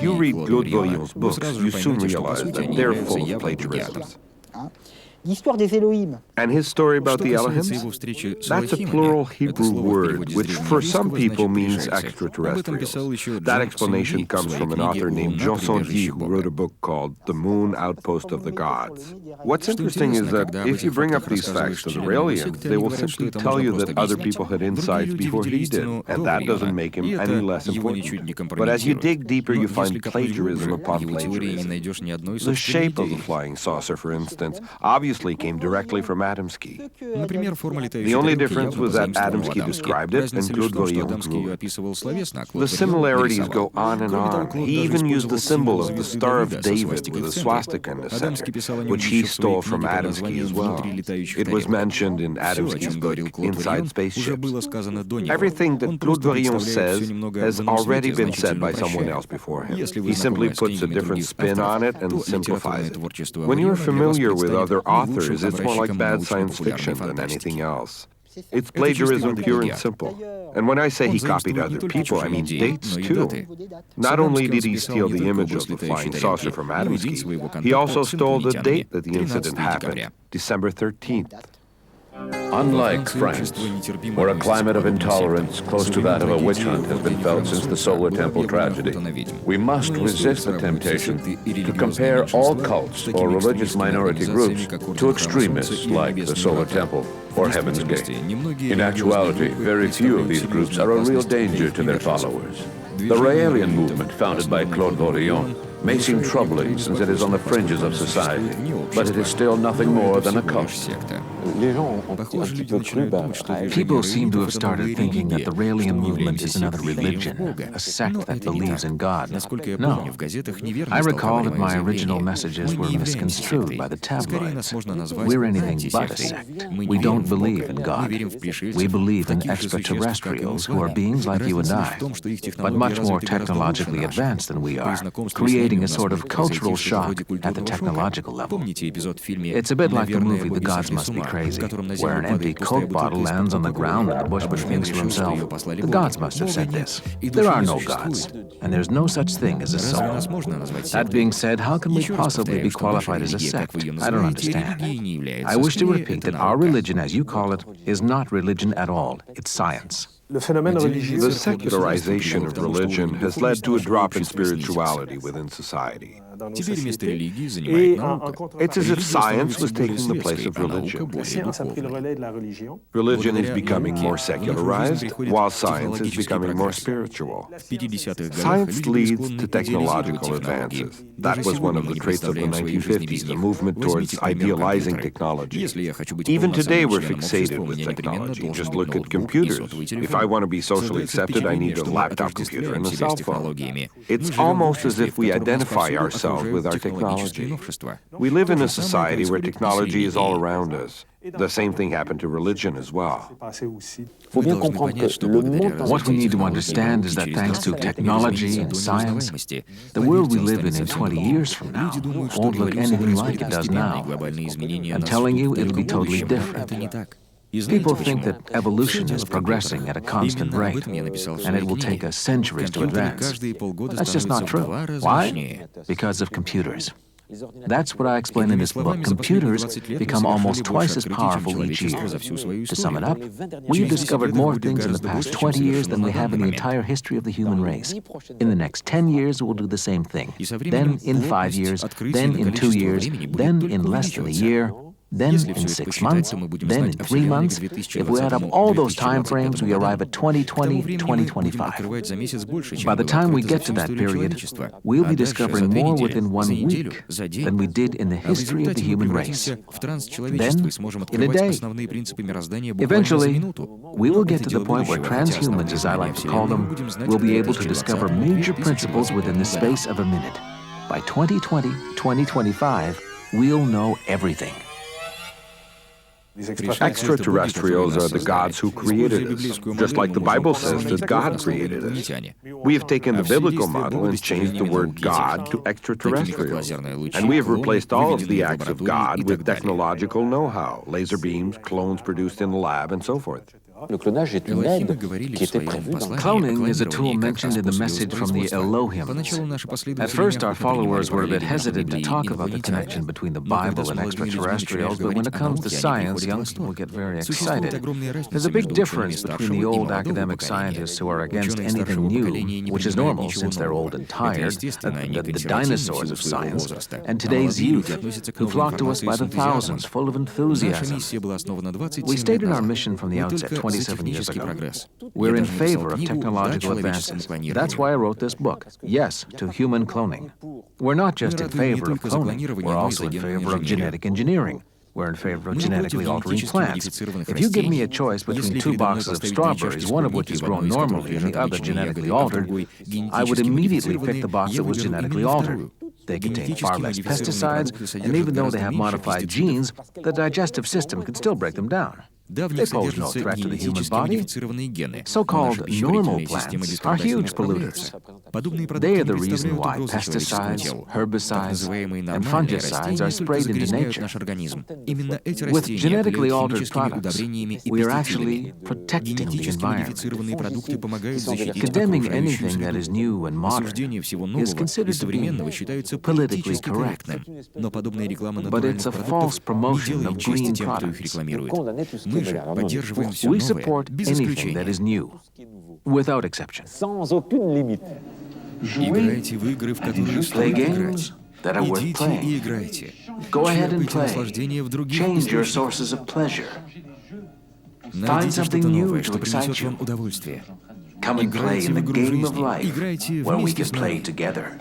Speaker 7: you read Claude Vorillon's books, you soon realize that they're full of plagiarisms. And his story about the Elohims? That's a plural Hebrew word, which for some people means extraterrestrials. That explanation comes from an author named Jean Sandy, who wrote a book called The Moon Outpost of the Gods. What's interesting is that if you bring up these facts to the Raelians, they will simply tell you that other people had insights before he did, and that doesn't make him any less important. But as you dig deeper, you find plagiarism upon plagiarism. The shape of the flying saucer, for instance, obviously came directly from Adamski. The only difference was that Adamski described it and Claude Vorillon grew it. The similarities go on and on. He even used the symbol of the Star of David with a swastika in the center, which he stole from Adamski as well. It was mentioned in Adamski's book, Inside Spaceships. Everything that Claude Vorillon says has already been said by someone else before him. He simply puts a different spin on it and simplifies it. When you're familiar with other authors, it's more like bad science fiction than anything else. It's plagiarism pure and simple. And when I say he copied other people, I mean dates too. Not only did he steal the image of the flying saucer from Adamski, he also stole the date that the incident happened, December 13th.
Speaker 1: Unlike France, where a climate of intolerance close to that of a witch hunt has been felt since the Solar Temple tragedy, we must resist the temptation to compare all cults or religious minority groups to extremists like the Solar Temple or Heaven's Gate. In actuality, very few of these groups are a real danger to their followers. The Raelian movement, founded by Claude Vorillon, may seem troubling since it is on the fringes of society, but it is still nothing more than a cult.
Speaker 5: People seem to have started thinking that the Raelian movement is another religion, a sect that believes in God. No. I recall that my original messages were misconstrued by the tabloids. We're anything but a sect. We don't believe in God. We believe in extraterrestrials who are beings like you and I, but much more technologically advanced than we are, creating a sort of cultural shock at the technological level. It's a bit like the movie The Gods Must Be Crazy, where an empty Coke bottle lands on the ground and the Bushman thinks to himself, the gods must have said this. There are no gods, and there's no such thing as a soul. That being said, how can we possibly be qualified as a sect? I don't understand. I wish to repeat that our religion, as you call it, is not religion at all. It's science.
Speaker 7: The secularization of religion has led to a drop in spirituality within society.
Speaker 2: Теперь место религии занимает наука.
Speaker 7: It's as if science was taking the place of religion. Religion is becoming more secularized, while science is becoming more spiritual. Science leads to technological advances. That was one of the traits of the 1950s, a movement towards idealizing technology. Even today, we're fixated with technology. Just look at computers. If I want to be socially accepted, I need a laptop computer and a cell phone. It's almost as if we identify ourselves with our technology. We live in a society where technology is all around us. The same thing happened to religion as well.
Speaker 5: What we need to understand is that thanks to technology and science, the world we live in 20 years from now won't look anything like it does now. I'm telling you, it'll be totally different. People think that evolution is progressing at a constant rate, and it will take us centuries to advance. That's just not true. Why? Because of computers. That's what I explain in this book. Computers become almost twice as powerful each year. To sum it up, we've discovered more things in the past 20 years than we have in the entire history of the human race. In the next 10 years, we'll do the same thing. Then in 5 years, then in 2 years, then in less than a year, then in 6 months, then in 3 months. If we add up all those time frames, we arrive at 2020, 2025. By the time we get to that period, we'll be discovering more within 1 week than we did in the history of the human race. Then, in a day. Eventually, we will get to the point where transhumans, as I like to call them, will be able to discover major principles within the space of a minute. By 2020, 2025, we'll know everything.
Speaker 7: Extraterrestrials are the gods who created us, just like the Bible says that God created us. We have taken the biblical model and changed the word God to extraterrestrials, and we have replaced all of the acts of God with technological know-how, laser beams, clones produced in the lab, and so forth.
Speaker 5: Cloning is a tool mentioned in the message from the Elohim's. At first, our followers were a bit hesitant to talk about the connection between the Bible and extraterrestrials, but when it comes to science, young people get very excited. There's a big difference between the old academic scientists who are against anything new, which is normal since they're old and tired, the dinosaurs of science, and today's youth, who flock to us by the thousands, full of enthusiasm. We stated our mission from the outset 27 years ago. We're in favor of technological advances. That's why I wrote this book, Yes to Human Cloning. We're not just in favor of cloning, we're also in favor of genetic engineering. We're in favor of genetically altering plants. If you give me a choice between 2 boxes of strawberries, one of which is grown normally and the other genetically altered, I would immediately pick the box that was genetically altered. They contain far less pesticides, and even though they have modified genes, the digestive system can still break them down. They pose no threat to the human body. So-called normal plants are huge polluters. They are the reason why pesticides, herbicides, and fungicides are sprayed into nature. With genetically altered products, we are actually protecting the environment. Condemning anything that is new and modern is considered to be politically correct. But it's a false promotion of green products. We support anything that is new, without exception. Play games that are worth playing. Go ahead and play. Change your sources of pleasure. Find something new to excite you. Come and play in the game of life, where we can play together.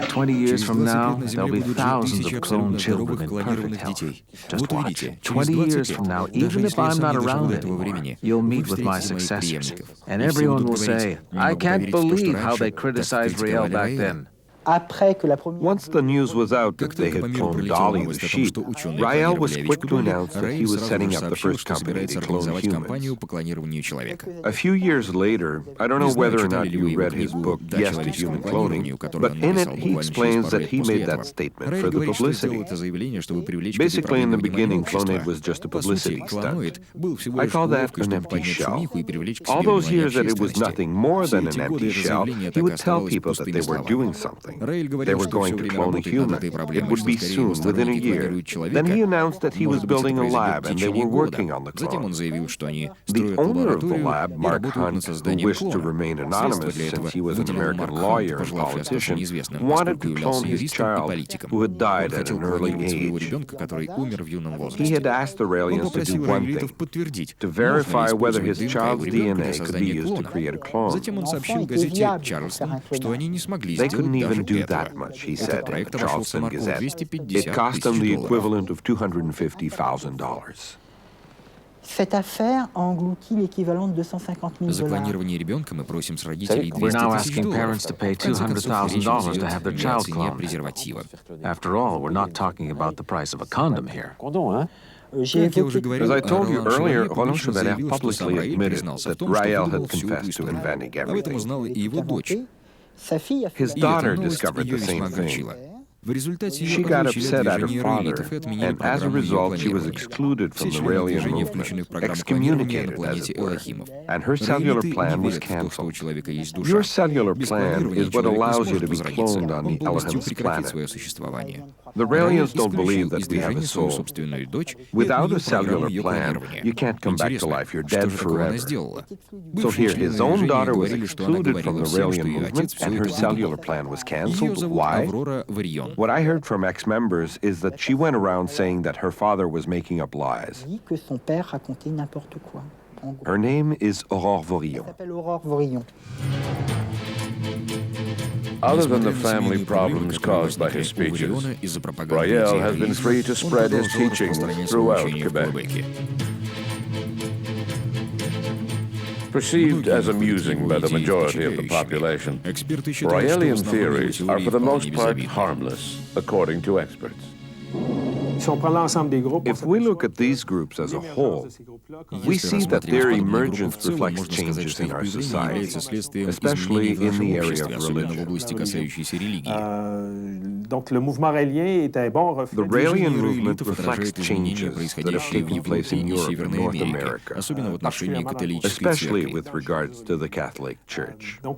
Speaker 5: 20 years from now, there'll be thousands of cloned children in perfect health. Just watch. 20 years from now, even if I'm not around anymore, you'll meet with my successors. And everyone will say, I can't believe how they criticized Rael back then.
Speaker 7: Once the news was out that they had cloned Dolly the sheep, Rael was quick to announce that he was setting up the first company to clone humans. A few years later, I don't know whether or not you read his book, Yes to Human Cloning, but in it he explains that he made that statement for the publicity. Basically, in the beginning, Clonade was just a publicity stunt. I call that an empty shell. All those years that it was nothing more than an empty shell, he would tell people that they were doing something. something. They were going to clone a human. It would be soon, within a year. Then he announced that he was building a lab and they were working on the clone. The owner of the lab, Mark Hunt, who wished to remain anonymous since he was an American lawyer and politician, wanted to clone his child who had died at an early age. He had asked the Raelians to do one thing, to verify whether his child's DNA could be used to create a clone. They couldn't even do that much, he said in the Charleston Gazette. It cost them the equivalent of $250,000.
Speaker 12: Cette affaire a englouti l'équivalent de $250,000.
Speaker 2: За клонирование ребенка мы просим с родителей
Speaker 5: We're now asking parents to pay $200,000 to have their child cloned. After all, we're not talking about the price of a condom here.
Speaker 7: As I told you earlier, Roland Chevalier publicly admitted that Rael had confessed to inventing everything. His daughter discovered the same thing. She got upset at her father, and as a result, she was excluded from the Raelian movement, excommunicated, as it were, and her cellular plan was cancelled. Your cellular plan is what allows you to be cloned on the Elohim's planet. The Raelians don't believe that we have a soul. Without a cellular plan, you can't come back to life, you're dead forever. So here, his own daughter was excluded from the Raelian movement, and her cellular plan was cancelled. Why? What I heard from ex-members is that she went around saying that her father was making up lies. Her name is Aurore Vorillon.
Speaker 1: Other than the family problems caused by his speeches, Rael has been free to spread his teachings throughout Quebec. Perceived as amusing by the majority of the population, Raelian theories are for the most part harmless, according to experts.
Speaker 7: If we look at these groups as a whole, we see that their emergence reflects changes in our society, especially in the area of religion. The Raelian movement reflects changes that have taken place in Europe and North America, especially with regards to the Catholic Church. I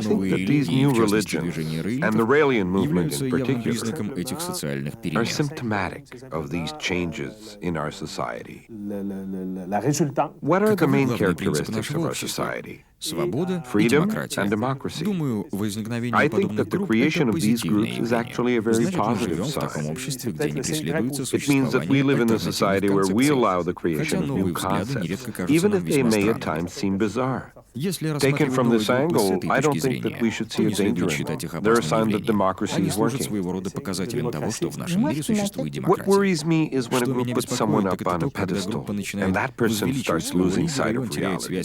Speaker 7: think that these new religions, and the Raelian movement in particular, are symptomatic of these changes in our society. What are the main characteristics of our society? Freedom and democracy. I think that the creation of these groups is actually a very positive sign. It means that we live in a society where we allow the creation of new concepts, even if they may at times seem bizarre. Taken from this angle, I don't think that we should see a danger in them. They're a sign that democracy is working. What worries me is when a group puts someone up on a pedestal, and that person starts losing sight of reality.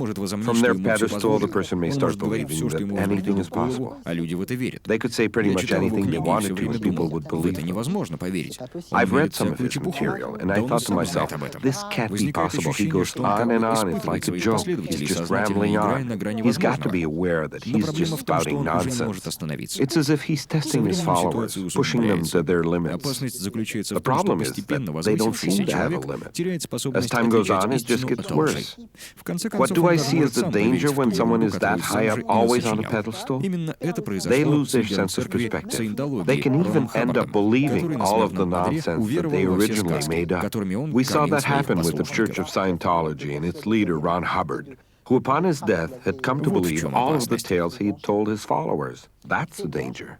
Speaker 7: From their pedestal, the person may start believing that anything is possible. They could say pretty much anything they wanted to, and people would believe them. I've read some of his material, and I thought to myself, this can't be possible. He goes on, it's like a joke. He's just rambling on. He's got to be aware that he's just spouting nonsense. It's as if he's testing his followers, pushing them to their limits. The problem is that they don't seem to have a limit. As time goes on, it just gets worse. What do I see as the danger when someone is that high up, always on a pedestal? They lose their sense of perspective. They can even end up believing all of the nonsense that they originally made up. We saw that happen with the Church of Scientology and its leader, Ron Hubbard, who upon his death had come to believe all of the tales he had told his followers. That's the danger.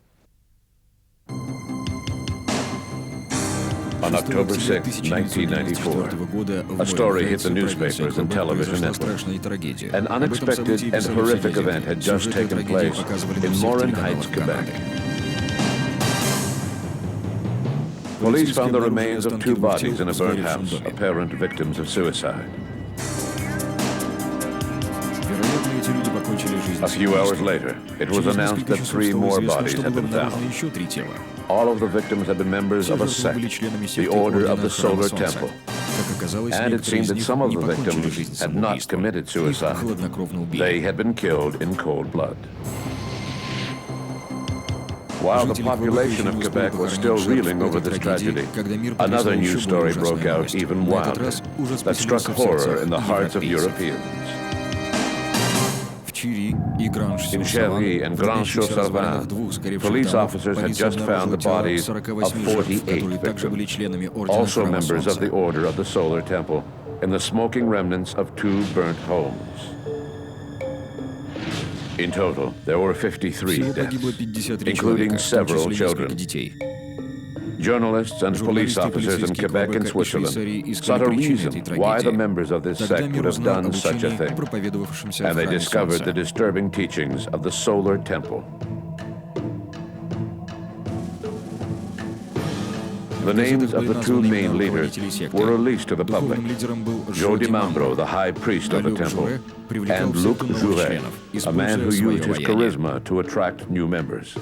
Speaker 1: On October 6, 1994, a story hit the newspapers and television networks. An unexpected and horrific event had just taken place in Morin Heights, Quebec. Police found the remains of 2 bodies in a burnt house, apparent victims of suicide. A few hours later, it was announced that 3 more bodies had been found. All of the victims had been members of a sect, the Order of the Solar Temple. And it seemed that some of the victims had not committed suicide. They had been killed in cold blood. While the population of Quebec was still reeling over this tragedy, another news story broke out even wilder that struck horror in the hearts of Europeans. In Chery and Grand Chaux-Savin, police officers had just found the bodies of 48 victims, also members of the Order of the Solar Temple, in the smoking remnants of 2 burnt homes. In total, there were 53 deaths, including several children. Journalists and police officers in Quebec and Switzerland sought a reason why the members of this sect would have done such a thing, and they discovered the disturbing teachings of the Solar Temple. The names of the 2 main leaders were released to the public: Joe DiMambro, the high priest of the temple, and Luc Jouret, a man who used his charisma to attract new members.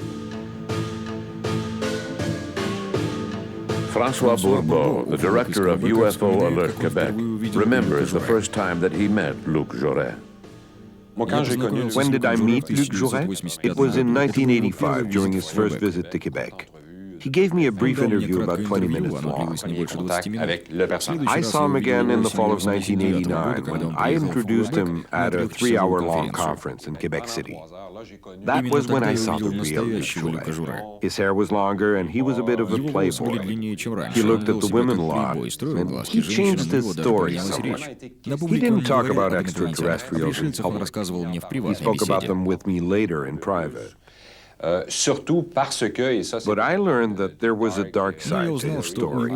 Speaker 1: François Bourbeau, the director of UFO Alert Quebec, remembers the first time that he met Luc Jouret.
Speaker 7: When did I meet Luc Jouret? It was in 1985 during his first visit to Quebec. He gave me a brief interview about 20 minutes long. I saw him again in the fall of 1989 when I introduced him at a 3-hour-long conference in Quebec City. That was when I saw the real Luc Jouret. His hair was longer and he was a bit of a playboy. He looked at the women a lot, and he changed his story somewhat. He didn't talk about extraterrestrials in public. He spoke about them with me later in private. But I learned that there was a dark side to his story.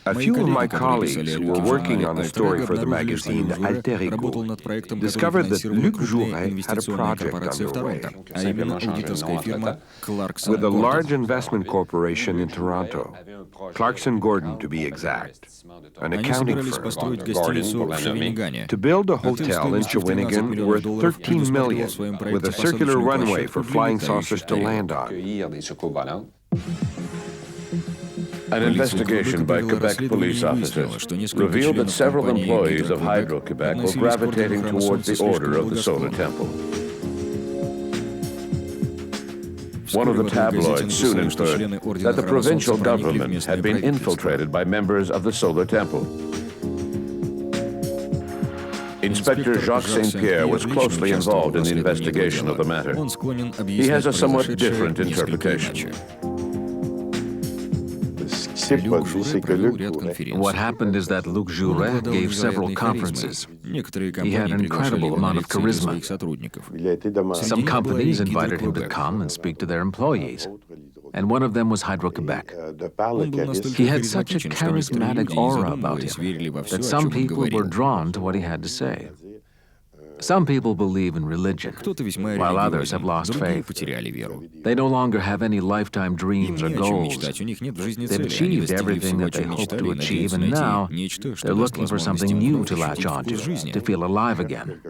Speaker 7: A few of my colleagues who were working on a story for the magazine Alter Ego discovered that Luc Jouret had a project underway with a large investment corporation in Toronto, Clarkson Gordon to be exact, an accounting firm, to build a hotel in Shawinigan worth $13 million with a circular runway for flying saucers to land on.
Speaker 1: An investigation by Quebec police officers revealed that several employees of Hydro-Quebec were gravitating towards the Order of the Solar Temple. One of the tabloids soon inferred that the provincial government had been infiltrated by members of the Solar Temple. Inspector Jacques St. Pierre was closely involved in the investigation of the matter. He has a somewhat different interpretation.
Speaker 5: What happened is that Luc Jouret gave several conferences. He had an incredible amount of charisma. Some companies invited him to come and speak to their employees, and one of them was Hydro-Quebec. He had such a charismatic aura about him that some people were drawn to what he had to say. Some people believe in religion, while others have lost faith. They no longer have any lifetime dreams or goals. They've achieved everything that they hoped to achieve, and now they're looking for something new to latch onto, to feel alive again.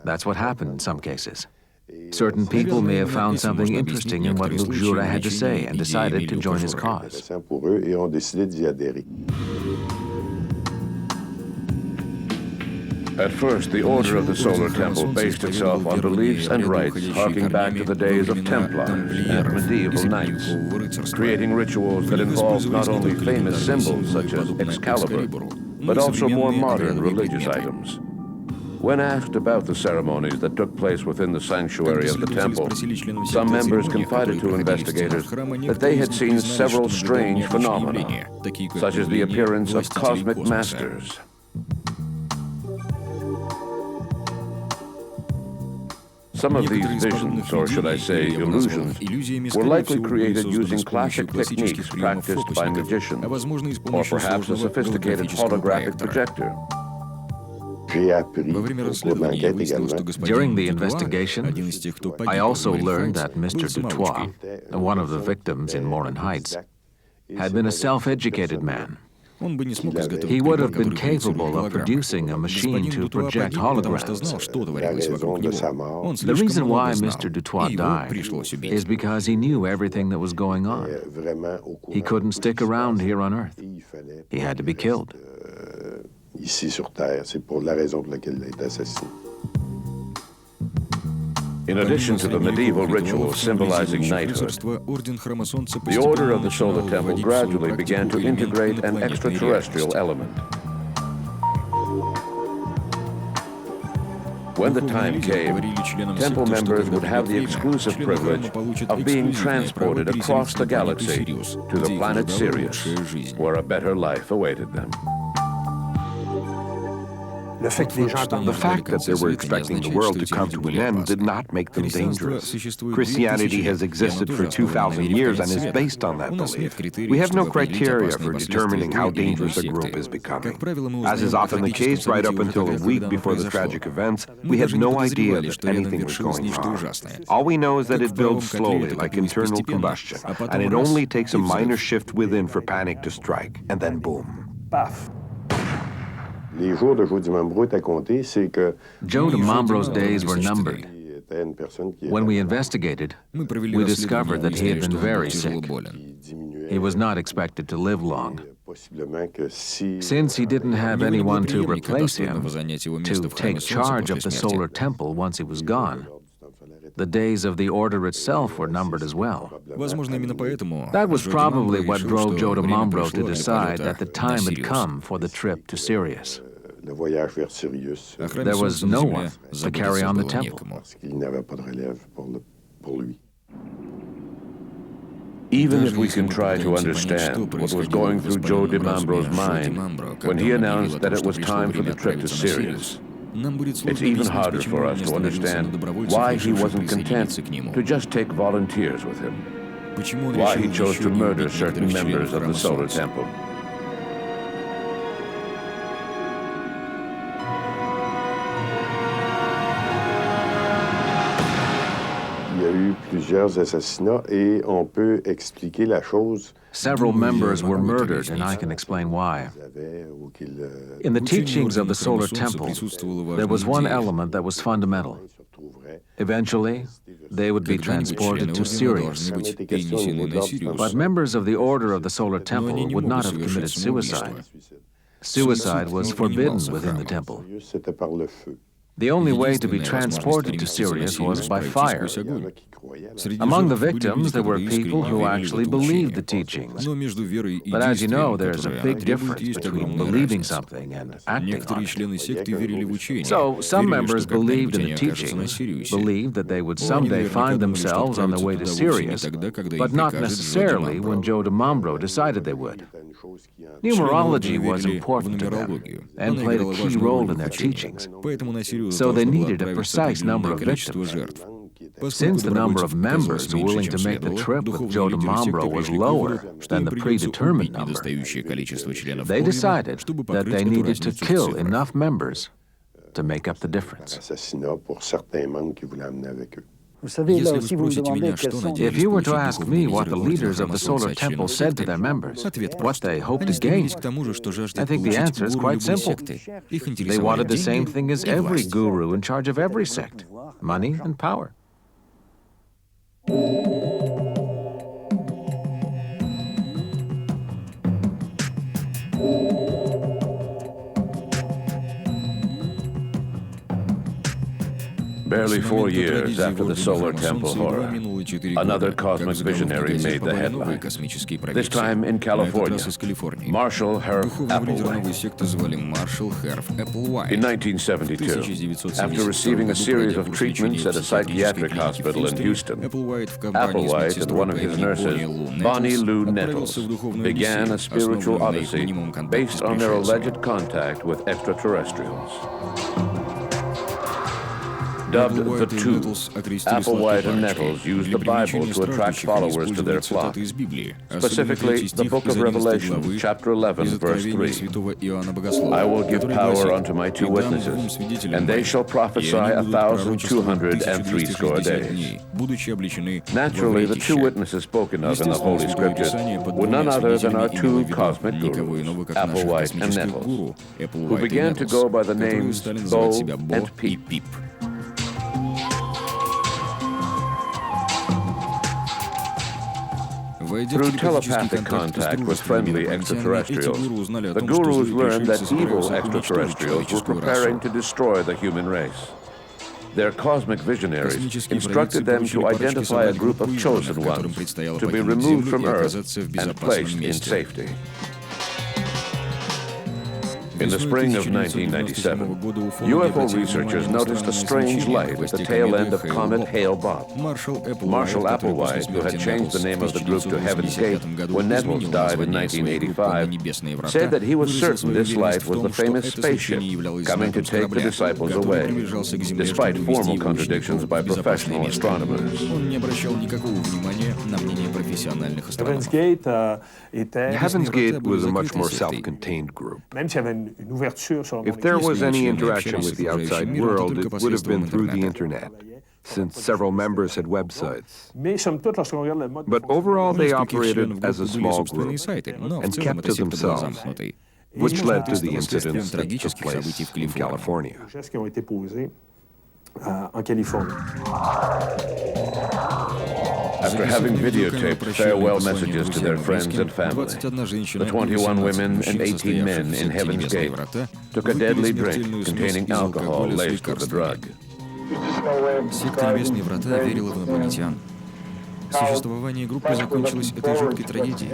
Speaker 5: That's what happened in some cases. Certain people may have found something interesting in what Luc Jouret had to say and decided to join his cause.
Speaker 1: At first, the Order of the Solar Temple based itself on beliefs and rites harking back to the days of Templars and medieval knights, creating rituals that involved not only famous symbols such as Excalibur, but also more modern religious items. When asked about the ceremonies that took place within the sanctuary of the temple, some members confided to investigators that they had seen several strange phenomena, such as the appearance of cosmic masters. Some of these visions, or should I say illusions, were likely created using classic techniques practiced by magicians, or perhaps a sophisticated holographic projector.
Speaker 5: During the investigation, I also learned that Mr. Dutoit, one of the victims in Morin Heights, had been a self-educated man. He would have been capable of producing a machine to project holograms. The reason why Mr. Dutoit died is because he knew everything that was going on. He couldn't stick around here on Earth. He had to be killed.
Speaker 1: In addition to the medieval rituals symbolizing knighthood, the Order of the Solar Temple gradually began to integrate an extraterrestrial element. When the time came, temple members would have the exclusive privilege of being transported across the galaxy to the planet Sirius, where a better life awaited them.
Speaker 7: The fact that they were expecting the world to come to an end did not make them dangerous. Christianity has existed for 2,000 years and is based on that belief. We have no criteria for determining how dangerous a group is becoming. As is often the case, right up until a week before the tragic events, we had no idea that anything was going wrong. All we know is that it builds slowly, like internal combustion, and it only takes a minor shift within for panic to strike, and then boom.
Speaker 4: Paf.
Speaker 5: Joe
Speaker 1: DiMambro's days were numbered. When we investigated, we discovered that he had been very sick. He was not expected to live long. Since he didn't have anyone to replace him, to take charge of the solar temple once he was gone, the days of the order itself were numbered as well. That was probably what drove Joe DiMambro to decide that the time had come for the trip to Sirius. There was no one to carry on the temple. Even if we can try to understand what was going through Joe DiMambro's mind when he announced that it was time for the trip to Sirius, it's even harder for us to understand why he wasn't content to just take volunteers with him, why he chose to murder certain members of the solar temple. Several members were murdered, and I can explain why. In the teachings of the solar temple, there was one element that was fundamental. Eventually, they would be transported to Sirius. But members of the Order of the Solar Temple would not have committed suicide. Suicide was forbidden within the temple. The only way to be transported to Sirius was by fire. Among the victims, there were people who actually believed the teachings. But as you know, there's a big difference between believing something and acting on it. So some members believed in the teachings, believed that they would someday find themselves on the way to Sirius, but not necessarily when Joe DiMambro decided they would. Numerology was important to them and played a key role in their teachings. So they needed a precise number of victims. Since the number of members willing to make the trip with Joe DiMambro was lower than the predetermined number, they decided that they needed to kill enough members to make up the difference. If you were to ask me what the leaders of the Solar Temple said to their members, what they hoped to gain, I think the answer is quite simple. They wanted the same thing as every guru in charge of every sect: money and power. Barely 4 years after the Solar Temple horror, another cosmic visionary made the headline. This time in California, Marshall Herf Applewhite. In 1972, after receiving a series of treatments at a psychiatric hospital in Houston, Applewhite and one of his nurses, Bonnie Lou Nettles, began a spiritual odyssey based on their alleged contact with extraterrestrials. Dubbed the Two, Applewhite and Nettles used the Bible to attract followers to their flock, specifically the Book of Revelation, chapter 11, verse 3. I will give power unto my two witnesses, and they shall prophesy 1,260 days. Naturally, the two witnesses spoken of in the Holy Scriptures were none other than our two cosmic gurus, Applewhite and Nettles, who began to go by the names Bo and Peep. Through telepathic contact with friendly extraterrestrials, the gurus learned that evil extraterrestrials were preparing to destroy the human race. Their cosmic visionaries instructed them to identify a group of chosen ones to be removed from Earth and placed in safety. In the spring of 1997, UFO researchers noticed a strange light at the tail end of Comet Hale-Bopp. Marshall Applewhite, who had changed the name of the group to Heaven's Gate when Nettles died in 1985, said that he was certain this light was the famous spaceship coming to take the disciples away, despite formal contradictions by professional astronomers.
Speaker 7: Heaven's Gate was a much more self-contained group. If there was any interaction with the outside world, it would have been through the internet, since several members had websites. But overall, they operated as a small group and kept to themselves, which led to the incidents that took place in California.
Speaker 1: After having videotaped farewell messages to their friends and family, the 21 women and 18 men in Heaven's Gate took a deadly drink containing alcohol laced with the drug.
Speaker 2: Секта Небесные Врата верила в инопланетян. Существование группы закончилось этой жуткой трагедией,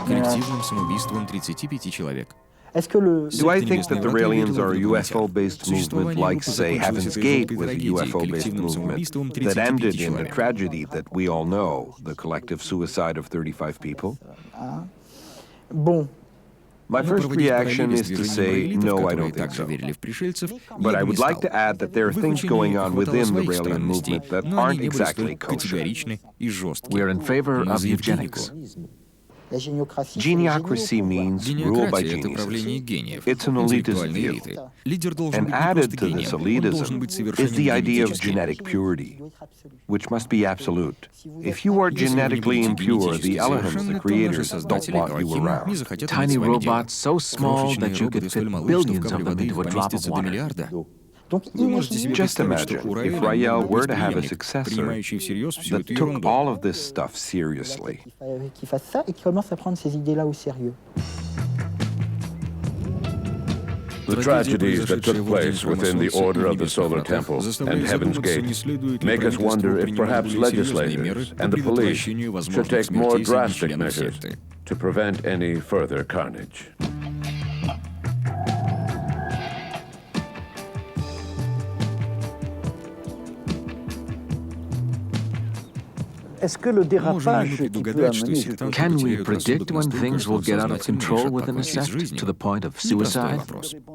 Speaker 2: коллективным самоубийством 35 человек.
Speaker 7: Do I think that the aliens are a UFO-based movement like, say, Heaven's Gate was a UFO-based movement that ended in the tragedy that we all know, the collective suicide of 35 people? My first reaction is to say, no, I don't think so. But I would like to add that there are things going on within the alien movement that aren't exactly kosher.
Speaker 5: We're in favor of eugenics.
Speaker 7: Geniocracy means rule by geniuses. It's an elitist view. And added to this elitism is the idea of genetic purity, which must be absolute. If you are genetically impure, the Elohims, the creators, don't want you around.
Speaker 5: Tiny robots so small that you could fit billions of them into a drop of water.
Speaker 7: Just imagine if Rael were to have a successor that took all of this stuff seriously.
Speaker 1: The tragedies that took place within the Order of the Solar Temple and Heaven's Gate make us wonder if perhaps legislators and the police should take more drastic measures to prevent any further carnage.
Speaker 5: Can we predict when things will get out of control within a sect to the point of suicide?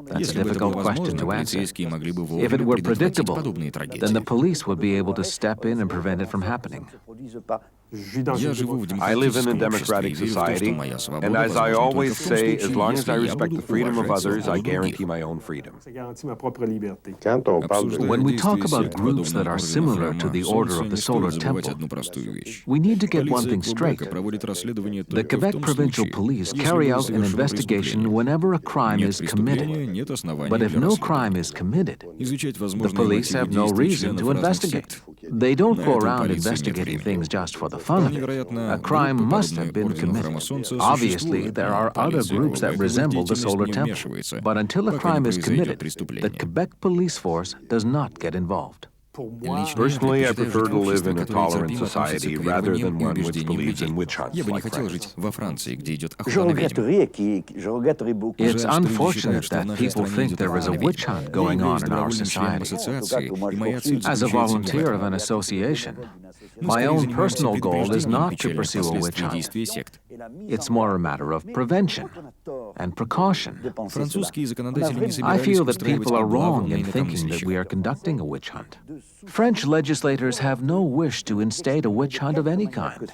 Speaker 5: That's a difficult question to answer. If it were predictable, then the police would be able to step in and prevent it from happening.
Speaker 7: I live in a democratic society, and as I always say, as long as I respect the freedom of others, I guarantee my own freedom.
Speaker 5: When we talk about groups that are similar to the Order of the Solar Temple, we need to get one thing straight. The Quebec Provincial Police carry out an investigation whenever a crime is committed. But if no crime is committed, the police have no reason to investigate. They don't go around investigating things just for the fun of it. A crime must have been committed. Obviously, there are other groups that resemble the Solar Temple. But until a crime is committed, the Quebec police force does not get involved.
Speaker 7: Personally, I prefer to live in a tolerant society rather than one which believes in witch hunts like France.
Speaker 5: It's unfortunate that people think there is a witch hunt going on in our society. As a volunteer of an association, my own personal goal is not to pursue a witch hunt. It's more a matter of prevention and precaution. I feel that people are wrong in thinking that we are conducting a witch hunt. French legislators have no wish to instate a witch hunt of any kind.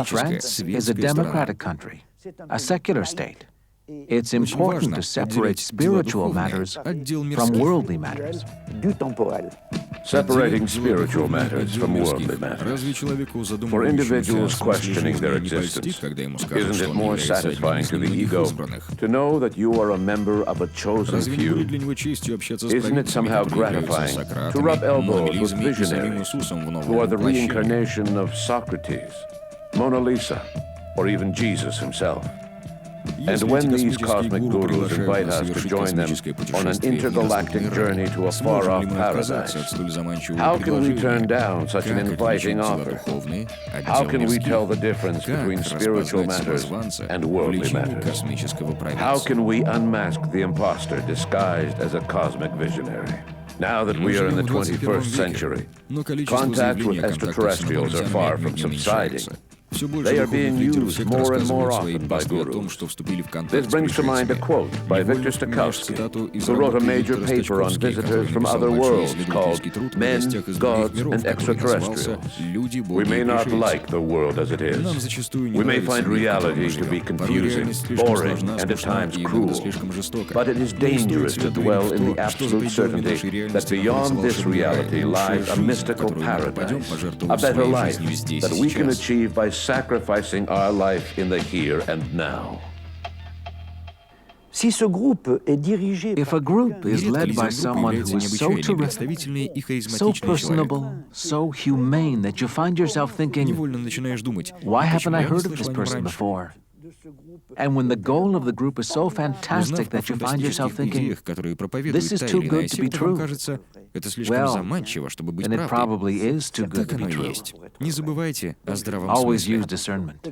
Speaker 5: France is a democratic country, a secular state. It's important to separate spiritual matters from worldly matters.
Speaker 1: Separating spiritual matters from worldly matters. For individuals questioning their existence, isn't it more satisfying to the ego to know that you are a member of a chosen few? Isn't it somehow gratifying to rub elbows with visionaries who are the reincarnation of Socrates, Mona Lisa, or even Jesus himself? And when these cosmic gurus invite us to join them on an intergalactic journey to a far-off paradise, how can we turn down such an inviting offer? How can we tell the difference between spiritual matters and worldly matters? How can we unmask the imposter disguised as a cosmic visionary? Now that we are in the 21st century, contacts with extraterrestrials are far from subsiding. They are being used more and more often by gurus. This brings to mind a quote by Victor Stokowski, who wrote a major paper on visitors from other worlds called Men, Gods, and Extraterrestrials. We may not like the world as it is. We may find reality to be confusing, boring, and at times cruel. But it is dangerous to dwell in the absolute certainty that beyond this reality lies a mystical paradise, a better life that we can achieve by sacrificing our life in the here and now.
Speaker 5: If a group is led by someone who is so terrific, so personable, so humane that you find yourself thinking, why haven't I heard of this person before? And when the goal of the group is so fantastic that you find yourself thinking, this is too good to be true, well, then it probably is too good to be true. Always use discernment.